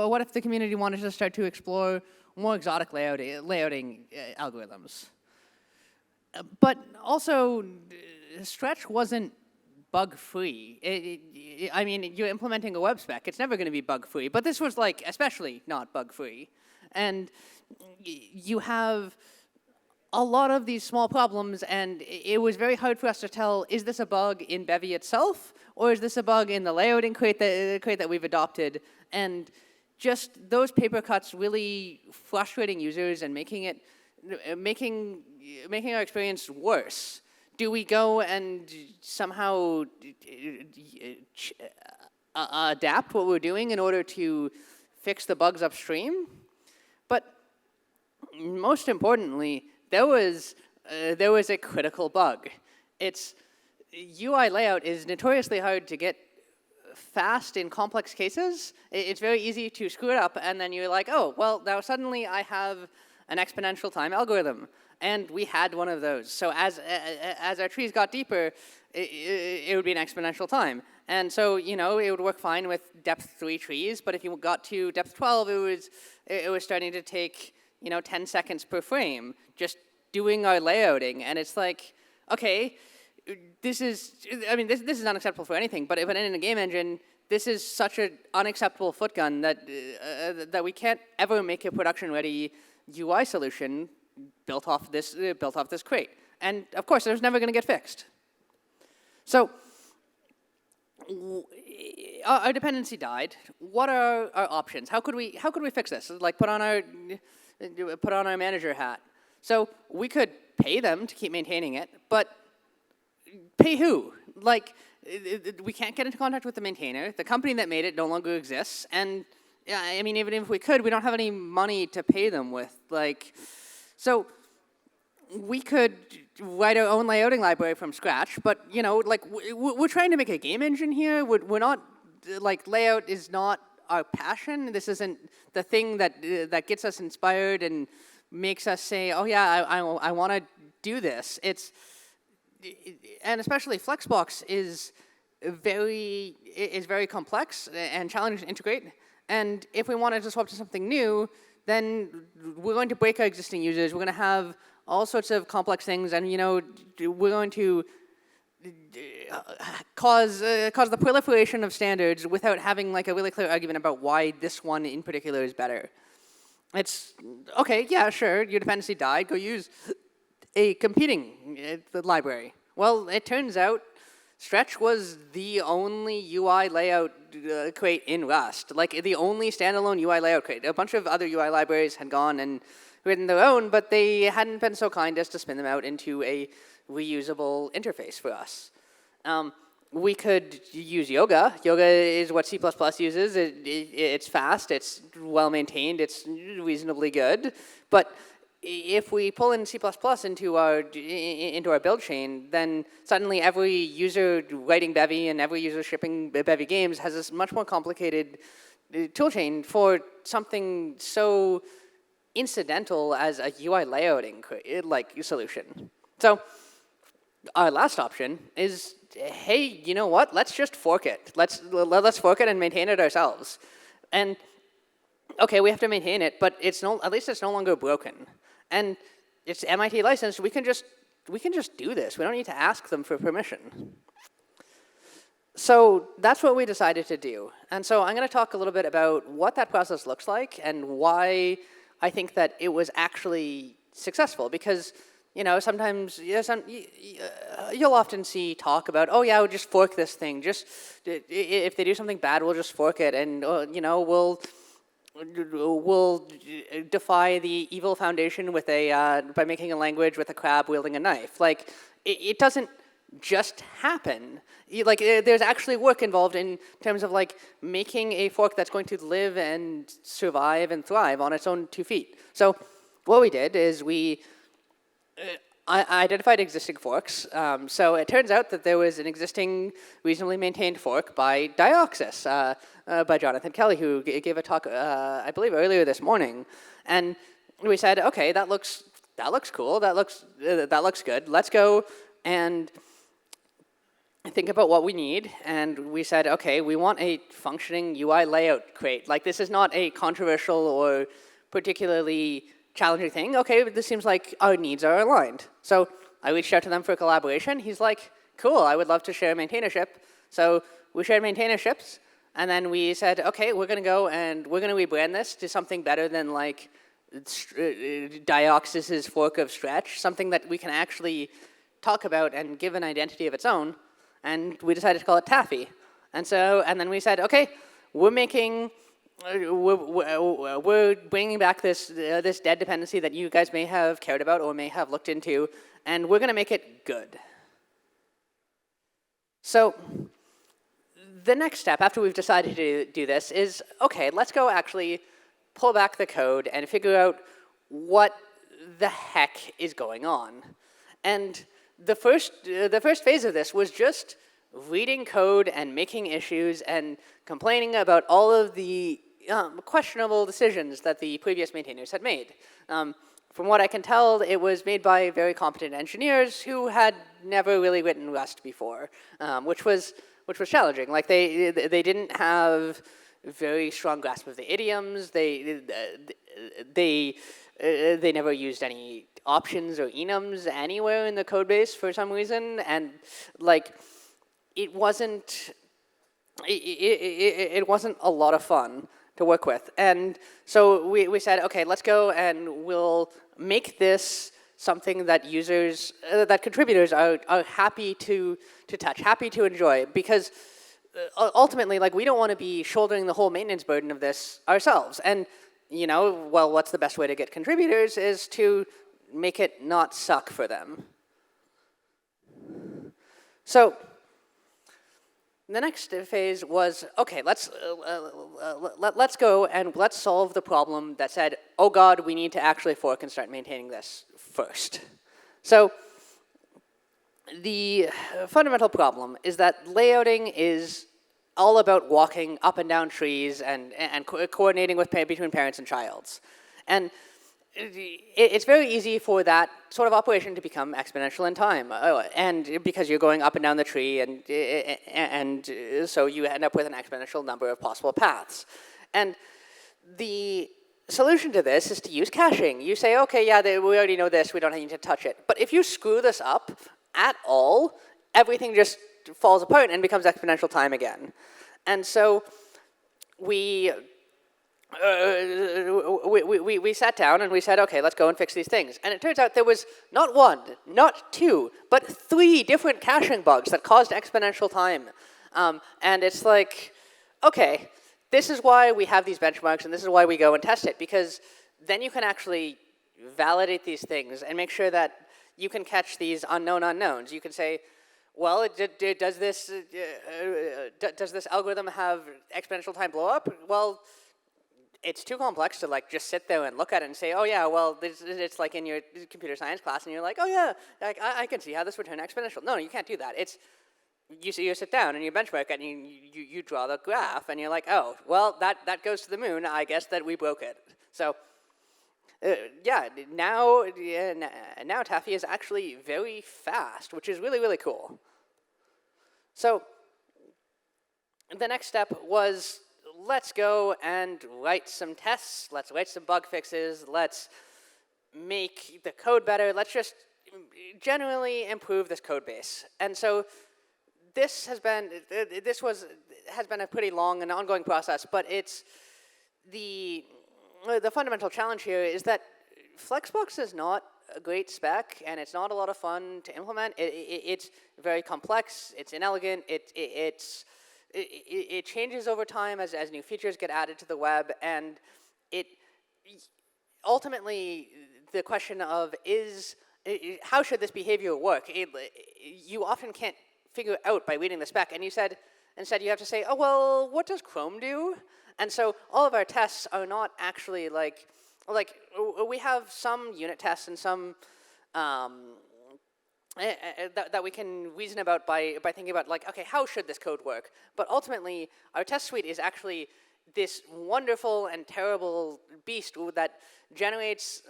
what if the community wanted to start to explore more exotic layouting algorithms? But also, Stretch wasn't bug-free. I mean, you're implementing a web spec. It's never going to be bug-free. But this was, especially not bug-free. And you have a lot of these small problems, and it was very hard for us to tell, is this a bug in Bevy itself, or is this a bug in the layouting crate that we've adopted? And just those paper cuts really frustrating users and making our experience worse. Do we go and somehow adapt what we're doing in order to fix the bugs upstream? But most importantly, there was a critical bug. It's UI layout is notoriously hard to get fast in complex cases. It's very easy to screw it up, and then you're like, oh, well, now suddenly I have an exponential time algorithm. And we had one of those. So as our trees got deeper, it would be an exponential time. And so, you know, it would work fine with depth 3 trees, but if you got to depth 12, it was starting to take, you know, 10 seconds per frame just doing our layouting. And it's like, okay, this is unacceptable for anything, but in a game engine, this is such an unacceptable footgun that we can't ever make a production-ready UI solution built off this crate. And of course, it was never going to get fixed. So our dependency died. What are our options? How could we fix this? Like put on our manager hat. So we could pay them to keep maintaining it, but pay who? Like we can't get into contact with the maintainer. The company that made it no longer exists, and I mean, even if we could, we don't have any money to pay them with. Like, so we could write our own layouting library from scratch, but you know, like we're trying to make a game engine here. We're not, like, layout is not our passion. This isn't the thing that gets us inspired and makes us say, oh yeah, I want to do this. And especially Flexbox is very complex and challenging to integrate. And if we wanted to swap to something new, then we're going to break our existing users. We're going to have all sorts of complex things, and you know, we're going to cause the proliferation of standards without having like a really clear argument about why this one in particular is better. It's okay, yeah, sure, your dependency died. Go use a competing library. Well, it turns out Stretch was the only UI layout crate in Rust, like the only standalone UI layout crate. A bunch of other UI libraries had gone and written their own, but they hadn't been so kind as to spin them out into a reusable interface for us. We could use Yoga. Yoga is what C++ uses. It's fast, it's well-maintained, it's reasonably good, but if we pull in C++ into our build chain, then suddenly every user writing Bevy and every user shipping Bevy games has this much more complicated toolchain for something so incidental as a UI layouting solution. So our last option is, hey, you know what? Let's just fork it. Let's fork it and maintain it ourselves. And okay, we have to maintain it, but at least it's no longer broken. And it's MIT licensed. We can just do this. We don't need to ask them for permission. So that's what we decided to do. And so I'm going to talk a little bit about what that process looks like and why I think that it was actually successful. Because, you know, sometimes you'll often see talk about, oh yeah, we'll just fork this thing. Just if they do something bad, we'll just fork it, and you know, we'll defy the evil foundation with by making a language with a crab wielding a knife. Like, it doesn't just happen. Like, there's actually work involved in terms of like making a fork that's going to live and survive and thrive on its own 2 feet. So what we did is I identified existing forks. So it turns out that there was an existing reasonably maintained fork by Dioxys, by Jonathan Kelly, who gave a talk, I believe, earlier this morning. And we said, okay, that looks cool. That looks good. Let's go and think about what we need. And we said, okay, we want a functioning UI layout crate. Like, this is not a controversial or particularly challenging thing. Okay, but this seems like our needs are aligned. So I reached out to them for collaboration. He's like, cool, I would love to share maintainership. So we shared maintainerships, and then we said, okay, we're going to go and we're going to rebrand this to something better than like Dioxys's fork of Stretch, something that we can actually talk about and give an identity of its own. And we decided to call it Taffy. And then we said, okay, we're bringing back this dead dependency that you guys may have cared about or may have looked into, and we're going to make it good. So the next step after we've decided to do this is, okay, let's go actually pull back the code and figure out what the heck is going on? And the first phase of this was just reading code and making issues and complaining about all of the questionable decisions that the previous maintainers had made. From what I can tell, it was made by very competent engineers who had never really written Rust before, which was challenging. Like they didn't have very strong grasp of the idioms. They never used any options or enums anywhere in the code base for some reason, and like it wasn't a lot of fun to work with. And so we said, okay, let's go and we'll make this something that users, that contributors are happy to touch, happy to enjoy, because ultimately, like, we don't want to be shouldering the whole maintenance burden of this ourselves. And, you know, well, what's the best way to get contributors is to make it not suck for them. So the next phase was, okay, let's go and let's solve the problem that said, oh God, we need to actually fork and start maintaining this first. So the fundamental problem is that layouting is all about walking up and down trees and coordinating with between parents and childs. And it's very easy for that sort of operation to become exponential in time, and because you're going up and down the tree, and so you end up with an exponential number of possible paths. And the solution to this is to use caching. You say, okay, yeah, we already know this, we don't need to touch it. But if you screw this up at all, everything just falls apart and becomes exponential time again. And so we sat down and we said, okay, let's go and fix these things. And it turns out there was not one, not two, but 3 different caching bugs that caused exponential time. And it's like, okay, this is why we have these benchmarks and this is why we go and test it, because then you can actually validate these things and make sure that you can catch these unknown unknowns. You can say, well, does this algorithm have exponential time blow up? Well, it's too complex to like just sit there and look at it and say, oh yeah, well, it's like in your computer science class, and you're like, oh yeah, like, I can see how this would turn exponential. No, you can't do that. It's you sit down and you benchmark it and you draw the graph, and you're like, oh, well, that goes to the moon. I guess that we broke it. So yeah, now Taffy is actually very fast, which is really, really cool. So the next step was, let's go and write some tests, let's write some bug fixes, let's make the code better, let's just generally improve this code base. And so this has been a pretty long and ongoing process, but it's the fundamental challenge here is that Flexbox is not a great spec, and it's not a lot of fun to implement. It's very complex, it's inelegant, it changes over time as new features get added to the web, and ultimately the question of how should this behavior work? You often can't figure out by reading the spec, and instead you have to say, oh well, what does Chrome do? And so all of our tests are not actually like we have some unit tests and some that we can reason about by thinking about, like, okay, how should this code work? But ultimately, our test suite is actually this wonderful and terrible beast that generates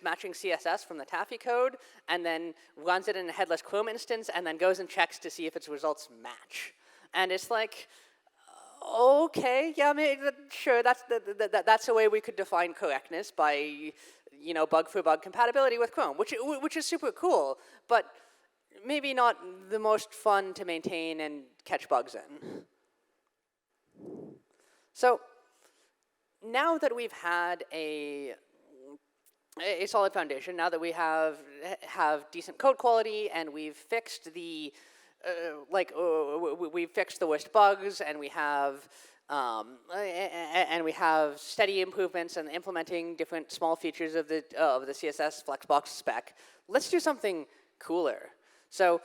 matching CSS from the Taffy code, and then runs it in a headless Chrome instance, and then goes and checks to see if its results match. And it's like, okay, yeah, sure, that's a way we could define correctness by, you know, bug for bug compatibility with Chrome, which is super cool, but maybe not the most fun to maintain and catch bugs in. So now that we've had a solid foundation, now that we have decent code quality, and we've fixed we've fixed the worst bugs, and we have steady improvements and implementing different small features of the CSS Flexbox spec. Let's do something cooler. So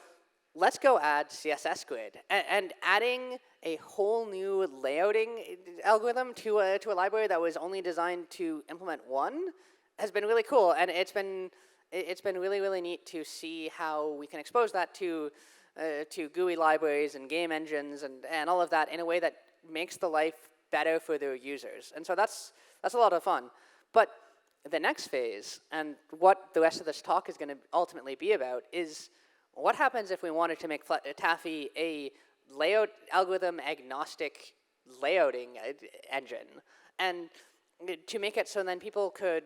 let's go add CSS grid. And adding a whole new layouting algorithm to a library that was only designed to implement one has been really cool. And it's been really, really neat to see how we can expose that to GUI libraries and game engines and all of that in a way that makes the life better for their users. And so that's a lot of fun. But the next phase, and what the rest of this talk is going to ultimately be about, is what happens if we wanted to make Taffy a layout algorithm agnostic layouting engine, and to make it so then people could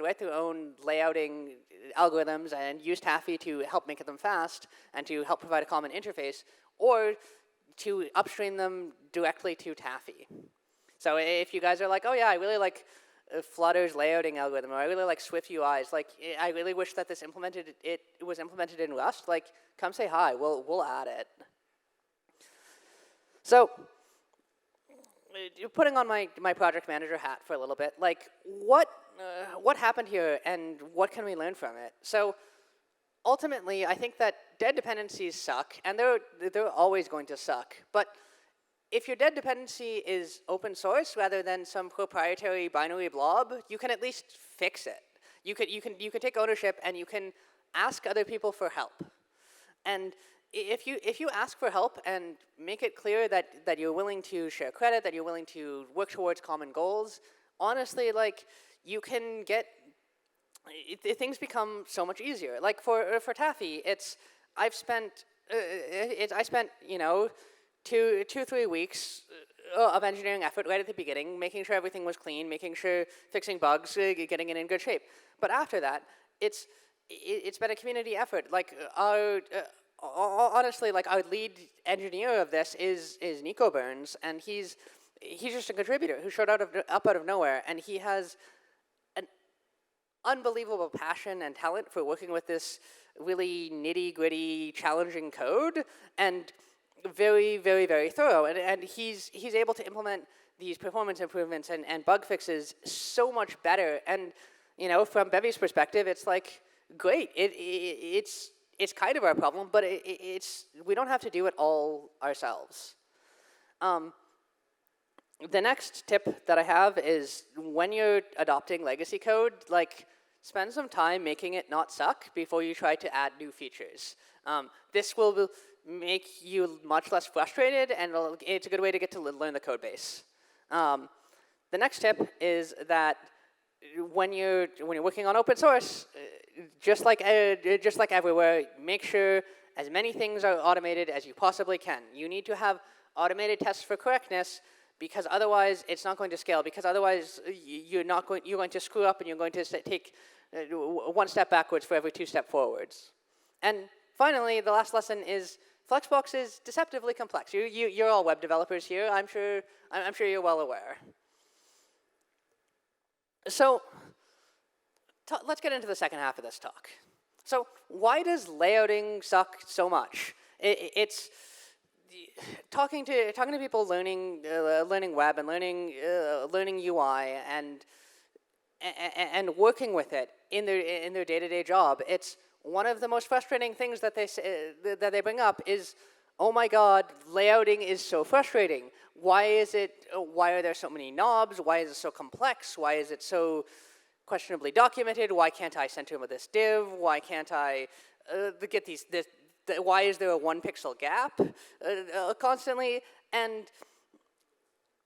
write their own layouting algorithms and use Taffy to help make them fast and to help provide a common interface, or to upstream them directly to Taffy. So if you guys are like, oh yeah, I really like Flutter's layouting algorithm, or I really like Swift UIs, like I really wish that this was implemented in Rust, like come say hi, we'll add it. So putting on my project manager hat for a little bit, like what happened here and what can we learn from it? So ultimately, I think that dead dependencies suck, and they're always going to suck. But if your dead dependency is open source rather than some proprietary binary blob, you can at least fix it. You can take ownership and you can ask other people for help. And if you ask for help and make it clear that you're willing to share credit, that you're willing to work towards common goals, honestly, like you can get things become so much easier. Like for Taffy, I spent 2-3 weeks of engineering effort right at the beginning, making sure everything was clean, making sure fixing bugs, getting it in good shape. But after that, it's been a community effort. Like honestly, like our lead engineer of this is Nico Burns, and he's just a contributor who showed up out of nowhere, and he has an unbelievable passion and talent for working with this really nitty-gritty, challenging code, and very, very, very thorough. And he's able to implement these performance improvements and bug fixes so much better. And from Bevy's perspective, it's like great. It's kind of our problem, but we don't have to do it all ourselves. The next tip that I have is when you're adopting legacy code, like spend some time making it not suck before you try to add new features. This will make you much less frustrated, and it's a good way to get to learn the code base. The next tip is that when you're working on open source, just like everywhere, make sure as many things are automated as you possibly can. You need to have automated tests for correctness, because otherwise it's not going to scale. Because otherwise you're going to screw up, and you're going to take one step backwards for every 2 steps forwards. And finally, the last lesson is Flexbox is deceptively complex. You're all web developers here. I'm sure you're well aware. So let's get into the second half of this talk. So why does layouting suck so much? It's talking to people learning web and learning UI and working with it in their day-to-day job. It's one of the most frustrating things that they bring up is, oh my God, layouting is so frustrating. Why are there so many knobs? Why is it so complex? Why is it so questionably documented? Why can't I center with this div? Why can't I get why is there a 1-pixel gap constantly? And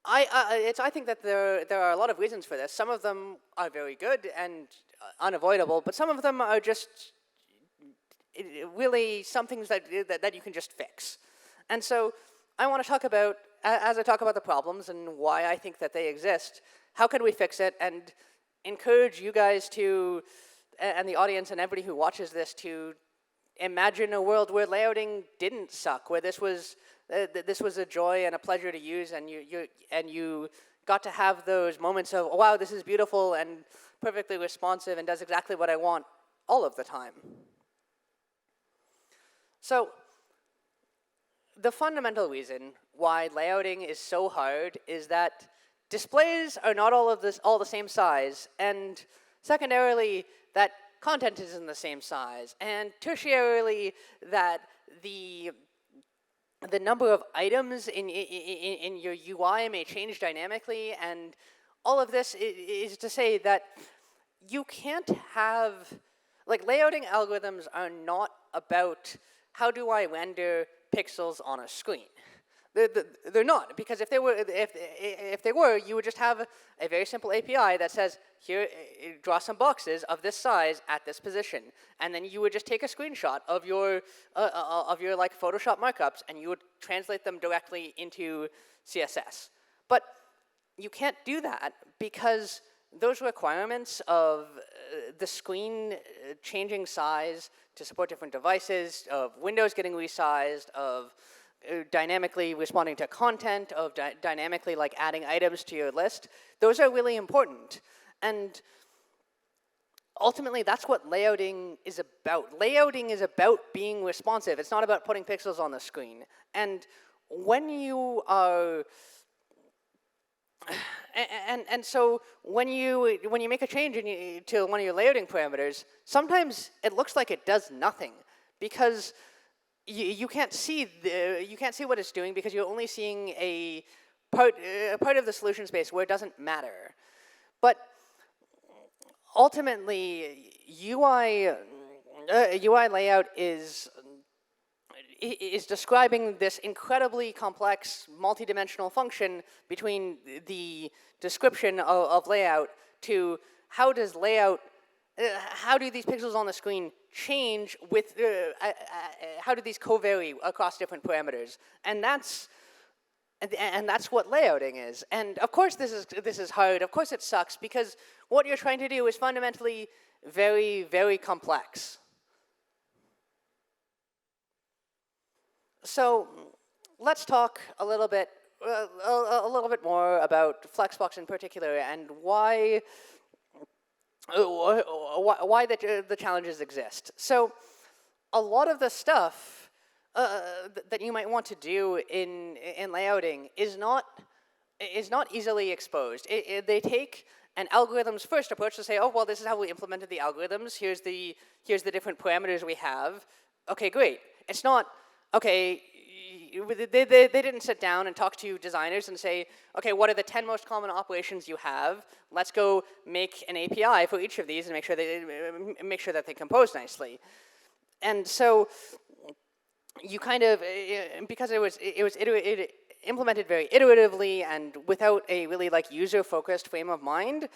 I think that there are a lot of reasons for this. Some of them are very good and unavoidable, but some of them are just really some things that you can just fix. And so I want to talk about, as I talk about the problems and why I think that they exist, how can we fix it, and encourage you guys to, and the audience and everybody who watches this, to imagine a world where layouting didn't suck, where this was a joy and a pleasure to use, and you got to have those moments of, oh, wow, this is beautiful and perfectly responsive and does exactly what I want all of the time. So the fundamental reason why layouting is so hard is that displays are not all the same size, and secondarily, that content isn't the same size, and tertiarily, that the number of items in your UI may change dynamically, and all of this is to say that you can't have, like, layouting algorithms are not about how do I render pixels on a screen. They're not, because if they were, you would just have a very simple API that says, here, draw some boxes of this size at this position, and then you would just take a screenshot of your like Photoshop markups, and you would translate them directly into CSS. But you can't do that because those requirements of the screen changing size to support different devices, of windows getting resized, of dynamically responding to content, of dynamically like adding items to your list, those are really important. And ultimately, that's what layouting is about. Layouting is about being responsive. It's not about putting pixels on the screen. And when you are, and so when you make a change to one of your layouting parameters, sometimes it looks like it does nothing because you can't see what it's doing because you're only seeing a part of the solution space where it doesn't matter. But ultimately, UI layout is describing this incredibly complex, multi-dimensional function between the description of layout to how does layout, how do these pixels on the screen change with, how do these co-vary across different parameters? And that's what layouting is. And of course this is hard, of course it sucks, because what you're trying to do is fundamentally very, very complex. So let's talk a little bit more about Flexbox in particular and why the challenges exist. So a lot of the stuff that you might want to do in layouting is not easily exposed. They take an algorithms first approach to say, oh, well, this is how we implemented the algorithms. Here's the different parameters we have. Okay, great. It's not, okay, they didn't sit down and talk to designers and say, okay, what are the 10 most common operations you have? Let's go make an API for each of these and make sure that they compose nicely. And so you kind of, because it was implemented very iteratively and without a really like user-focused frame of mind,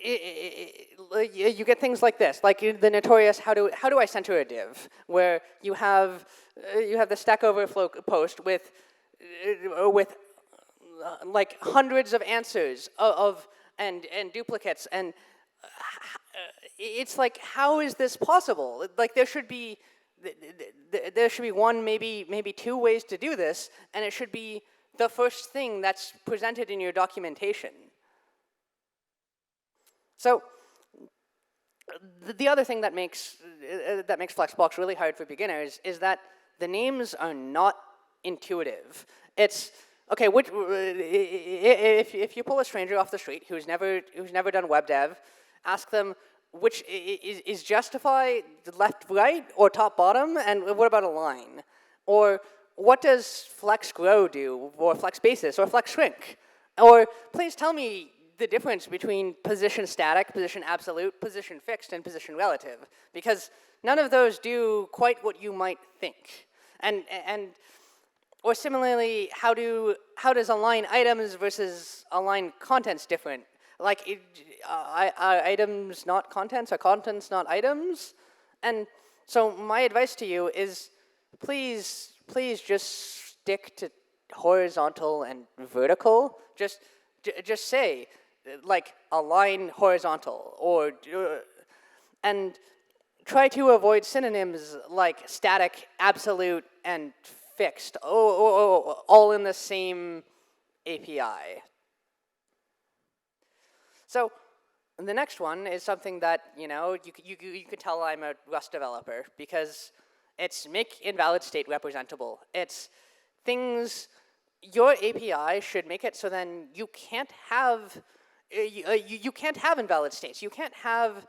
you get things like this, like the notorious how do I center a div, where you have the Stack Overflow post with like hundreds of answers and duplicates, and it's like, how is this possible? Like there should be one, maybe two ways to do this, and it should be the first thing that's presented in your documentation. So the other thing that makes Flexbox really hard for beginners is that the names are not intuitive. It's okay. If you pull a stranger off the street who's never done web dev, ask them which is justify left right or top bottom, and what about a line, or what does flex grow do, or flex basis, or flex shrink, or please tell me the difference between position static, position absolute, position fixed, and position relative, because none of those do quite what you might think. Or similarly, how does align items versus align contents different? Like, are items not contents, or contents not items? And so my advice to you is, please just stick to horizontal and vertical. Just say, like, align horizontal, or and try to avoid synonyms like static, absolute, and fixed, all in the same API. So the next one is something that, you could tell I'm a Rust developer, because it's make invalid state representable. It's things, your API should make it so then you can't have invalid states. You can't have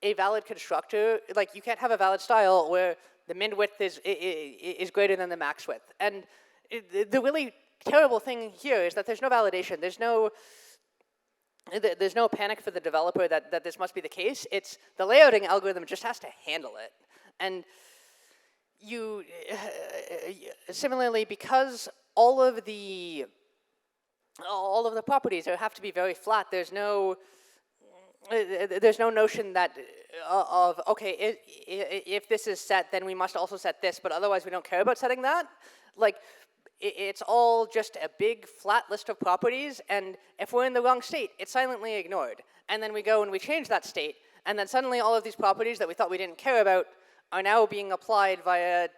a valid constructor, like you can't have a valid style where the min width is greater than the max width. And the really terrible thing here is that there's no validation. There's no panic for the developer that this must be the case. It's the layouting algorithm just has to handle it. And similarly, because all of the properties have to be very flat, there's no notion that okay, if this is set, then we must also set this, but otherwise we don't care about setting that. Like, it's all just a big flat list of properties, and if we're in the wrong state, it's silently ignored. And then we go and we change that state, and then suddenly all of these properties that we thought we didn't care about are now being applied via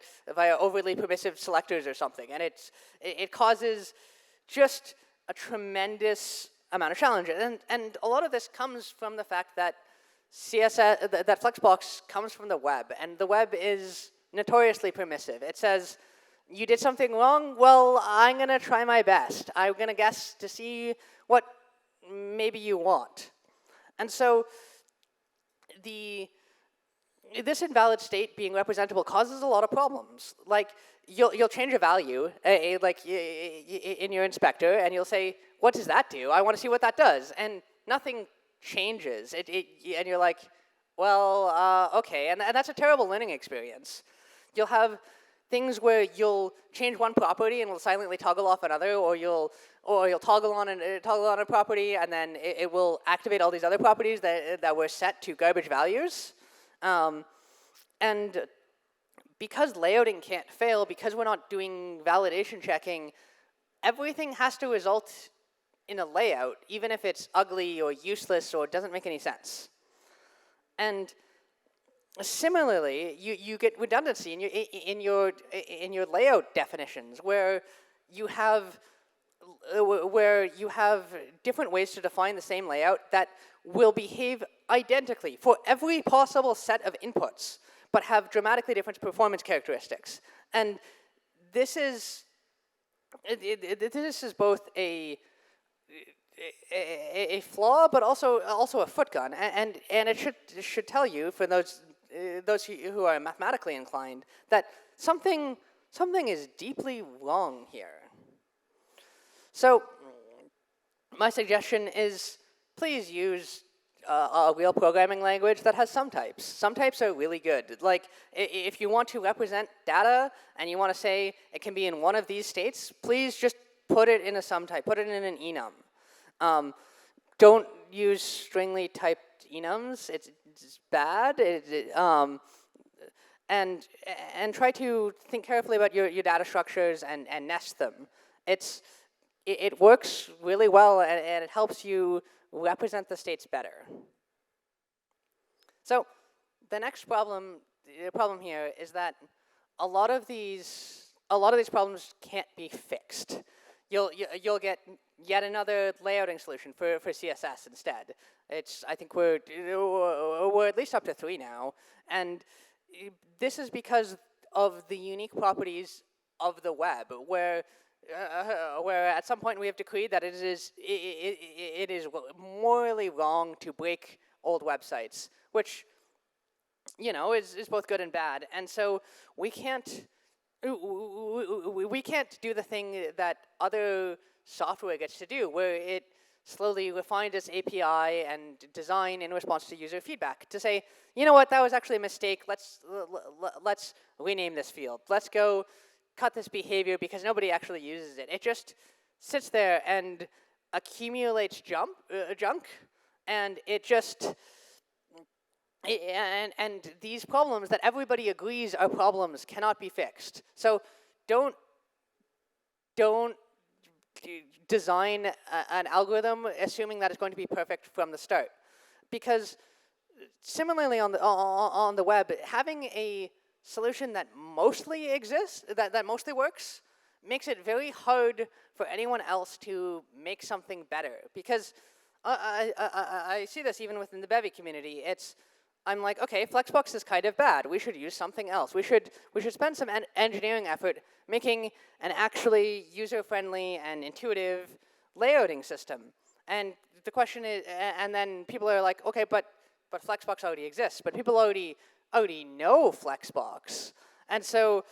overly permissive selectors or something. And it causes just a tremendous amount of challenge. And a lot of this comes from the fact that CSS, that Flexbox comes from the web, and the web is notoriously permissive. It says, you did something wrong? Well, I'm going to try my best. I'm going to guess to see what maybe you want. And so this invalid state being representable causes a lot of problems. Like, you'll change a value, like in your inspector, and you'll say, what does that do? I want to see what that does. And nothing changes. And you're like, well, okay. And that's a terrible learning experience. You'll have things where you'll change one property and it'll silently toggle off another, or you'll toggle on a property and then it will activate all these other properties that were set to garbage values. And because layouting can't fail, because we're not doing validation checking, everything has to result in a layout, even if it's ugly or useless or doesn't make any sense. And similarly, you get redundancy in your layout definitions, where you have different ways to define the same layout that will behave identically for every possible set of inputs, but have dramatically different performance characteristics. And this is both a flaw, but also a footgun. And it should tell you, for those who are mathematically inclined, that something is deeply wrong here. So my suggestion is, please use a real programming language that has sum types. Sum types are really good. Like, if you want to represent data and you want to say it can be in one of these states, please just put it in a sum type, put it in an enum. Don't use stringly typed enums. It's bad. And try to think carefully about your data structures and nest them. It works really well, and it helps you represent the states better. So the next problem here is that a lot of these problems can't be fixed. You'll get yet another layouting solution for CSS instead. I think we're at least up to 3 now, and this is because of the unique properties of the web, where at some point we have decreed that it is morally wrong to break old websites, which, you know, is both good and bad. And so we can't do the thing that other software gets to do, where it slowly refined its API and design in response to user feedback to say, you know what, that was actually a mistake. Let's rename this field. Let's go cut this behavior because nobody actually uses it. It just sits there and accumulates junk, and it just and these problems that everybody agrees are problems cannot be fixed. So don't design an algorithm assuming that it's going to be perfect from the start, because similarly on the web, having a solution that mostly exists, that mostly works, makes it very hard for anyone else to make something better. Because I see this even within the Bevy community. I'm like, okay, Flexbox is kind of bad. We should use something else. We should spend some engineering effort making an actually user-friendly and intuitive layouting system. And the question is, and then people are like, okay, but Flexbox already exists. But people already know Flexbox. And so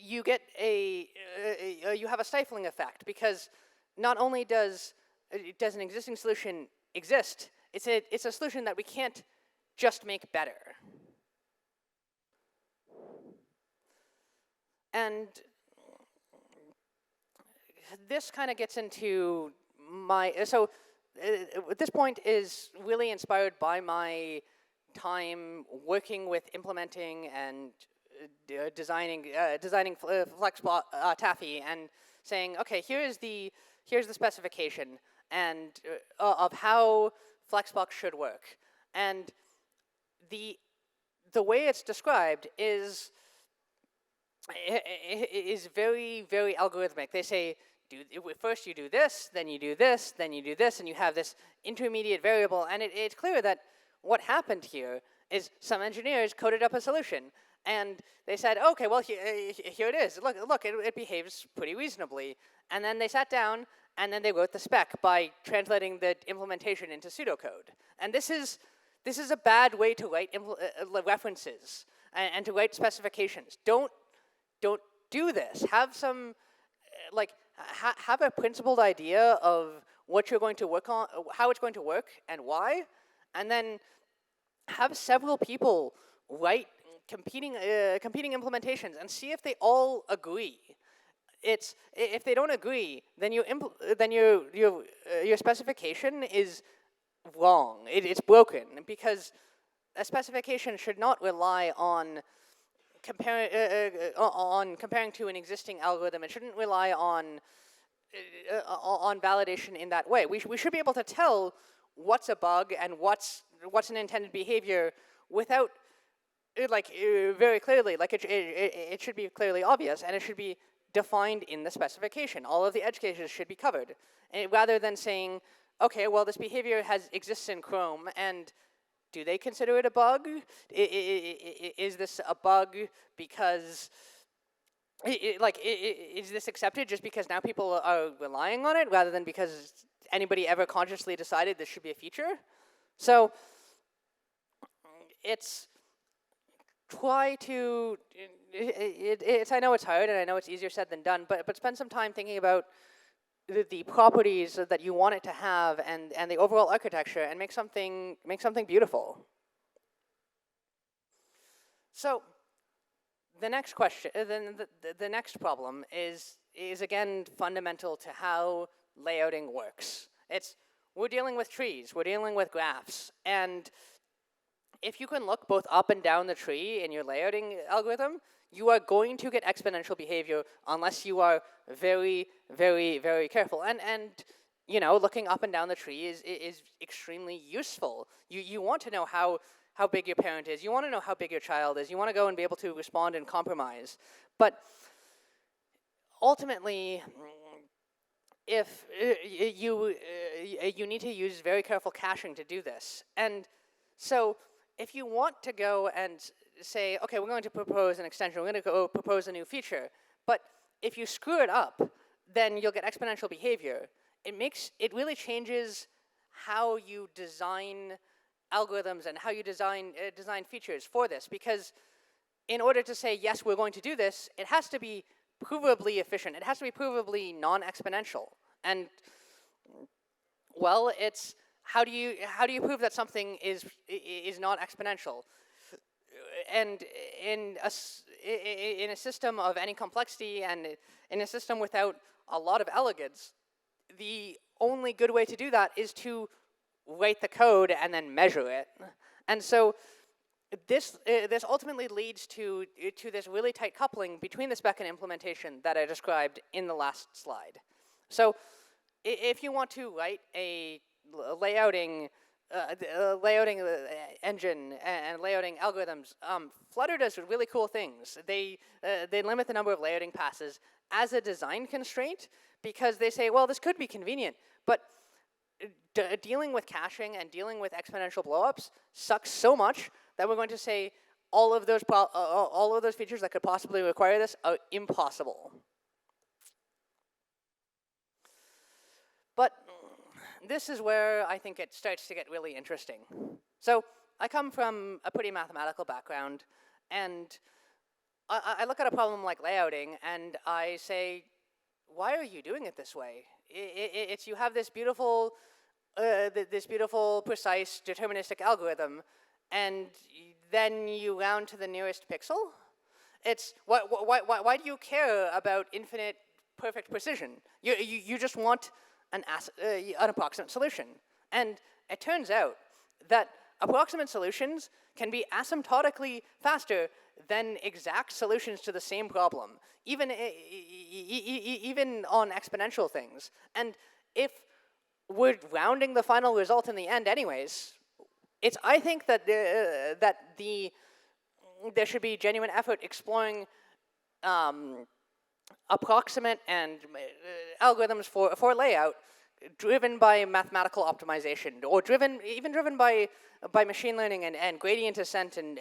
you get you have a stifling effect, because not only does an existing solution exist, it's a solution that we can't just make better. And this kind of gets into this point is really inspired by my time working with implementing and designing FlexBot Taffy, and saying, okay, here's the specification and of how Flexbox should work, and the way it's described is very, very algorithmic. They say, first you do this, then you do this, then you do this, and you have this intermediate variable. And it's clear that what happened here is some engineers coded up a solution, and they said, okay, well, here it is. Look, it behaves pretty reasonably. And then they sat down, and then they wrote the spec by translating the implementation into pseudocode. And this is a bad way to write references and to write specifications. Don't do this. Have some, have a principled idea of what you're going to work on, how it's going to work, and why, and then have several people write competing implementations and see if they all agree. If they don't agree, then your specification is wrong. It's broken, because a specification should not rely on comparing to an existing algorithm. It shouldn't rely on validation in that way. We should be able to tell what's a bug and what's an intended behavior without very clearly. It should be clearly obvious, and it should be defined in the specification. All of the edge cases should be covered, and rather than saying, okay, well, this behavior exists in Chrome, and do they consider it a bug? Is this a bug because, is this accepted just because now people are relying on it, rather than because anybody ever consciously decided this should be a feature? So I know it's hard, and I know it's easier said than done, but spend some time thinking about the properties that you want it to have, and the overall architecture, and make something beautiful. So the next question, the next problem is again fundamental to how layouting works. We're dealing with trees, we're dealing with graphs, and if you can look both up and down the tree in your layouting algorithm, you are going to get exponential behavior unless you are very, very, very careful. And looking up and down the tree is extremely useful. You want to know how big your parent is. You want to know how big your child is. You want to go and be able to respond and compromise. But ultimately, if you need to use very careful caching to do this. And so if you want to go and say, okay, we're going to propose an extension, we're going to go propose a new feature, but if you screw it up, then you'll get exponential behavior. It really changes how you design algorithms and how you design features for this, because in order to say, yes, we're going to do this, it has to be provably efficient. It has to be provably non-exponential. And, well, it's how do you prove that something is not exponential? And in a system of any complexity, and in a system without a lot of elegance, the only good way to do that is to write the code and then measure it. And so this ultimately leads to this really tight coupling between the spec and implementation that I described in the last slide. So if you want to write a layouting engine and layouting algorithms, Flutter does really cool things. They limit the number of layouting passes as a design constraint, because they say, well, this could be convenient, but dealing with caching and dealing with exponential blowups sucks so much that we're going to say all of those features that could possibly require this are impossible. But this is where I think it starts to get really interesting. So I come from a pretty mathematical background, And I look at a problem like layouting, and I say, why are you doing it this way? It's you have this beautiful, precise, deterministic algorithm, and then you round to the nearest pixel. It's why do you care about infinite perfect precision? You just want an approximate solution, and it turns out that approximate solutions can be asymptotically faster than exact solutions to the same problem, even on exponential things. And if we're rounding the final result in the end anyways, I think that there should be genuine effort exploring approximate and algorithms for layout driven by mathematical optimization, or even driven by machine learning and gradient descent and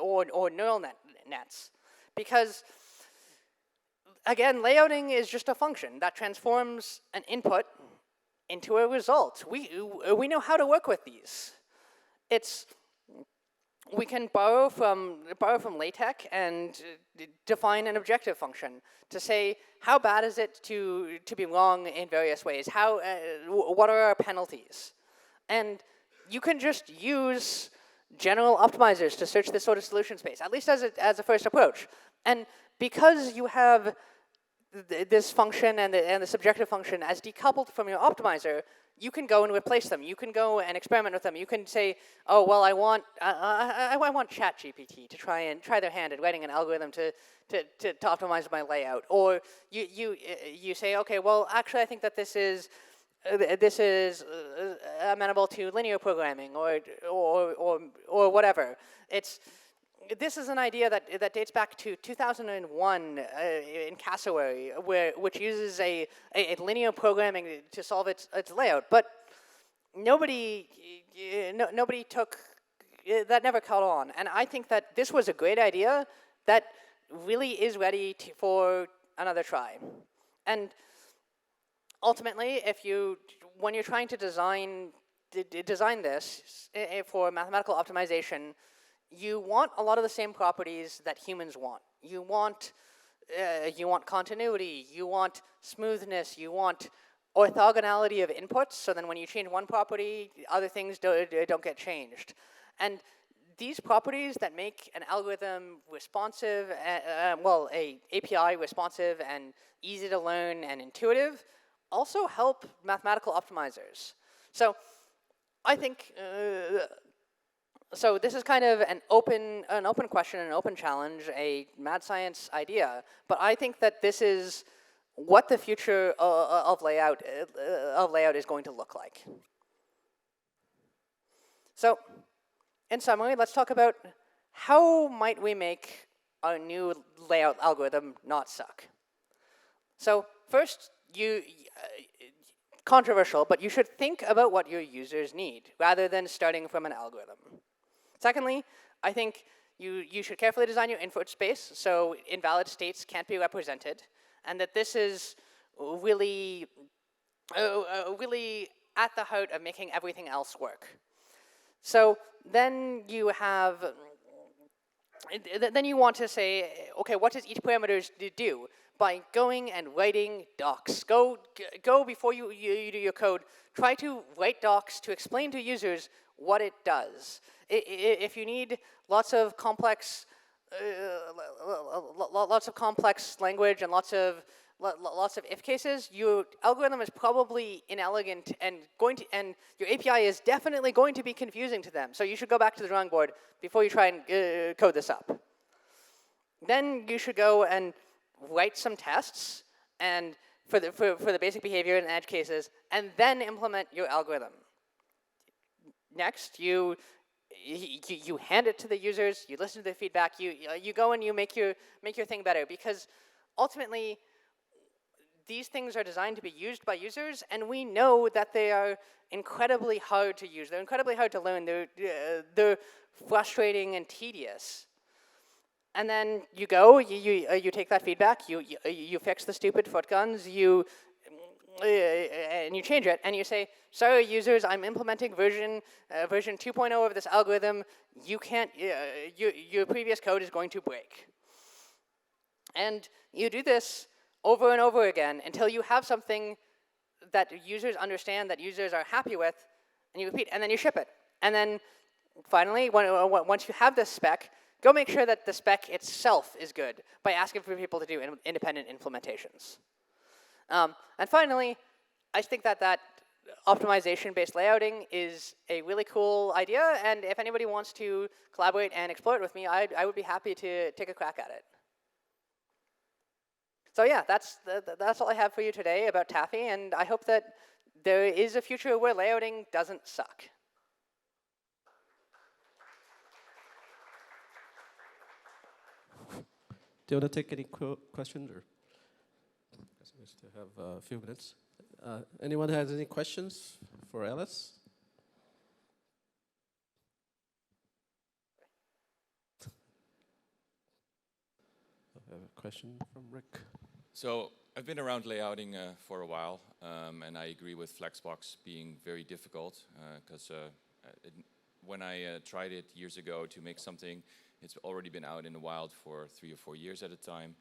or neural nets. Because again, layouting is just a function that transforms an input into a result. We know how to work with these. We can borrow from LaTeX and define an objective function to say, how bad is it to be wrong in various ways? What are our penalties? And you can just use general optimizers to search this sort of solution space, at least as a first approach. And because you have this function and the subjective function as decoupled from your optimizer, you can go and replace them. You can go and experiment with them. You can say, oh, well, I want ChatGPT to try their hand at writing an algorithm to optimize my layout. Or you say, okay, well, actually, I think that this is amenable to linear programming or whatever. This is an idea that dates back to 2001 in Cassowary, which uses a linear programming to solve its layout. But nobody took that, never caught on. And I think that this was a great idea that really is ready for another try. And ultimately, when you're trying to design this for mathematical optimization, you want a lot of the same properties that humans want. You want continuity, you want smoothness, you want orthogonality of inputs, so then when you change one property, other things don't get changed. And these properties that make an algorithm responsive, a API responsive and easy to learn and intuitive, also help mathematical optimizers. So I think so this is kind of an open question, an open challenge, a mad science idea. But I think that this is what the future of layout is going to look like. So, in summary, let's talk about how might we make a new layout algorithm not suck. So first, controversial, but you should think about what your users need rather than starting from an algorithm. Secondly, I think you should carefully design your input space so invalid states can't be represented, and that this is really at the heart of making everything else work. So then you want to say, okay, what does each parameter do? By going and writing docs. Go before you do your code, try to write docs to explain to users what it does. If you need lots of complex language and lots of if cases, your algorithm is probably inelegant and your API is definitely going to be confusing to them. So you should go back to the drawing board before you try and code this up. Then you should go and write some tests and for the basic behavior and edge cases, and then implement your algorithm. Next, you hand it to the users, you listen to their feedback, you go and you make your thing better, because ultimately these things are designed to be used by users, and we know that they are incredibly hard to use. They're incredibly hard to learn. They're frustrating and tedious. And then you go, you take that feedback, you fix the stupid foot guns, you and you change it, and you say, sorry users, I'm implementing version 2.0 of this algorithm. You can't, your previous code is going to break. And you do this over and over again until you have something that users understand, that users are happy with, and you repeat, and then you ship it. And then finally, once you have this spec, go make sure that the spec itself is good by asking for people to do independent implementations. And finally, I think that optimization-based layouting is a really cool idea, and if anybody wants to collaborate and explore it with me, I would be happy to take a crack at it. So yeah, that's all I have for you today about Taffy, and I hope that there is a future where layouting doesn't suck. Do you want to take any questions? Or we still have a few minutes. Anyone has any questions for Alice? I have a question from Rick. So I've been around layouting for a while, and I agree with Flexbox being very difficult because when I tried it years ago to make something, it's already been out in the wild for 3 or 4 years at a time.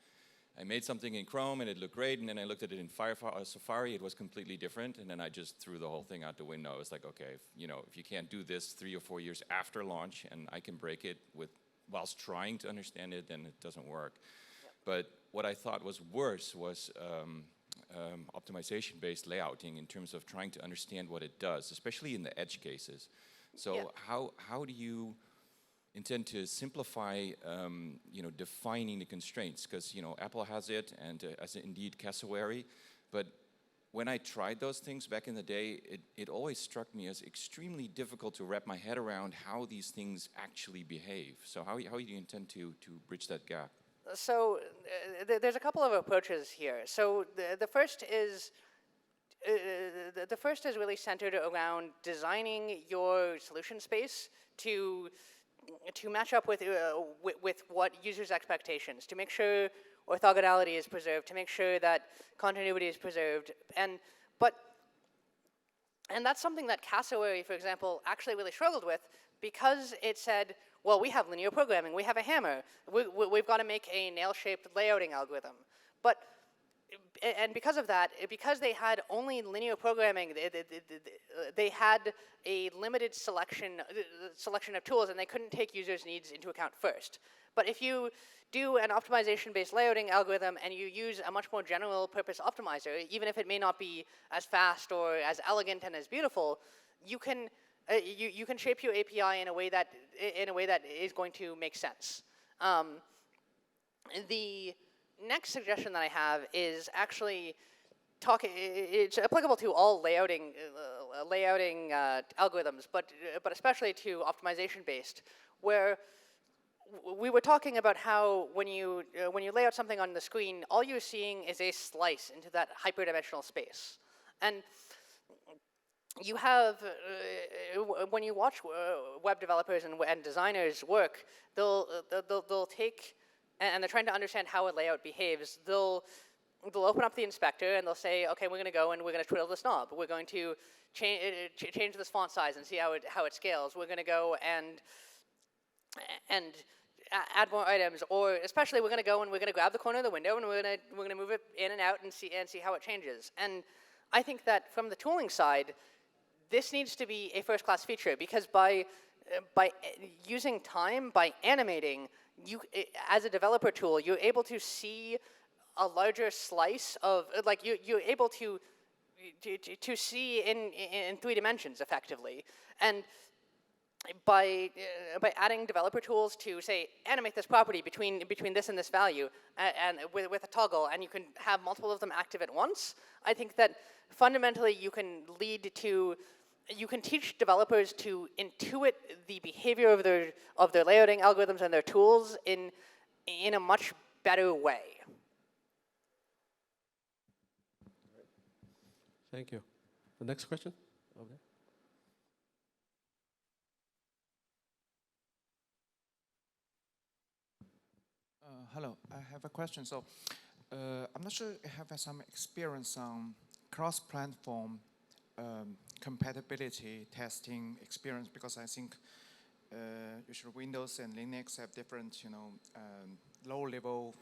I made something in Chrome and it looked great, and then I looked at it in Safari, it was completely different, and then I just threw the whole thing out the window. It was like, okay, if you can't do this 3 or 4 years after launch, and I can break it whilst trying to understand it, then it doesn't work. But what I thought was worse was optimization-based layouting in terms of trying to understand what it does, especially in the edge cases. So how do you intend to simplify, defining the constraints? Because Apple has it, and as indeed cassowary, but when I tried those things back in the day, it always struck me as extremely difficult to wrap my head around how these things actually behave. So how do you intend to bridge that gap? So there's a couple of approaches here. So the first is really centered around designing your solution space to match up with what users' expectations, to make sure orthogonality is preserved, to make sure that continuity is preserved, and that's something that cassowary, for example, actually really struggled with, because it said, well, we have linear programming, we have a hammer, we've got to make a nail-shaped layouting algorithm. And because of that, because they had only linear programming, they had a limited selection of tools, and they couldn't take users' needs into account first. But if you do an optimization-based layouting algorithm and you use a much more general-purpose optimizer, even if it may not be as fast or as elegant and as beautiful, you can shape your API in a way that is going to make sense. The next suggestion that I have is actually it's applicable to all layouting algorithms, but especially to optimization-based, where we were talking about how when you lay out something on the screen, all you're seeing is a slice into that hyperdimensional space. And you have, when you watch web developers and designers work, they'll take, and they're trying to understand how a layout behaves, they'll open up the inspector and they'll say, okay, we're going to go and we're going to twiddle this knob. We're going to change this font size and see how it scales. We're going to go and add more items, or especially we're going to go and we're going to grab the corner of the window and we're going to move it in and out and see how it changes. And I think that from the tooling side, this needs to be a first-class feature, because by using time, by animating, as a developer tool, you're able to see a larger slice of, like you're able to see in 3 dimensions effectively. And by adding developer tools to say animate this property between this and this value, and with a toggle, and you can have multiple of them active at once, I think that fundamentally you can teach developers to intuit the behavior of their layouting algorithms and their tools in a much better way. Thank you. The next question over there. Hello, I have a question. So, I'm not sure if you have some experience on cross-platform compatibility testing experience? Because I think usually Windows and Linux have different, low-level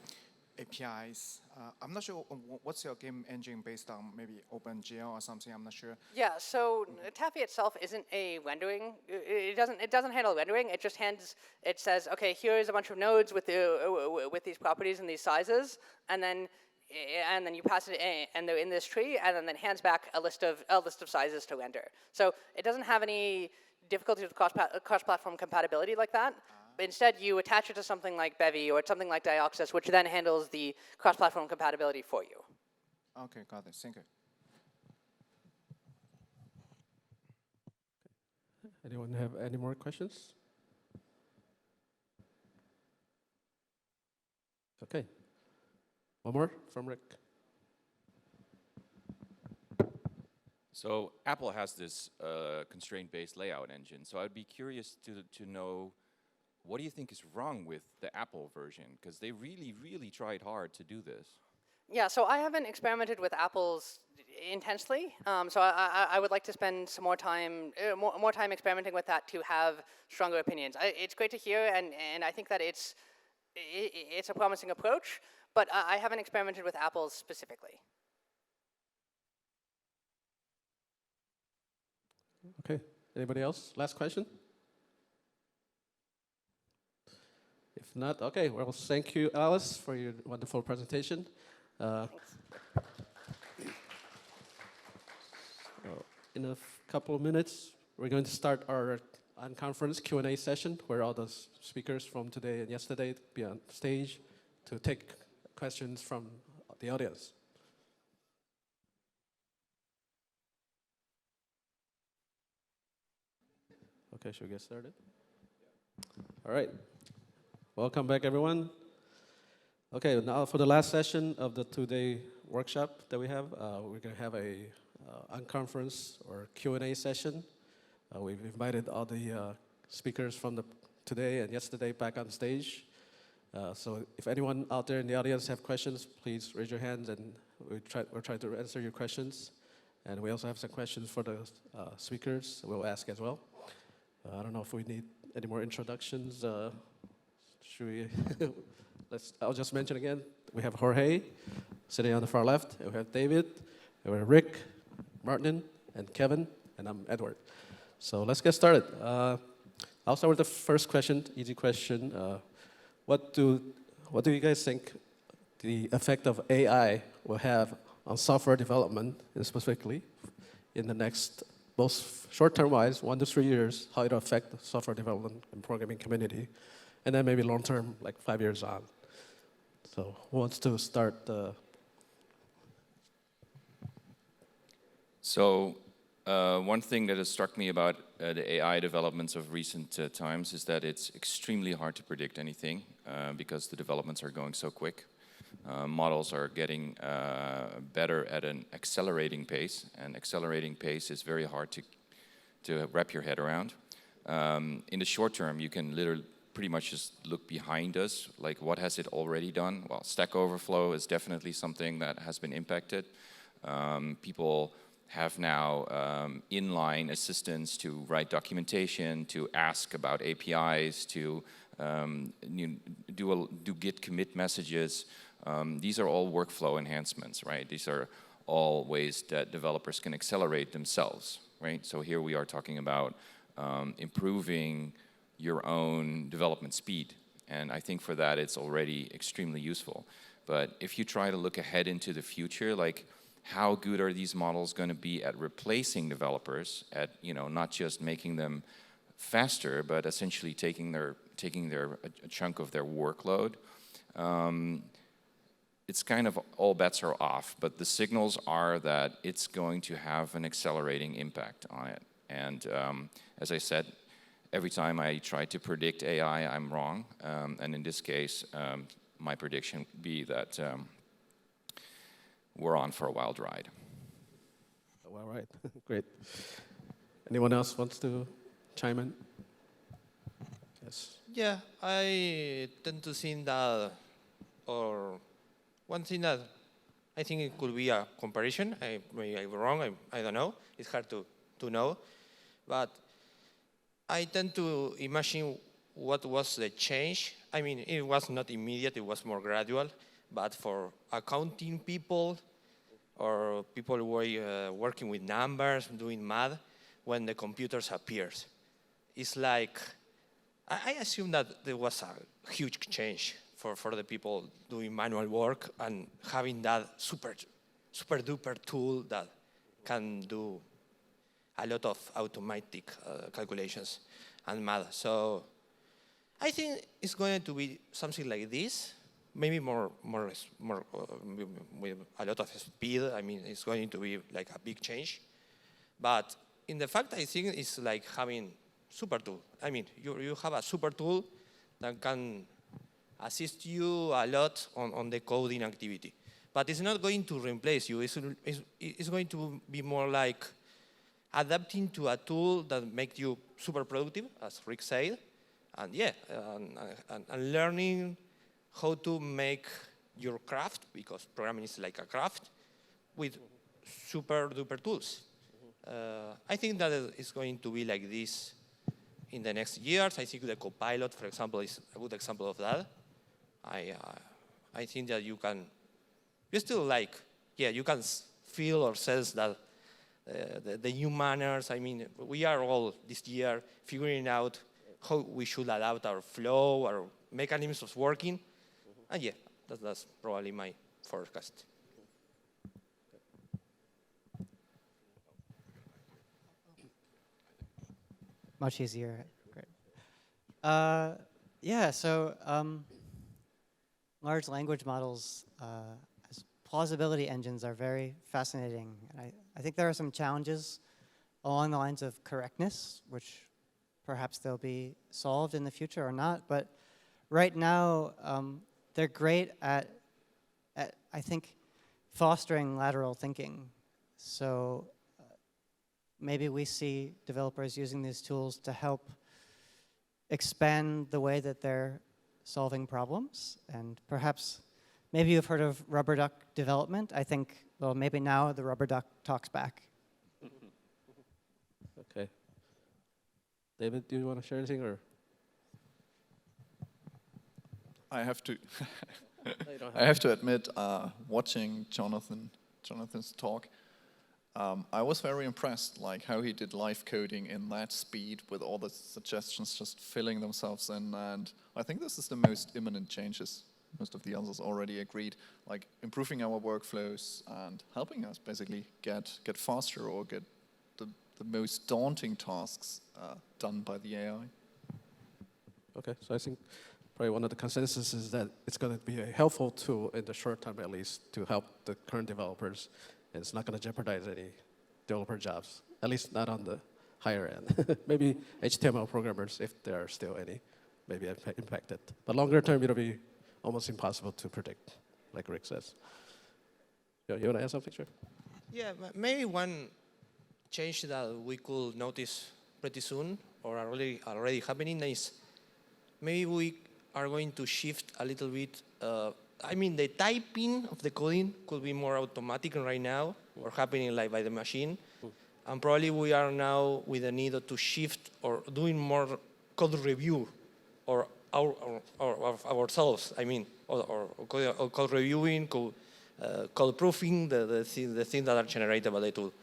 APIs. I'm not sure what's your game engine based on, maybe OpenGL or something. I'm not sure. Yeah, so Taffy itself isn't a rendering. It doesn't handle rendering. It just it says, okay, here's a bunch of nodes with these properties and these sizes, and then you pass it in, and they're in this tree, and then it hands back a list of sizes to render. So it doesn't have any difficulty with cross-platform compatibility like that. But instead, you attach it to something like Bevy or something like Dioxys, which then handles the cross-platform compatibility for you. Okay, got it. Thank you. Anyone have any more questions? Okay. One more from Rick. So Apple has this constraint-based layout engine. So I'd be curious to know, what do you think is wrong with the Apple version? Because they really, really tried hard to do this. Yeah, so I haven't experimented with apples intensely. So I would like to spend some more time experimenting with that to have stronger opinions. It's great to hear, and I think that it's a promising approach, but I haven't experimented with apples specifically. Okay, anybody else? Last question? If not, okay, well, thank you, Alice, for your wonderful presentation. So in a couple of minutes, we're going to start our unconference Q&A session, where all the speakers from today and yesterday will be on stage to take questions from the audience. Okay, should we get started? All right. Welcome back, everyone. Okay, now for the last session of the two-day workshop that we have, we're going to have a unconference or Q&A session. We've invited all the speakers from today and yesterday back on stage. So if anyone out there in the audience have questions, please raise your hands, and we'll try to answer your questions. And we also have some questions for the speakers we'll ask as well. I don't know if we need any more introductions. Should we? I'll just mention again, we have Jorge sitting on the far left. We have David, we have Rick, Martin, and Kevin, and I'm Edward. So let's get started. I'll start with the first question, easy question. What do you guys think the effect of AI will have on software development, and specifically in the next, both short-term wise, 1 to 3 years, how it will affect the software development and programming community, and then maybe long-term, like 5 years on. So who wants to start? So one thing that has struck me about the AI developments of recent times is that it's extremely hard to predict anything because the developments are going so quick. Models are getting better at an accelerating pace, and accelerating pace is very hard to wrap your head around. In the short term, you can literally pretty much just look behind us, like what has it already done? Well, Stack Overflow is definitely something that has been impacted. People have now inline assistants to write documentation, to ask about APIs, to do Git commit messages. These are all workflow enhancements, right? These are all ways that developers can accelerate themselves, right? So here we are talking about improving your own development speed. And I think for that, it's already extremely useful. But if you try to look ahead into the future, like how good are these models going to be at replacing developers, at not just making them faster, but essentially taking a chunk of their workload? It's kind of all bets are off, but the signals are that it's going to have an accelerating impact on it. And as I said, every time I try to predict AI, I'm wrong. And in this case, my prediction would be that we're on for a wild ride. All right, great. Anyone else wants to chime in? Yes. Yeah, I tend to think that, or one thing that I think it could be a comparison. Maybe I'm wrong. I don't know. It's hard to know. But I tend to imagine what was the change. I mean, it was not immediate. It was more gradual. But for accounting people or people who were working with numbers, doing math, when the computers appeared, it's like, I assume that there was a huge change for the people doing manual work and having that super duper tool that can do a lot of automatic calculations and math. So I think it's going to be something like this, maybe more with a lot of speed. I mean, it's going to be like a big change. But in the fact, I think it's like having super tool. I mean, you have a super tool that can assist you a lot on the coding activity. But it's not going to replace you. It's going to be more like adapting to a tool that makes you super productive, as Rick said. And yeah, and learning how to make your craft, because programming is like a craft, with super duper tools. I think that it's going to be like this in the next years. I think the Copilot, for example, is a good example of that. I think that you still like, yeah, you can feel or sense that the new manners. I mean, we are all this year figuring out how we should adapt our flow, our mechanisms of working. And yeah, that's probably my forecast. Much easier. Great. Yeah, so large language models as plausibility engines are very fascinating. And I think there are some challenges along the lines of correctness, which perhaps they'll be solved in the future or not. But right now, they're great at, I think, fostering lateral thinking. So maybe we see developers using these tools to help expand the way that they're solving problems. And perhaps, maybe you've heard of rubber duck development. I think, well, maybe now the rubber duck talks back. Okay. David, do you want to share anything, or? I have to. No, you don't have I have to admit, watching Jonathan's talk, I was very impressed, like how he did live coding in that speed with all the suggestions just filling themselves in. And I think this is the most imminent changes. Most of the others already agreed, like improving our workflows and helping us basically get faster or get the most daunting tasks done by the AI. Okay, so I think probably one of the consensus is that it's going to be a helpful tool in the short term, at least, to help the current developers. And it's not going to jeopardize any developer jobs, at least not on the higher end. Maybe HTML programmers, if there are still any, maybe impacted. But longer term, it'll be almost impossible to predict, like Rick says. You want to add something, sure? Yeah, maybe one change that we could notice pretty soon, or already happening, is maybe we are going to shift a little bit. I mean, the typing of the coding could be more automatic right now, or happening like by the machine. And probably we are now with the need to shift or doing more code review, or ourselves. I mean, or code reviewing, code proofing the things that are generated by the tool.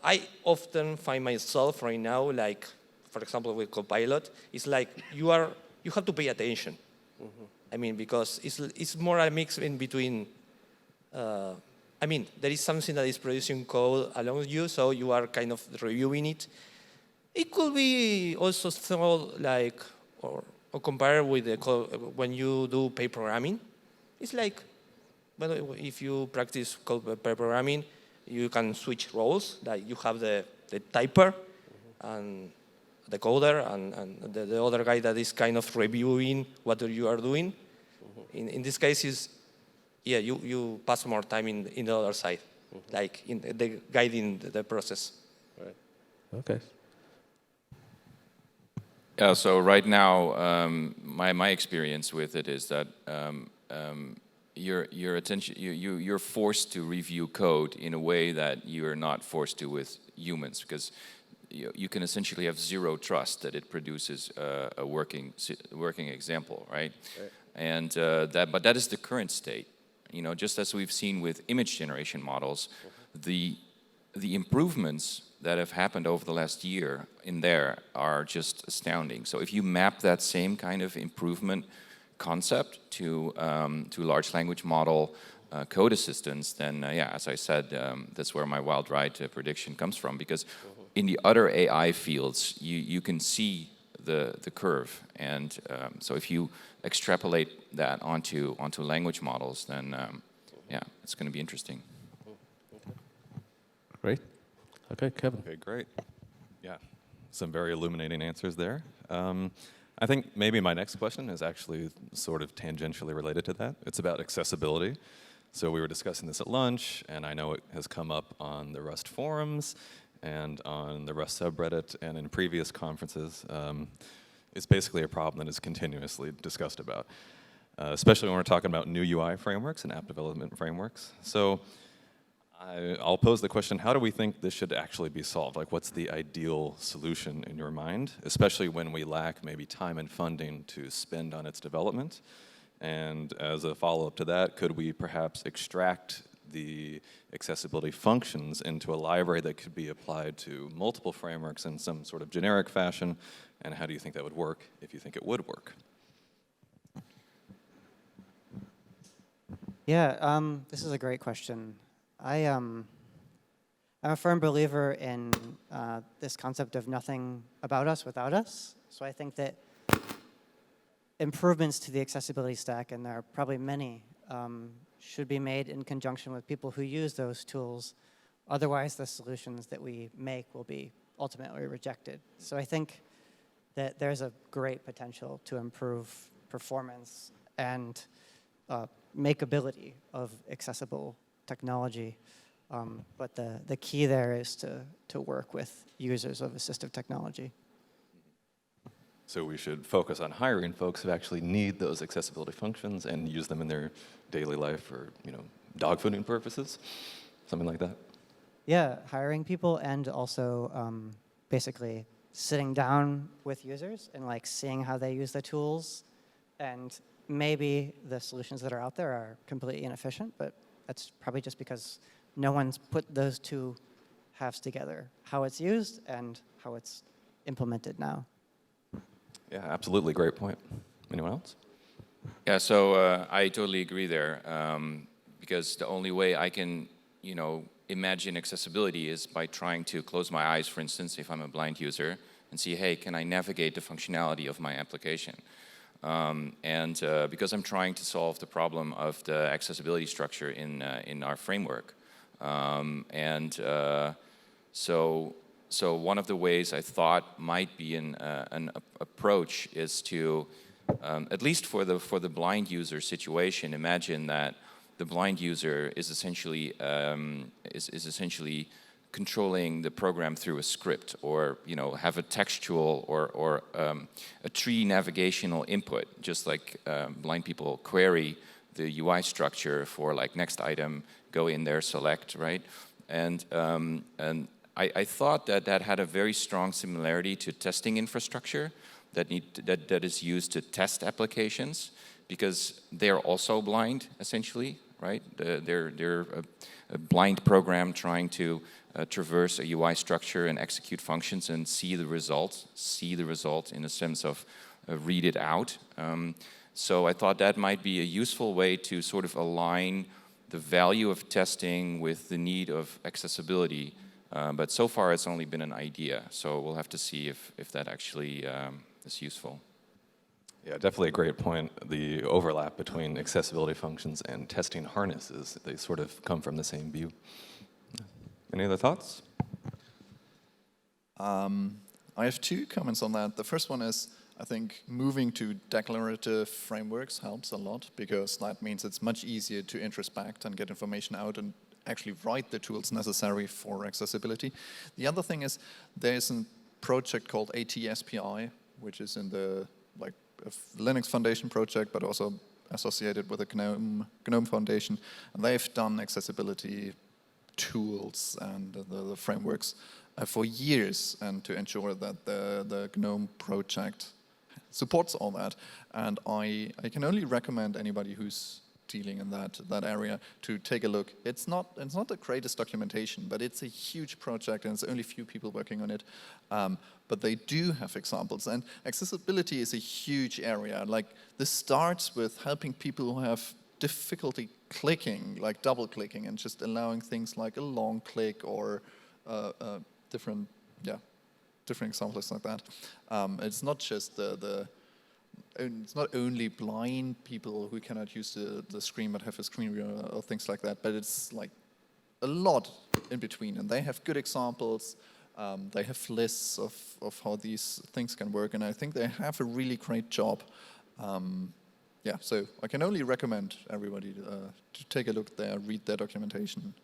I often find myself right now, like, for example, with Copilot, it's like you have to pay attention. I mean, because it's more a mix in between. I mean, there is something that is producing code along with you, so you are kind of reviewing it. It could be also thought like, or compared with the code when you do pair programming. It's like, well, if you practice code pair programming, you can switch roles. Like you have the typer and the coder and the other guy that is kind of reviewing what you are doing. In this case, you pass more time in the other side, like in the guiding the process. Right. Okay. Yeah, so right now, my experience with it is that you're forced to review code in a way that you're not forced to with humans, because you can essentially have zero trust that it produces a working example, right? And but that is the current state. Just as we've seen with image generation models, the improvements that have happened over the last year in there are just astounding. So if you map that same kind of improvement concept to large language model code assistance, then as I said, that's where my wild ride prediction comes from, because in the other AI fields, you can see the curve, and so if you extrapolate that onto language models, then it's going to be interesting. Great. Okay, Kevin. Okay, great. Yeah, some very illuminating answers there. I think maybe my next question is actually sort of tangentially related to that. It's about accessibility. So we were discussing this at lunch, and I know it has come up on the Rust forums and on the Rust subreddit and in previous conferences. It's basically a problem that is continuously discussed about, especially when we're talking about new UI frameworks and app development frameworks. So I'll pose the question, how do we think this should actually be solved? Like, what's the ideal solution in your mind, especially when we lack maybe time and funding to spend on its development? And as a follow-up to that, could we perhaps extract the accessibility functions into a library that could be applied to multiple frameworks in some sort of generic fashion? And how do you think that would work, if you think it would work? Yeah, this is a great question. I'm a firm believer in this concept of nothing about us without us. So I think that improvements to the accessibility stack, and there are probably many, should be made in conjunction with people who use those tools. Otherwise, the solutions that we make will be ultimately rejected. So I think that there's a great potential to improve performance and makeability of accessible technology. But the key there is to work with users of assistive technology. So we should focus on hiring folks who actually need those accessibility functions and use them in their daily life for, dog fooding purposes, something like that. Yeah, hiring people, and also basically sitting down with users and seeing how they use the tools. And maybe the solutions that are out there are completely inefficient, but that's probably just because no one's put those two halves together, how it's used and how it's implemented now. Yeah, absolutely. Great point. Anyone else? Yeah, so I totally agree there, because the only way I can, imagine accessibility is by trying to close my eyes, for instance, if I'm a blind user, and see, hey, can I navigate the functionality of my application? Because I'm trying to solve the problem of the accessibility structure in our framework. So one of the ways I thought might be an approach is to, at least for the blind user situation, imagine that the blind user is essentially controlling the program through a script, or have a textual or a tree navigational input, just like blind people query the UI structure for next item, go in there, select, right? And I thought that had a very strong similarity to testing infrastructure that is used to test applications, because they're also blind, essentially, right? They're a blind program trying to traverse a UI structure and execute functions and see the result in a sense of read it out. So I thought that might be a useful way to sort of align the value of testing with the need of accessibility. But so far it's only been an idea, so we'll have to see if that actually is useful. Yeah, definitely a great point. The overlap between accessibility functions and testing harnesses, they sort of come from the same view. Any other thoughts? I have two comments on that. The first one is, I think moving to declarative frameworks helps a lot, because that means it's much easier to introspect and get information out and actually write the tools necessary for accessibility. The other thing is, there's a project called ATSPI, which is in the a Linux Foundation project, but also associated with the GNOME Foundation, and they've done accessibility tools and the frameworks for years, and to ensure that the GNOME project supports all that. And I can only recommend anybody who's dealing in that area to take a look. It's not the greatest documentation, but it's a huge project, and there's only few people working on it. But they do have examples, and accessibility is a huge area. Like, this starts with helping people who have difficulty clicking, like double clicking, and just allowing things like a long click or different examples like that. It's not just it's not only blind people who cannot use the screen but have a screen reader or things like that, but it's like a lot in between, and they have good examples. They have lists of how these things can work, and I think they have a really great job. Yeah, so I can only recommend everybody to take a look there, read their documentation.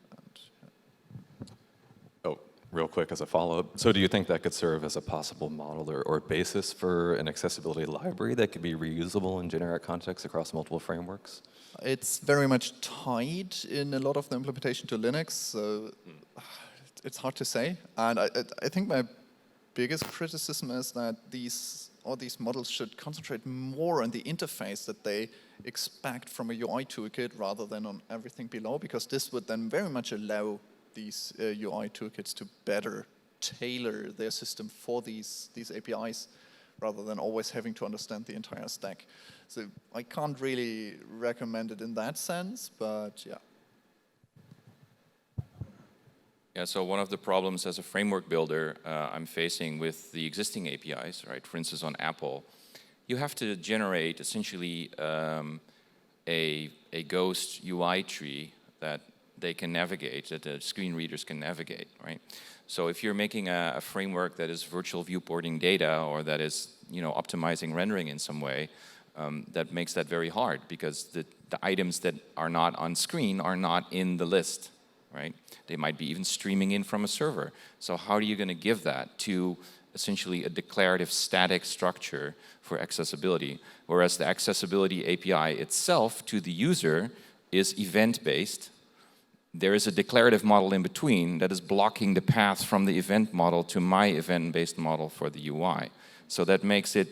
Oh, real quick as a follow-up. So do you think that could serve as a possible model or basis for an accessibility library that could be reusable in generic contexts across multiple frameworks? It's very much tied in a lot of the implementation to Linux, so it's hard to say. And I think my biggest criticism is that all these models should concentrate more on the interface that they expect from a UI toolkit rather than on everything below, because this would then very much allow these UI toolkits to better tailor their system for these APIs rather than always having to understand the entire stack. So I can't really recommend it in that sense, but yeah. Yeah, so one of the problems as a framework builder I'm facing with the existing APIs, right? For instance, on Apple, you have to generate essentially a ghost UI tree that they can navigate, that the screen readers can navigate, right? So if you're making a framework that is virtual viewporting data or that is, optimizing rendering in some way, that makes that very hard because the items that are not on screen are not in the list. Right? They might be even streaming in from a server. So how are you going to give that to essentially a declarative static structure for accessibility? Whereas the accessibility API itself to the user is event-based. There is a declarative model in between that is blocking the path from the event model to my event-based model for the UI. So that makes it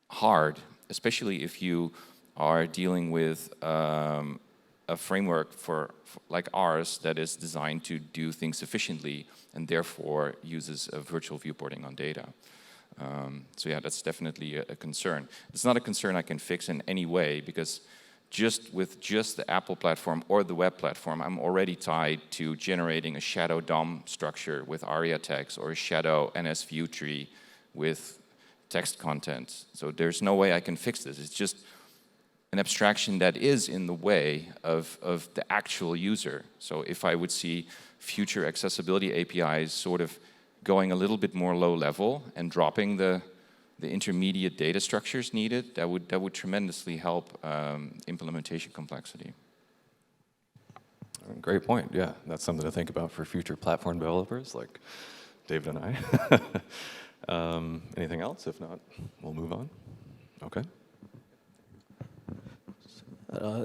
hard, especially if you are dealing with a framework for like ours that is designed to do things efficiently and therefore uses a virtual viewporting on data. So yeah, that's definitely a concern. It's not a concern I can fix in any way because with just the Apple platform or the web platform, I'm already tied to generating a shadow DOM structure with ARIA tags or a shadow NSView tree with text content. So there's no way I can fix this. It's just an abstraction that is in the way of the actual user. So if I would see future accessibility APIs sort of going a little bit more low level and dropping the intermediate data structures needed, that would tremendously help implementation complexity. Great point. Yeah, that's something to think about for future platform developers like David and I. Anything else? If not, we'll move on. Okay.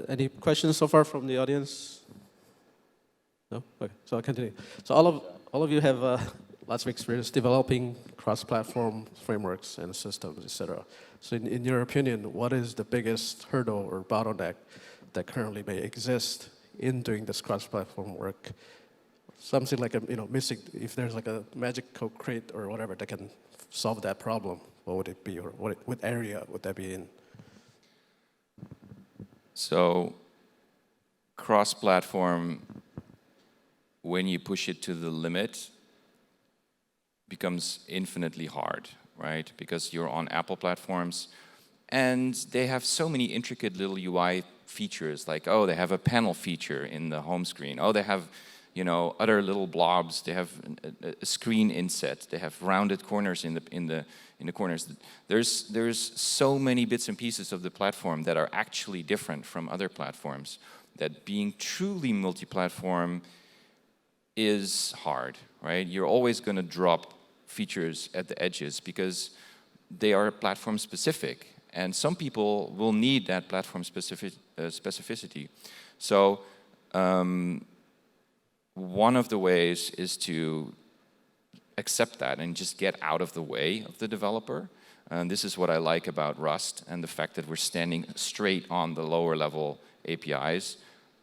Any questions so far from the audience? No? Okay, so I'll continue. So all of you have lots of experience developing cross-platform frameworks and systems, etc. So in your opinion, what is the biggest hurdle or bottleneck that currently may exist in doing this cross-platform work? Something like missing, if there's like a magic code crate or whatever that can solve that problem, what would it be, or what area would that be in? So cross-platform, when you push it to the limit, becomes infinitely hard, right? Because you're on Apple platforms, and they have so many intricate little UI features, like, oh, they have a panel feature in the home screen. Oh, they have, other little blobs. They have a screen inset. They have rounded corners in the corners. There's so many bits and pieces of the platform that are actually different from other platforms that being truly multi-platform is hard, right? You're always going to drop features at the edges because they are platform specific. And some people will need that platform specificity. So one of the ways is to accept that and just get out of the way of the developer. And this is what I like about Rust and the fact that we're standing straight on the lower level APIs.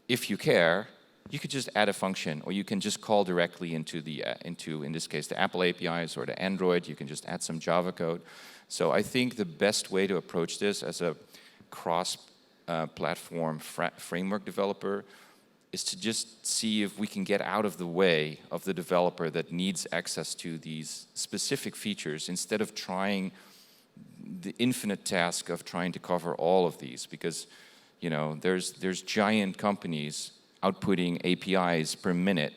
If you care, you could just add a function, or you can just call directly into the in this case, the Apple APIs or the Android. You can just add some Java code. So I think the best way to approach this as a cross-platform framework developer is to just see if we can get out of the way of the developer that needs access to these specific features, instead of trying the infinite task of trying to cover all of these. Because, you know, there's giant companies outputting APIs per minute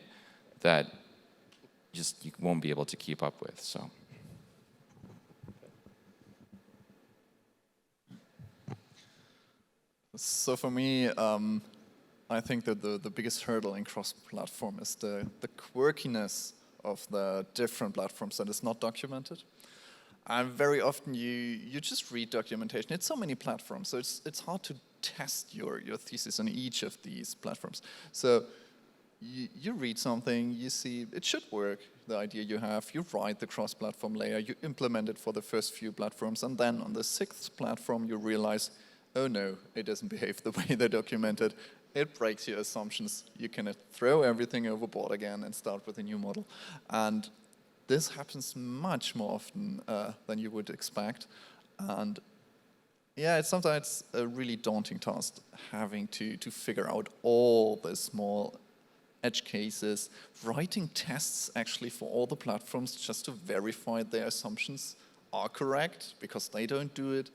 that just you won't be able to keep up with. So for me, I think that the biggest hurdle in cross-platform is the quirkiness of the different platforms that is not documented. And very often you just read documentation. It's so many platforms, so it's hard to test your thesis on each of these platforms. So you read something, you see it should work, the idea you have, you write the cross-platform layer, you implement it for the first few platforms, and then on the sixth platform you realize, oh no, it doesn't behave the way they documented. It breaks your assumptions. You can throw everything overboard again and start with a new model. And this happens much more often than you would expect. And yeah, it's sometimes a really daunting task, having to figure out all the small edge cases, writing tests actually for all the platforms just to verify their assumptions are correct, because they don't do it.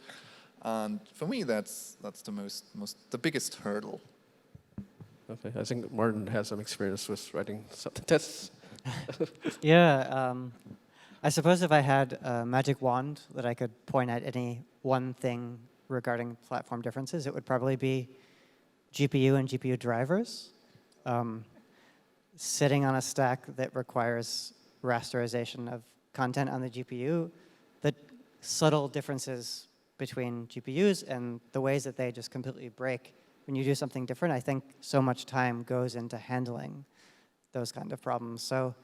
And for me, that's the biggest hurdle. Okay, I think Martin has some experience with writing some tests. Yeah, I suppose if I had a magic wand that I could point at any one thing regarding platform differences, it would probably be GPU and GPU drivers. Sitting on a stack that requires rasterization of content on the GPU, the subtle differences between GPUs and the ways that they just completely break when you do something different, I think so much time goes into handling those kind of problems. So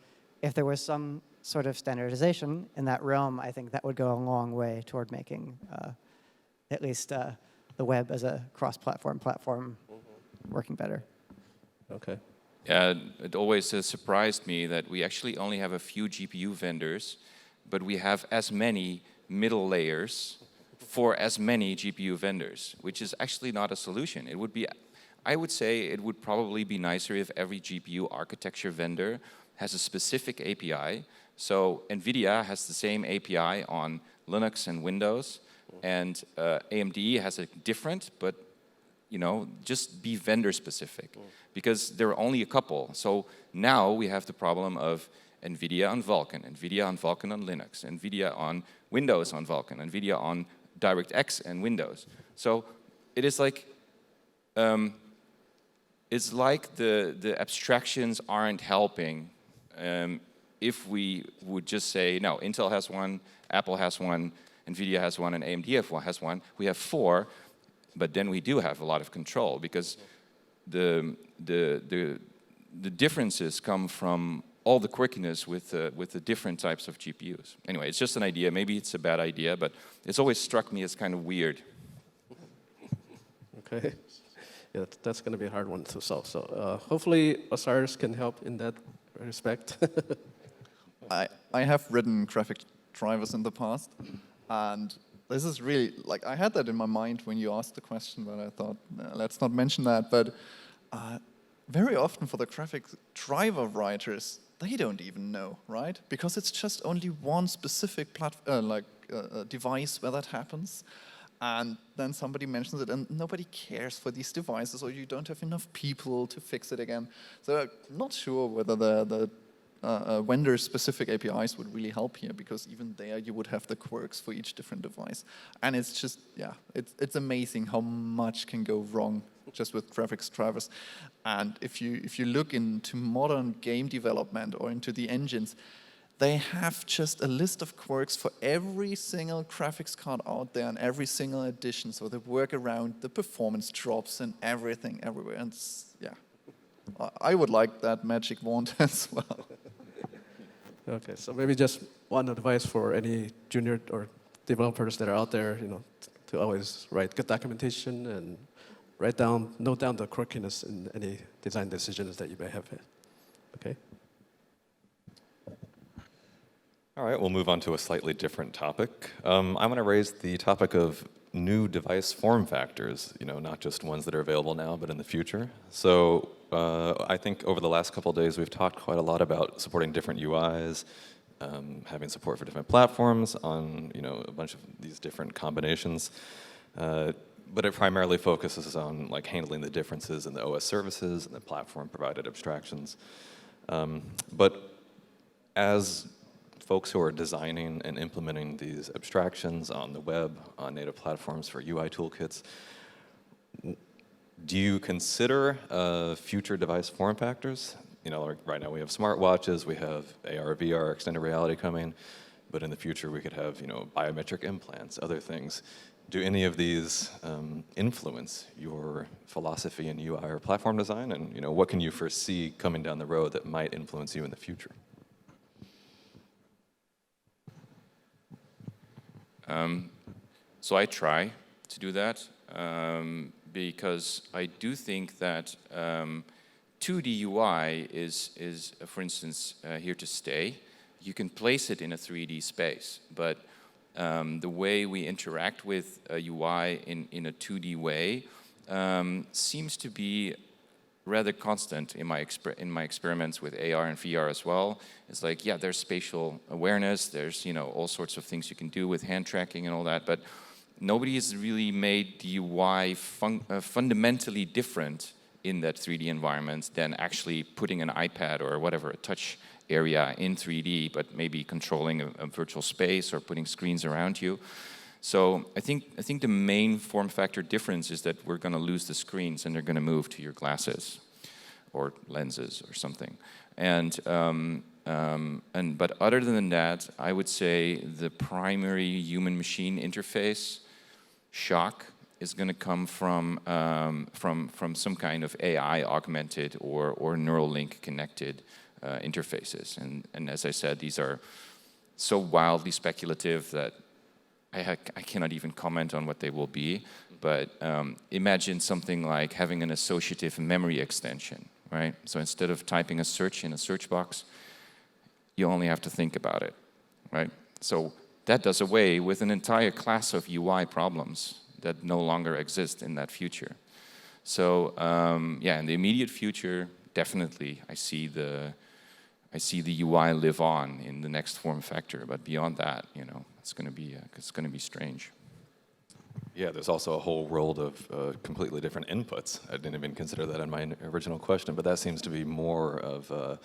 if there was some sort of standardization in that realm, I think that would go a long way toward making at least the web as a cross-platform platform working better. Okay. Yeah, it always surprised me that we actually only have a few GPU vendors, but we have as many middle layers for as many GPU vendors, which is actually not a solution. It would be, I would say it would probably be nicer if every GPU architecture vendor has a specific API. So NVIDIA has the same API on Linux and Windows, and AMD has a different, but you know, just be vendor specific, because there are only a couple. So now we have the problem of NVIDIA on Vulkan on Linux, NVIDIA on Windows on Vulkan, NVIDIA on DirectX and Windows. So it is like, it's like the abstractions aren't helping. If we would just say, no, Intel has one, Apple has one, NVIDIA has one, and AMD has one, we have four, but then we do have a lot of control, because the differences come from all the quirkiness with the different types of GPUs. Anyway, it's just an idea. Maybe it's a bad idea, but it's always struck me as kind of weird. Okay. Yeah, that's going to be a hard one to solve. So hopefully Osiris can help in that respect. I have written graphic drivers in the past, and this is really, like, I had that in my mind when you asked the question, but I thought, let's not mention that. But very often for the graphic driver writers, they don't even know, right? Because it's just only one specific device where that happens. And then somebody mentions it, and nobody cares for these devices, or you don't have enough people to fix it again. So I'm not sure whether the vendor-specific APIs would really help here, because even there you would have the quirks for each different device. And it's just, yeah, it's amazing how much can go wrong just with graphics drivers. And if you look into modern game development or into the engines, they have just a list of quirks for every single graphics card out there and every single edition. So they work around the performance drops and everything everywhere. And yeah, I would like that magic wand as well. Okay, so maybe just one advice for any junior or developers that are out there, to always write good documentation and note down the quirkiness in any design decisions that you may have. Okay. All right, we'll move on to a slightly different topic. I want to raise the topic of new device form factors, not just ones that are available now, but in the future. So I think over the last couple of days, we've talked quite a lot about supporting different UIs, having support for different platforms on, a bunch of these different combinations. But it primarily focuses on handling the differences in the OS services and the platform-provided abstractions. But as folks who are designing and implementing these abstractions on the web, on native platforms for UI toolkits, do you consider future device form factors? Right now we have smartwatches, we have AR, VR, extended reality coming, but in the future we could have, biometric implants, other things. Do any of these influence your philosophy in UI or platform design? And what can you foresee coming down the road that might influence you in the future? So I try to do that because I do think that 2D UI is for instance, here to stay. You can place it in a 3D space, but the way we interact with a UI in a 2D way seems to be rather constant in my experiments with AR and VR as well. It's like, yeah, there's spatial awareness, there's all sorts of things you can do with hand tracking and all that, but nobody has really made the UI fundamentally different in that 3D environment than actually putting an iPad or whatever, a touch area in 3D, but maybe controlling a virtual space or putting screens around you. So I think the main form factor difference is that we're going to lose the screens and they're going to move to your glasses or lenses or something. But other than that, I would say the primary human-machine interface shock is going to come from some kind of AI augmented or neural link connected interfaces. And as I said, these are so wildly speculative that I cannot even comment on what they will be, but imagine something like having an associative memory extension, right? So instead of typing a search in a search box, you only have to think about it, right? So that does away with an entire class of UI problems that no longer exist in that future. So yeah, in the immediate future, definitely I see the UI live on in the next form factor, but beyond that, it's going to be strange. Yeah, there's also a whole world of completely different inputs. I didn't even consider that in my original question, but that seems to be more of a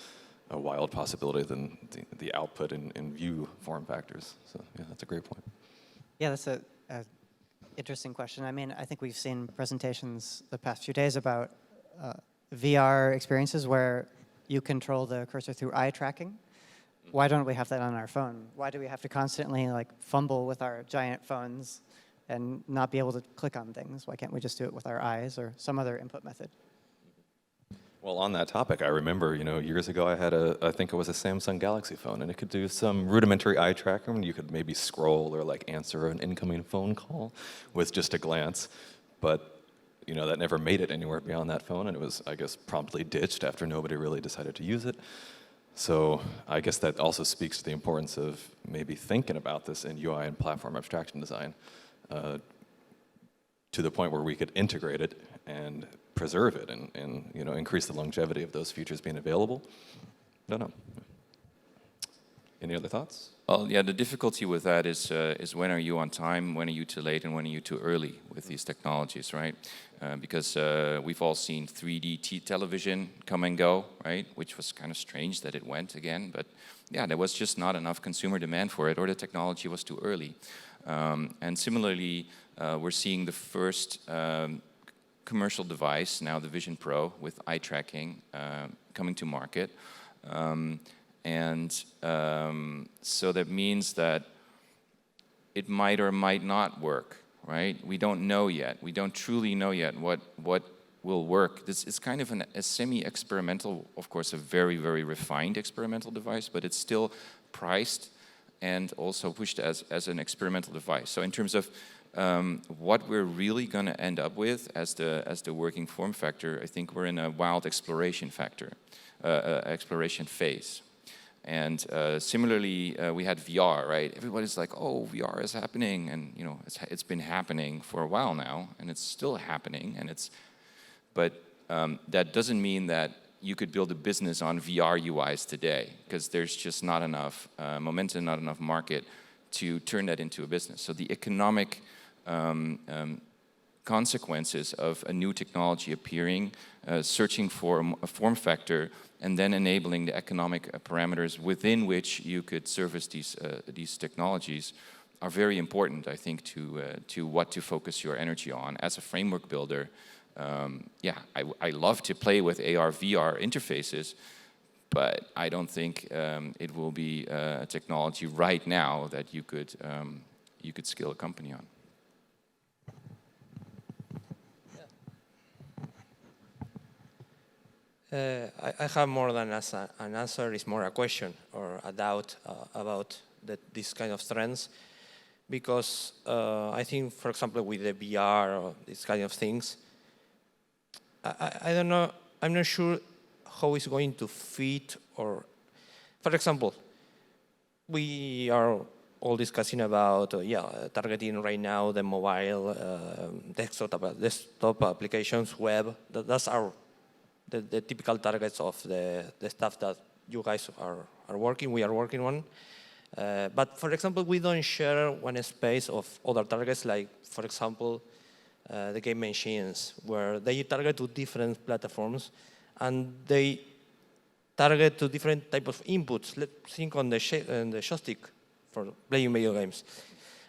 wild possibility than the output in view form factors. So yeah, that's a great point. Yeah, that's a interesting question. I mean, I think we've seen presentations the past few days about VR experiences where you control the cursor through eye tracking. Why don't we have that on our phone? Why do we have to constantly fumble with our giant phones and not be able to click on things? Why can't we just do it with our eyes or some other input method? Well, on that topic, I remember, years ago I had I think it was a Samsung Galaxy phone, and it could do some rudimentary eye tracking, and you could maybe scroll or answer an incoming phone call with just a glance. But that never made it anywhere beyond that phone, and it was, I guess, promptly ditched after nobody really decided to use it. So I guess that also speaks to the importance of maybe thinking about this in UI and platform abstraction design to the point where we could integrate it and preserve it and increase the longevity of those features being available. I don't know. Any other thoughts? Well, yeah, the difficulty with that is when are you on time, when are you too late, and when are you too early with these technologies, right? Because we've all seen 3D television come and go, right? Which was kind of strange that it went again, but yeah, there was just not enough consumer demand for it, or the technology was too early. And similarly, we're seeing the first commercial device, now the Vision Pro, with eye tracking coming to market. And so that means that it might or might not work, right? We don't know yet. We don't truly know yet what will work. This is kind of a semi-experimental, of course, a very, very refined experimental device, but it's still priced and also pushed as an experimental device. So in terms of what we're really going to end up with as the working form factor, I think we're in a wild exploration phase. And similarly, we had VR, right? Everybody's like, "Oh, VR is happening," and you know, it's been happening for a while now, and it's still happening. But that doesn't mean that you could build a business on VR UIs today, because there's just not enough momentum, not enough market to turn that into a business. So the economic consequences of a new technology appearing, searching for a form factor, and then enabling the economic parameters within which you could service these technologies are very important, I think, to what to focus your energy on. As a framework builder, I love to play with AR, VR interfaces, but I don't think it will be a technology right now that you could scale a company on. I have more than an answer. It's more a question or a doubt about these kind of trends, because I think, for example, with the VR or these kind of things, I don't know. I'm not sure how it's going to fit. Or, for example, we are all discussing about targeting right now the mobile, desktop applications, web. That's the typical targets of the stuff that you guys are working. We are working on. But for example, we don't share one space of other targets, like, for example, the game machines, where they target to different platforms and they target to different type of inputs. Let's think on the joystick for playing video games.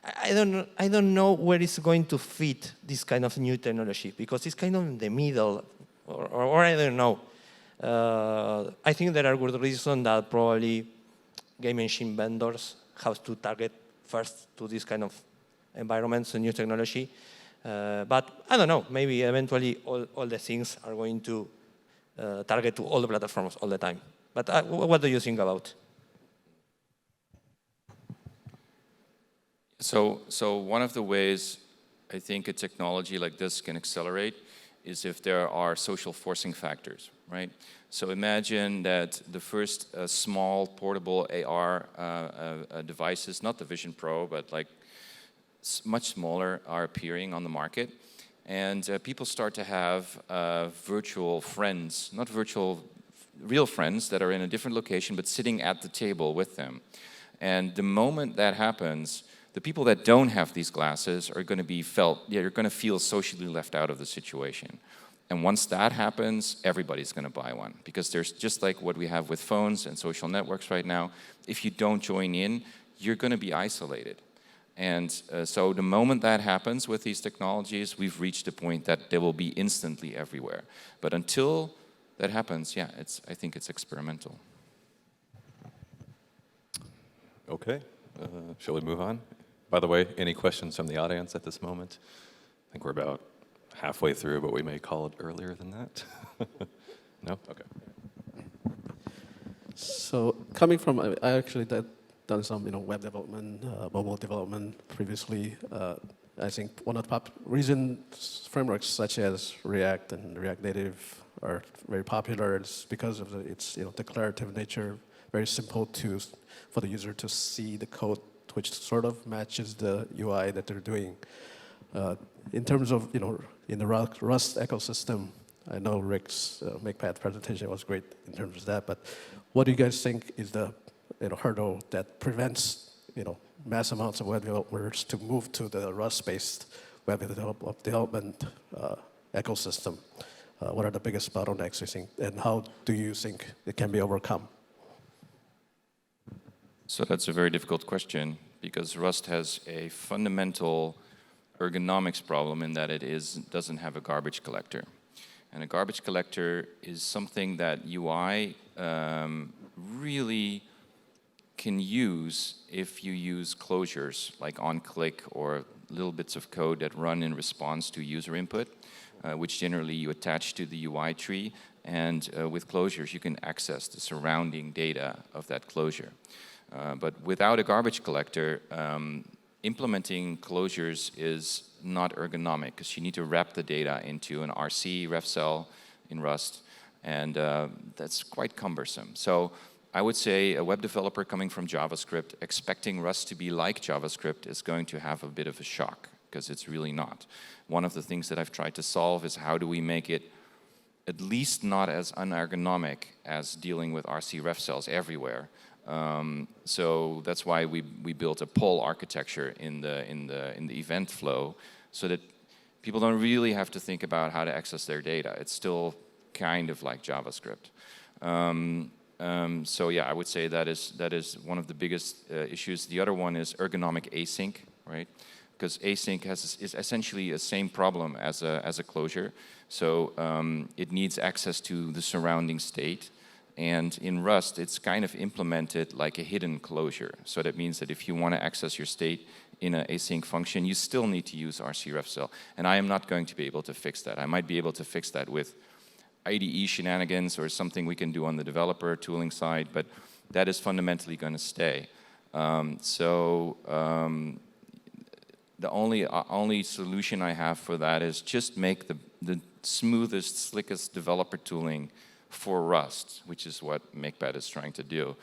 I don't know where it's going to fit this kind of new technology, because it's kind of in the middle, or I don't know. I think there are good reasons that probably game machine vendors have to target first to this kind of environments and new technology. But I don't know, maybe eventually all the things are going to target to all the platforms all the time. But what do you think about? So one of the ways I think a technology like this can accelerate is if there are social forcing factors, right? So imagine that the first small portable AR devices, not the Vision Pro, but like much smaller, are appearing on the market. And people start to have virtual friends, not real friends that are in a different location, but sitting at the table with them. And the moment that happens, the people that don't have these glasses are going to be you're going to feel socially left out of the situation. And once that happens, everybody's going to buy one, because there's just like what we have with phones and social networks right now. If you don't join in, you're going to be isolated. And so the moment that happens with these technologies, we've reached a point that they will be instantly everywhere. But until that happens, I think it's experimental. Okay, shall we move on? By the way, any questions from the audience at this moment? I think we're about halfway through, but we may call it earlier than that. No? Okay. So coming from, I actually done some web development, mobile development previously. I think one of the recent frameworks such as React and React Native are very popular. It's because of its declarative nature, very simple for the user to see the code, which sort of matches the UI that they're doing. In terms of, in the Rust ecosystem, I know Rick's MakePad presentation was great in terms of that, but what do you guys think is the hurdle that prevents mass amounts of web developers to move to the Rust-based web development ecosystem? What are the biggest bottlenecks, you think, and how do you think it can be overcome? So that's a very difficult question, because Rust has a fundamental ergonomics problem in that it doesn't have a garbage collector. And a garbage collector is something that UI really can use if you use closures like onClick or little bits of code that run in response to user input, which generally you attach to the UI tree. And with closures, you can access the surrounding data of that closure. But without a garbage collector, implementing closures is not ergonomic because you need to wrap the data into an RC ref cell in Rust, and that's quite cumbersome. So I would say a web developer coming from JavaScript expecting Rust to be like JavaScript is going to have a bit of a shock because it's really not. One of the things that I've tried to solve is how do we make it at least not as unergonomic as dealing with RC ref cells everywhere. So that's why we built a poll architecture in the event flow, so that people don't really have to think about how to access their data. It's still kind of like JavaScript. So yeah, I would say that is one of the biggest issues. The other one is ergonomic async, right? Because async is essentially the same problem as a closure. So it needs access to the surrounding state. And in Rust, it's kind of implemented like a hidden closure. So that means that if you want to access your state in an async function, you still need to use RC-refcell. And I am not going to be able to fix that. I might be able to fix that with IDE shenanigans or something we can do on the developer tooling side, but that is fundamentally going to stay. The only solution I have for that is just make the smoothest, slickest developer tooling for Rust, which is what MakePad is trying to do,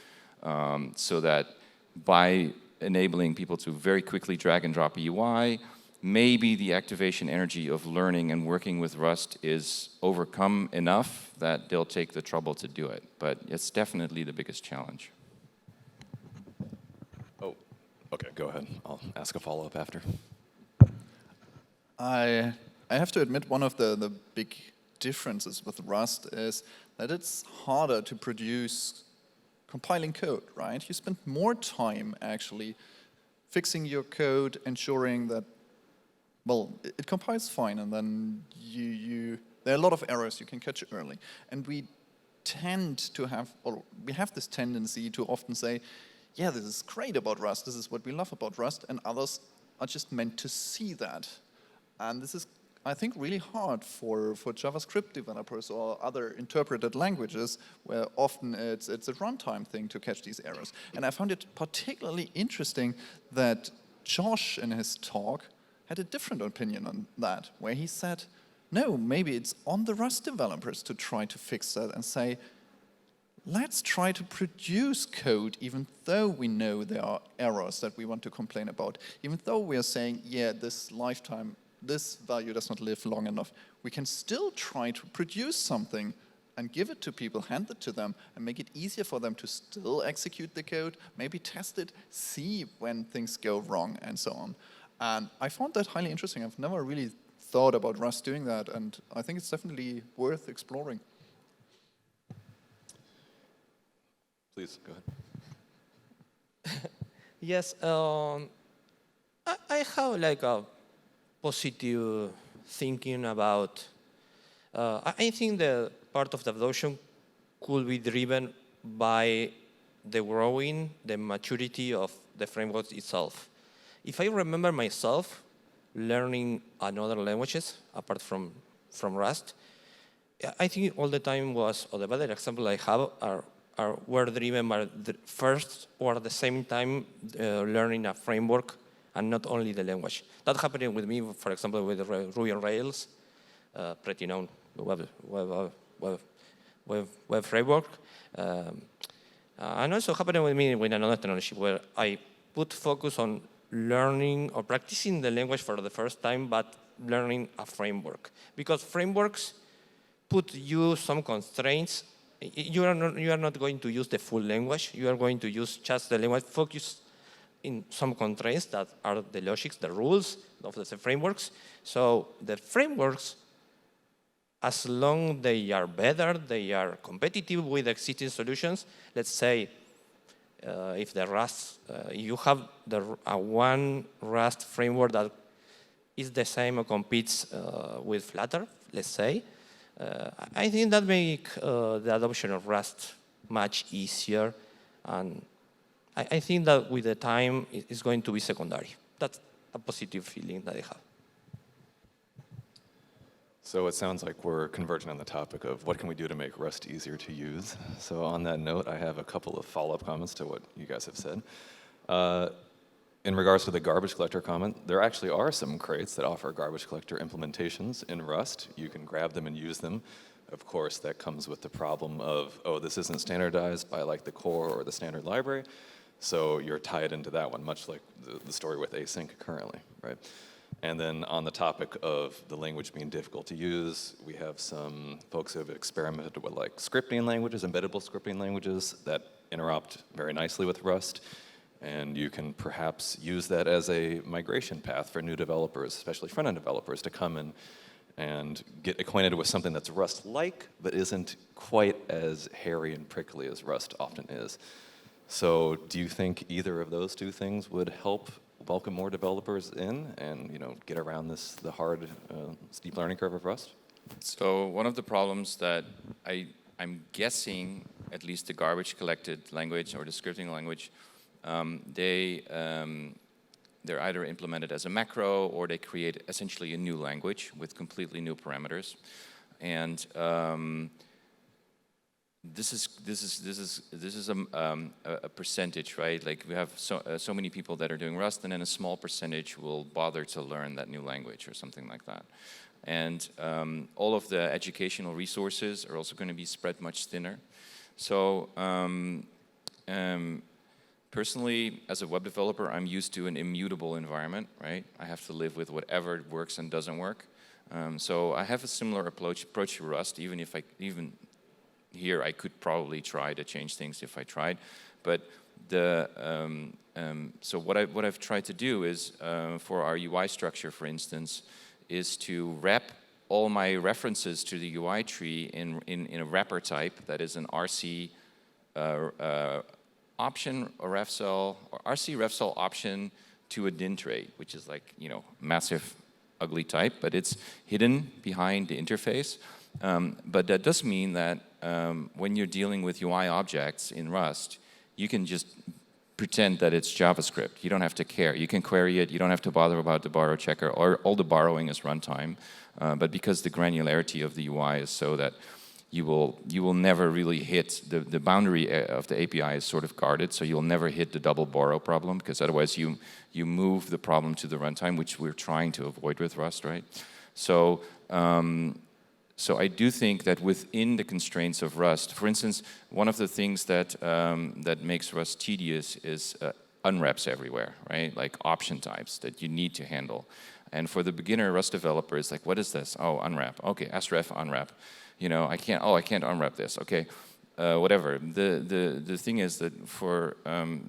so that by enabling people to very quickly drag and drop a UI, maybe the activation energy of learning and working with Rust is overcome enough that they'll take the trouble to do it. But it's definitely the biggest challenge. Oh, okay, go ahead. I'll ask a follow-up after. I have to admit one of the big differences with Rust is that it's harder to produce compiling code, right? You spend more time actually fixing your code, ensuring that, well, it compiles fine, and then there are a lot of errors you can catch early. And we tend to have, or we have this tendency to often say, yeah, this is great about Rust, this is what we love about Rust, and others are just meant to see that. And this is, I think, really hard for JavaScript developers or other interpreted languages, where often it's a runtime thing to catch these errors. And I found it particularly interesting that Josh, in his talk, had a different opinion on that, where he said, no, maybe it's on the Rust developers to try to fix that and say, let's try to produce code even though we know there are errors that we want to complain about. Even though we are saying, yeah, this value does not live long enough, we can still try to produce something and give it to people, hand it to them, and make it easier for them to still execute the code, maybe test it, see when things go wrong, and so on. And I found that highly interesting. I've never really thought about Rust doing that, and I think it's definitely worth exploring. Please, go ahead. Yes, I have like a positive thinking about, I think the part of the adoption could be driven by the maturity of the framework itself. If I remember myself learning another languages apart from Rust, I think all the time was, or the better example I have were driven by the first or at the same time learning a framework and not only the language. That happened with me, for example, with Ruby on Rails, pretty known web framework. And also happened with me with another technology where I put focus on learning or practicing the language for the first time, but learning a framework. Because frameworks put you some constraints. You are not going to use the full language. You are going to use just the language, focus in some constraints that are the logics, the rules of the frameworks. So the frameworks, as long they are better, they are competitive with existing solutions. Let's say if the Rust, you have one Rust framework that is the same or competes with Flutter, let's say, I think that makes the adoption of Rust much easier, and I think that with the time, it's going to be secondary. That's a positive feeling that I have. So it sounds like we're converging on the topic of what can we do to make Rust easier to use. So on that note, I have a couple of follow-up comments to what you guys have said. In regards to the garbage collector comment, there actually are some crates that offer garbage collector implementations in Rust. You can grab them and use them. Of course, that comes with the problem of, oh, this isn't standardized by like the core or the standard library. So you're tied into that one, much like the story with async currently, right? And then on the topic of the language being difficult to use, we have some folks who have experimented with like scripting languages, embeddable scripting languages that interrupt very nicely with Rust. And you can perhaps use that as a migration path for new developers, especially front-end developers, to come in and get acquainted with something that's Rust-like, but isn't quite as hairy and prickly as Rust often is. So do you think either of those two things would help welcome more developers in and get around the hard, steep learning curve of Rust? So one of the problems that I'm guessing, at least the garbage collected language or the scripting language, they're either implemented as a macro or they create essentially a new language with completely new parameters. And this is a percentage, right? Like we have so many people that are doing Rust, and then a small percentage will bother to learn that new language or something like that. And all of the educational resources are also going to be spread much thinner. So personally, as a web developer, I'm used to an immutable environment, right? I have to live with whatever works and doesn't work. So I have a similar approach to Rust, even if here I could probably try to change things if I tried. But so what I've tried to do is, for our UI structure, for instance, is to wrap all my references to the UI tree in a wrapper type that is an RC option or refcell, or RC refcell option to a dint trait, which is like, massive ugly type, but it's hidden behind the interface. But that does mean that when you're dealing with UI objects in Rust, you can just pretend that it's JavaScript. You don't have to care. You can query it. You don't have to bother about the borrow checker, or all the borrowing is runtime. But because the granularity of the UI is so that you will never really hit the boundary of the API is sort of guarded, so you'll never hit the double borrow problem, because otherwise you move the problem to the runtime, which we're trying to avoid with Rust, right? So so I do think that within the constraints of Rust, for instance, one of the things that that makes Rust tedious is unwraps everywhere, right? Like option types that you need to handle. And for the beginner Rust developer, it's like, what is this? Oh, unwrap. Okay, sref unwrap. I can't unwrap this. Okay, whatever. The thing is that for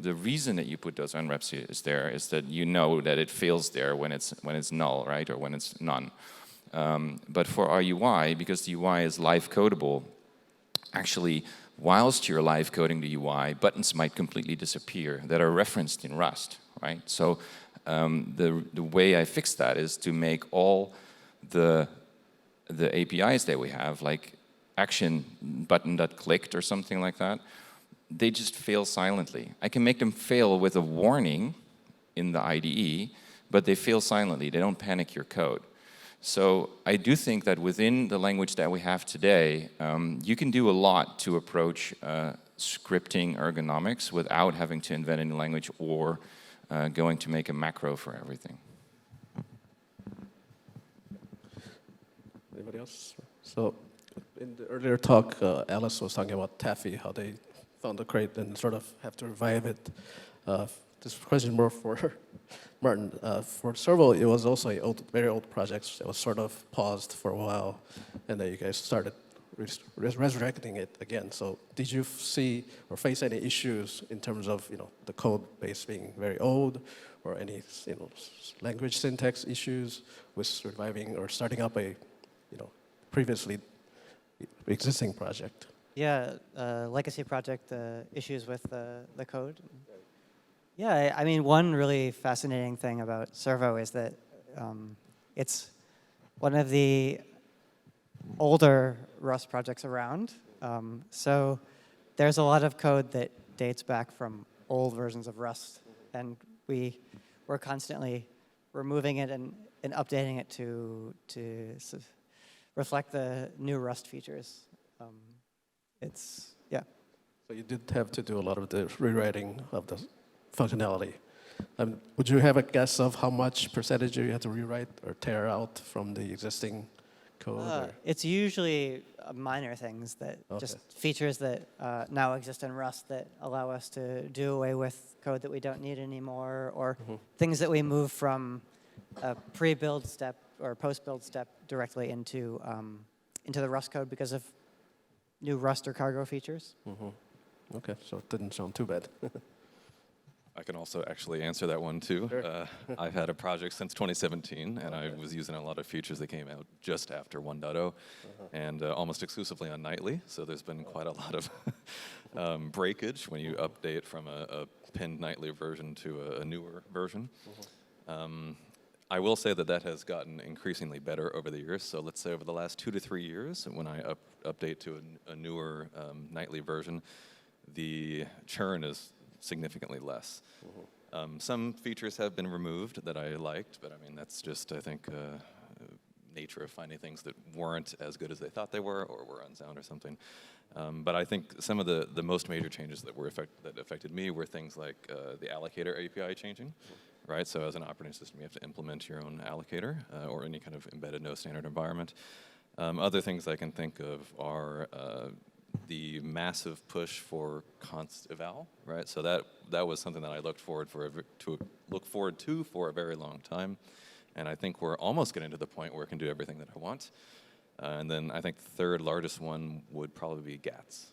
the reason that you put those unwraps is that you know that it fails there when it's null, right, or when it's none. But for our UI, because the UI is live codable, actually, whilst you're live coding the UI, buttons might completely disappear that are referenced in Rust, right? So the way I fix that is to make all the APIs that we have, like action button.clicked or something like that, they just fail silently. I can make them fail with a warning in the IDE, but they fail silently. They don't panic your code. So I do think that within the language that we have today, you can do a lot to approach scripting ergonomics without having to invent a new language or going to make a macro for everything. Anybody else? So in the earlier talk, Alice was talking about Taffy, how they found the crate and sort of have to revive it. This question more for Martin. For Servo, it was also a very old project that was sort of paused for a while, and then you guys started resurrecting it again. So did you see or face any issues in terms of the code base being very old, or any language syntax issues with reviving or starting up a previously existing project? Yeah, legacy project issues with the code. Yeah, I mean, one really fascinating thing about Servo is that it's one of the older Rust projects around. So there's a lot of code that dates back from old versions of Rust, and we're constantly removing it and updating it to reflect the new Rust features. Yeah. So you did have to do a lot of the rewriting of the functionality. Would you have a guess of how much percentage you had to rewrite or tear out from the existing code? It's usually minor things that just features that now exist in Rust that allow us to do away with code that we don't need anymore, or things that we move from a pre-build step or post-build step directly into the Rust code because of new Rust or cargo features. Okay, so it didn't sound too bad. I can also actually answer that one too. Sure. I've had a project since 2017, and I was using a lot of features that came out just after 1.0, and almost exclusively on nightly. So there's been quite a lot of breakage when you update from a pinned nightly version to a newer version. I will say that has gotten increasingly better over the years. So let's say over the last 2 to 3 years, when I update to a newer nightly version, the churn is significantly less. Some features have been removed that I liked, but I mean, that's just, I think, nature of finding things that weren't as good as they thought they were or were unsound or something. But I think some of the most major changes that affected me were things like the allocator API changing, right? So as an operating system, you have to implement your own allocator or any kind of embedded no standard environment. Other things I can think of are the massive push for const eval, right? So that was something that I looked forward to for a very long time, and I think we're almost getting to the point where it can do everything that I want. And then I think the third largest one would probably be GATS.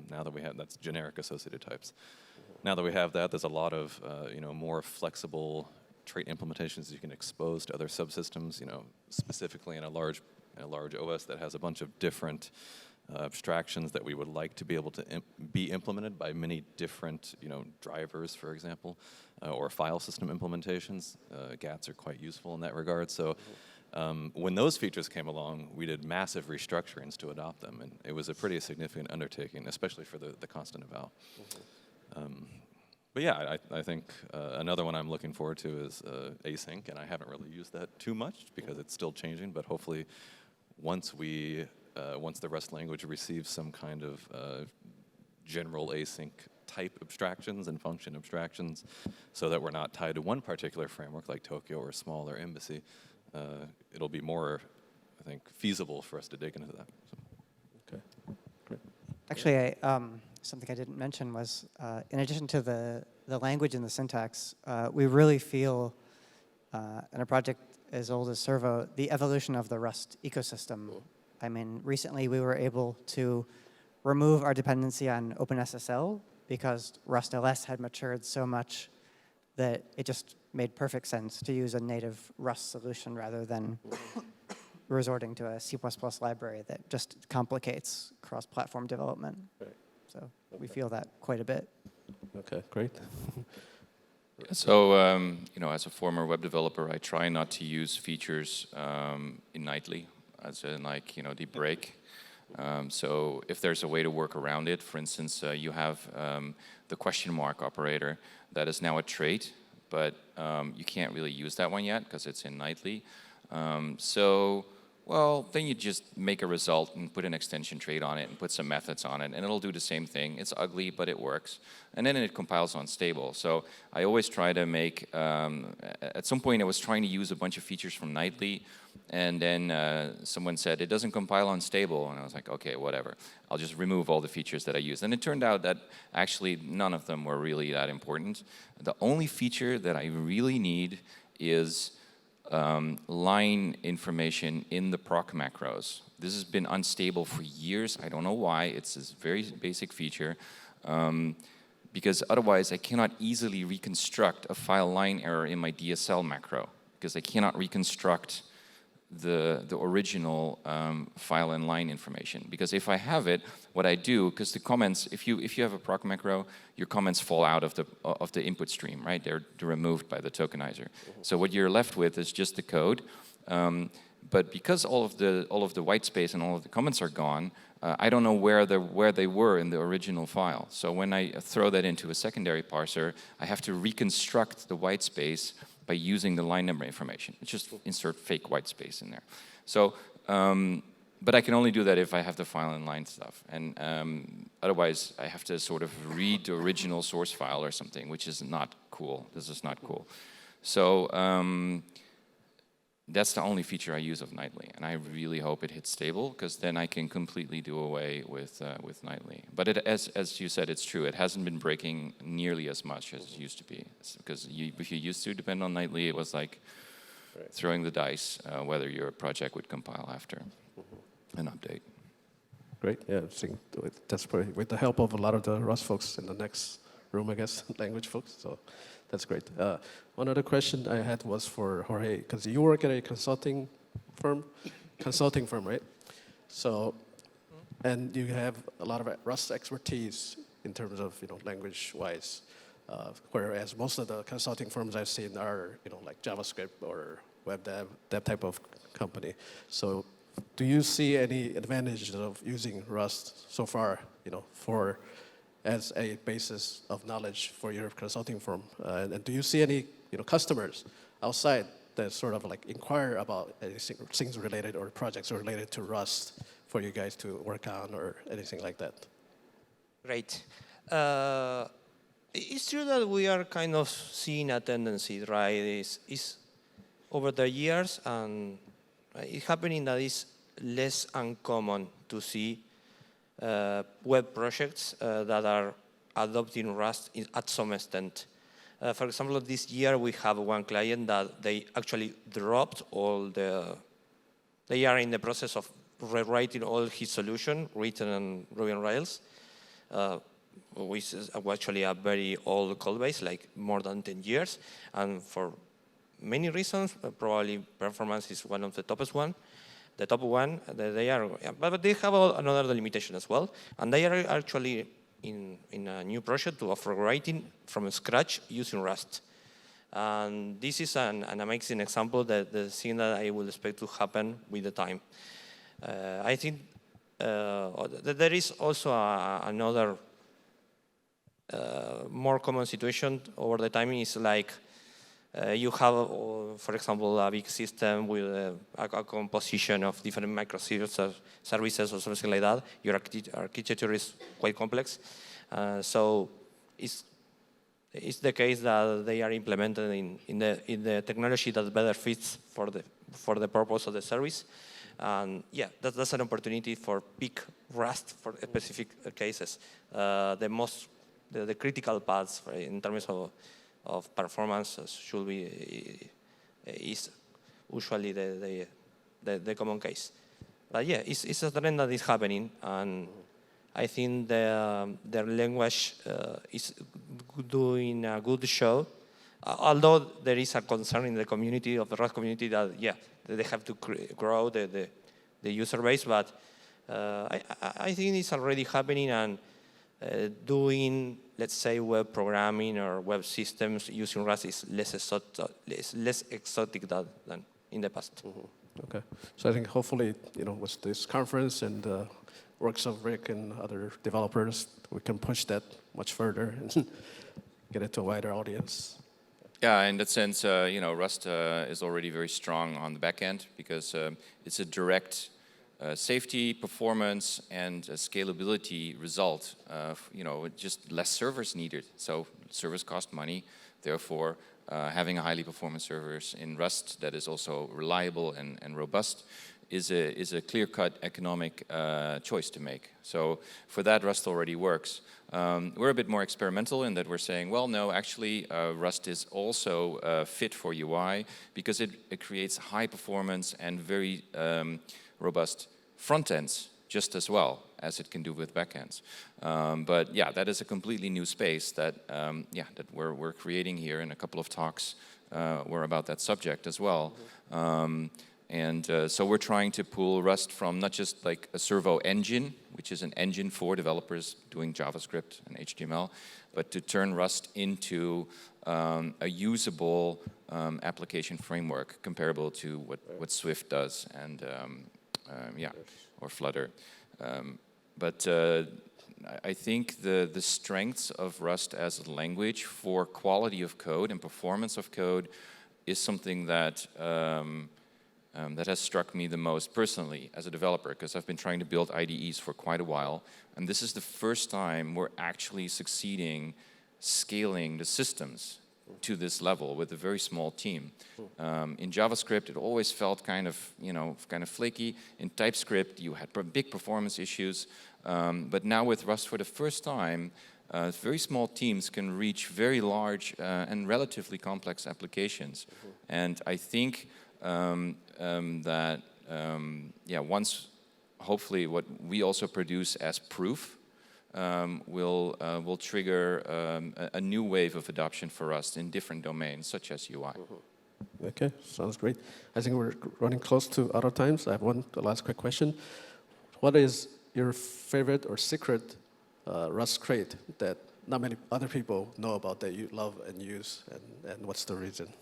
Now that we have, that's generic associated types. Now that we have that, there's a lot of more flexible trait implementations you can expose to other subsystems. Specifically in a large OS that has a bunch of different abstractions that we would like to be able to be implemented by many different, drivers, for example, or file system implementations. GATS are quite useful in that regard. So when those features came along, we did massive restructurings to adopt them, and it was a pretty significant undertaking, especially for the constant eval. But yeah, I think another one I'm looking forward to is async, and I haven't really used that too much because it's still changing, but hopefully once the Rust language receives some kind of general async type abstractions and function abstractions so that we're not tied to one particular framework like Tokyo or Small or Embassy, it'll be more, I think, feasible for us to dig into that. So. Okay, great. Actually, something I didn't mention was, in addition to the language and the syntax, we really feel in a project as old as Servo, the evolution of the Rust ecosystem. I mean, recently we were able to remove our dependency on OpenSSL because RustLS had matured so much that it just made perfect sense to use a native Rust solution rather than resorting to a C++ library that just complicates cross-platform development. Right. So we feel that quite a bit. Okay, great. Yeah, so, as a former web developer, I try not to use features in nightly, as in deep break. So if there's a way to work around it, for instance, you have the question mark operator that is now a trait, but you can't really use that one yet because it's in nightly. Then you just make a result and put an extension trait on it and put some methods on it, and it'll do the same thing. It's ugly, but it works. And then it compiles on stable. So I always try to make, at some point I was trying to use a bunch of features from nightly, and then someone said, it doesn't compile on stable. And I was like, okay, whatever. I'll just remove all the features that I used. And it turned out that actually none of them were really that important. The only feature that I really need is line information in the proc macros. This has been unstable for years. I don't know why. It's this very basic feature. Because otherwise I cannot easily reconstruct a file line error in my DSL macro, because I cannot reconstruct the original file and line information. Because if I have it, what I do, because the comments, if you have a proc macro, your comments fall out of the input stream, right? They're removed by the tokenizer. So what you're left with is just the code. But because all of the white space and all of the comments are gone, I don't know where they were in the original file. So when I throw that into a secondary parser, I have to reconstruct the white space by using the line number information. It's just insert fake white space in there. So, but I can only do that if I have the file inline stuff. And otherwise, I have to sort of read the original source file or something, which is not cool. This is not cool. So that's the only feature I use of Nightly, and I really hope it hits stable, because then I can completely do away with Nightly. But as you said, it's true. It hasn't been breaking nearly as much as it used to be, because if you used to depend on Nightly, it was like throwing the dice whether your project would compile after an update. Great. Yeah, I think that's probably with the help of a lot of the Rust folks in the next room, I guess, language folks. So that's great. One other question I had was for Jorge, because you work at a consulting firm, right? So, and you have a lot of Rust expertise in terms of language-wise, whereas most of the consulting firms I've seen are like JavaScript or web dev, that type of company. So, do you see any advantages of using Rust so far, for as a basis of knowledge for your consulting firm? And do you see any customers outside that sort of like inquire about anything, things related or projects related to Rust for you guys to work on or anything like that? Great. It's true that we are kind of seeing a tendency, right? It's over the years, and it's happening that it's less uncommon to see web projects that are adopting Rust at some extent. For example, this year we have one client that they actually dropped they are in the process of rewriting all his solution written on Ruby on Rails, which is actually a very old code base, like more than 10 years. And for many reasons, probably performance is one of the toughest one. The top one, they are, but they have another limitation as well. And they are actually in a new project of writing from scratch using Rust. And this is an amazing example that the thing that I will expect to happen with the time. I think that there is also another more common situation over the time is like you have, for example, a big system with a composition of different microservices or something like that. Your architecture is quite complex. So it's the case that they are implemented in the technology that better fits for the purpose of the service. And yeah, that's an opportunity for pick Rust for specific cases. The critical paths in terms of performance should be is usually the common case. But yeah, it's a trend that is happening, and I think the language is doing a good show. Although there is a concern in the community of the Rust community that they have to grow the user base, but I think it's already happening, and doing, let's say, web programming or web systems using Rust is less exotic than in the past. Okay, so I think hopefully, with this conference and works of Rick and other developers, we can push that much further and get it to a wider audience. Yeah, in that sense, Rust is already very strong on the back end because it's a direct safety, performance, and scalability result. Just less servers needed. So servers cost money. Therefore, having a highly performant servers in Rust that is also reliable and robust is a clear-cut economic choice to make. So for that, Rust already works. We're a bit more experimental in that we're saying, well, no, actually, Rust is also fit for UI because it creates high performance and very robust front ends just as well as it can do with backends. But yeah, that is a completely new space that we're creating here, and a couple of talks were about that subject as well. So we're trying to pull Rust from not just like a servo engine, which is an engine for developers doing JavaScript and HTML, but to turn Rust into a usable application framework comparable to what Swift does and or Flutter. But I think the strengths of Rust as a language for quality of code and performance of code is something that that has struck me the most personally as a developer, because I've been trying to build IDEs for quite a while, and this is the first time we're actually succeeding scaling the systems to this level with a very small team. In JavaScript, it always felt kind of flaky. In TypeScript, you had big performance issues, but now with Rust, for the first time, very small teams can reach very large and relatively complex applications. And I think that once, hopefully, what we also produce as proof will trigger a new wave of adoption for us in different domains, such as UI. Okay, sounds great. I think we're running close to out of time, so I have the last quick question. What is your favorite or secret Rust crate that not many other people know about that you love and use, and what's the reason?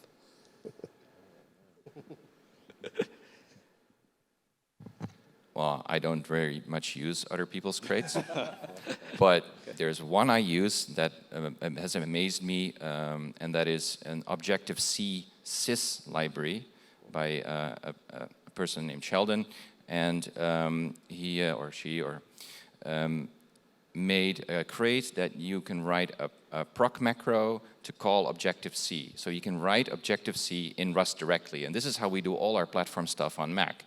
Well, I don't very much use other people's crates, but there's one I use that has amazed me, and that is an Objective-C sys library by a person named Sheldon, and he or she made a crate that you can write a proc macro to call Objective-C. So you can write Objective-C in Rust directly, and this is how we do all our platform stuff on Mac.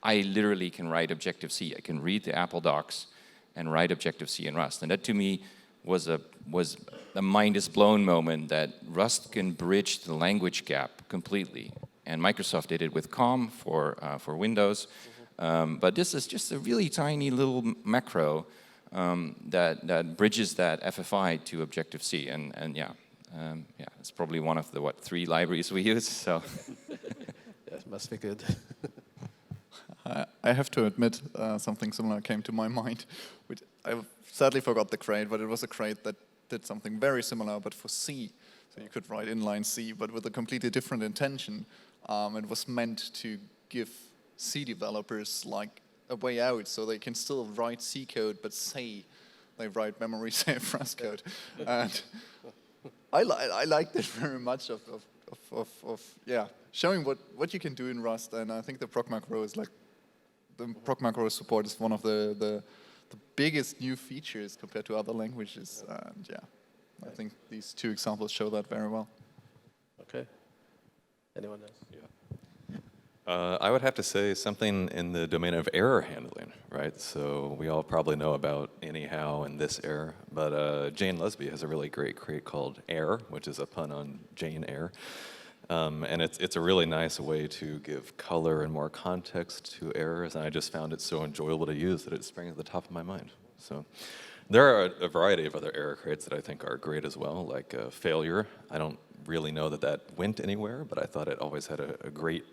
I literally can write Objective-C. I can read the Apple docs and write Objective-C in Rust. And that to me was a mind is blown moment that Rust can bridge the language gap completely. And Microsoft did it with COM for Windows. But this is just a really tiny little macro that bridges that FFI to Objective-C. And it's probably one of the, 3 libraries we use. So. That must be good. I have to admit, something similar came to my mind. Which I sadly forgot the crate, but it was a crate that did something very similar, but for C. So you could write inline C, but with a completely different intention. It was meant to give C developers like a way out, so they can still write C code, but say they write memory safe Rust code. And I liked it very much of showing what you can do in Rust. And I think the proc macro is the proc macro support is one of the biggest new features compared to other languages. And I think these 2 examples show that very well. Okay. Anyone else? Yeah. I would have to say something in the domain of error handling, right? So we all probably know about anyhow and this error, but Jane Lesby has a really great crate called Air, which is a pun on Jane Eyre. And it's a really nice way to give color and more context to errors, and I just found it so enjoyable to use that it sprang to the top of my mind. So there are a variety of other error crates that I think are great as well, like Failure. I don't really know that went anywhere, but I thought it always had a great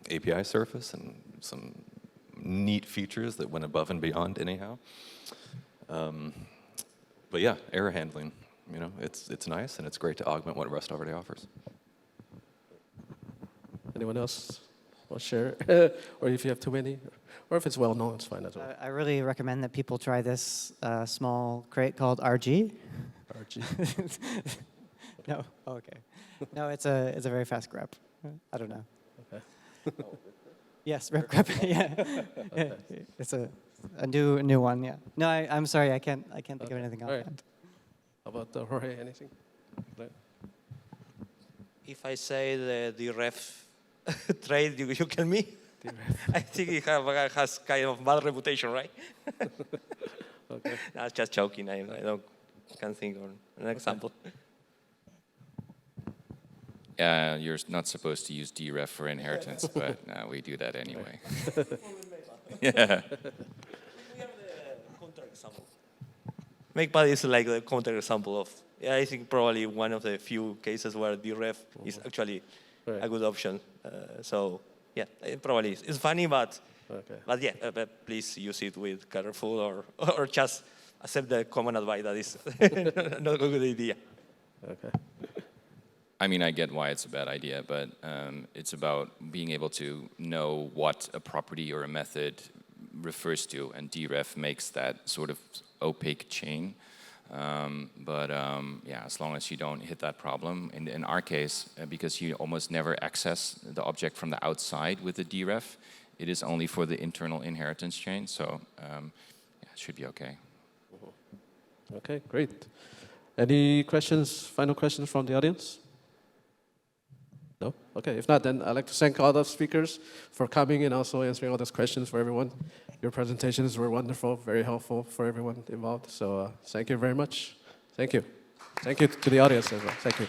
API surface and some neat features that went above and beyond anyhow. But yeah, error handling, it's nice and it's great to augment what Rust already offers. Anyone else want to share? Or if you have too many, or if it's well known, it's fine as well. I really recommend that people try this small crate called RG. RG. No, okay. No, it's a very fast grep. I don't know. Okay. Yes, rep grep. Yeah. Okay. It's a new one. Yeah. No, I'm sorry. I can't think of anything offhand. How about Jorge? Anything? If I say the ref trade, you kill me. I think it has kind of bad reputation, right? Okay. No, just joking. I can't think of an example. You're not supposed to use dref for inheritance, but we do that anyway. Yeah. We have the counter example. MakePad is like the counter example of, I think probably one of the few cases where dref is actually a good option. So yeah, it probably is. It's funny, but Okay. But yeah, but please use it with careful or just accept the common advice that is not a good idea. Okay. I mean, I get why it's a bad idea, but it's about being able to know what a property or a method refers to, and deref makes that sort of opaque chain. Yeah, as long as you don't hit that problem, in our case, because you almost never access the object from the outside with the deref, it is only for the internal inheritance chain, so yeah, it should be okay. Okay, great. Any questions, final questions from the audience? No? Okay, if not, then I'd like to thank all the speakers for coming and also answering all those questions for everyone. Your presentations were wonderful, very helpful for everyone involved. So thank you very much. Thank you. Thank you to the audience as well. Thank you.